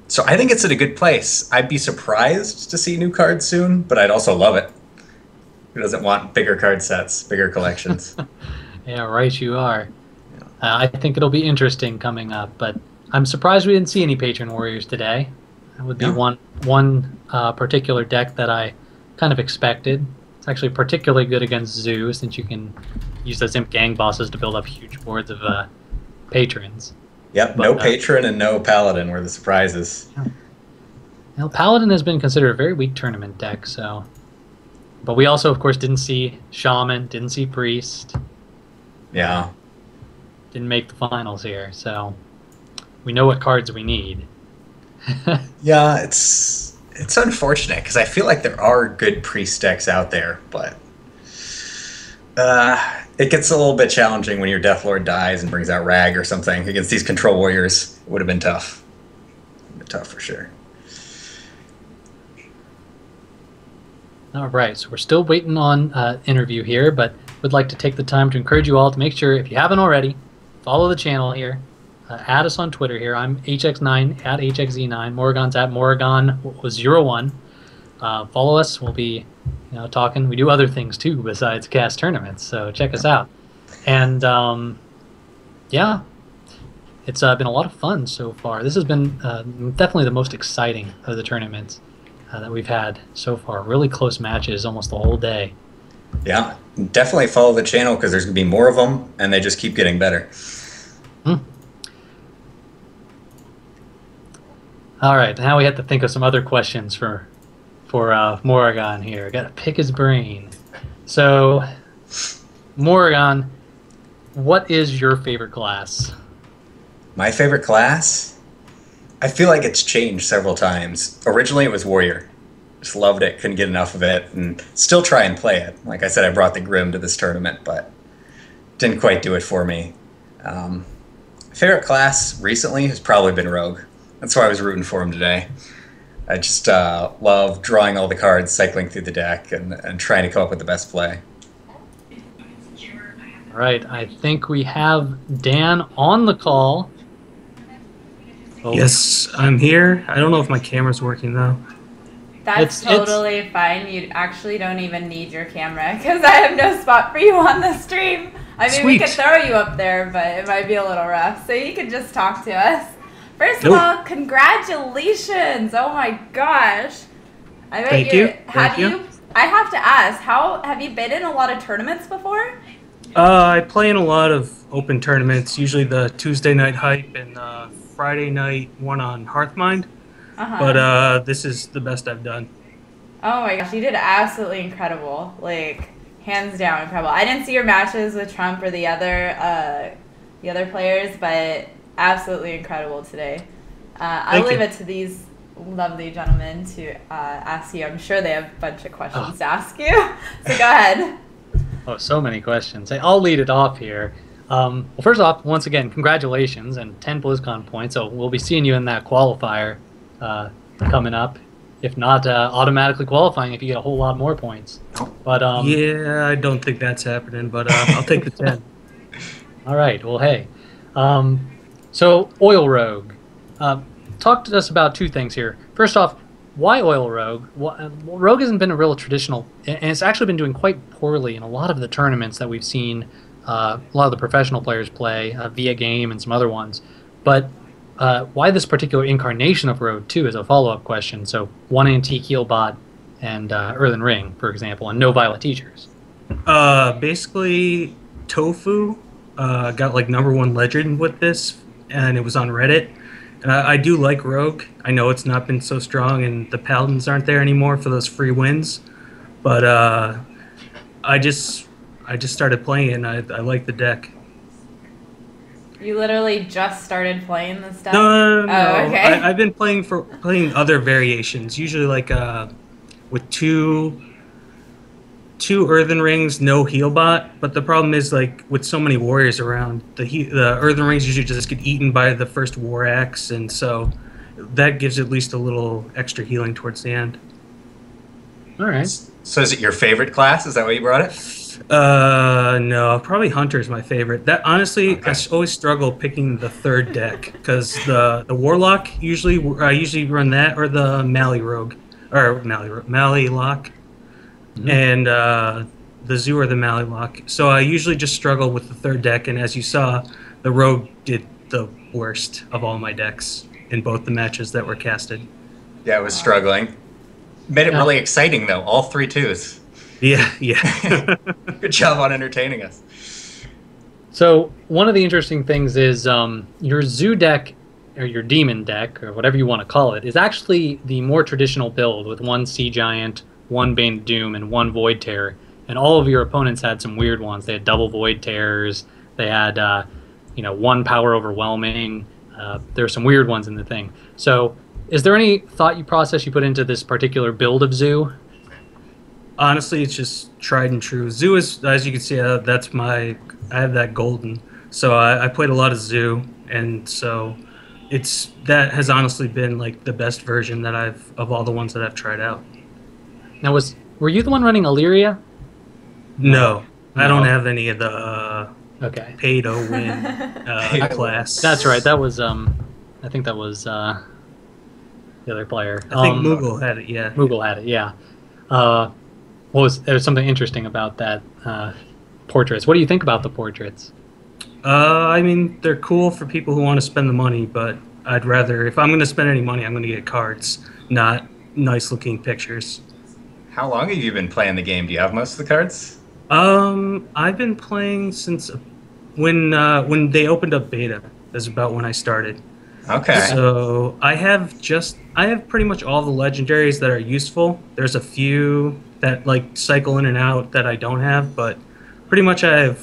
So I think it's at a good place. I'd be surprised to see new cards soon, but I'd also love it. Who doesn't want bigger card sets, bigger collections? Yeah, right you are. I think it'll be interesting coming up, but I'm surprised we didn't see any Patron Warriors today. That would be Yeah. one particular deck that I kind of expected. It's actually particularly good against Zoo, since you can use those Imp Gang bosses to build up huge boards of patrons. Yep, But, no Patron and no Paladin were the surprises. Now, Paladin has been considered a very weak tournament deck, so... But we also, of course, didn't see Shaman, didn't see Priest, Yeah. didn't make the finals here, so we know what cards we need. Yeah, it's unfortunate because I feel like there are good priest decks out there, but it gets a little bit challenging when your Death Lord dies and brings out Rag or something against these Control Warriors. It would have been tough. Tough for sure. All right, so we're still waiting on interview here, but would like to take the time to encourage you all to make sure, if you haven't already, follow the channel here. Add us on Twitter here. I'm HX9 at HXZ9. Morrigan's at Morrigan01. Follow us. We'll be, talking. We do other things too besides cast tournaments, so check us out. And yeah, it's been a lot of fun so far. This has been definitely the most exciting of the tournaments that we've had so far. Really close matches almost the whole day. Yeah, definitely follow the channel because there's going to be more of them, and they just keep getting better. All right, now we have to think of some other questions for Morrigan here. Got to pick his brain. So, Morrigan, what is your favorite class? My favorite class? I feel like it's changed several times. Originally it was Warrior. Just loved it, couldn't get enough of it, and still try and play it. Like I said, I brought the Grim to this tournament, but didn't quite do it for me. Favorite class recently has probably been Rogue. That's why I was rooting for him today. I just love drawing all the cards, cycling through the deck, and trying to come up with the best play. All right, I think we have Dan on the call. Oh. Yes, I'm here. I don't know if my camera's working though. That's It's- totally fine. You actually don't even need your camera because I have no spot for you on the stream. I mean, we Sweet. could throw you up there, but it might be a little rough. So you could just talk to us. First of Nope. all, congratulations! Oh my gosh. I bet Thank you. Thank you. I have to ask, how have you been in a lot of tournaments before? I play in a lot of open tournaments, usually the Tuesday night hype and Friday night one on Hearthmind. But this is the best I've done. Oh my gosh, you did absolutely incredible. Like, hands down incredible. I didn't see your matches with Trump or the other players, but absolutely incredible today. I'll Thank leave you. it to these lovely gentlemen to ask you. I'm sure they have a bunch of questions to ask you. So go ahead. Oh, so many questions. Hey, I'll lead it off here. Well, first off, once again, congratulations and 10 BlizzCon points. So we'll be seeing you in that qualifier coming up. If not automatically qualifying, if you get a whole lot more points. But Yeah, I don't think that's happening, but I'll take the 10. all right. Well, hey. So Oil Rogue. Talk to us about two things here. First off, why oil rogue? Rogue hasn't been a real traditional, and it's actually been doing quite poorly in a lot of the tournaments that we've seen. A lot of the professional players play via game and some other ones. But why this particular incarnation of rogue too is a follow-up question. So one antique heal bot and earthen ring, for example, and no violet teachers. Basically, Tofu got like #1 legend with this, and it was on Reddit. And I do like Rogue. I know it's not been so strong, and the Paladins aren't there anymore for those free wins. But I just started playing it, and I like the deck. You literally just started playing this deck? No. Oh, okay. I've been playing other variations, usually like with two earthen rings, no heal bot. But the problem is, like, with so many warriors around, the earthen rings usually just get eaten by the first war axe, and so that gives at least a little extra healing towards the end. All right. So is it your favorite class? Is that why you brought it? No, probably Hunter is my favorite. That honestly, Okay. I always struggle picking the third deck because the Warlock I usually run that or the Mally Lock, and the Zoo or the Mally Lock. So I usually just struggle with the third deck, and as you saw, the Rogue did the worst of all my decks in both the matches that were casted. Yeah, I was struggling. Made it Yeah. really exciting, though. All 3 twos. Yeah. Good job on entertaining us. So one of the interesting things is your Zoo deck, or your Demon deck, or whatever you want to call it, is actually the more traditional build with 1 Sea Giant, 1 Bane of Doom, and 1 Void Terror. And all of your opponents had some weird ones. They had double Void Terrors. They had 1 Power Overwhelming. There are some weird ones in the thing. So is there any thought process you put into this particular build of Zoo? Honestly, it's just tried and true. Zoo is, as you can see, I have that golden. So I played a lot of Zoo, and so that has honestly been like the best version of all the ones that I've tried out. Now, were you the one running Illyria? No, I No. don't have any of the Okay. pay to win class. That's right. That was I think that was the other player. I think Moogle had it. Yeah. Moogle had it. Yeah. There was something interesting about that portraits. What do you think about the portraits? I mean, they're cool for people who want to spend the money, but I'd rather, if I'm going to spend any money, I'm going to get cards, not nice-looking pictures. How long have you been playing the game? Do you have most of the cards? I've been playing since when they opened up beta. That's about when I started. Okay. So I have pretty much all the legendaries that are useful. There's a few that like cycle in and out that I don't have, but pretty much I'd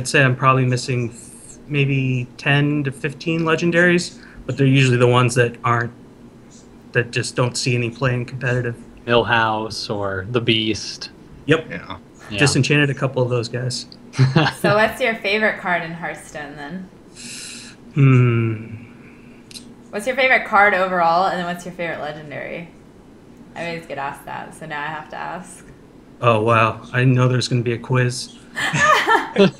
say I'm probably missing maybe 10 to 15 legendaries, but they're usually the ones that just don't see any play in competitive. Millhouse or the Beast. Yep. Yeah. Yeah. Disenchanted a couple of those guys. So what's your favorite card in Hearthstone then? What's your favorite card overall, and then what's your favorite legendary? I always get asked that, so now I have to ask. Oh, wow. I didn't know there was going to be a quiz. Well, pick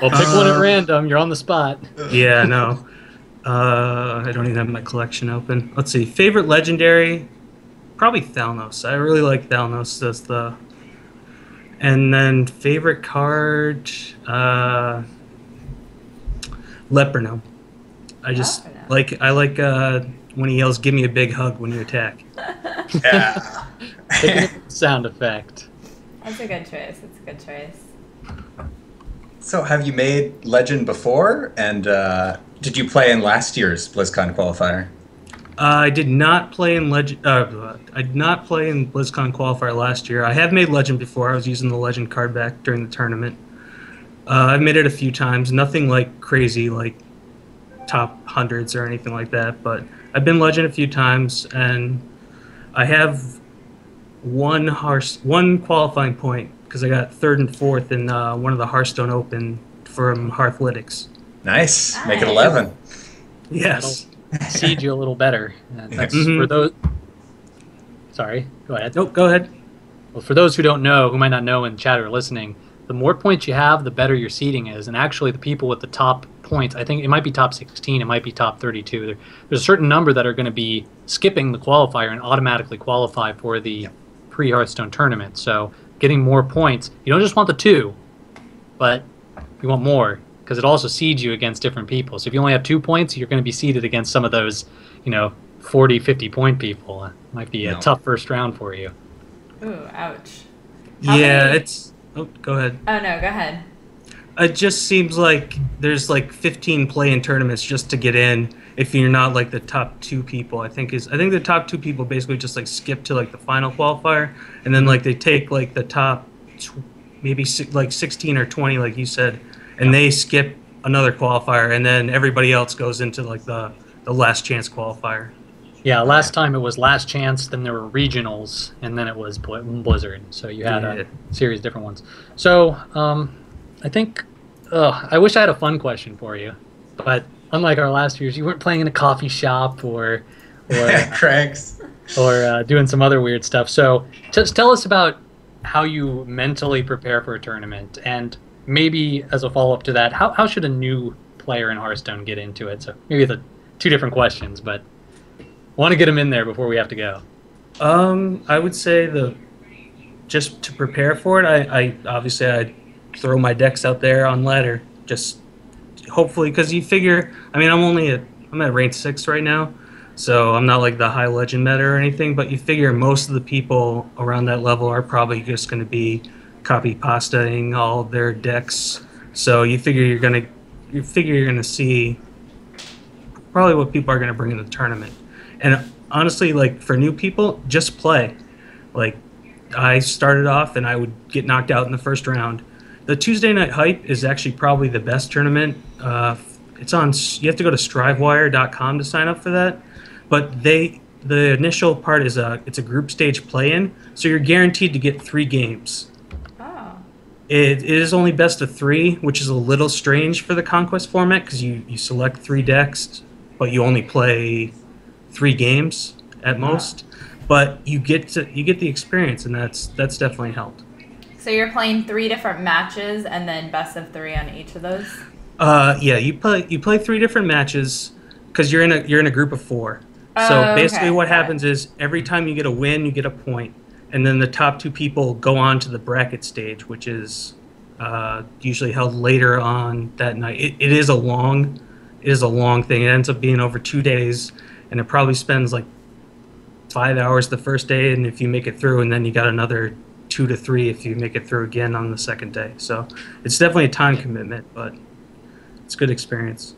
one at random. You're on the spot. Yeah, no. I don't even have my collection open. Let's see. Favorite legendary? Probably Thalnos. I really like Thalnos as And then favorite card? Leperno. I like when he yells, "Give me a big hug" when you attack. Yeah. Sound effect. That's a good choice. That's a good choice. So have you made Legend before? And did you play in last year's BlizzCon qualifier? I did not play in Legend. I did not play in BlizzCon qualifier last year. I have made Legend before. I was using the Legend card back during the tournament. I've made it a few times. Nothing like crazy, like top hundreds or anything like that. But I've been Legend a few times, and I have one qualifying point because I got 3rd and 4th in one of the Hearthstone Open from Hearthlytics. Nice. Make it Nice. 11. Yes. Siege you a little better. That's Mhm. for those. Sorry, go ahead. Nope. Go ahead. Well, for those who don't know, who might not know in chat or listening, the more points you have, the better your seeding is. And actually, the people with the top points. I think it might be top 16, it might be top 32. There's a certain number that are going to be skipping the qualifier and automatically qualify for the pre-Hearthstone tournament. So getting more points, you don't just want the 2, but you want more, because it also seeds you against different people. So if you only have 2 points, you're going to be seeded against some of those, 40, 50-point people. It might be a tough first round for you. Ooh, ouch. It's... Oh, go ahead. Oh, no, go ahead. It just seems like there's like 15 play-in tournaments just to get in if you're not like the top 2 people. I think the top 2 people basically just like skip to like the final qualifier, and then like they take like the top maybe like 16 or 20 like you said, and they skip another qualifier, and then everybody else goes into like the last chance qualifier. Yeah, last time it was last chance, then there were regionals, and then it was Blizzard. So you had a series of different ones. So I think I wish I had a fun question for you, but unlike our last years, you weren't playing in a coffee shop or Craig's or doing some other weird stuff. So just tell us about how you mentally prepare for a tournament, and maybe as a follow-up to that, how should a new player in Hearthstone get into it? So maybe the 2 different questions, but I want to get them in there before we have to go. I would say just to prepare for it, I obviously throw my decks out there on ladder, just hopefully, because you figure, I mean, I'm at rank 6 right now, so I'm not like the high legend meta or anything, but you figure most of the people around that level are probably just going to be copy pastaing all of their decks, so you figure you're gonna see probably what people are going to bring in the tournament. And honestly, like for new people, just play. Like I started off and I would get knocked out in the first round. The Tuesday Night Hype is actually probably the best tournament. It's on. You have to go to strivewire.com to sign up for that. But the initial part is it's a group stage play-in, so you're guaranteed to get 3 games. Oh. It is only best of 3, which is a little strange for the Conquest format because you select 3 decks, but you only play 3 games at most. But you get the experience, and that's definitely helped. So you're playing 3 different matches and then best of 3 on each of those? Yeah, you play 3 different matches because you're in a group of 4. So basically what happens is every time you get a win, you get a point, and then the top 2 people go on to the bracket stage, which is usually held later on that night. It is a long thing. It ends up being over 2 days, and it probably spends like 5 hours the first day, and if you make it through, and then you got another 2 to 3 if you make it through again on the second day. So it's definitely a time commitment, but it's a good experience.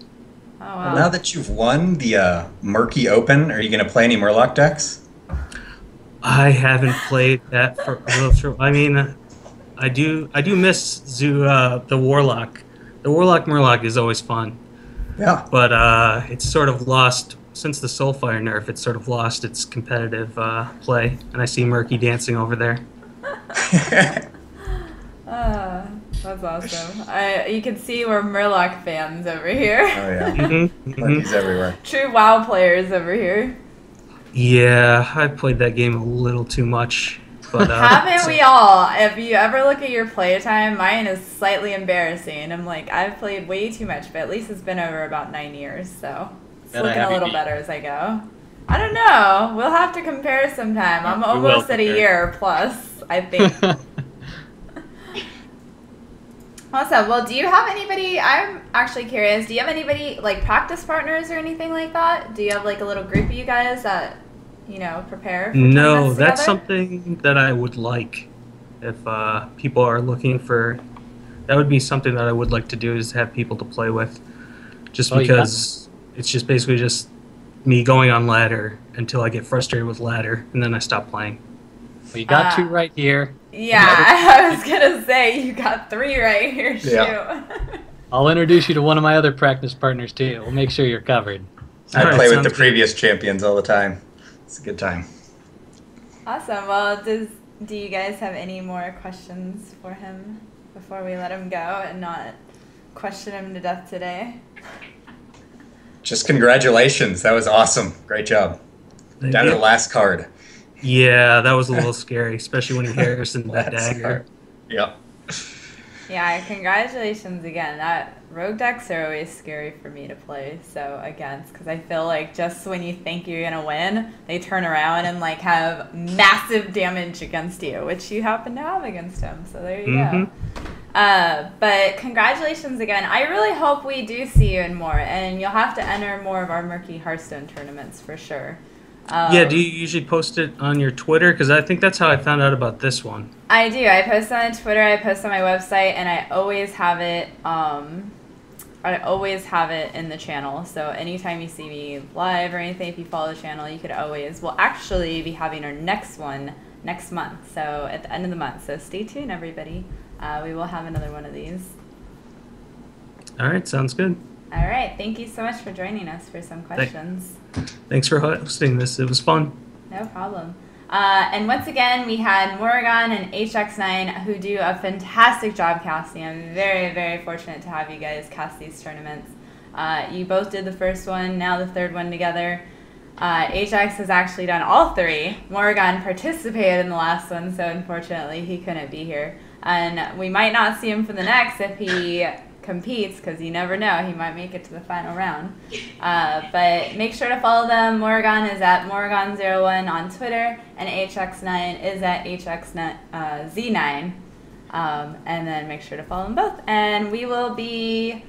Oh, wow. Well, now that you've won the Murky Open, are you going to play any Murloc decks? I haven't played that for a little short. I mean, I do miss the Warlock. The Warlock Murloc is always fun. Yeah. But it's sort of lost since the Soulfire nerf. It's sort of lost its competitive play, and I see Murky dancing over there. That's awesome. You can see we're Murloc fans over here. Oh yeah. Murky's everywhere. True WoW players over here. Yeah, I played that game a little too much. But, haven't we all? If you ever look at your playtime, mine is slightly embarrassing. I'm like, I've played way too much, but at least it's been over about 9 years, so it's looking a little better as I go. I don't know. We'll have to compare sometime. I'm almost at a year plus, I think. Awesome. Well, do you have anybody, I'm actually curious, do you have anybody, like practice partners or anything like that? Do you have like a little group of you guys that, prepare for No, that's together? something that I would like. If people are looking for, that would be something that I would like to do, is have people to play with. Just because it's just basically just me going on ladder until I get frustrated with ladder, and then I stop playing. Well, you got 2 right here. Yeah, I was going to say, you got 3 right here. Shoot. Yeah. I'll introduce you to one of my other practice partners, too. We'll make sure you're covered. I Alright, play with the sounds previous champions all the time. It's a good time. Awesome. Well, do you guys have any more questions for him before we let him go and not question him to death today? Just congratulations. That was awesome. Great job. Thank Down to you. the last card. Yeah, that was a little scary, especially when he Harrison that Last dagger. card. Yep. Yeah, congratulations again. That rogue decks are always scary for me to play so against, because I feel like just when you think you're gonna win, they turn around and like have massive damage against you, which you happen to have against him. So there you go. But congratulations again. I really hope we do see you in more, and you'll have to enter more of our Murky Hearthstone tournaments for sure. Yeah, do you usually post it on your Twitter? Because I think that's how I found out about this one. I do. I post on Twitter, I post on my website, and I always have it in the channel. So anytime you see me live or anything, if you follow the channel, you could always, we'll actually be having our next one next month. So at the end of the month. So stay tuned, everybody. We will have another one of these. All right, sounds good. All right. Thank you so much for joining us for some questions. Thanks for hosting this. It was fun. No problem. And once again, we had Morrigan and HX9 who do a fantastic job casting. I'm very, very fortunate to have you guys cast these tournaments. You both did the first one, now the third one together. HX has actually done all three. Morrigan participated in the last one, so unfortunately he couldn't be here. And we might not see him for the next if he competes, because you never know, he might make it to the final round. But make sure to follow them. Morrigan is at Morrigan01 on Twitter, and HX9 is at HXZ9. And then make sure to follow them both. And we will be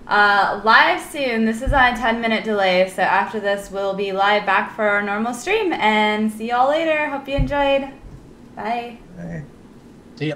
live soon. This is on a 10-minute delay, so after this we'll be live back for our normal stream. And see y'all later. Hope you enjoyed. Bye. Right. See ya.